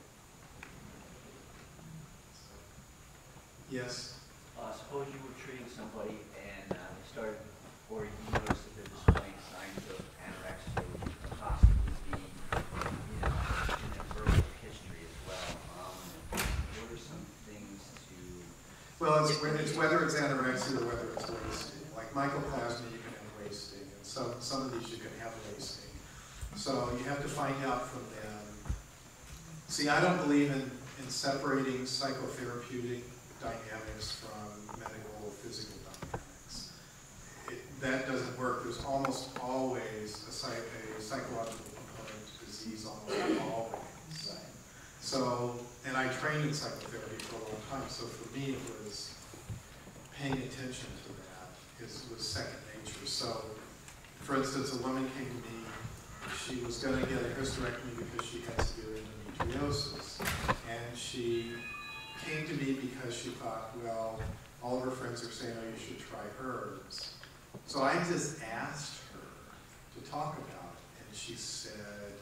So, yes? Suppose you were treating somebody and they started, or you noticed that they're displaying signs of anorexia, which could possibly be, in their verbal history as well. What are some things to... Well, it's whether it's anorexia or whether it's wasting. Like mycoplasma, you can have wasting, and some of these you can have wasting. So you have to find out from them. See, I don't believe in separating psychotherapeutic dynamics from medical physical dynamics. That doesn't work. There's almost always a psychological component to disease, almost always. So, and I trained in psychotherapy for a long time, so for me it was paying attention to that was second nature. So, for instance, a woman came to me, she was going to get a hysterectomy because she had severe endometriosis, and she came to me because she thought, well, all of her friends are saying, oh, you should try herbs. So I just asked her to talk about it, and she said,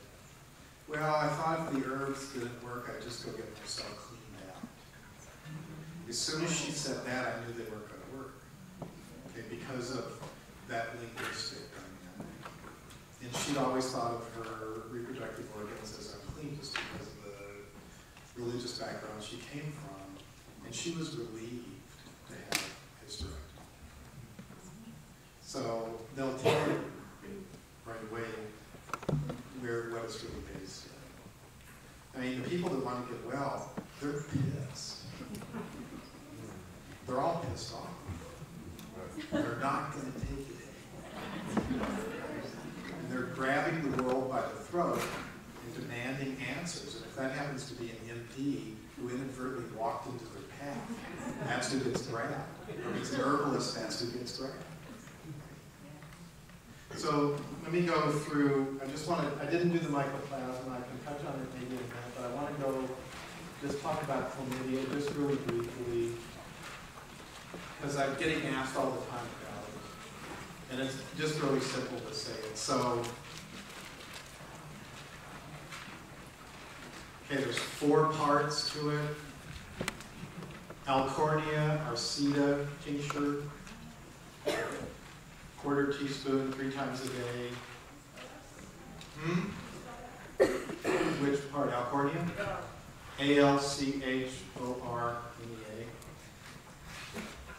well, I thought if the herbs didn't work, I'd just go get myself cleaned out. As soon as she said that, I knew they weren't going to work, okay, because of that linguistic dynamic. And she'd always thought of her reproductive organs as unclean just because of the religious background she came from, and she was relieved to have hysterectomy. So they'll tell you right away what it's really based on. I mean, the people that want to get well, they're pissed. They're all pissed off. They're not going to take it anymore. And they're grabbing the world by the throat and demanding answers. And if that happens to be an MD who inadvertently walked into their path, that's who gets grabbed. Or if it's an herbalist, that's who gets grabbed. So let me go through, I didn't do the mycoplasma, I can touch on it maybe in a minute, but I want to go just talk about chlamydia just really briefly, because I'm getting asked all the time about it. And it's just really simple to say it. So, okay, there's 4 parts to it. Alcornia, Arcida tincture, 1/4 teaspoon 3 times a day. Which part? Alcornia? Alchornea.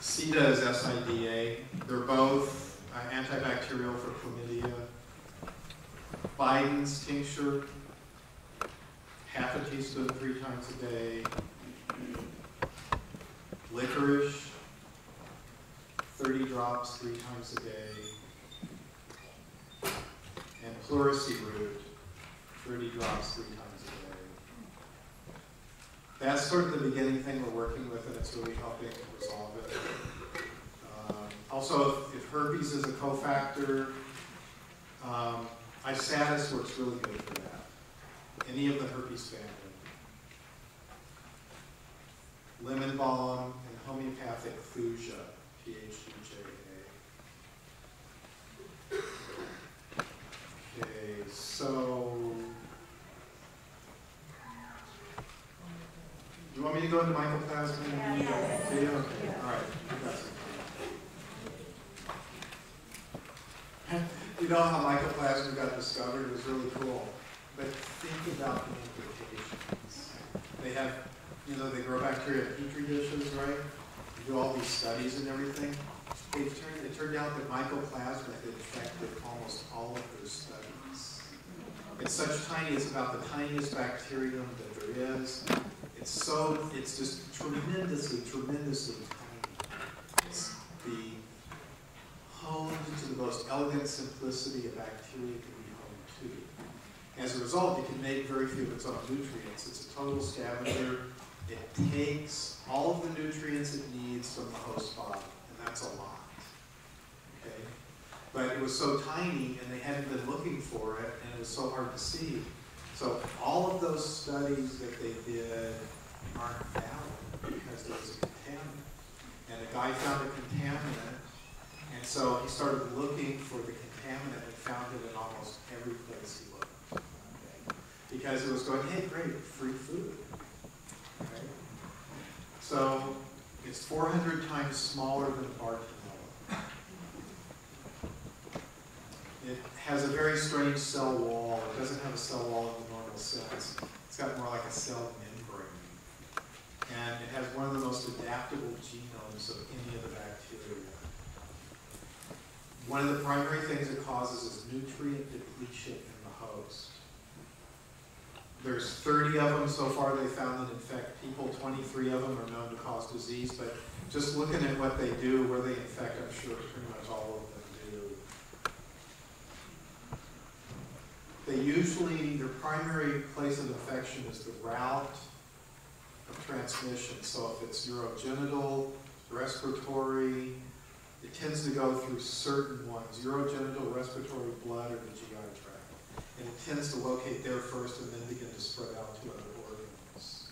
SIDA is SIDA. They're both antibacterial for chlamydia. Biden's tincture, 1/2 teaspoon 3 times a day. Licorice, 30 drops 3 times a day. And pleurisy root, 30 drops 3 times a day. That's sort of the beginning thing we're working with, and it's really helping resolve it. Also, if herpes is a cofactor, Isatis works really good for that. Any of the herpes family. lemon balm, and homeopathic thuja, Thuja. Okay, so do you want me to go into mycoplasma? Yes. Okay, all right. I got some. You know how mycoplasma got discovered? It was really cool. But think about the implications. They have, you know, they grow bacteria in petri dishes, right? They do all these studies and everything. It turned out that mycoplasma had infected almost all of their studies. It's such tiny, it's about the tiniest bacterium that there is. It's just tremendously tiny. It's the honed to the most elegant simplicity a bacteria can be honed to. As a result, it can make very few of its own nutrients. It's a total scavenger. It takes all of the nutrients it needs from the host body, and that's a lot. Okay? But it was so tiny, and they hadn't been looking for it, and it was so hard to see. So all of those studies that they did aren't valid because there was a contaminant. And a guy found a contaminant, and so he started looking for the contaminant and found it in almost every place he looked. Okay? Because it was going, hey, great, free food. Okay? So it's 400 times smaller than Bartonella. It has a very strange cell wall. It doesn't have a cell wall in the normal sense. It's got more like a cell membrane. And it has one of the most adaptable genomes of any of the bacteria. One of the primary things it causes is nutrient depletion in the host. There's 30 of them so far they found that infect people. 23 of them are known to cause disease, but just looking at what they do, where they infect, I'm sure pretty much all of them do. They usually, their primary place of infection is the route of transmission. So if it's urogenital, respiratory, it tends to go through certain ones, urogenital, respiratory, blood, or the GI tract. And it tends to locate there first and then begin to spread out to other organs.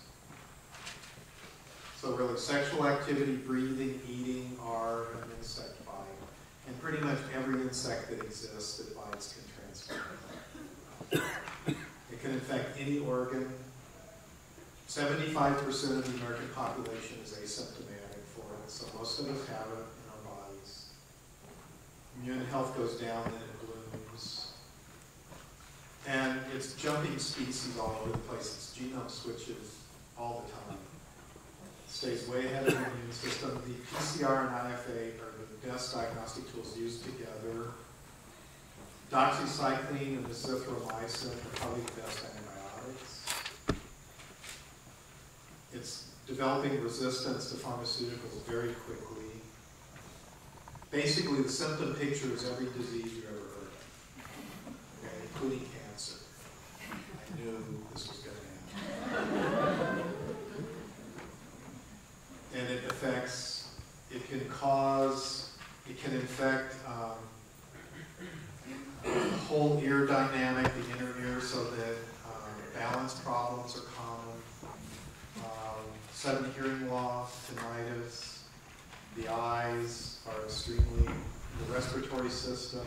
So really, sexual activity, breathing, eating are an insect bite. And pretty much every insect that exists that bites can transmit. It can infect any organ. 75% of the American population is asymptomatic for it, so most of us have it in our bodies. Immune health goes down, then it blooms. And it's jumping species all over the place. Its genome switches all the time. It stays way ahead of the immune system. The PCR and IFA are the best diagnostic tools used together. Doxycycline and azithromycin are probably the best antibiotics. It's developing resistance to pharmaceuticals very quickly. Basically, the symptom picture is every disease you've ever heard of, okay, including cancer. I knew this was going to happen. And it affects, it can infect the whole ear dynamic, the inner ear, so that balance problems are common. Sudden hearing loss, tinnitus, the eyes are extremely, the respiratory system.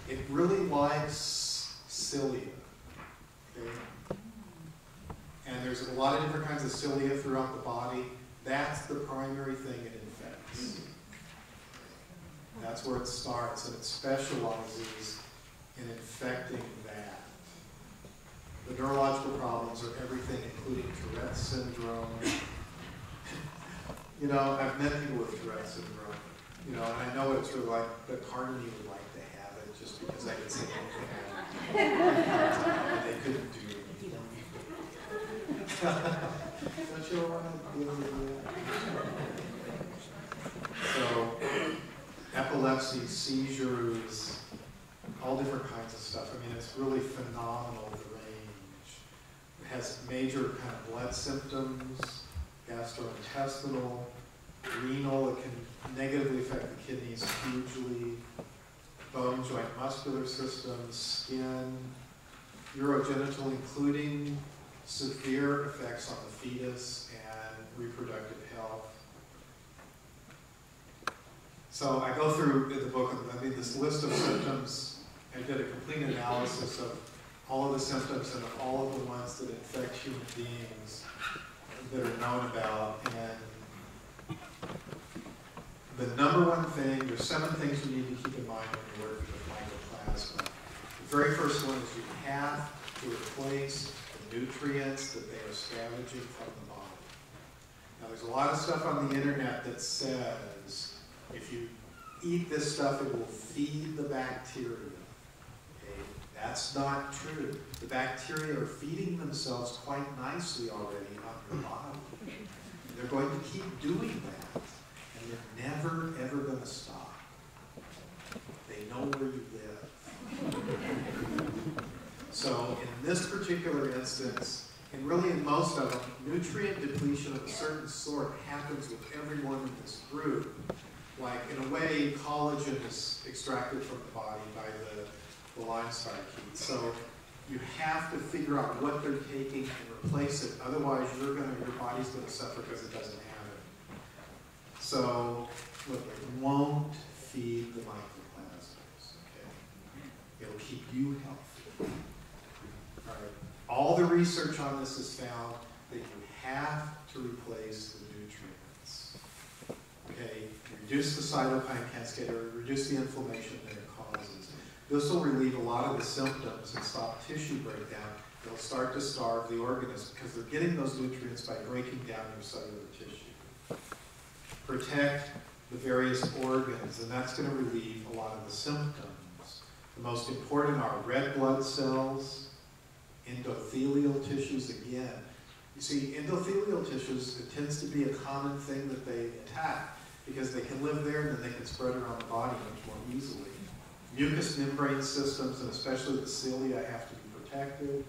It really likes cilia, okay? And there's a lot of different kinds of cilia throughout the body. That's the primary thing it infects. That's where it starts, and it specializes in infecting that. The neurological problems are everything, including Tourette's syndrome. You know, I've met people with Tourette's syndrome, you know, and I know what it's really like, but part of me would like to have it just because I could say anything. And they couldn't do it. Don't you want to deal with that? So, epilepsy, seizures, all different kinds of stuff. I mean, it's really phenomenal, the range. It has major kind of blood symptoms, gastrointestinal, renal. It can negatively affect the kidneys hugely, bone, joint, muscular system, skin, urogenital, including severe effects on the fetus and reproductive health. So I go through in the book, I mean, this list of symptoms. I did a complete analysis of all of the symptoms and all of the ones that infect human beings that are known about. And the number one thing, there's 7 things you need to keep in mind when you're working with mycoplasma. The very first one is you have to replace the nutrients that they are scavenging from the body. Now there's a lot of stuff on the internet that says if you eat this stuff, it will feed the bacteria. Okay? That's not true. The bacteria are feeding themselves quite nicely already on your body. And they're going to keep doing that. And they're never, ever going to stop. They know where you live. So in this particular instance, and really in most of them, nutrient depletion of a certain sort happens with everyone in this group. Like, in a way, collagen is extracted from the body by the Lyme spirochetes. So you have to figure out what they're taking and replace it. Otherwise, your body's going to suffer because it doesn't have it. So, look, it won't feed the mycoplasmas. Okay? It'll keep you healthy. All right. All the research on this has found that you have to replace the nutrients. Okay? Reduce the cytokine cascade, or reduce the inflammation that it causes. This will relieve a lot of the symptoms and stop tissue breakdown. They'll start to starve the organism because they're getting those nutrients by breaking down your cellular tissue. Protect the various organs, and that's going to relieve a lot of the symptoms. The most important are red blood cells, endothelial tissues again. You see, endothelial tissues, it tends to be a common thing that they attack because they can live there and then they can spread around the body much more easily. Mucous membrane systems, and especially the cilia, have to be protected.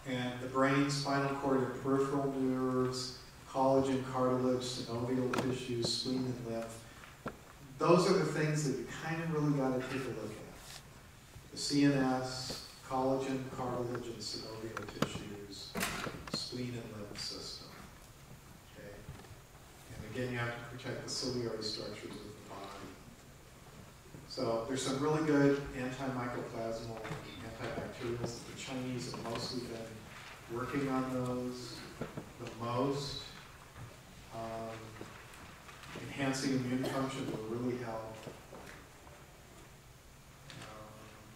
And the brain, spinal cord, and peripheral nerves, collagen, cartilage, synovial tissues, spleen, and lymph. Those are the things that you kind of really got to take a look at. The CNS, collagen, cartilage, and synovial tissues, spleen and lymph system. Okay? And again, you have to protect the ciliary structures of the body. So there's some really good antimycoplasmal antibacterials. The Chinese have mostly been working on those the most. Enhancing immune function will really help.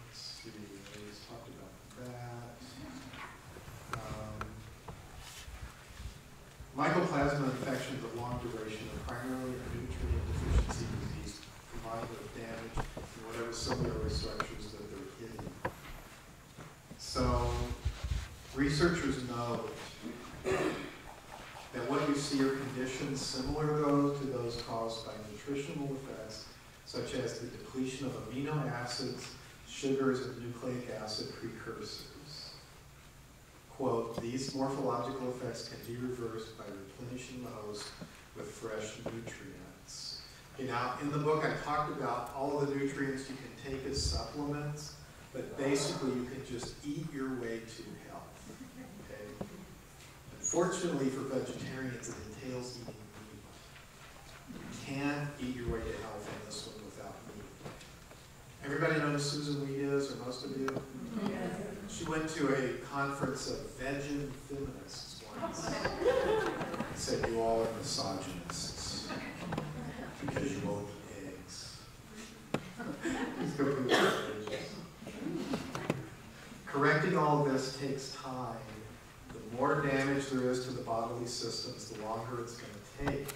Let's see, I just talked about that. Mycoplasma infections of long duration are primarily a nutrient deficiency disease combined with damage in whatever ciliary structures that they're hitting. So, researchers know that what you see are conditions similar to those caused by nutritional effects, such as the depletion of amino acids, sugars, and nucleic acid precursors. Quote, these morphological effects can be reversed by replenishing the host with fresh nutrients. Okay, now, in the book, I talked about all of the nutrients you can take as supplements, but basically you can just eat your way to health. Okay? Unfortunately for vegetarians, it entails eating meat. You can't eat your way to health in this one without meat. Everybody know who Susan Weed is, or most of you? Yes. She went to a conference of vegan feminists once. Said you all are misogynists because you won't eat eggs. Let's go through the pages. Correcting all this takes time. The more damage there is to the bodily systems, the longer it's going to take.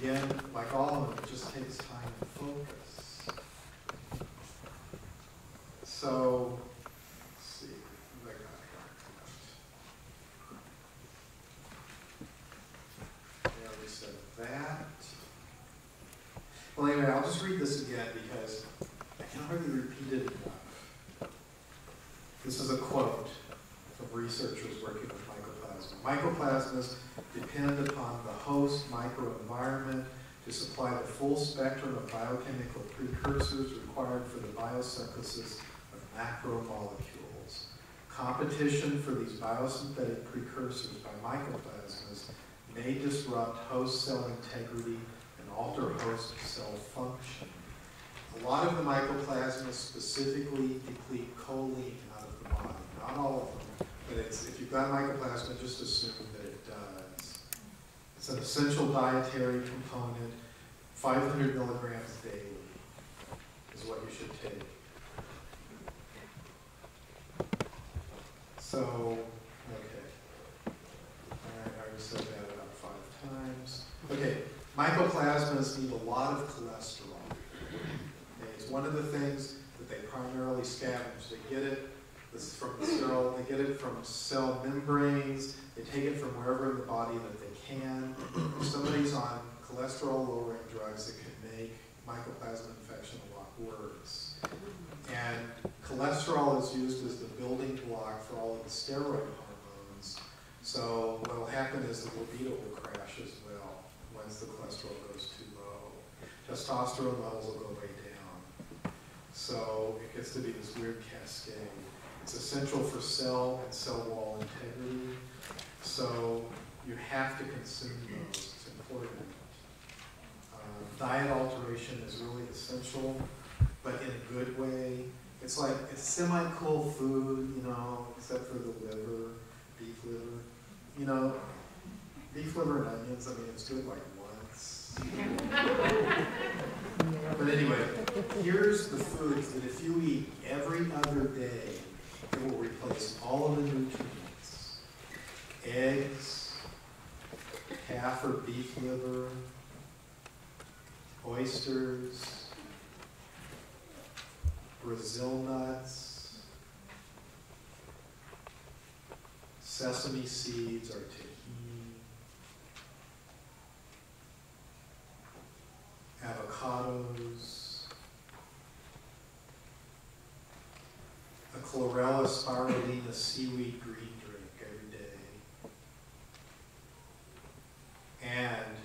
Again, like all of them, it just takes time and focus. So, let's see, what have I got? I already said that. Well, anyway, I'll just read this again because I can hardly repeat it enough. This is a quote from researchers working with mycoplasma. Mycoplasmas depend upon the host microenvironment to supply the full spectrum of biochemical precursors required for the biosynthesis of macromolecules. Competition for these biosynthetic precursors by mycoplasmas may disrupt host cell integrity and alter host cell function. A lot of the mycoplasmas specifically deplete choline out of the body. Not all of them, but if you've got mycoplasma, just assume that it does. It's an essential dietary component. 500 milligrams daily is what you should take. So, okay. All right, I already said that about 5 times. Okay, mycoplasmas need a lot of cholesterol. Okay, it's one of the things that they primarily scavenge. They get it from the cell, they get it from cell membranes, they take it from wherever in the body that they can. If somebody's on cholesterol-lowering drugs, it can make mycoplasma infection a lot worse. And cholesterol is used as the building block for all of the steroid hormones. So what will happen is the libido will crash as well once the cholesterol goes too low. Testosterone levels will go way down. So it gets to be this weird cascade. It's essential for cell and cell wall integrity. So you have to consume those. It's important. Diet alteration is really essential, but in a good way. It's like, it's semi-cool food, you know, except for the liver, beef liver. You know, beef liver and onions, I mean, it's good like once. But anyway, here's the foods that if you eat every other day, it will replace all of the nutrients. Eggs, calf or beef liver, oysters, Brazil nuts, sesame seeds or tahini, avocados, a chlorella spirulina seaweed green drink every day, and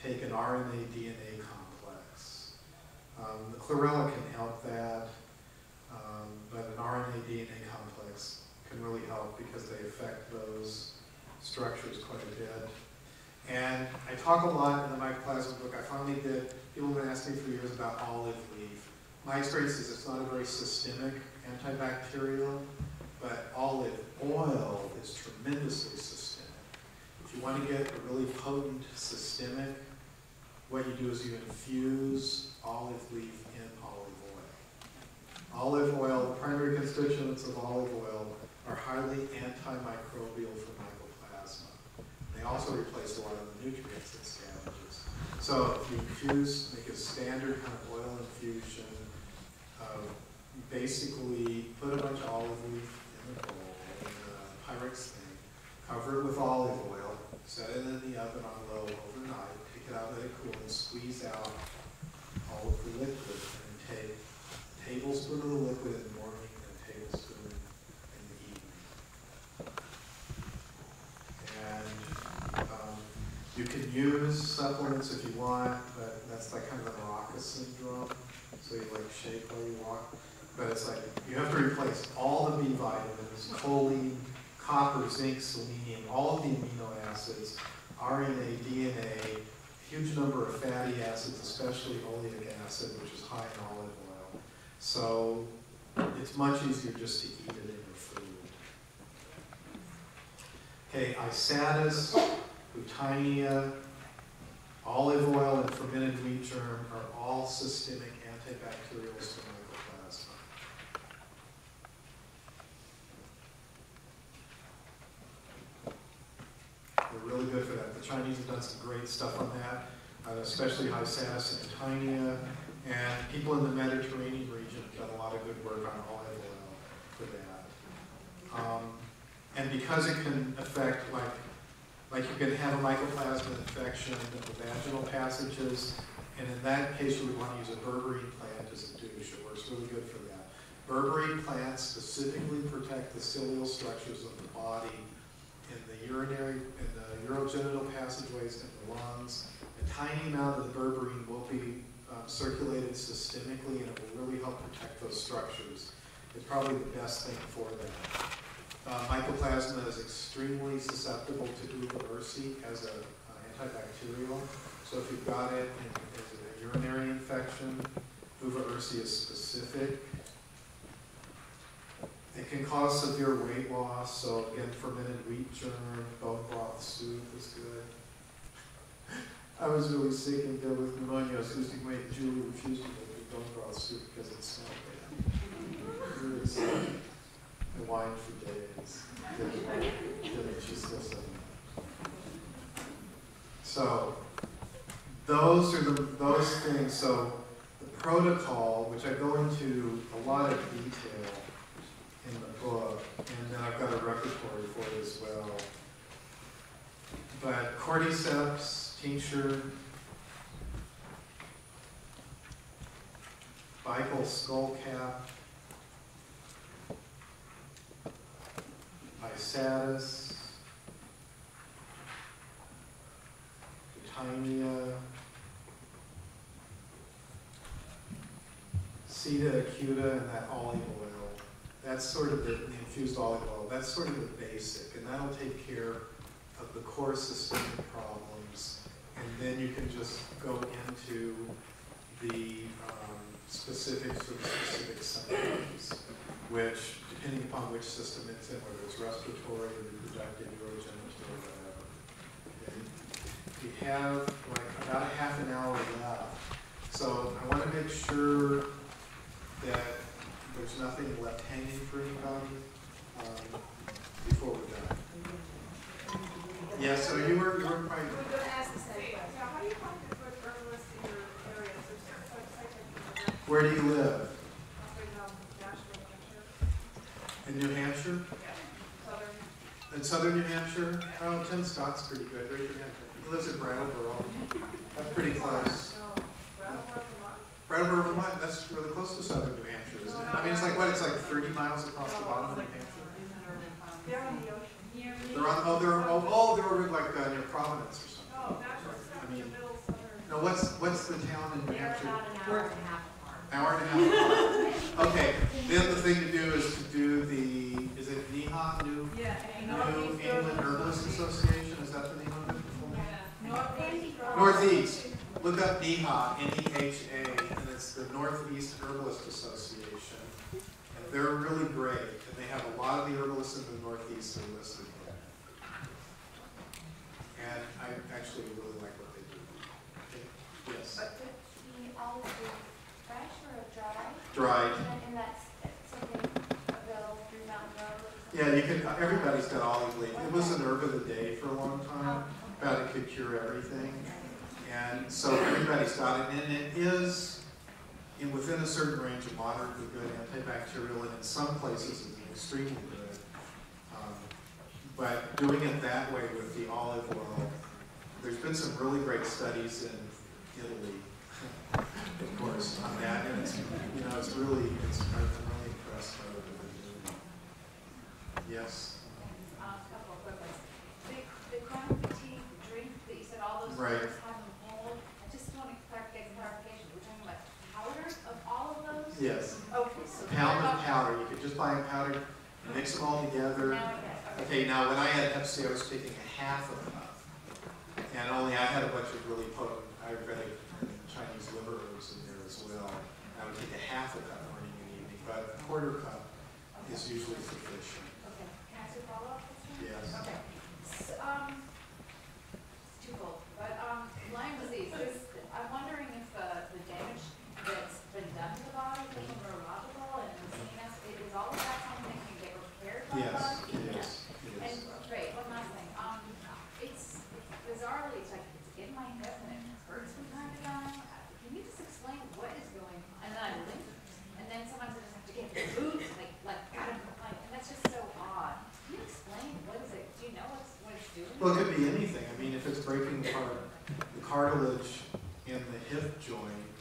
take an RNA DNA complex. The chlorella can help that, but an RNA DNA complex can really help because they affect those structures quite a bit. And I talk a lot in the mycoplasma book. I finally did, people have been asking me for years about olive leaf. My experience is it's not a very systemic antibacterial, but olive oil is tremendously systemic. If you want to get a really potent systemic, what you do is you infuse olive leaf in olive oil. Olive oil, the primary constituents of olive oil are highly antimicrobial for mycoplasma. They also replace a lot of the nutrients it scavenges. So if you infuse, make a standard kind of oil infusion, you basically put a bunch of olive leaf in the bowl, in the Pyrex thing, cover it with olive oil, set it in the oven on low overnight, take it out, let it cool, and squeeze out all of the liquid, and take a tablespoon of the liquid in the morning and a tablespoon in the evening. And you can use supplements if you want, but that's like kind of the Maraca syndrome. So you like shake while you walk. But it's like you have to replace all the B vitamins, choline, copper, zinc, selenium, all of the amino acids, RNA, DNA, huge number of fatty acids, especially oleic acid, which is high in olive oil. So it's much easier just to eat it in your food. Okay, Isatis, Butania, olive oil, and fermented wheat germ are all systemic antibacterials to mycoplasma. They're really good for that. The Chinese have done some great stuff on that, especially Isatis and Butania, and people in the Mediterranean region have done a lot of good work on olive oil for that. And because it can affect, like you can have a mycoplasma infection of the vaginal passages, and in that case you would want to use a berberine plant as a douche. It works really good for that. Berberine plants specifically protect the cilial structures of the body in the urinary, in the urogenital passageways and the lungs. A tiny amount of the berberine will be circulated systemically, and it will really help protect those structures. It's probably the best thing for that. Mycoplasma is extremely susceptible to uva ursi as an antibacterial. So if you've got it as a urinary infection, uva ursi is specific. It can cause severe weight loss. So again, fermented wheat germ, bone broth soup is good. I was really sick and dealt with pneumonia. I was losing weight. Julie refused to make me bone broth soup because it smelled bad. Really sick. I whined for days. She's still sick. So those are those things. So the protocol, which I go into a lot of detail in the book, and then I've got a repertory for it as well. But cordyceps, tincture, Bical skullcap, Isatis, Titania, Seta acuta, and that olive oil. That's sort of the infused olive oil. That's sort of the basic, and that'll take care of the core systemic problems. And then you can just go into the specifics of the specific symptoms, which, depending upon which system it's in, whether it's respiratory or reproductive, urogenital, or whatever. Okay. We have like about a half an hour left. So I want to make sure that there's nothing left hanging for anybody before we're done. Yeah, so you were probably... We're going to ask the same question. Now, how do you find the good herbalists in your area? Is there certain websites that you can... Where do you live? In New Hampshire? Yeah. Southern. In southern New Hampshire? Oh, Tim Scott's pretty good. Right? He lives in Brattleboro. That's pretty close. Brattleboro, Vermont. That's really close to southern New Hampshire, isn't it? I mean, it's like what? It's like 30 miles across the bottom of New Hampshire. They're on the ocean. They're on. They're like near Providence or something. Oh, that's I mean, no. What's the town in New Hampshire? About an hour and a half apart. Hour and a half apart. Okay. Then the thing to do is to do the. Is it NEHA, New England Herbalist Association? Is that the name of it? Yeah. Northeast. Look up NEHA, N-E-H-A, and it's the Northeast Herbalist Association. And they're really great, and they have a lot of the herbalists in the Northeast are listed there. And I actually really like what they do. Okay. Yes? But the olive is fresh or dry? Dried. And that's something available through Mountain Road? Yeah, you can. Everybody's got olive leaf. It was an herb of the day for a long time. About it could cure everything. And so everybody's got it, and it is within a certain range of moderately good antibacterial, and in some places it's extremely good. But doing it that way with the olive oil, there's been some really great studies in Italy, of course, on that, and it's I'm really impressed by what they're doing. Yes. A couple of quick ones. The chronic fatigue drink that you said all those Right. flavors have them hold. I just want to get clarification. We're talking about powders of all of those? Yes. Okay, so A pound of powder. You could just buy a powder, mix them all together. Now I get it. Okay, now when I had Hep C, I was taking a half a cup, and only I had a bunch of really potent Ayurvedic and Chinese liver herbs in there as well. I would take a half a cup morning and evening, but a quarter cup is usually sufficient. Okay. Can I ask a follow-up question? Yes. Okay. So, it's twofold, but Lyme disease, I'm wondering if the damage that's been done to the body from neurological and CNS, is all of that something that can get repaired by the Yes, body? it is. And great, one last thing. It's bizarrely, it's like it's in my hip and it hurts from time to time. Can you just explain what is going on? And then I limp, and then sometimes I just have to get the boots, like and that's just so odd. Can you explain what is it? Do you know what it's doing? Well, it could be anything. I mean, if it's breaking apart the cartilage in the hip joint,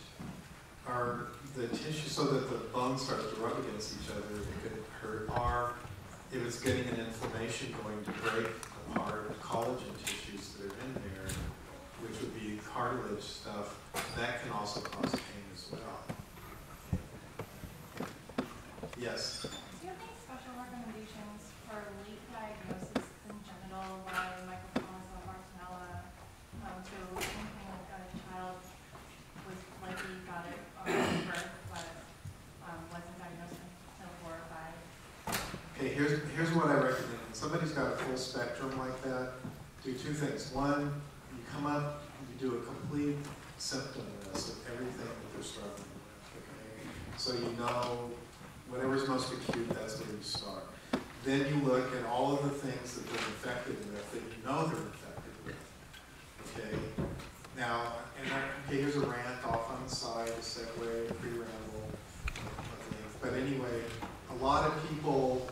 or the tissue, so that the bone starts to rub against each other, it could hurt. Or if it's getting an inflammation going to break apart collagen tissues that are in there, which would be cartilage stuff, that can also cause pain as well. Yes? Do you have any special recommendations for for late diagnosis congenital Lyme, microphobia, Bartonella, so anything like a child was likely got it at birth, but wasn't diagnosed until 4 or 5. Okay, here's what I recommend. When somebody's got a full spectrum like that, do two things. One, you come up, you do a complete symptom list of everything that they're struggling with. Okay? So you know whatever's most acute, that's where you start. Then you look at all of the things that they're infected with that you know they're infected with. Okay? Now, okay, here's a rant off on the side, a segue, a pre-ramble. But anyway, a lot of people,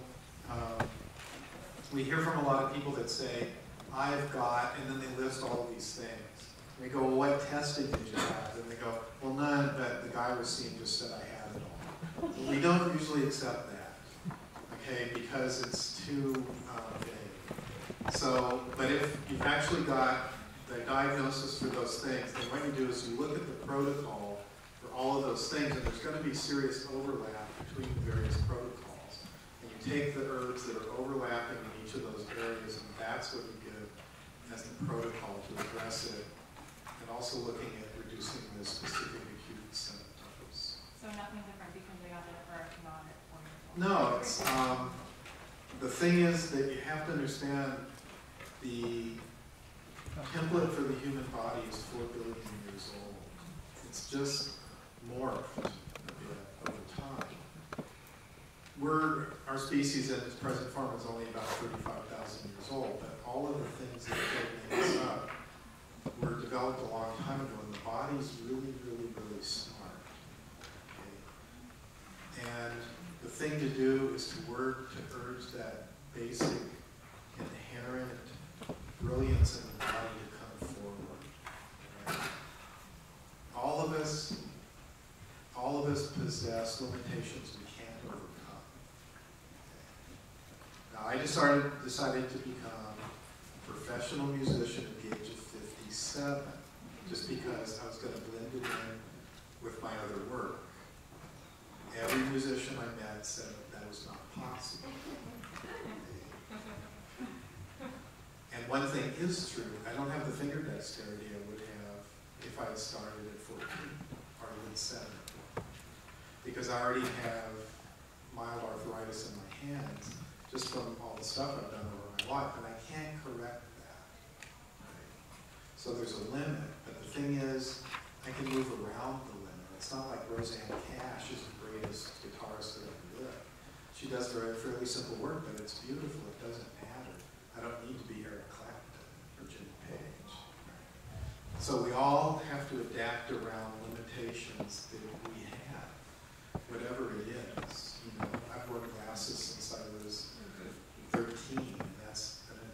we hear from a lot of people that say, I've got, and then they list all of these things. And we go, well, what testing did you have? And they go, well, none, but the guy was seen just said I had it all. But we don't usually accept that, okay, because it's too vague. So, but if you've actually got the diagnosis for those things, then what you do is you look at the protocol for all of those things, and there's going to be serious overlap between the various protocols. And you take the herbs that are overlapping in each of those areas, and that's what you give as the protocol to address it, and also looking at reducing the specific acute symptoms. So nothing different because they got it at birth, not at 4 years old? No, it's, the thing is that you have to understand the template for the human body is 4 billion years old. It's just morphed a bit over time. Our species in its present form is only about 35,000 years old, but all of the things that make us up were developed a long time ago, and the body's really, really, really smart. Okay? And the thing to do is to work to urge that basic, inherent brilliance in the body to come forward. Right? All of us possess limitations we can't overcome. Now, I decided to become a professional musician at the age of 57, just because I was going to blend it in with my other work. Every musician I met said that was not possible. And one thing is true, I don't have the finger dexterity I would have if I had started at 14 or even 7. Because I already have mild arthritis in my hands just from all the stuff I've done over my life, and I can't correct that. Right? So there's a limit, but the thing is, I can move around the limit. It's not like Roseanne Cash is the greatest guitarist that ever lived. She does fairly simple work, but it's beautiful. It doesn't matter. I don't need to be Eric Clapton or Jimmy Page. So we all have to adapt around limitations that we have, whatever it is. You know, I've worn glasses since I was 13, and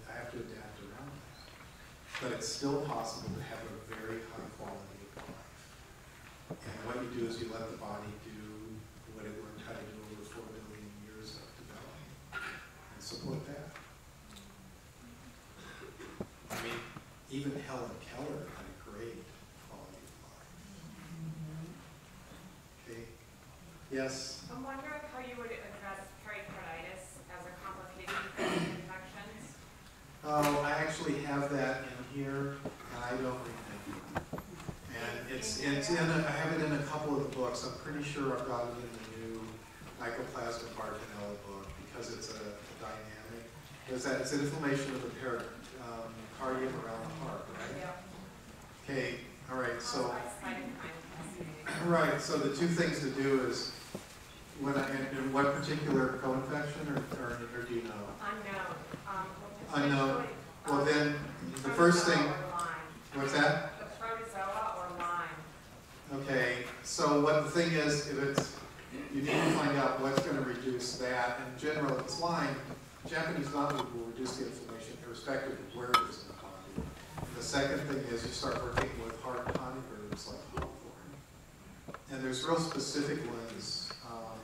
I have to adapt around that. But it's still possible to have a very high quality of life. And what you do is you let the body do what it learned how to do over 4 billion years of development, and support that. I mean, even Helen Keller had a great quality of life. Okay. Yes? I'm wondering how you would address pericarditis as a complicated infections. Oh, I actually have that in here, and I don't remember. And it's in I have it in a couple of the books. I'm pretty sure I've got it in the new Mycoplasma Bartonella book because it's a dynamic. It's inflammation of the pericardium around the heart, right? Yeah. Okay. All right. So. Right. So the two things to do is in what particular co-infection, or do you know? Unknown. Well, then the first thing. What's that? The protozoa or Lyme. Okay. So what the thing is, you need to find out what's going to reduce that. In general, if it's Lyme, Japanese knotweed will reduce the inflammation irrespective of where it is in the body. And the second thing is you start working with hard tonic herbs like hawthorn. And there's real specific ones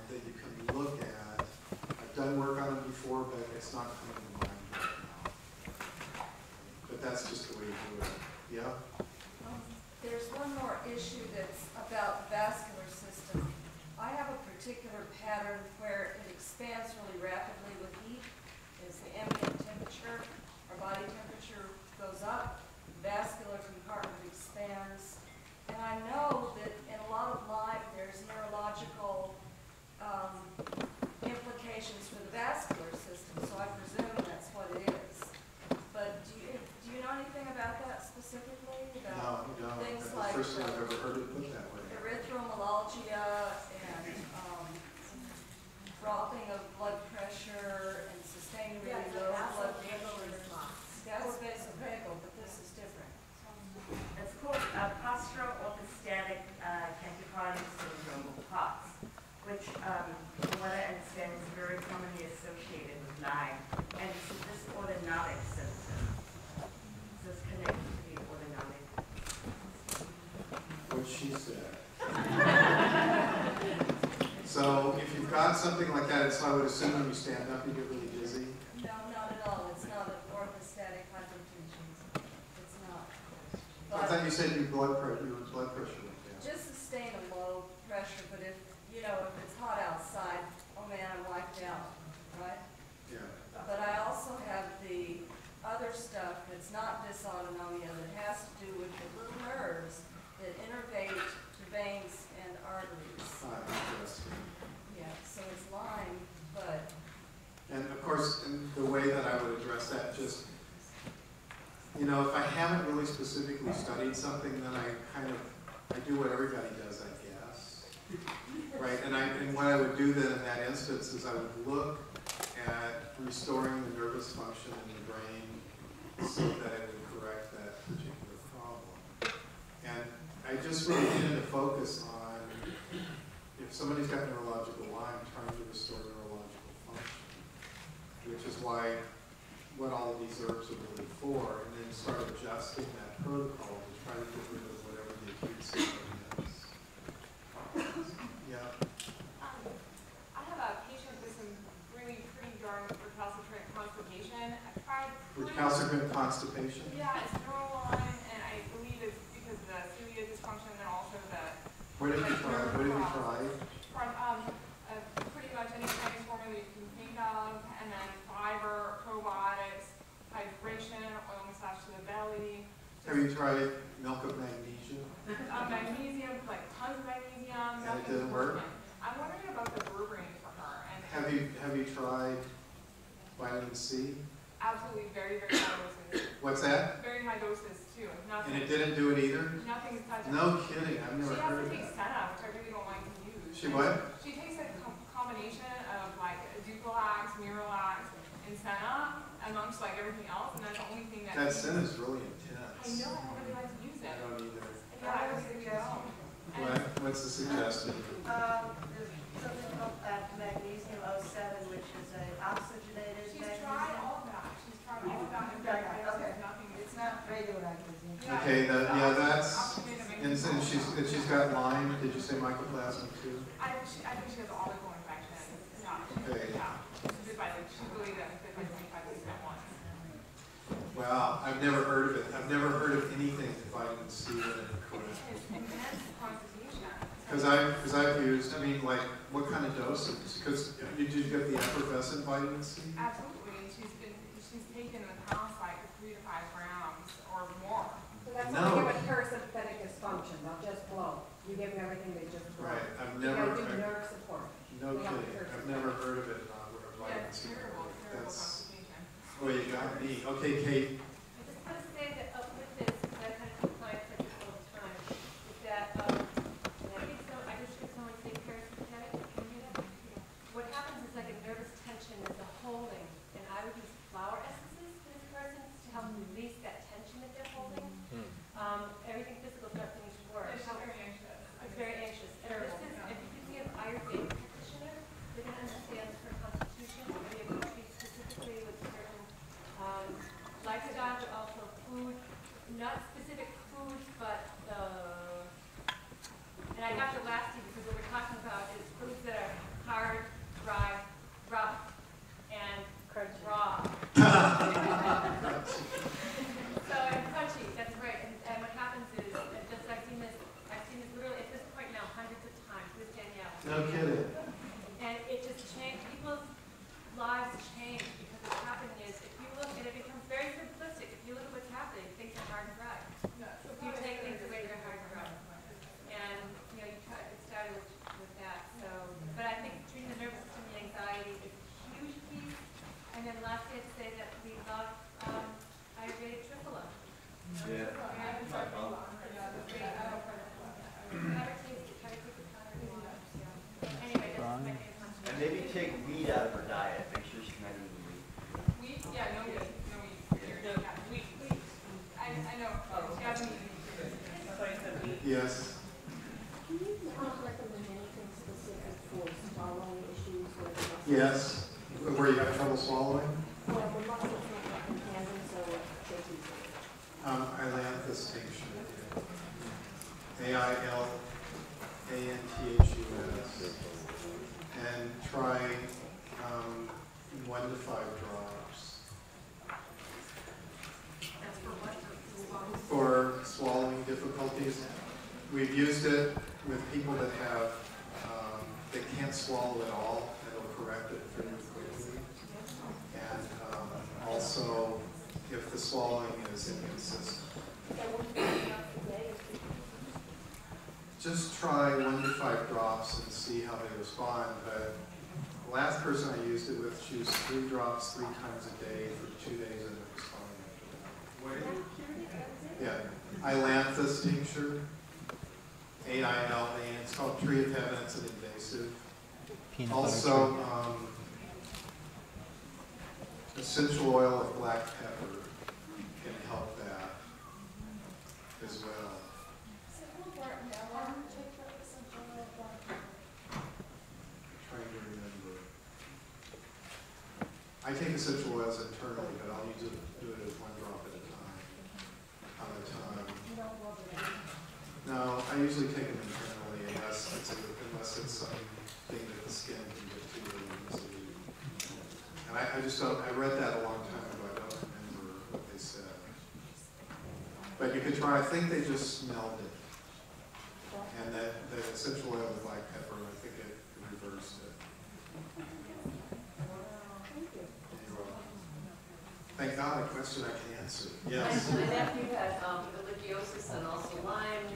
that you can look at. I've done work on them before, but it's not coming to mind right now. But that's just the way you do it. Yeah? There's one more issue that's about the vascular system. I have a particular pattern where it expands really rapidly with heat. Is pressure, our body temperature goes up, vascular compartment expands. And I know that in a lot of Lyme, there's neurological implications for the vascular system, so I presume that's what it is. But do you know anything about that specifically? About No, things that's the like first time I've ever heard it put that way. erythromelalgia and dropping of blood pressure and sustaining really low blood pressure. That's vasovagal, but this is different. It's called postural-orthostatic tachycardia syndrome, or POTS, which, from what I understand, is very commonly associated with Lyme, and it's a dysautonomic symptom. So it's connected to the autonomic. What she said. So if you've got something like that, so I would assume when you stand up, you get really dizzy. No, not at all. It's not an orthostatic hypertension. It's not. I thought you said your blood pressure went down. Just sustain a low pressure, but if it's hot outside, oh man, I'm wiped out, right? Yeah. But I also have the other stuff that's not dysautonomia that has to do with the little nerves that innervate the veins and arteries. Interesting. Yeah, so it's Lyme, but... And of course, in the way that I would address that, just, if I haven't really specifically studied something, then I do what everybody does, I guess. Right, and what I would do then in that instance is I would look at restoring the nervous function in the brain so that it would correct that particular problem. And I just really tend to focus on, if somebody's got neurological Lyme, trying to restore neurological function, which is what all of these herbs are really for, and then start adjusting that protocol to try to get rid of whatever the acute symptom is. Yeah. I have a patient with some really pretty darn recalcitrant constipation. I've tried... Recalcitrant constipation? Yeah, it's Lyme, and I believe it's because of the cilia dysfunction and also the... What have you tried? From pretty much any Chinese formula you can think of, and then fiber, probiotics, hydration, oil massage to the belly. Have you tried milk of magnesia? Magnesium, like tons of magnesium. And it didn't work? I'm wondering about the berberine for her. And Have you tried vitamin C? Absolutely, very, very high doses. What's that? Very high doses too. Nothing. And it didn't do it either? Nothing's touched. No kidding, I've never heard of She has to take that. Senna, which I really don't like to use. She what? She takes a combination of like Dupalax, Miralax, and Senna amongst like everything else, and that's the only thing that. That Senna is really intense. I know, I don't really like to use it. I don't either. Yeah, I was suggesting. What's the suggestion? There's something called magnesium 07, which is an oxygenated She's magnesium. tried all of that. She's tried all of that. And Okay. nothing. It's not regular magnesium. Okay, and she's got Lyme. Did you say mycoplasma too? I think she has all the co-infections. Yeah. Okay. Yeah. She believed that it was 25% at once. Wow, I've never heard of it. I've never heard of anything that vitamin C in it. It's intense constipation. Because I've used, what kind of doses? Because you get the effervescent vitamin C? Absolutely. She's taken in the past like 3 to 5 grams or more. So that's No. how you give it parasympathetic dysfunction, they'll just blow. You give them everything, they just blow. Right, I've You never. gotta do nerve support. No They have kidding. nerve I've support. never heard of it in Yeah, vitamin it's C. terrible That's, constipation. oh, you got me. Okay, Kate. I just want to say that with this, because I kind of do clients like this all the time, is that I just heard someone say parasympathetic. Can you hear that? What happens is like a nervous tension is a holding, and I would use flower essences for this person to help release that tension that they're holding. Everything physical starts to work. She's very anxious. It's very anxious. And this is, if you could see an Ayurvedic practitioner, they're going to understand her constitution, and be able to treat specifically with certain lifestyle, but also food, not specific foods, but and I have to laugh to you because what we're talking about is foods that are hard, dry, rough, and raw. So and crunchy, that's right. And what happens is, I've seen this literally at this point now hundreds of times with Danielle. No kidding. And it just changed, people's lives change because what's happening is if you look at it, Maybe take weed out of her diet. Make sure she's not eating weed. Wheat? Yeah, no wheat. No wheat. Yeah, wheat. I know. She hasn't eaten wheat. That's why I said wheat. Yes. Can you recommend anything specific for swallowing issues or the muscles? Yes. Where you have trouble swallowing? Well, the muscles not working tandem, so shaky. Ilanthus tincture. AILANTHUS. And try 1 to 5 drops. That's for what? For swallowing difficulties. We've used it with people that have, that can't swallow at all. It'll correct it pretty quickly. And also, if the swallowing is inconsistent. Just try 1 to 5 drops and see how they respond. But the last person I used it with, she used 3 drops 3 times a day for 2 days and it responded after that. Yeah. Ilanthus tincture. AILA. It's called Tree of Heaven. It's an invasive. Also, essential oil of black pepper can help that as well. Trying to remember. I take essential oils internally, but I'll usually do it as 1 drop at a time. No, I usually take them internally unless it's something that the skin can get too easily. And I just don't, I read that a long time ago, I don't remember what they said. But you could try, I think they just smelled it. And that the essential oil of black pepper, I think it reversed it. Thank God, a question I can answer. Yes. My nephew had ehrlichiosis and also Lyme, a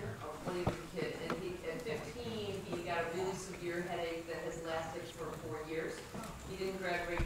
20-year kid, and at 15 he got a really severe headache that has lasted for 4 years. He didn't graduate